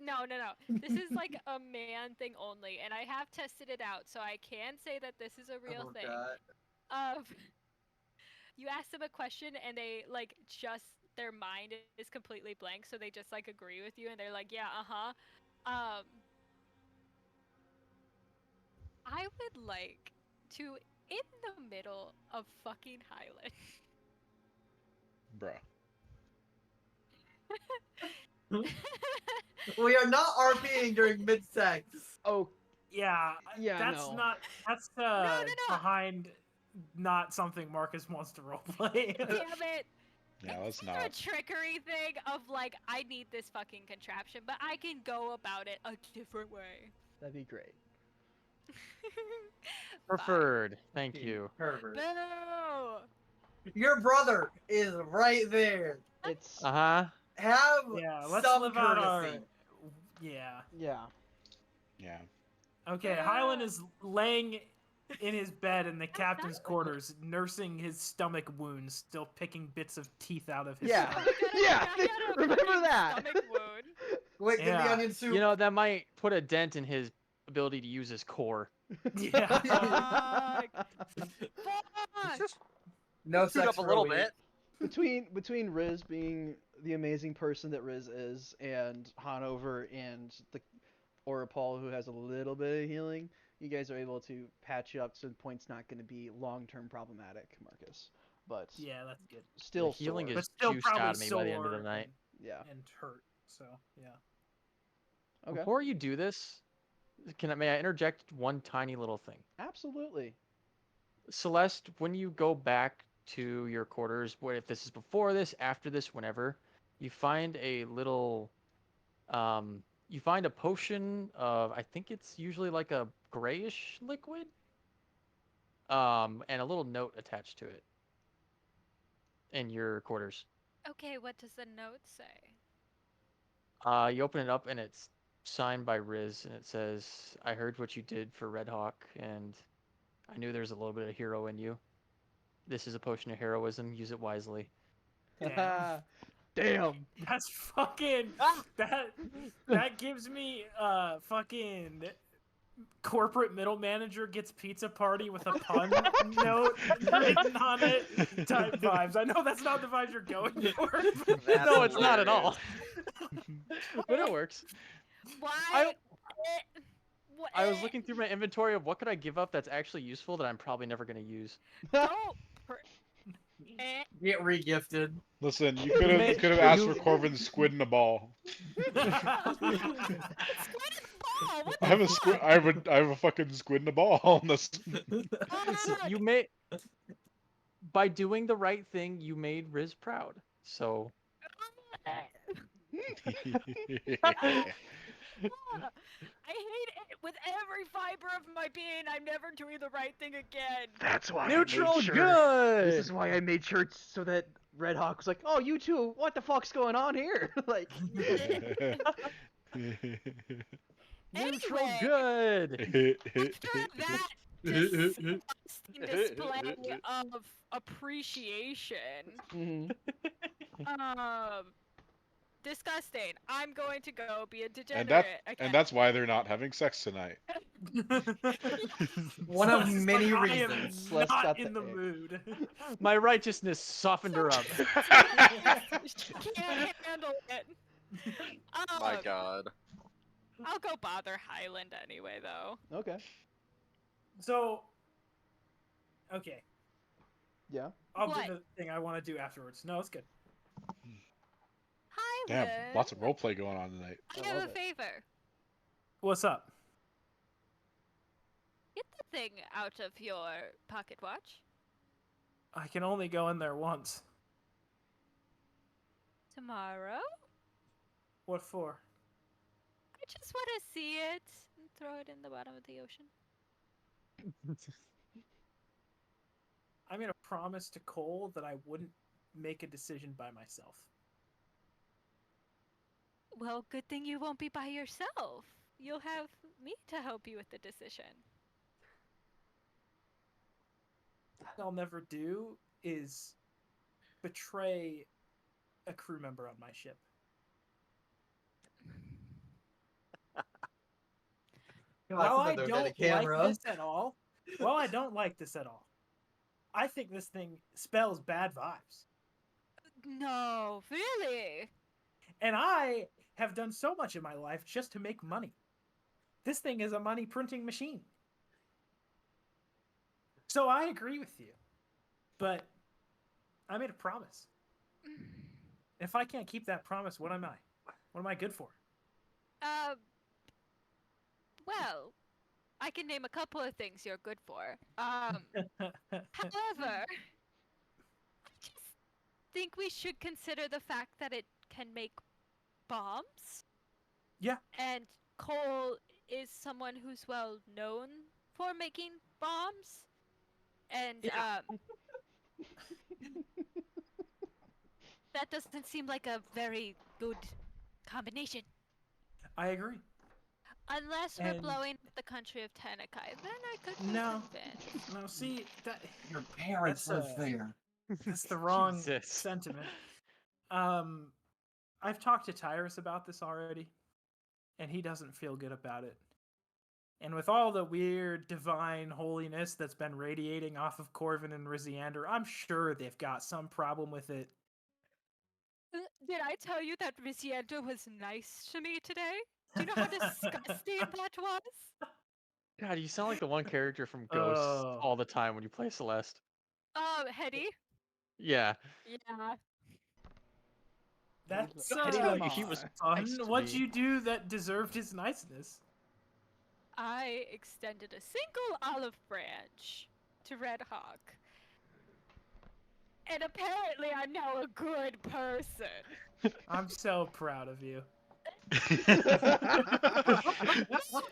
No. This is like a man thing only, and I have tested it out, so I can say that this is a real Oh, thing. God. Of you ask them a question and they like just their mind is completely blank, so they just like agree with you and they're like, yeah, I would like to, in the middle of fucking Highland. Bruh. We are not RPing during mid-sex. Oh, Yeah, Yeah, that's no. not. That's behind not something Marcus wants to roleplay. Damn it! Yeah, let's A not. trickery thing of like, I need this fucking contraption, but I can go about it a different way. that'd be great. Preferred. Thank you. Herbert. No! Your brother is right there. It's Uh-huh. Have Yeah, let's some live out our. courtesy. Yeah. yeah. Yeah. Okay, Highland is laying in his bed in the captain's quarters, nursing his stomach wounds, still picking bits of teeth out of his Yeah. stomach. Yeah. I got a Remember fucking that. stomach wound. Wait, give Yeah. me onion soup. You know, that might put a dent in his ability to use his core. Yeah. Fuck! No Scoot sex up a for little week. bit. Between Riz being the amazing person that Riz is, and Hanover and the Paul who has a little bit of healing, you guys are able to patch you up so the point's not going to be long-term problematic, Marcus. But Yeah, that's good. still The healing sore. But is still juiced probably out of me by the end of the sore night. Yeah. and hurt. So yeah. Okay. Before you do this, may I interject one tiny little thing? Absolutely. Celeste, when you go back to your quarters, what if this is before this, after this, whenever, you find a little, you find a potion of, I think it's usually like a grayish liquid, and a little note attached to it in your quarters. Okay, what does the note say? You open it up and it's signed by Riz, and it says, "I heard what you did for Red Hawk, and I knew there's a little bit of hero in you. This is a potion of heroism. Use it wisely." Damn. Damn. That's fucking that gives me fucking corporate middle manager gets pizza party with a pun note written on it type vibes. I know that's not the vibes you're going for. That's No, it's not at all. hilarious. But it works. Why? I was looking through my inventory of what could I give up that's actually useful that I'm probably never going to use. Don't. Get regifted. Listen, you could have asked for Corvin's squid in a ball. I have a squid. I have a fucking squid in a ball. You made by doing the right thing, you made Riz proud. So I hate it with every fiber of my being. I'm never doing the right thing again. That's why neutral I made sure. good. This is why I made sure so that Red Hawk was like, "Oh, you two, what the fuck's going on here?" Like, neutral Anyway, good. after that disgusting display of appreciation, mhm. disgusting. I'm going to go be a and degenerate again. and that's why they're not having sex tonight. One of Celeste's many like, I am reasons. Celeste got not the in the ick. mood. My righteousness softened her up. She can't handle it. My God. I'll go bother Highland anyway, though. Okay. So, okay, Yeah. I'll What? do the thing I want to do afterwards. No, it's good. Highland. Damn, lots of roleplay going on tonight. I have a favor. What's up? Get the thing out of your pocket watch. I can only go in there once. Tomorrow? What for? I just want to see it. throw it in the bottom of the ocean. I'm gonna promise to Cole that I wouldn't make a decision by myself. Well, good thing you won't be by yourself. You'll have me to help you with the decision. What I'll never do is betray a crew member on my ship. While I don't like this at all, I think this thing spells bad vibes. No, really? And I have done so much in my life just to make money. This thing is a money printing machine. So I agree with you. But I made a promise. If I can't keep that promise, what am I? What am I good for? Well, I can name a couple of things you're good for. However, I just think we should consider the fact that it can make bombs. Yeah. And Cole is someone who's well known for making bombs. And that doesn't seem like a very good combination. I agree. Unless we're blowing up the country of Tenekai, then I could be convinced. No, see, that Your parents live there. that's the wrong Jesus. sentiment. I've talked to Tyrus about this already, and he doesn't feel good about it. And with all the weird divine holiness that's been radiating off of Corvin and Riziander, I'm sure they've got some problem with it. Did I tell you that Riziander was nice to me today? Do you know how disgusting that was? God, you sound like the one character from Ghosts all the time when you play Celeste. Hetty? Yeah. Yeah. That's he was fun. nice to What'd me. you do that deserved his niceness? I extended a single olive branch to Red Hawk. And apparently I'm now a good person. I'm so proud of you. That's what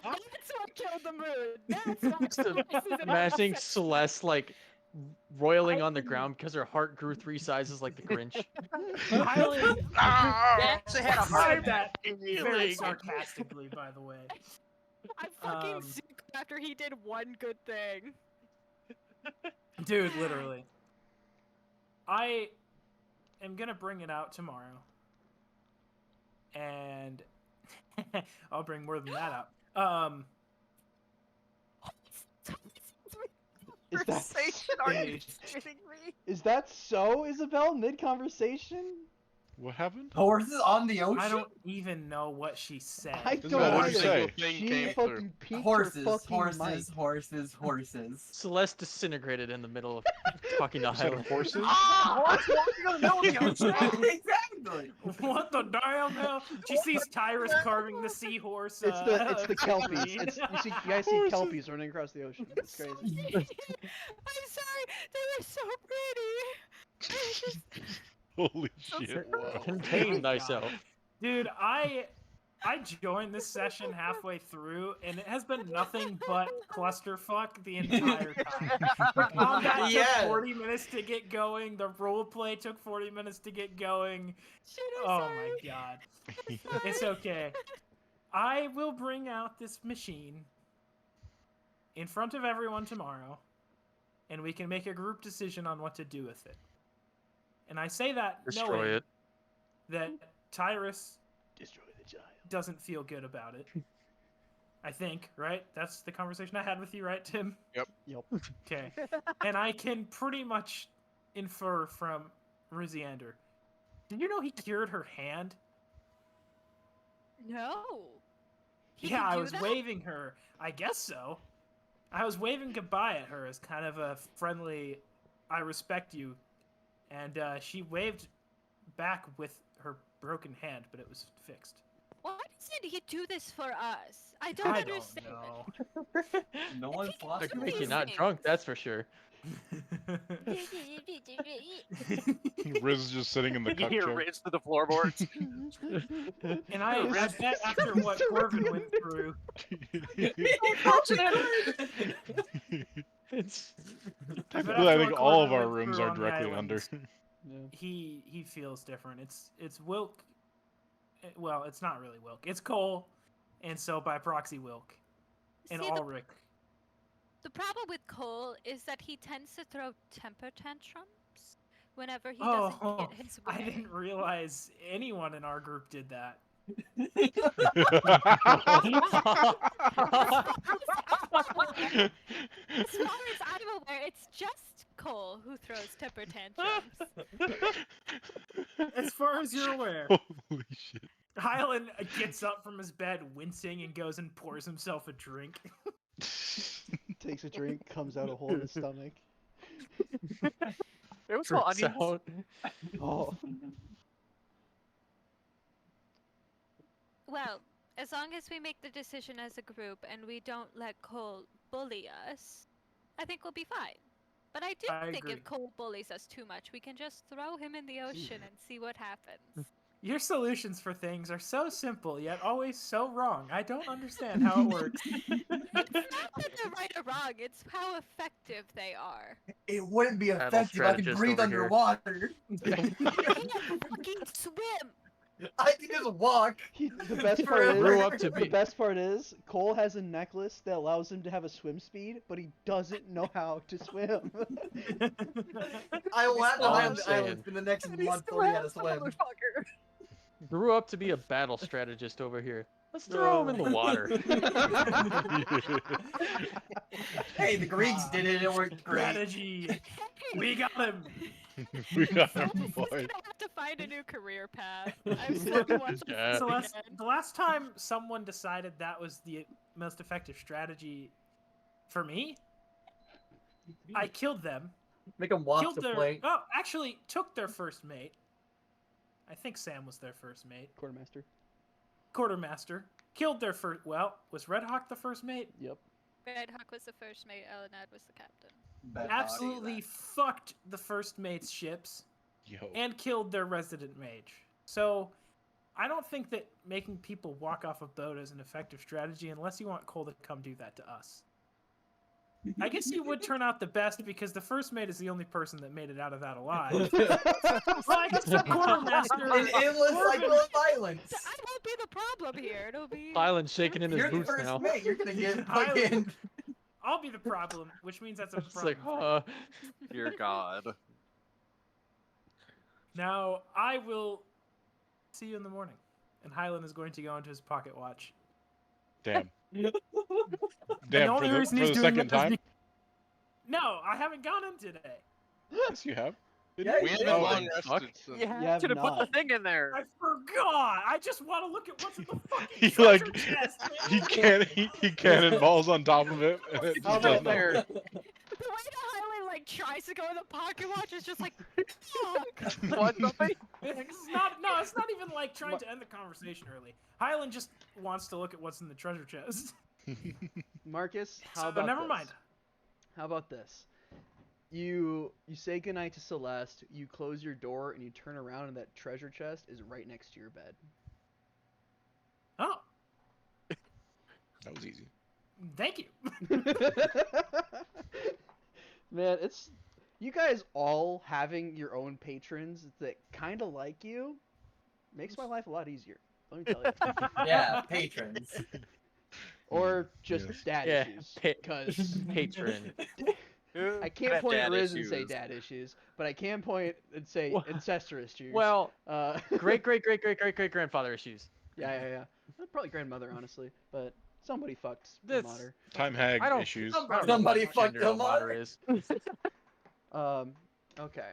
killed the mood. That's what Just imagining Celeste like roiling on the ground because her heart grew 3 sizes like the Grinch. I actually had a heart said attack. that very sarcastically, by the way. I'm fucking sick after he did one good thing. Dude, literally. I am gonna bring it out tomorrow. And I'll bring more than that out. Is that, Conversation? Are you kidding me? is that so, Isabel? Mid-conversation? What happened? Horses on the ocean? I don't even know what she said. I Doesn't don't matter what either. you say. Thing She came fucking through. peeked Horses, her fucking horses, mic. horses. Celeste disintegrated in the middle of talking to You said Highland. horses? Horse walking on the middle of the ocean? Exactly. What the damn hell? She sees Tyrus carving the seahorse. It's the kelpies. green. You guys see kelpies running across the ocean. It's crazy. I'm sorry, they were so pretty. I was just... Holy shit. Wow. Contain thyself. Dude, I joined this session halfway through, and it has been nothing but clusterfuck the entire time. The combat took 40 minutes to get going. The roleplay took 40 minutes to get going. Shit, I'm Oh sorry. my god. It's okay. I will bring out this machine in front of everyone tomorrow, and we can make a group decision on what to do with it. And I say that Destroy knowing it. that Tyrus Destroy the giant. doesn't feel good about it. I think, right? That's the conversation I had with you, right, Tim? Yep. Okay. And I can pretty much infer from Riziander. Did you know he cured her hand? No. He Yeah, can I do was that? waving her. I guess so. I was waving goodbye at her as kind of a friendly, I respect you. And she waved back with her broken hand, but it was fixed. Why does it did he do this for us? I don't I understand. don't know. No one's lost. That could make you these not things. drunk, that's for sure. Riz is just sitting in the You cup hear chair. Riz through the floorboards. And I bet after what Corvin went through, It's I bet Technically, I after think what all of Corvin our went rooms through are on the directly under. islands, Yeah. he feels different. It's Wilk. Well, it's not really Wilk. It's Cole, and so by proxy Wilk, and See, Ulrich. the problem with Cole is that he tends to throw temper tantrums whenever he Oh, doesn't get his way. I didn't realize anyone in our group did that. As far as I'm aware, it's just Cole who throws temper tantrums. As far as you're aware, Holy shit. Hyland gets up from his bed, wincing, and goes and pours himself a drink. Takes a drink, comes out a hole in his stomach. It was all Droops onions. out. Oh. Well, as long as we make the decision as a group and we don't let Cole bully us, I think we'll be fine. But I do I think agree. if Cole bullies us too much, we can just throw him in the ocean and see what happens. Your solutions for things are so simple, yet always so wrong. I don't understand how it works. It's not that they're right or wrong, it's how effective they are. It wouldn't be Battle effective. I can strategist breathe over here. underwater. I can't fucking swim! I can just walk. The best part is, Grew up to the be. best part is, Cole has a necklace that allows him to have a swim speed, but he doesn't know how to swim. I will have to all hide I'm on the saying. island for the next month to learn how to swim. Grew up to be a battle strategist over here. Let's throw him in the water. Hey, the Greeks did it. It worked great. Strategy. We got him. We got Celeste him, is boy. gonna have to find a new career path. I'm still watching Yeah. this Celeste, again. the last time someone decided that was the most effective strategy for me, I killed them. Make them walk Killed the their. plank. Oh, actually, took their first mate. I think Sam was their first mate. Quartermaster. Quartermaster. Killed their first. Well, was Red Hawk the first mate? Yep. Red Hawk was the first mate, Elenad was the captain. Absolutely fucked the first mate's ships Yo. and killed their resident mage. So, I don't think that making people walk off a boat is an effective strategy unless you want Cole to come do that to us. I guess he would turn out the best because the first mate is the only person that made it out of that alive. Well, I guess the quartermaster. An endless cycle of violence. I won't be the problem here. It'll be. Island shaking in his You're the boots first now. mate. You're gonna get Highland. fucking. I'll be the problem, which means that's a It's like, problem. Dear God. Now, I will see you in the morning. And Highland is going to go into his pocket watch. Damn. And Damn, only for the reason he's doing second that is time? No, I haven't gone in today. Yes, you have. Yeah, We you haven't did. long fuck. rested since. You have have to put the not. thing in there. I forgot. I just want to look at what's in the fucking He treasure like chest. he cannonballs on top of it and it How just about doesn't there? The way that Highland like tries to go in the pocket watch is just like, fuck. What something? It's not even like trying to end the conversation early. Highland just wants to look at what's in the treasure chest. Marcus, how So about never this? mind. How about this? You say goodnight to Celeste, you close your door, and you turn around, and that treasure chest is right next to your bed. Oh, That was easy. thank you. Man, it's you guys all having your own patrons that kind of like you makes my life a lot easier. Let me tell you. Yeah, patrons. Or just Yes. dad Yeah, issues. Because patron. I can't point at Dad Riz and say issues. dad issues, but I can point and say Well- ancestor issues. Well, uh, great grandfather issues. yeah. Probably grandmother, honestly, but somebody fucked the That's- mater. Time hag I don't- issues. I don't know Somebody what fucked gender them a up. mater is. Okay.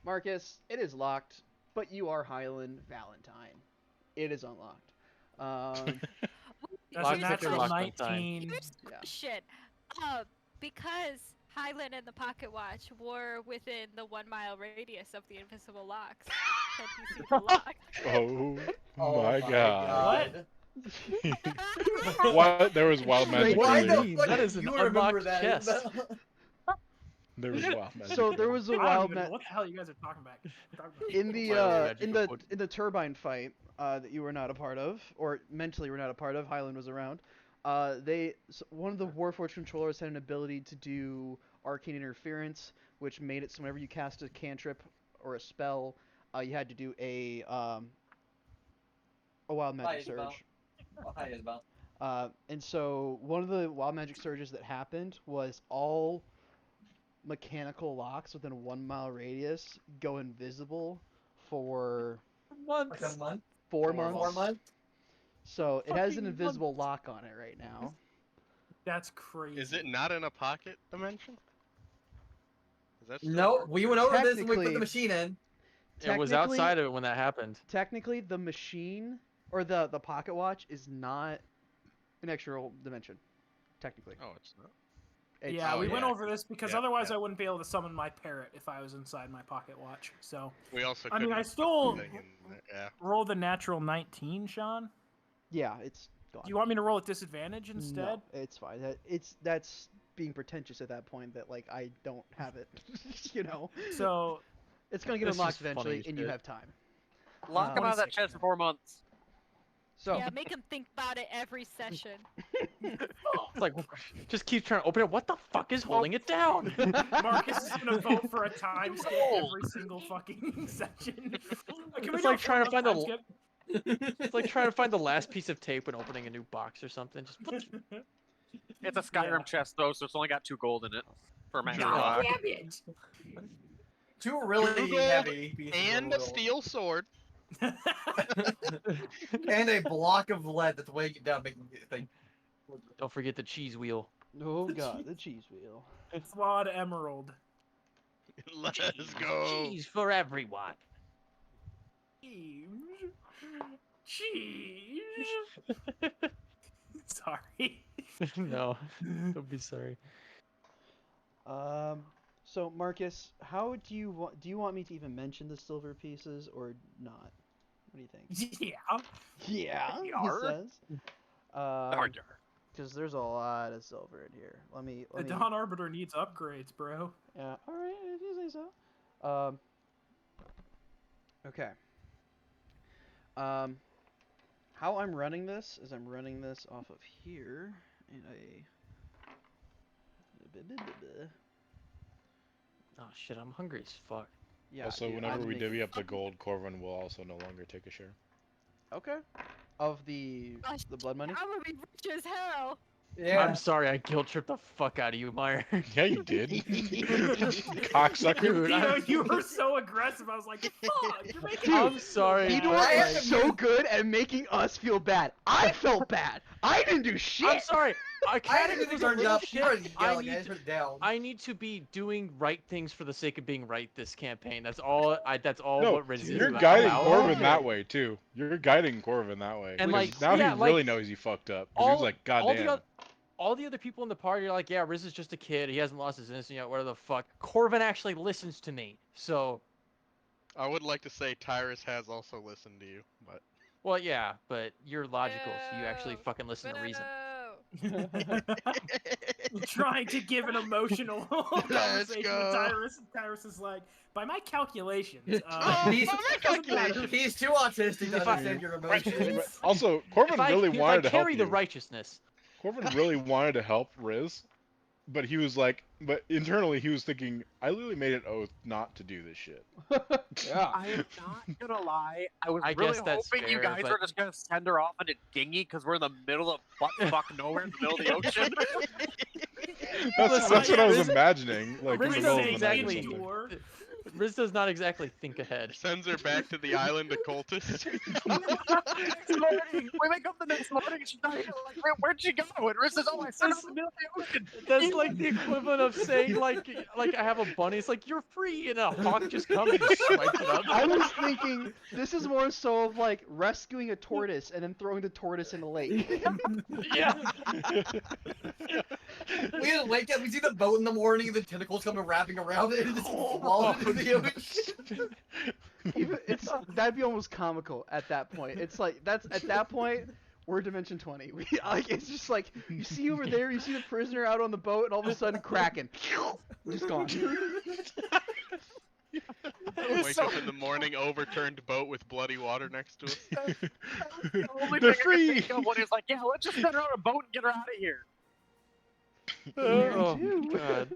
Marcus, it is locked, but you are Highland Valentine. It is unlocked. That's Lock a picker, natural lock on time. 19. Here's the Yeah. question. Because Highland and the Pocket Watch were within the 1 mile radius of the invisible locks, said he seemed locked. Oh, Oh my my god. What? What? There was wild magic Why earlier. the mean? fuck That do is an you remember unlocked that? chest. There was wild magic. So there earlier. was a I don't wild even know magic what the hell you guys are talking about. in the Wild magic in the wood. in the turbine fight that you were not a part of, or mentally were not a part of. Highland was around. One of the Warforged controllers had an ability to do arcane interference, which made it so whenever you cast a cantrip or a spell, you had to do a wild magic Isabel. surge. Oh, hi, Isabel. And so one of the wild magic surges that happened was all mechanical locks within a 1 mile radius go invisible for Like a month? 4 4 months. 4 months? So it has an Fucking invisible lock on it right now. That's crazy. Is it not in a pocket dimension? Is that still No, work? we went over this when we put Technically- the machine in. It was outside of it when that happened. Technically, the machine or the pocket watch is not an extra dimension. Technically. Oh, it's not. It's- Yeah, Oh, we went yeah. over this because Yeah, otherwise yeah. I wouldn't be able to summon my parrot if I was inside my pocket watch. So We also. I mean, I couldn't put still the thing in there, yeah. roll the natural 19, Sean. Yeah, it's gone. Do you want me to roll at disadvantage instead? No, it's fine. That's being pretentious at that point. That like I don't have it. You know. So It's gonna get This unlocked is funny eventually, as and you shit. have time. Lock him out of that 26 chest for now. 4 months. So Yeah, make him think about it every session. It's like, just keep trying to open it. What the fuck is holding it down? Marcus is gonna vote for a time skip every single fucking session. Can we It's do a like trying to full find the time skip? It's like trying to find the last piece of tape when opening a new box or something. Just It's a Skyrim Yeah. chest though, so it's only got 2 gold in it for max God lock. Damn it! 2 really Google heavy pieces And of a wood. steel sword. And a block of lead that's weighing it down, making it think. don't forget the cheese wheel. oh god, the cheese wheel. Flawed emerald. Let's go. Cheese for everyone. Cheese. Cheese. Sorry. No, don't be sorry. So Marcus, how do you want me to even mention the silver pieces or not? What do you think? Yeah. Yeah, he Yar. says. Yar, yar. Because there's a lot of silver in here. Let me. The Dawn Arbiter needs upgrades, bro. Yeah. All right, if you say so. Okay. How I'm running this is I'm running this off of here in a. Oh shit, I'm hungry as fuck. Yeah. Also, dude, whenever I'm we making- divvy up the gold, Corvin will also no longer take a share. Okay. Of the Gosh, blood money. I'm gonna be rich as hell. Yeah. I'm sorry, I guilt tripped the fuck out of you, Meyer. Yeah, you did. Cocksucker. Dude, You know, I'm, you were so aggressive. I was like, "Fuck, you're making." I'm me sorry. feel Fedor bad." I have is to so good at making us feel bad. I felt bad. I didn't do shit. I'm sorry. I Academy haven't was a turned little up. shit. I already I yelling. need I to- turned it down. I need to be doing right things for the sake of being right this campaign. That's all. That's all No, what Riz is you're about. guiding About. Corvin that way too. You're guiding Corvin that way. And, because like, now yeah, he like, really knows he fucked up. 'Cause he was like, God damn. All the other people in the party are like, yeah, Riz is just a kid. He hasn't lost his innocence yet. Whatever the fuck. Corvin actually listens to me. So, I would like to say Tyrus has also listened to you, but well, yeah, but you're logical, so you actually Boo. fucking listen to reason. Trying to give an emotional conversation go. with Tyrus. Tyrus is like, by my calculations, He's, doesn't matter. he's too autistic to If I- understand your emotions. Also, Corvin If I, really if wanted I to help carry you. the righteousness, Corvin really wanted to help Riz, but he was like, but internally he was thinking, I literally made an oath not to do this shit. Yeah. I am not gonna lie. I was I really guess that's hoping you fair, guys but- were just gonna send her off in a dinghy because we're in the middle of butt-fuck nowhere in the middle of the ocean. That's what I was Riz- imagining. Like in Riz the Riz middle of saying the night or exactly- something. endure. Riz does not exactly think ahead. sends her back to the island of cultists. Next morning, we wake up the next morning and she's not here. Like, where'd she go? And Riz says, "Oh, I sent her in the middle of the ocean." That's like the equivalent of saying like I have a bunny. It's like you're free, and a hawk just comes and swipes it up. I was thinking this is more so of like rescuing a tortoise and then throwing the tortoise in the lake. Yeah. We just wake up, we see the boat in the morning, and the tentacles come wrapping around it, and just fall into the ocean. Even that'd be almost comical at that point. It's like at that point we're Dimension 20. Like it's just like you see over there, you see the prisoner out on the boat, and all of a sudden Kraken, just gone. Wake up in the morning, overturned boat with bloody water next to us. The only They're thing I free. can think of when he's like, yeah, let's just send her on a boat and get her out of here. Oh too. god.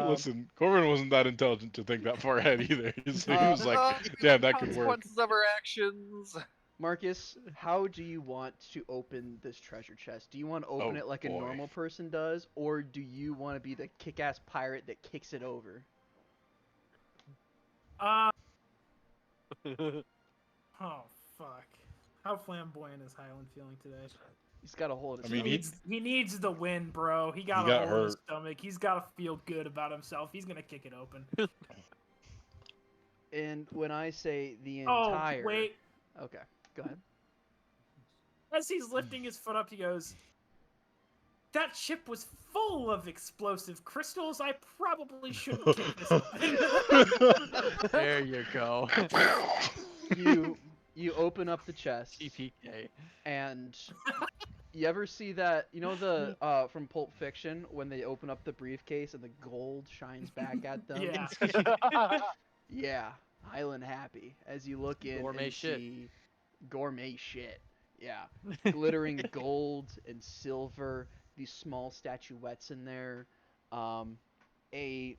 Listen, Corbin wasn't that intelligent to think that far ahead either. He was like, damn, that could work. Consequences of her actions. Marcus, how do you want to open this treasure chest? Do you want to open Oh, it like a boy. normal person does, or do you want to be the kick-ass pirate that kicks it over? Oh fuck! How flamboyant is Highland feeling today? He's got a hold of I mean, He needs the win, bro. He got He a got hole in his hurt. stomach. He's got to feel good about himself. He's gonna kick it open. And when I say the Oh entire... wait! Okay, go ahead. As he's lifting his foot up, he goes, "That ship was full of explosive crystals. I probably shouldn't kick this open." There you go. You open up the chest, TPK. and you ever see that, you know the from Pulp Fiction when they open up the briefcase and the gold shines back at them? Yeah. Yeah, Highland happy as you look in Gourmet and shit. see gourmet shit. Yeah, glittering gold and silver, these small statuettes in there, a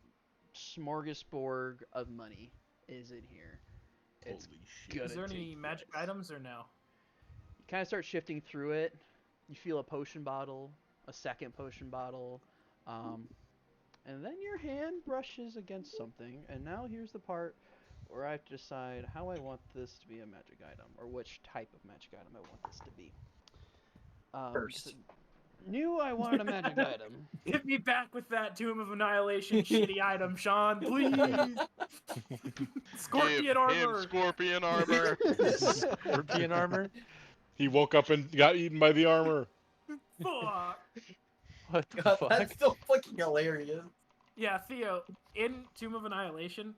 smorgasbord of money is in here. It's Holy shit. Is there any magic items or no? You kind of start shifting through it. You feel a potion bottle, a second potion bottle, and then your hand brushes against something. And now here's the part where I have to decide how I want this to be a magic item, or which type of magic item I want this to be. First. Knew I wanted a magic item. Hit me back with that Tomb of Annihilation shitty item, Sean, please. Scorpion Give armor. him scorpion armor. Scorpion armor? He woke up and got eaten by the armor. Fuck. What the God, fuck? that's still fucking hilarious. Yeah, Theo, in Tomb of Annihilation,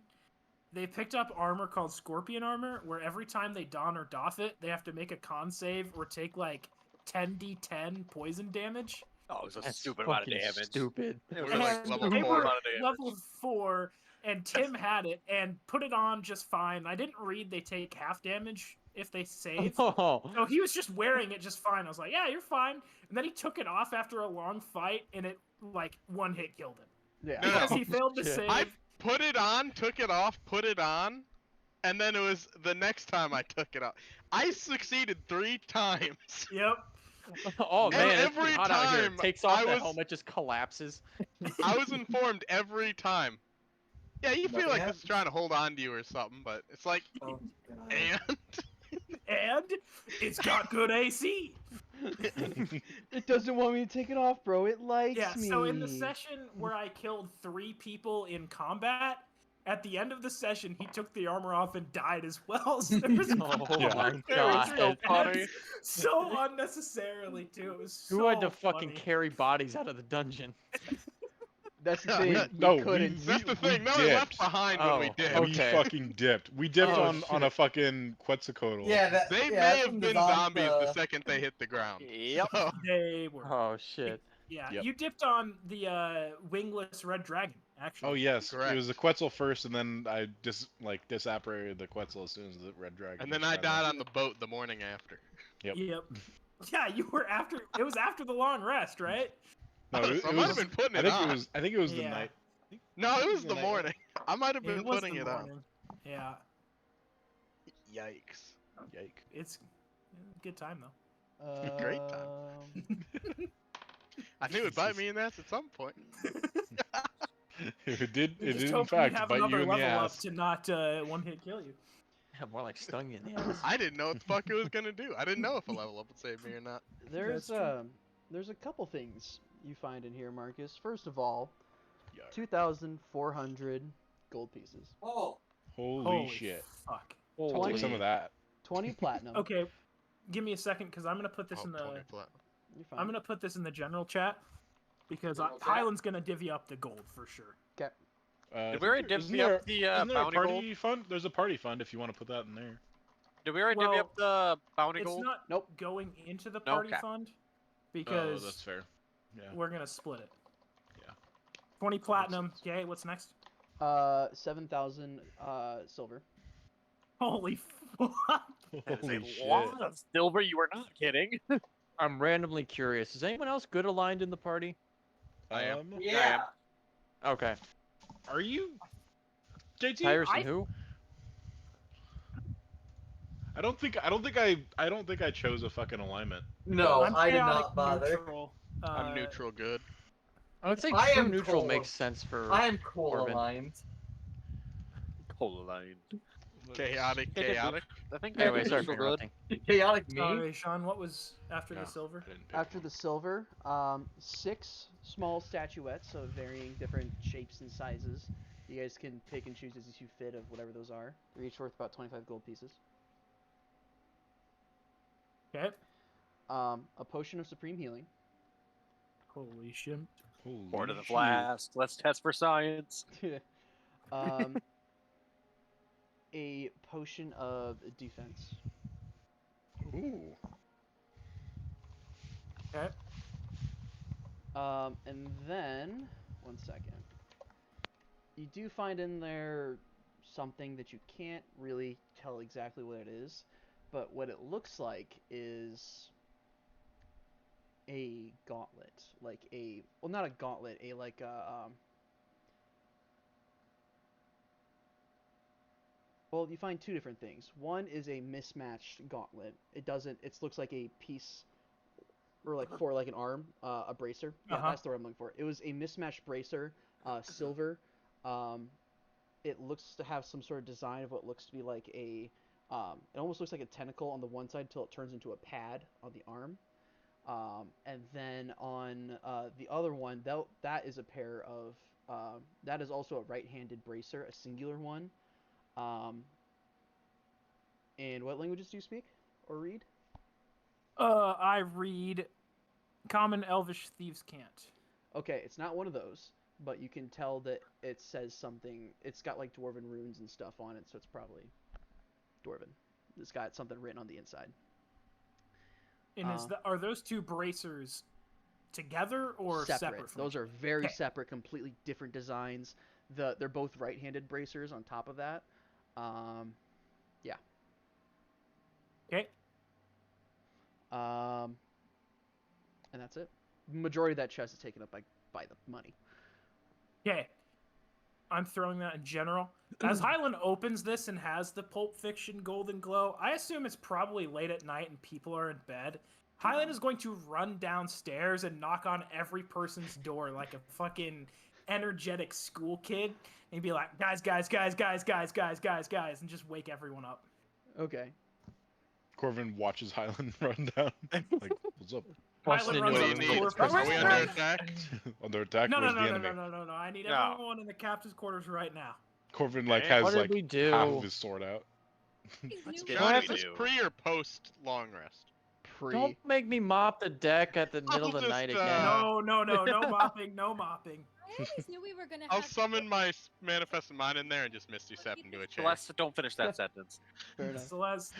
they picked up armor called Scorpion armor, where every time they don or doff it, they have to make a con save or take like 10d10 poison damage. Oh, it's a That's stupid amount of fucking damage. Stupid. It was And like level they 4 were amount of damage. level 4, and Tim had it and put it on just fine. I didn't read they take half damage if they save. Oh. So he was just wearing it just fine. I was like, yeah, you're fine. And then he took it off after a long fight, and it, like, one hit killed him. Yeah. No, Because he failed to Shit. save. I put it on, took it off, put it on, and then it was the next time I took it off. I succeeded 3 times. Yep. Oh And man, it's every hot out here. time Takes off I the was- helmet, just collapses. I was informed every time. Yeah, you feel Nothing like happens. it's trying to hold on to you or something, but it's like, Oh, God. and And it's got good AC. It doesn't want me to take it off, bro. It likes Yeah, me. so in the session where I killed 3 people in combat, at the end of the session, he took the armor off and died as well. So there was Oh Yeah. my It was so god. funny. So unnecessarily, too. It was so Who had to fucking funny. carry bodies out of the dungeon? That's the thing. No, we couldn't. that's the we thing. No one left dipped. behind when we Oh, did. We okay. fucking dipped. We dipped Oh, on a fucking Quetzalcoatl. Yeah, that, They yeah, may that's have from been Zombie- zombies the second they hit the ground. Yep. So, They were. Oh shit. Yeah, Yep. you dipped on the wingless red dragon, actually. Oh yes, Correct. it was the Quetzal first, and then I disapparated the Quetzal as soon as the red dragon. and then was I shot died at. on the boat the morning after. Yep. Yeah, you were after. It was after the long rest, right? No, So I might have been putting I it think on. it was. I think it was the Yeah. night. No, it was the Good night. morning. I might have Yeah, been was putting the it on. morning. Yeah, Yikes. Yike. it's a good time though. Great time. I knew it'd bite me in the ass at some point. It did. We It just did in hope we fact have bite another you in the level up ass. to not one hit kill you. Yeah, more like stung you in the ass. I didn't know what the fuck it was gonna do. I didn't know if a level up would save me or not. There's That's there's a couple things you find in here, Marcus. First of all, Yikes. 2,400 gold pieces, Oh, Holy shit! Fuck. I'll Twenty- take some of that. 20 platinum. Okay, give me a second because I'm gonna put this Oh, in the. 20 platinum. You're fine. I'm gonna put this in the general chat because General chat? Highland's gonna divvy up the gold for sure. 'Kay. I Did we think already there- isn't divvy there- up the isn't there a bounty party gold? fund? There's a party fund if you want to put that in there. Did we already divvy up the bounty It's gold? not Nope. going into the party Okay. fund Oh, because that's fair. Yeah. we're gonna split it. Yeah. 20 platinum. Okay, what's next? 7,000 silver. Holy fuck! That is Holy a shit. lot of silver. You were not kidding. I'm randomly curious. Is anyone else good aligned in the party? I am. Yeah. Okay. Are you? JT? Tyrus and who? I don't think I chose a fucking alignment. No, I'm I did chaotic not bother. neutral. I'm neutral good. I would say I true am neutral cool. makes sense for. I am cool Corbin. aligned. Hold-line. Chaotic, Yeah, chaotic. I think Anyway, that sorry for neutral good. interrupting. Chaotic me. Sorry, Sean. What was after No, the silver? I didn't pick After one. the silver, 6 small statuettes of varying different shapes and sizes. You guys can pick and choose as you fit of whatever those are. They're each worth about 25 gold pieces. Okay. A potion of supreme healing. Holy shit. Holy Board of the shit. blast. Let's test for science. um, a potion of defense. Ooh. Okay. And then, one second. You do find in there something that you can't really tell exactly what it is, but what it looks like is a gauntlet, like a, well, not a gauntlet, a like a well, you find 2 different things. One is a mismatched gauntlet. It looks like a piece, or like for like an arm, a bracer. Yeah, Uh-huh. that's the word I'm looking for. It was a mismatched bracer, silver. It looks to have some sort of design of what looks to be like a, it almost looks like a tentacle on the one side until it turns into a pad on the arm. And then on the other one, that is a pair of, that is also a right-handed bracer, a singular one. And what languages do you speak or read? I read Common, Elvish, Thieves Can't. Okay, it's not one of those, but you can tell that it says something. It's got like dwarven runes and stuff on it, so it's probably dwarven. It's got something written on the inside. And are those 2 bracers together or separate from Those each are very Okay. separate, completely different designs. They're both right-handed bracers on top of that. Yeah. Okay. And that's it. Majority of that chest is taken up by the money. Okay. I'm throwing that in general. As Highland opens this and has the Pulp Fiction golden glow, I assume it's probably late at night and people are in bed. Highland is going to run downstairs and knock on every person's door like a fucking energetic school kid and be like, guys, and just wake everyone up. Okay. Corvin watches Highland run down. Like, what's up? Highland runs What up do to you the need? door. Are we under attack? Under attack. No, Where's the no. enemy? I need No. everyone in the captain's quarters right now. Corvin like Okay. has What did like we do? half of his sword out. Let's You get Johnny, what is we this do. pre or post long rest? Don't make me mop the deck at the middle of the I'll night just, again. No mopping, no mopping. I always knew we were gonna I'll have summon my manifest mind in there and just Misty Step into a chair. Celeste, don't finish that sentence. Fair enough. Celeste.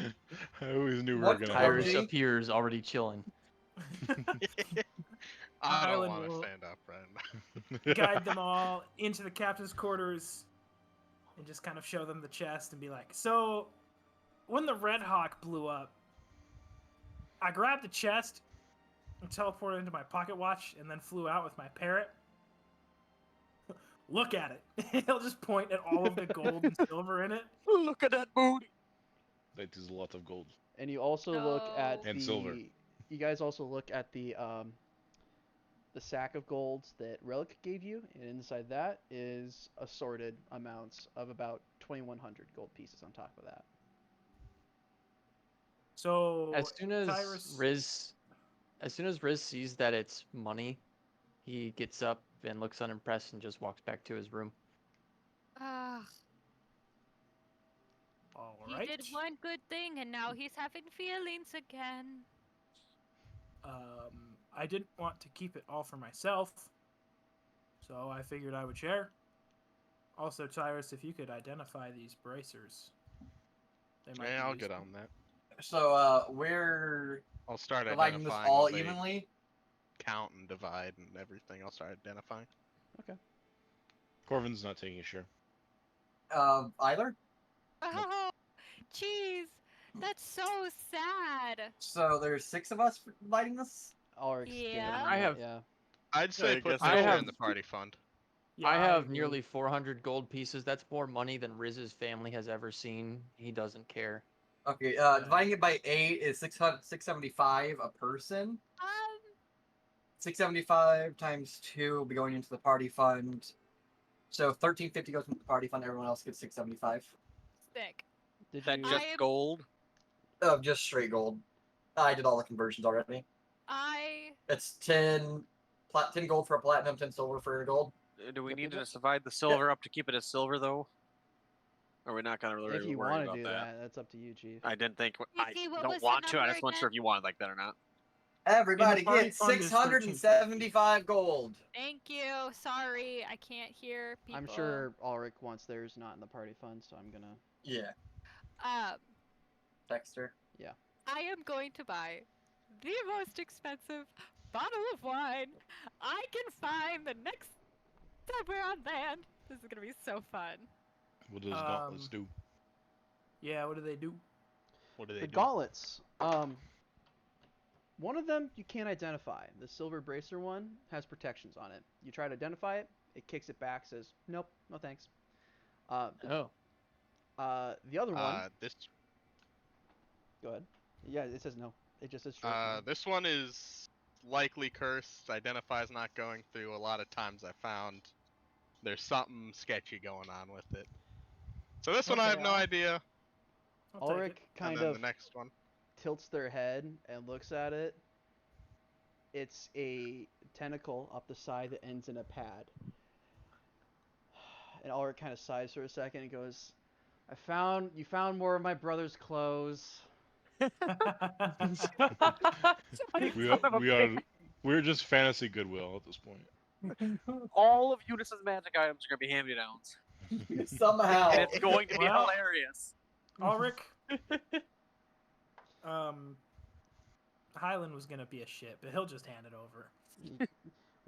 I always knew we were What gonna. time have Tyrus is this. it? appears already chilling. I don't Island want to will- stand up right now. Guide them all into the captain's quarters and just kind of show them the chest and be like, so when the Red Hawk blew up, I grabbed the chest and teleported into my pocket watch and then flew out with my parrot. Look at it. He'll just point at all of the gold and silver in it. Look at that booty. That is a lot of gold. And you also look at And the silver. You guys also look at the sack of golds that Relic gave you, and inside that is assorted amounts of about 2,100 gold pieces on top of that. So As soon as Tyrus- Riz sees that it's money, he gets up and looks unimpressed and just walks back to his room. Ah, all he right. did one good thing and now he's having feelings again. I didn't want to keep it all for myself, so I figured I would share. Also, Tyrus, if you could identify these bracers. They might be Yeah, I'll get useful. on that. So, we're I'll start dividing this identifying all when they evenly. count and divide and everything. I'll start identifying. Corvin's not taking a share. Either. Oh, jeez, that's so sad. So there's 6 of us dividing this. Ulrich's Yeah. doing I that, have- yeah. I'd say I put guess I Silver have- in the party fund. Yeah, I have agree. nearly 400 gold pieces. That's more money than Riz's family has ever seen. He doesn't care. Okay, dividing it by 8 is 675 a person. 675 times 2 will be going into the party fund. So 1350 goes into the party fund. Everyone else gets 675. Sick. Did Is that you? just I am- gold? Just straight gold. I did all the conversions already. I It's 10 gold for a platinum, 10 silver for a gold. Do we Yep, need yep, to yep. divide the silver up to keep it as silver, though? Or are we not going to really If you worry want to about do that? that's up to you, Chief. I didn't think. I Vicky, what was don't the want to. I number just wasn't sure if again? you wanted like that or not. Everybody party gets fund is 675 gold. Thank you. Sorry, I can't hear people. I'm sure Ulrich wants theirs not in the party fund, so I'm gonna. Yeah, Um, Dexter. I am going to buy the most expensive bottle of wine I can find the next time we're on land. This is gonna be so fun. What does Gauntlets do? Yeah, what do they do? What do they The do? gauntlets. One of them you can't identify. The silver bracer one has protections on it. You try to identify it, it kicks it back, says nope, no thanks. Oh. The other one. This Go ahead. Yeah, it says no. It just says straight. no. this one is likely cursed. Identifies not going through. A lot of times I found there's something sketchy going on with it. So this one I have no idea. I'll take Ulrich it. kind and then of the next one. tilts their head and looks at it. It's a tentacle up the side that ends in a pad. And Ulrich kind of sighs for a second and goes, you found more of my brother's clothes. We're just fantasy goodwill at this point. All of Eunice's magic items are going to be hand-me-downs. Somehow. And it's going to be Well- hilarious. Ulrich. Highland was gonna be a shit, but he'll just hand it over.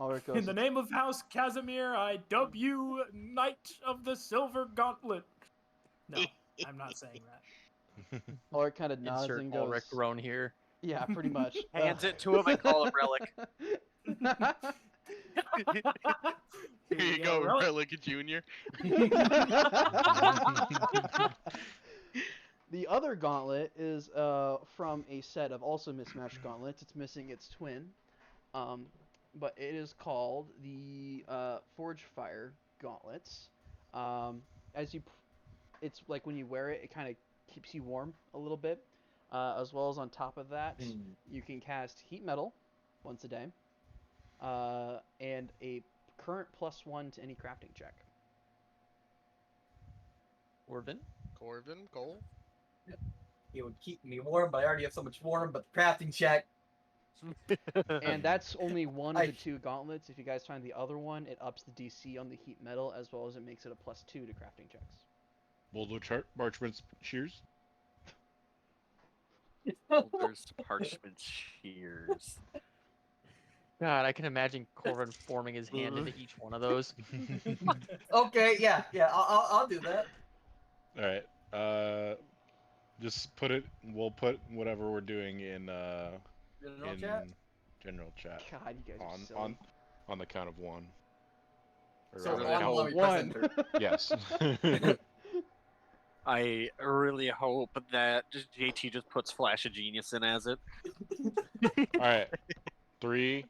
Ulrich goes, In the name of House Casimir, I dub you Knight of the Silver Gauntlet. No, I'm not saying that. Ulrich kind of nods Insert and goes, Ulrich groan here. yeah, pretty much. Hands it to him and call him Relic. Here you go, Relic Junior. The other gauntlet is from a set of also mismatched gauntlets. It's missing its twin, but it is called the Forge Fire gauntlets. It's like when you wear it, it kind of keeps you warm a little bit. As well as on top of that, you can cast Heat Metal once a day, and a current +1 to any crafting check. Corvin? Corvin, Cole. It would keep me warm, but I already have so much warm. But the crafting check. And that's only one of the 2 gauntlets. If you guys find the other one, it ups the DC on the Heat Metal as well as it makes it a +2 to crafting checks. Boulder Parchment Shears. There's parchment shears. God, I can imagine Corvin forming his hand into each one of those. Okay, yeah, I'll do that. All right. Just put it. We'll put whatever we're doing in General chat? general chat. God, you guys are silly. On the count of 1. Or So rather, on count- let me press enter. Yes. I really hope that JT just puts Flash of Genius in as it. All right. 3,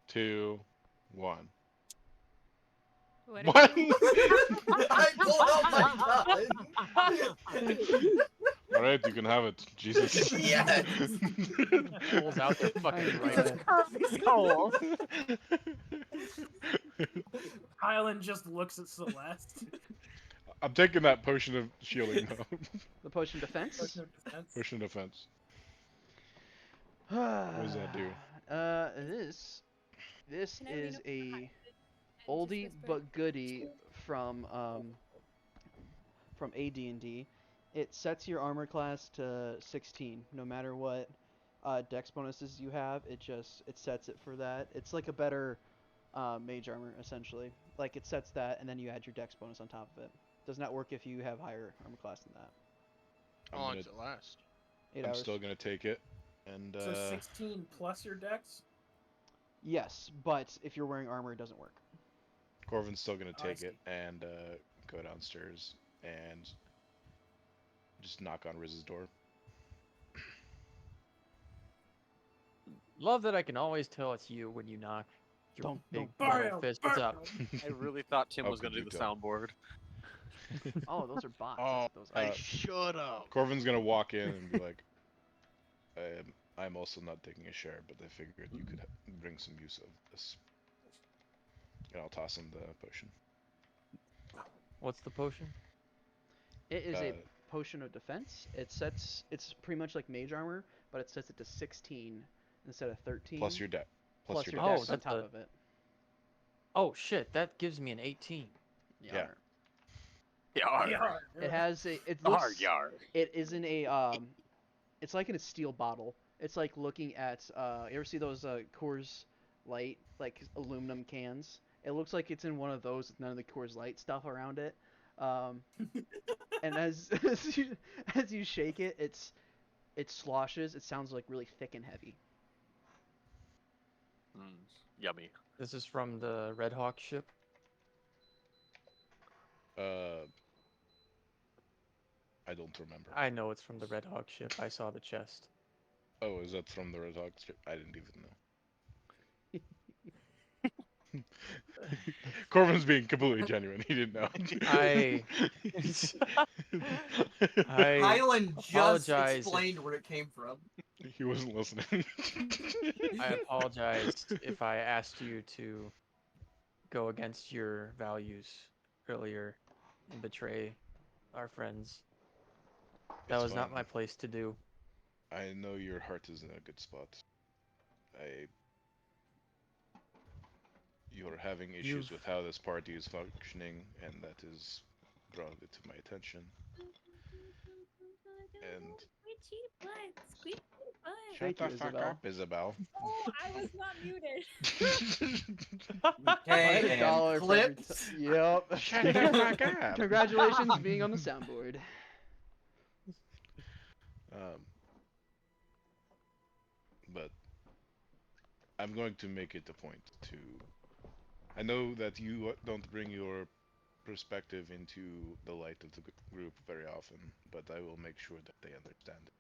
2, 1. What? What? I pulled out my gun. All right, you can have it. Jesus. Yes. Pulls out their fucking rifle. Skull. Highland just looks at Celeste. I'm taking that potion of shielding though. The potion defense. Potion of defense. What does that do? This Can I read is up a and just oldie whisper? but goodie from AD&D. It sets your armor class to 16, no matter what dex bonuses you have. It sets it for that. It's like a better mage armor essentially. Like it sets that, and then you add your dex bonus on top of it. Does not work if you have higher armor class than that. How long does it last? 8 I'm hours. still gonna take it, and So 16 plus your dex? Yes, but if you're wearing armor, it doesn't work. Corvin's still gonna Oh, I take see. it and go downstairs and just knock on Riz's door. Love that I can always tell it's you when you knock. Your Don't- big don't metal burn fist. What's up? I really thought Tim How was going to could do the you tell? soundboard. Oh, those are bots. Oh, Those I are. should have. Corvin's gonna walk in and be like, I'm also not taking a share, but I figured you could bring some use of this. And I'll toss him the potion. What's the potion? It is a Uh, potion of defense. It's pretty much like mage armor, but it sets it to 16 instead of 13. Plus your debt. plus your your dex. dex Oh, on that's top a- of it. Oh shit, that gives me an 18. Yeah. Yar. Yeah. It has a. It Yar, looks. yar. It isn't a. It's like in a steel bottle. It's like looking at. You ever see those Coors Light like aluminum cans? It looks like it's in one of those with none of the Coors Light stuff around it. And as as you shake it, it sloshes. It sounds like really thick and heavy. Yummy. This is from the Red Hawk ship. I don't remember. I know it's from the Red Hawk ship. I saw the chest. Oh, is that from the Red Hawk strip? I didn't even know. Corvin's being completely genuine. He didn't know. I Highland just apologize explained where it came from. He wasn't listening. I apologize if I asked you to go against your values earlier and betray our friends. That It's was not fine. my place to do. I know your heart is in a good spot. You're having issues with how this party is functioning, and that is brought it to my attention. And Squishy butt, squishy butt. shut Thank the you, fuck Isabel. up, Isabel. Oh, I was not muted. I had Okay, a dollar and for every clips. Yep. Shut the fuck up. Congratulations being on the soundboard. But I'm going to make it a point to. I know that you don't bring your perspective into the light of the group very often, but I will make sure that they understand it.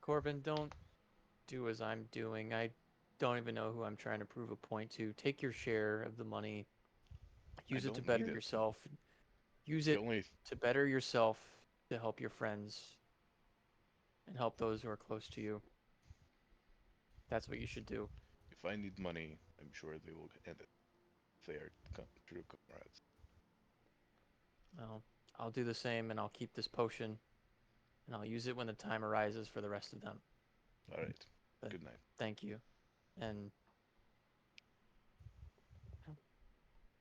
Corbin, don't do as I'm doing. I don't even know who I'm trying to prove a point to. Take your share of the money. Use it to don't better need it. yourself. Use The it only to better yourself, to help your friends, and help those who are close to you. That's what you should do. if I need money, I'm sure they will end it. They are true comrades. Well, I'll do the same, and I'll keep this potion, and I'll use it when the time arises for the rest of them. All right. But Good night. Thank you. And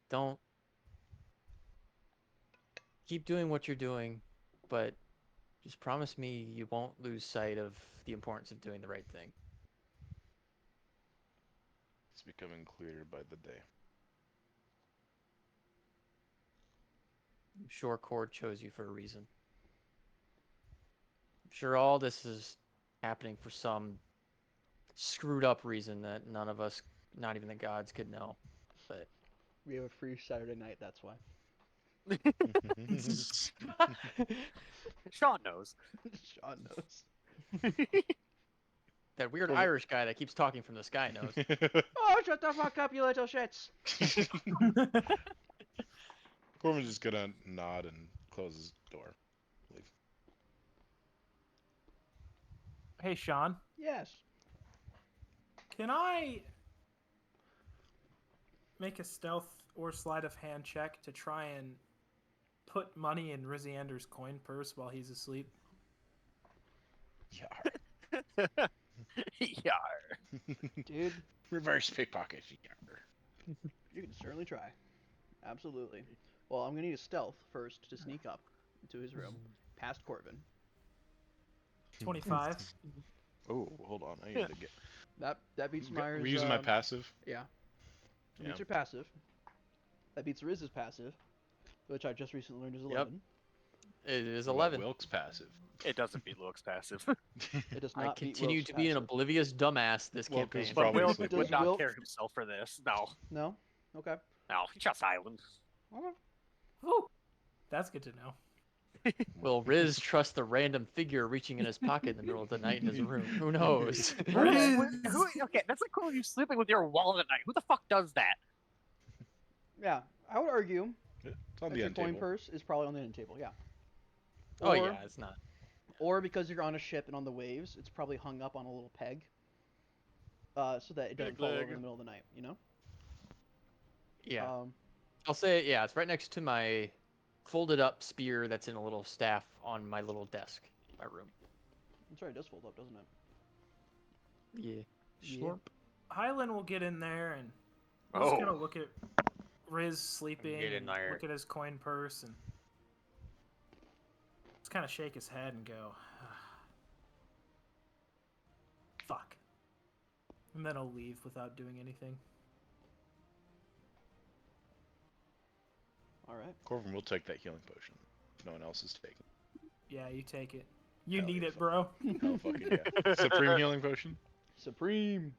don't keep doing what you're doing, but just promise me you won't lose sight of the importance of doing the right thing. It's becoming clearer by the day. I'm sure Cord chose you for a reason. I'm sure all this is happening for some screwed up reason that none of us, not even the gods, could know. But We have a free Saturday night, that's why. Sean knows. Sean knows. that weird Well, Irish guy that keeps talking from the sky knows. Oh, shut the fuck up, you little shits! Corvin's just gonna nod and close his door. Leave. Hey, Sean, Yes. can I make a stealth or sleight of hand check to try and put money in Riziander's coin purse while he's asleep? Yar. Dude, Reverse pickpocket. You can certainly try. Absolutely. Well, I'm gonna need a stealth first to sneak up into his room, past Corbin. 25. Oh, hold on. I need to get. That beats Myers. We're using my passive. Yeah. That Yeah. beats your passive. That beats Riz's passive, which I just recently learned is 11. It is What about 11. Wilk's passive. It doesn't beat Wilk's passive. It does I not beat continue Wilk's to be an passive. oblivious dumbass this Wilk is campaign. But Probably Wilk sleeping. would Does not Wilk- care himself for this. No. No? Okay. No, he trusts Island. Woo! That's good to know. Will Riz trust the random figure reaching in his pocket in the middle of the night in his room? Who knows? Okay, that's like when you're sleeping with your wallet at night. Who the fuck does that? Yeah, I would argue It's on that the your end coin table. purse is probably on the end table, yeah. Oh Or- yeah, it's not. Or because you're on a ship and on the waves, it's probably hung up on a little peg. So that it doesn't Peg fall over leg. in the middle of the night, you know? Yeah. I'll say yeah, it's right next to my folded up spear that's in a little staff on my little desk in my room. I'm sorry, it does fold up, doesn't it? Yeah. Yeah. Slurp. Highland will get in there and we're just gonna look at Riz sleeping, Get in and there. look at his coin purse, and just kind of shake his head and go, "Fuck," and then I'll leave without doing anything. All right. Corbin will take that healing potion. If no one else is taking. Yeah, you take it. You Hell need yeah, it, bro. Oh fucking yeah! Supreme healing potion. Supreme.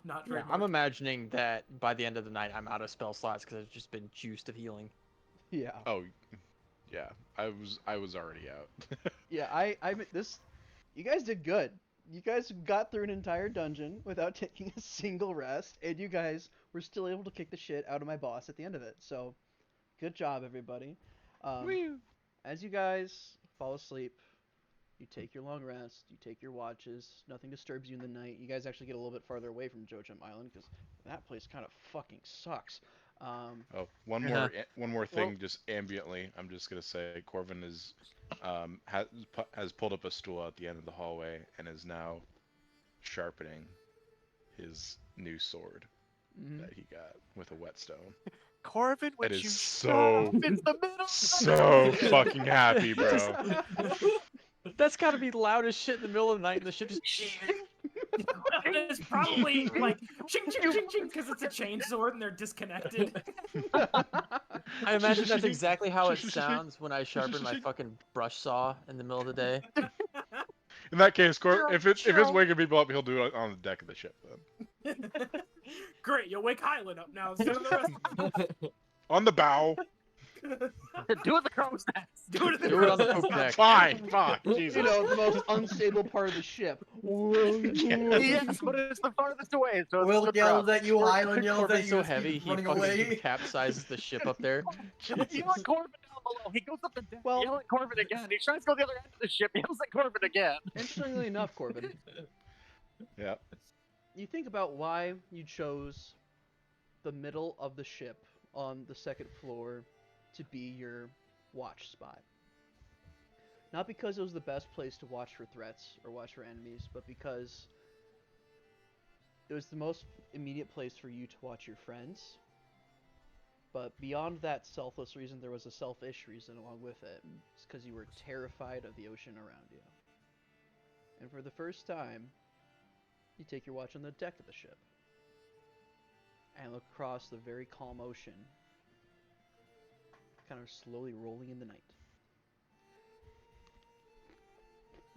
Not Yeah, very I'm much. imagining that by the end of the night I'm out of spell slots because I've just been juiced of healing. Yeah. Oh, yeah. I was already out. Yeah, I this. You guys did good. You guys got through an entire dungeon without taking a single rest, and you guys were still able to kick the shit out of my boss at the end of it. So, good job, everybody. As you guys fall asleep, you take your long rest, you take your watches, nothing disturbs you in the night. You guys actually get a little bit farther away from Jojem Island because that place kind of fucking sucks. Oh, one more thing, just ambiently. I'm just gonna say, Corvin is has pulled up a stool at the end of the hallway and is now sharpening his new sword that he got with a whetstone. Corvin, would It is you so stop? It's the middle. so fucking happy, bro. That's gotta be loud as shit in the middle of the night and the ship just It's probably like ching ching ching ching because it's a chain sword and they're disconnected. I imagine that's exactly how it sounds when I sharpen my fucking brush saw in the middle of the day. In that case, if it's waking people up, he'll do it on the deck of the ship then. Great, you'll wake Highland up now instead of the rest of them. On the bow. Do it the crow's nest. Do it, Do it on the poop deck. Fine, fuck, Jesus. You know, the most unstable part of the ship. Yes, but it's the farthest away. So it's Will the yells crowd. at you, Highland yells at Corbin's you. so just heavy keeps he running fucking away. capsizes the ship up there. You want Corbin down below. He goes up the deck, Well- yell at Corbin again. He tries to go the other end of the ship, yells at Corbin again. Interestingly enough, Corbin, Yeah. you think about why you chose the middle of the ship on the second floor to be your watch spot. Not because it was the best place to watch for threats or watch for enemies, but because it was the most immediate place for you to watch your friends. But beyond that selfless reason, there was a selfish reason along with it. It's because you were terrified of the ocean around you. And for the first time, you take your watch on the deck of the ship and look across the very calm ocean, kind of slowly rolling in the night.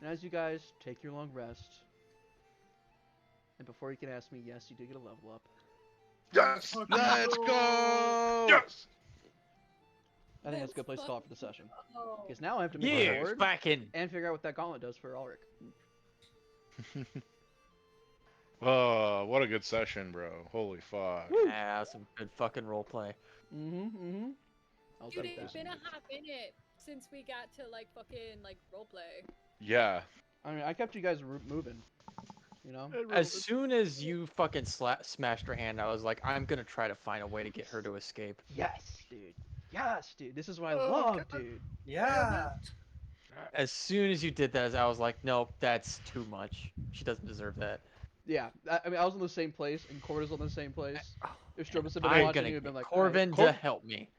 And as you guys take your long rest, and before you can ask me, yes, you did get a level up. Yes! Let's go! Yes! I think that's a good place to call it for the session. Oh. Because now I have to make Yeah, a it's board back in. and figure out what that gauntlet does for Ulrich. Oh, what a good session, bro. Holy fuck. Yeah, some good fucking roleplay. I'll Dude, take it's that. been a hot minute since we got to like fucking like roleplay. Yeah. I mean, I kept you guys moving. You know? As soon as you fucking smashed her hand, I was like, I'm gonna try to find a way to get her to escape. Yes, dude. Yes, dude. This is what I love, dude. Yeah. As soon as you did that, I was like, nope, that's too much. She doesn't deserve that. Yeah, I mean, I was in the same place, and Corvin's on the same place. If Strobus had been I'm watching, gonna he would have get been like, Corvin Cor- to help me.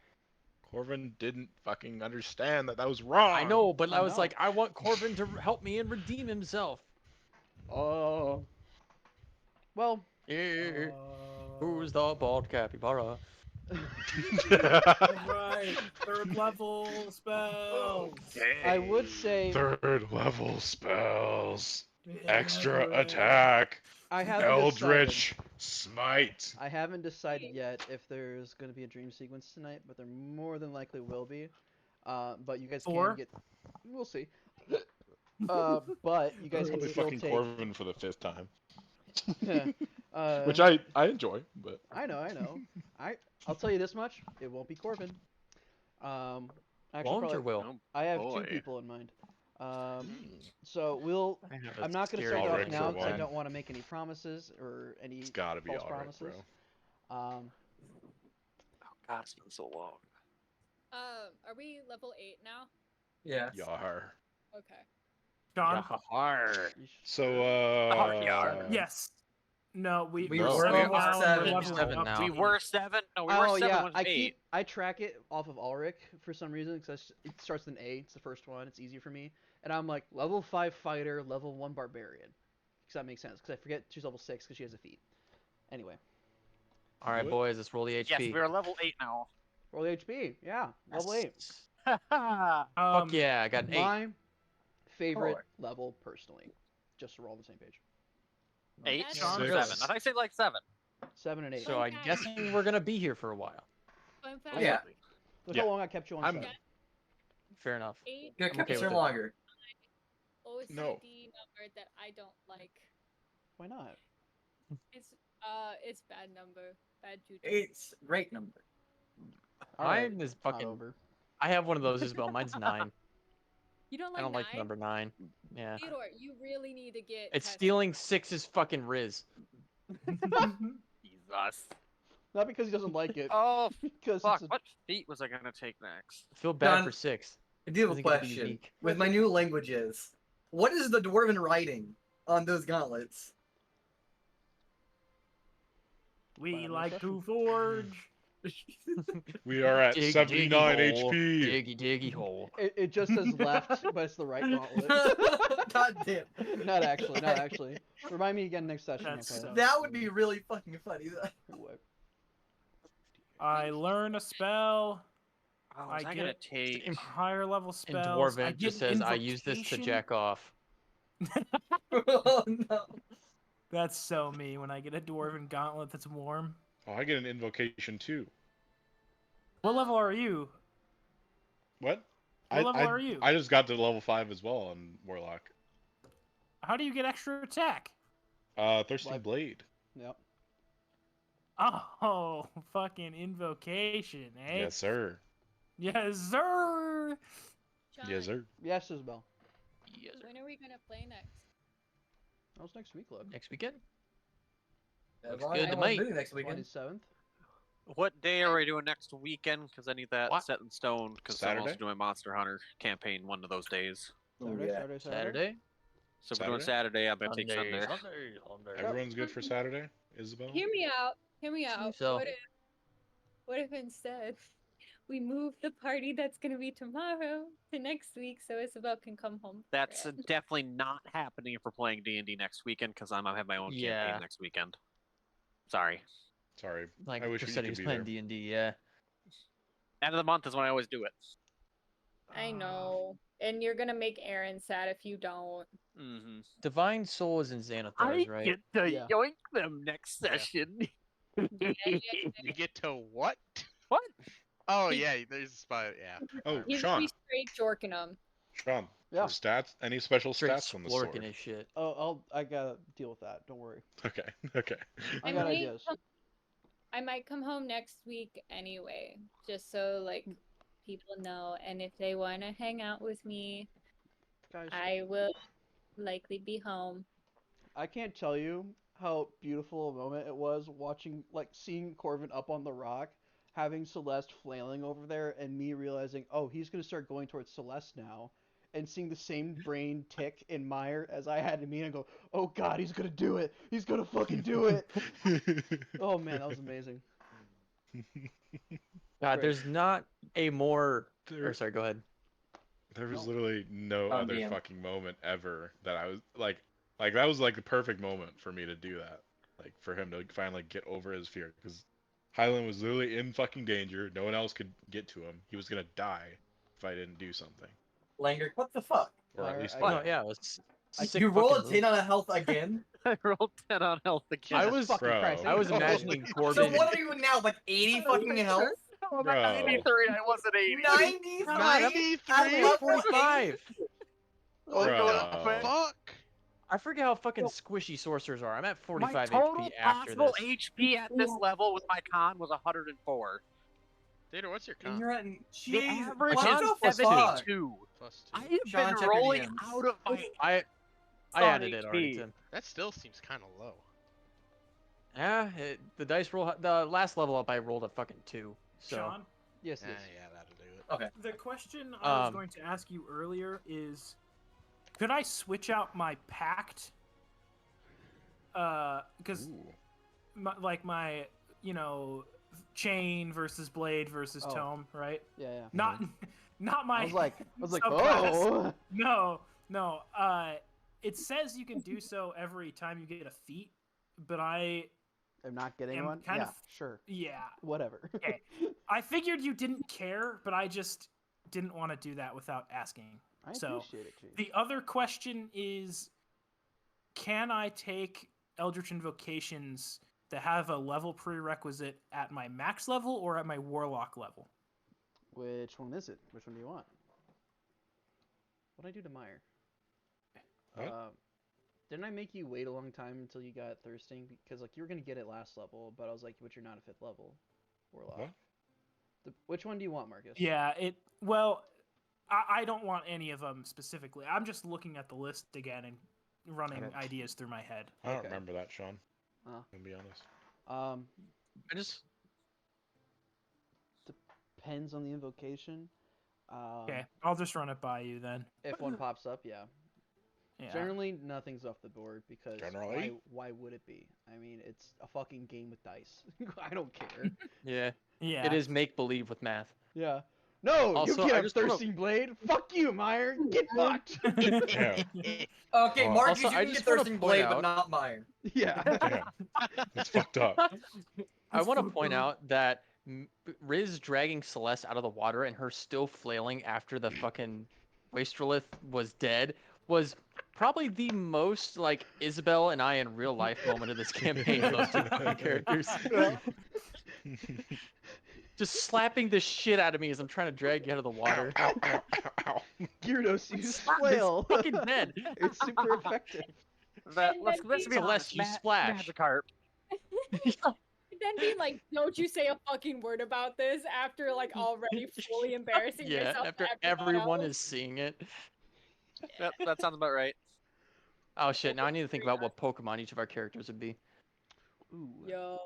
Corvin didn't fucking understand that was wrong. I know, but I I was know. like, I want Corvin to help me and redeem himself. Oh. Well. Yeah. Who's the bald capybara? Right, third level spells. I would say Third level spells. Yeah, Extra right. attack. I haven't Eldritch Smite. I haven't decided yet if there's going to be a dream sequence tonight, but there more than likely will be. But you guys Four? can get. We'll see. But you guys can Probably still fucking take. Corvin for the 5th time. uh, Which I enjoy, but I know. I'll tell you this much: it won't be Corvin. Actually, Won't probably, or will? Oh, I have boy. 2 people in mind. So we'll. I have a I'm not going to scary start off Ulrich now for because I one. don't want to make any promises or any it's gotta be false Ulrich, promises. bro. God, it's been so long. Are we level 8 now? Yeah. Yar. Okay. John? Yar. So, Yar. Yes. No, we We No. were were level 7. We're We're leveling 7 up now. to We 8. were 7. No, we were Oh 7 yeah, was I 8. track it off of Ulrich for some reason because it starts with an A. It's the first one. It's easy for me, and I'm like level 5 fighter, level 1 barbarian. Because that makes sense. Because I forget she's level 6 because she has a feat. Anyway, All right, What? boys, let's roll the HP. Yes, we're level 8 now. roll the HP. Yeah, level 8. Yes. Um, Fuck yeah, I got an 8. My favorite Four. level personally, just so we're all on the same page. 8? That's Sean? 7. I Six. thought I said like 7. 7 and 8. So I'm guessing we're gonna be here for a while. Fun fact, Yeah. Look Yeah. how long I kept you on I'm- 7. Fair enough. 8 Yeah, I'm kept okay us with here it. longer. OCD No. number that I don't like. Why not? It's bad number. Bad juju. 8's great number. Alright, Mine is it's not fucking. over. I have one of those as well. Mine's 9. You don't I like don't like the 9? number 9. Yeah. Theodore, you really need to get. It's tested. stealing 6's fucking Riz. Jesus. Not because he doesn't like it. Oh, because fuck. it's a, What feat was I gonna take next? I feel bad Done. for 6. I do have a Doesn't get to be question. unique. With my new languages, what is the dwarven writing on those gauntlets? we Final like session. to forge. We are at Dig, 79 diggy hole. HP. Diggy diggy hole. it just says left, but it's the right gauntlet. God damn. Not actually, not actually. Remind me again next session. That's okay? so- That would be really fucking funny. What? I learn a spell. Oh, I was I gonna get take? a higher level In spells. I Dwarven, it get just says I use this to invocation. jack off. Oh no. That's so me when I get a dwarven gauntlet that's warm. Oh, I get an invocation too. What level are you? What? What level are you? I just got to level 5 as well on Warlock. How do you get extra attack? Thirsting Like- Blade. Yep. Oh, fucking invocation, eh? Yes, sir. Yes, sir. John, Yes, sir. Yes, Isabel. Yes, sir. When are we gonna play next? That was next week, love. Next weekend? As Looks long as good to no one's me. moving next weekend. 27th. What day are we doing next weekend? Because I need that What? set in stone. Because I'm also Saturday? doing Monster Hunter campaign one of those days. Saturday, yeah. Saturday, Saturday. Saturday? So if we're doing Saturday, I'm gonna take Sunday. Everyone's good for Saturday, Isabel? Hear me out. Hear me out. So- What if instead we move the party that's gonna be tomorrow to next week so Isabel can come home? for That's it? definitely not happening if we're playing D&D next weekend. Because I'm gonna have my own Yeah. campaign next weekend. Sorry. Sorry. Like I wish just you said he could was be playing there. D&D, yeah. End of the month is when I always do it. I know. And you're gonna make Aaron sad if you don't. Mm-hmm. Divine Soul is in Xanathars, I right? get to Yeah. yoink them next Yeah. session. You get to what? What? Oh He- yeah, there's a spot. Yeah. Oh, He's Sean. gonna be straight jorking him. Sean. Yeah. Stats? Any special Straight stats on the splorking sword? his shit. Oh, I gotta deal with that. Don't worry. Okay. Okay. I I got might ideas. I might come home next week anyway, just so like people know. And if they want to hang out with me, Guys, I will likely be home. I can't tell you how beautiful a moment it was watching, like, seeing Corvin up on the rock, having Celeste flailing over there, and me realizing, oh, he's gonna start going towards Celeste now, and seeing the same brain tick in Meyer as I had in me, and go, "Oh God, he's gonna do it! He's gonna fucking do it!" Oh man, that was amazing. God, Great. there's not a more. There- Or sorry, go ahead. There was literally no Oh, other damn. fucking moment ever that I was like that was like the perfect moment for me to do that. Like for him to finally get over his fear, because Highland was literally in fucking danger. No one else could get to him. He was gonna die if I didn't do something, Langrick, what the fuck? or at Fire, least I- Oh, fail. yeah, it was sick You roll a fucking 10 on a health again? I rolled 10 on health again. I Jesus was- fucking Bro. Christ, I was ain't no way. imagining So Corbin. what are you now, like 80 fucking health? I'm Bro. at 93 and I wasn't 80. 93? 93? level 45. Oh, Bro. God, man. Fuck. I forget how fucking squishy sorcerers are. I'm at 45 My total HP after possible this. HP at this level with my con was 104. Data, what's your And con? you're at... The Jeez, average what is the fuck? 72. +2. I have Sean, been check your rolling DMs. out of my I on added it already, HP. Tim. That still seems kind of low. Yeah, the dice roll. The last level up, I rolled a fucking 2. So Sean, Yes, Yeah, yes. yeah, that'll do it. the question I was Um, going to ask you earlier is, could I switch out my pact? Because my chain versus blade versus Oh. tome, right? Yeah, yeah. Not my. I was like, subclass. oh. No. It says you can do so every time you get a feat, but I I'm not getting am one. kind Yeah, of sure. yeah. Whatever. Okay. I figured you didn't care, but I just didn't want to do that without asking. I So, appreciate it, Chief. The other question is, can I take Eldritch Invocations that have a level prerequisite at my max level or at my warlock level? Which one is it? Which one do you want? What'd I do to Meyer? What? Didn't I make you wait a long time until you got thirsting? Because like you were gonna get it last level, but I was like, but you're not a 5th level warlock. What? Which one do you want, Marcus? Yeah, well, I don't want any of them specifically. I'm just looking at the list again and running don't- ideas through my head. I don't Okay. remember that, Sean. Oh. To be honest. I just Depends on the invocation. Okay, I'll just run it by you then. If one pops up, yeah. Yeah. Generally, nothing's off the board because Generally? why would it be? I mean, it's a fucking game with dice. I don't care. yeah. Yeah. It is make believe with math. Yeah. No, Also, you I get a just wanna- thirsting blade. Fuck you, Meyer. Get fucked. Yeah. Okay, Oh, Marcus, also, you I can just get wanna Thirsting point Blade, out- but not Meyer. Yeah. Damn. That's fucked up. I want to point out that Riz dragging Celeste out of the water and her still flailing after the fucking Wastrelith was dead was probably the most like Isabel and I in real life moment of this campaign of those two fucking characters. Just slapping the shit out of me as I'm trying to drag you out of the water. Ow, ow, ow, ow. Gyarados, you Slap flail. is fucking dead. It's super effective. That, And let's, then let's be Celeste, honest, you splash. Magikarp. Then being like, don't you say a fucking word about this after like already fully embarrassing Yeah, yourself after to everyone else. is seeing it. Yep, that sounds about right. Oh shit, now I need to think about what Pokemon each of our characters would be. Ooh. Yo,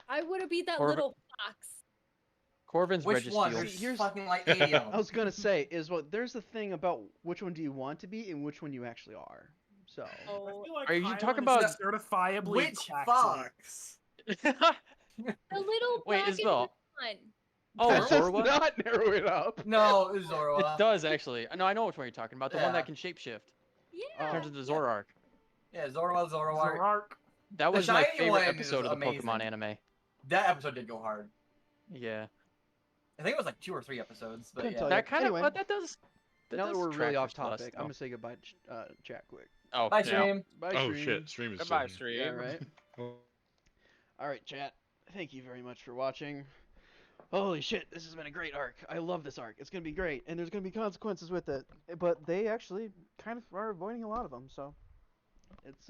I would have beat that Or- little fox. Corvin's Which one? Registeel. There's Here's- fucking like 80 of them. I was gonna say is what there's the thing about which one do you want to be and which one you actually are. So Oh, I feel like Are you Hyland talking is about- certifiably Which taxi. fox? the little Wait, black and Isabel. blue one. Oh, that does Zorua? not narrow it up. No, It Zorua. does actually. No, I know which one you're talking about. The one Yeah. that can shapeshift. Yeah. Turns into Zoroark. Yeah, Zorua, Zorua. Zoroark. That The was my shiny favorite one is episode of the amazing. Pokemon anime. That episode did go hard. Yeah. I think it was like 2 or 3 episodes, but Couldn't yeah. tell That kind Anyway. of, but that does. Now that does we're really track off for Celeste, topic, I'm though. gonna say goodbye, chat quick. Oh, Bye, yeah. stream. Bye, Oh stream. shit, stream is Goodbye, still- stream. Yeah, right. Oh. All right, chat. Thank you very much for watching. Holy shit, this has been a great arc. I love this arc. It's gonna be great, and there's gonna be consequences with it. But they actually kind of are avoiding a lot of them, so it's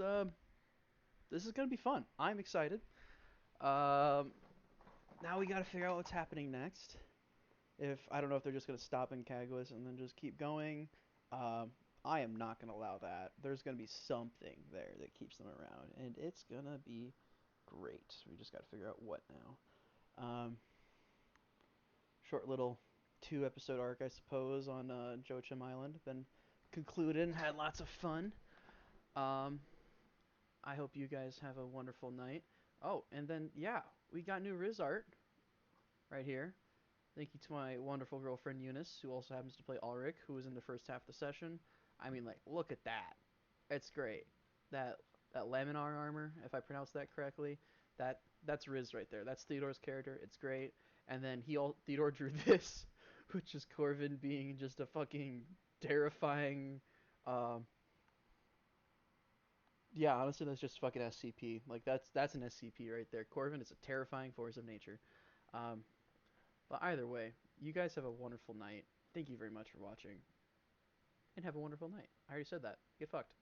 this is gonna be fun. I'm excited. Now we gotta figure out what's happening next. I don't know if they're just gonna stop in Caguas and then just keep going. I am not gonna allow that. There's gonna be something there that keeps them around, and it's gonna be great. We just gotta figure out what now. Short little 2-episode arc, I suppose, on Joachim Island. Been concluded and had lots of fun. I hope you guys have a wonderful night. Oh, and then yeah, we got new Riz art right here. Thank you to my wonderful girlfriend Eunice, who also happens to play Ulrich, who was in the first half of the session. I mean, like, look at that. It's great. That Laminar armor, if I pronounced that correctly, that's Riz right there. That's Theodore's character. It's great. And then Theodore drew this, which is Corvin being just a fucking terrifying. Yeah, honestly, that's just fucking SCP. Like that's an SCP right there. Corvin is a terrifying force of nature. But either way, you guys have a wonderful night. Thank you very much for watching, and have a wonderful night. I already said that. Get fucked.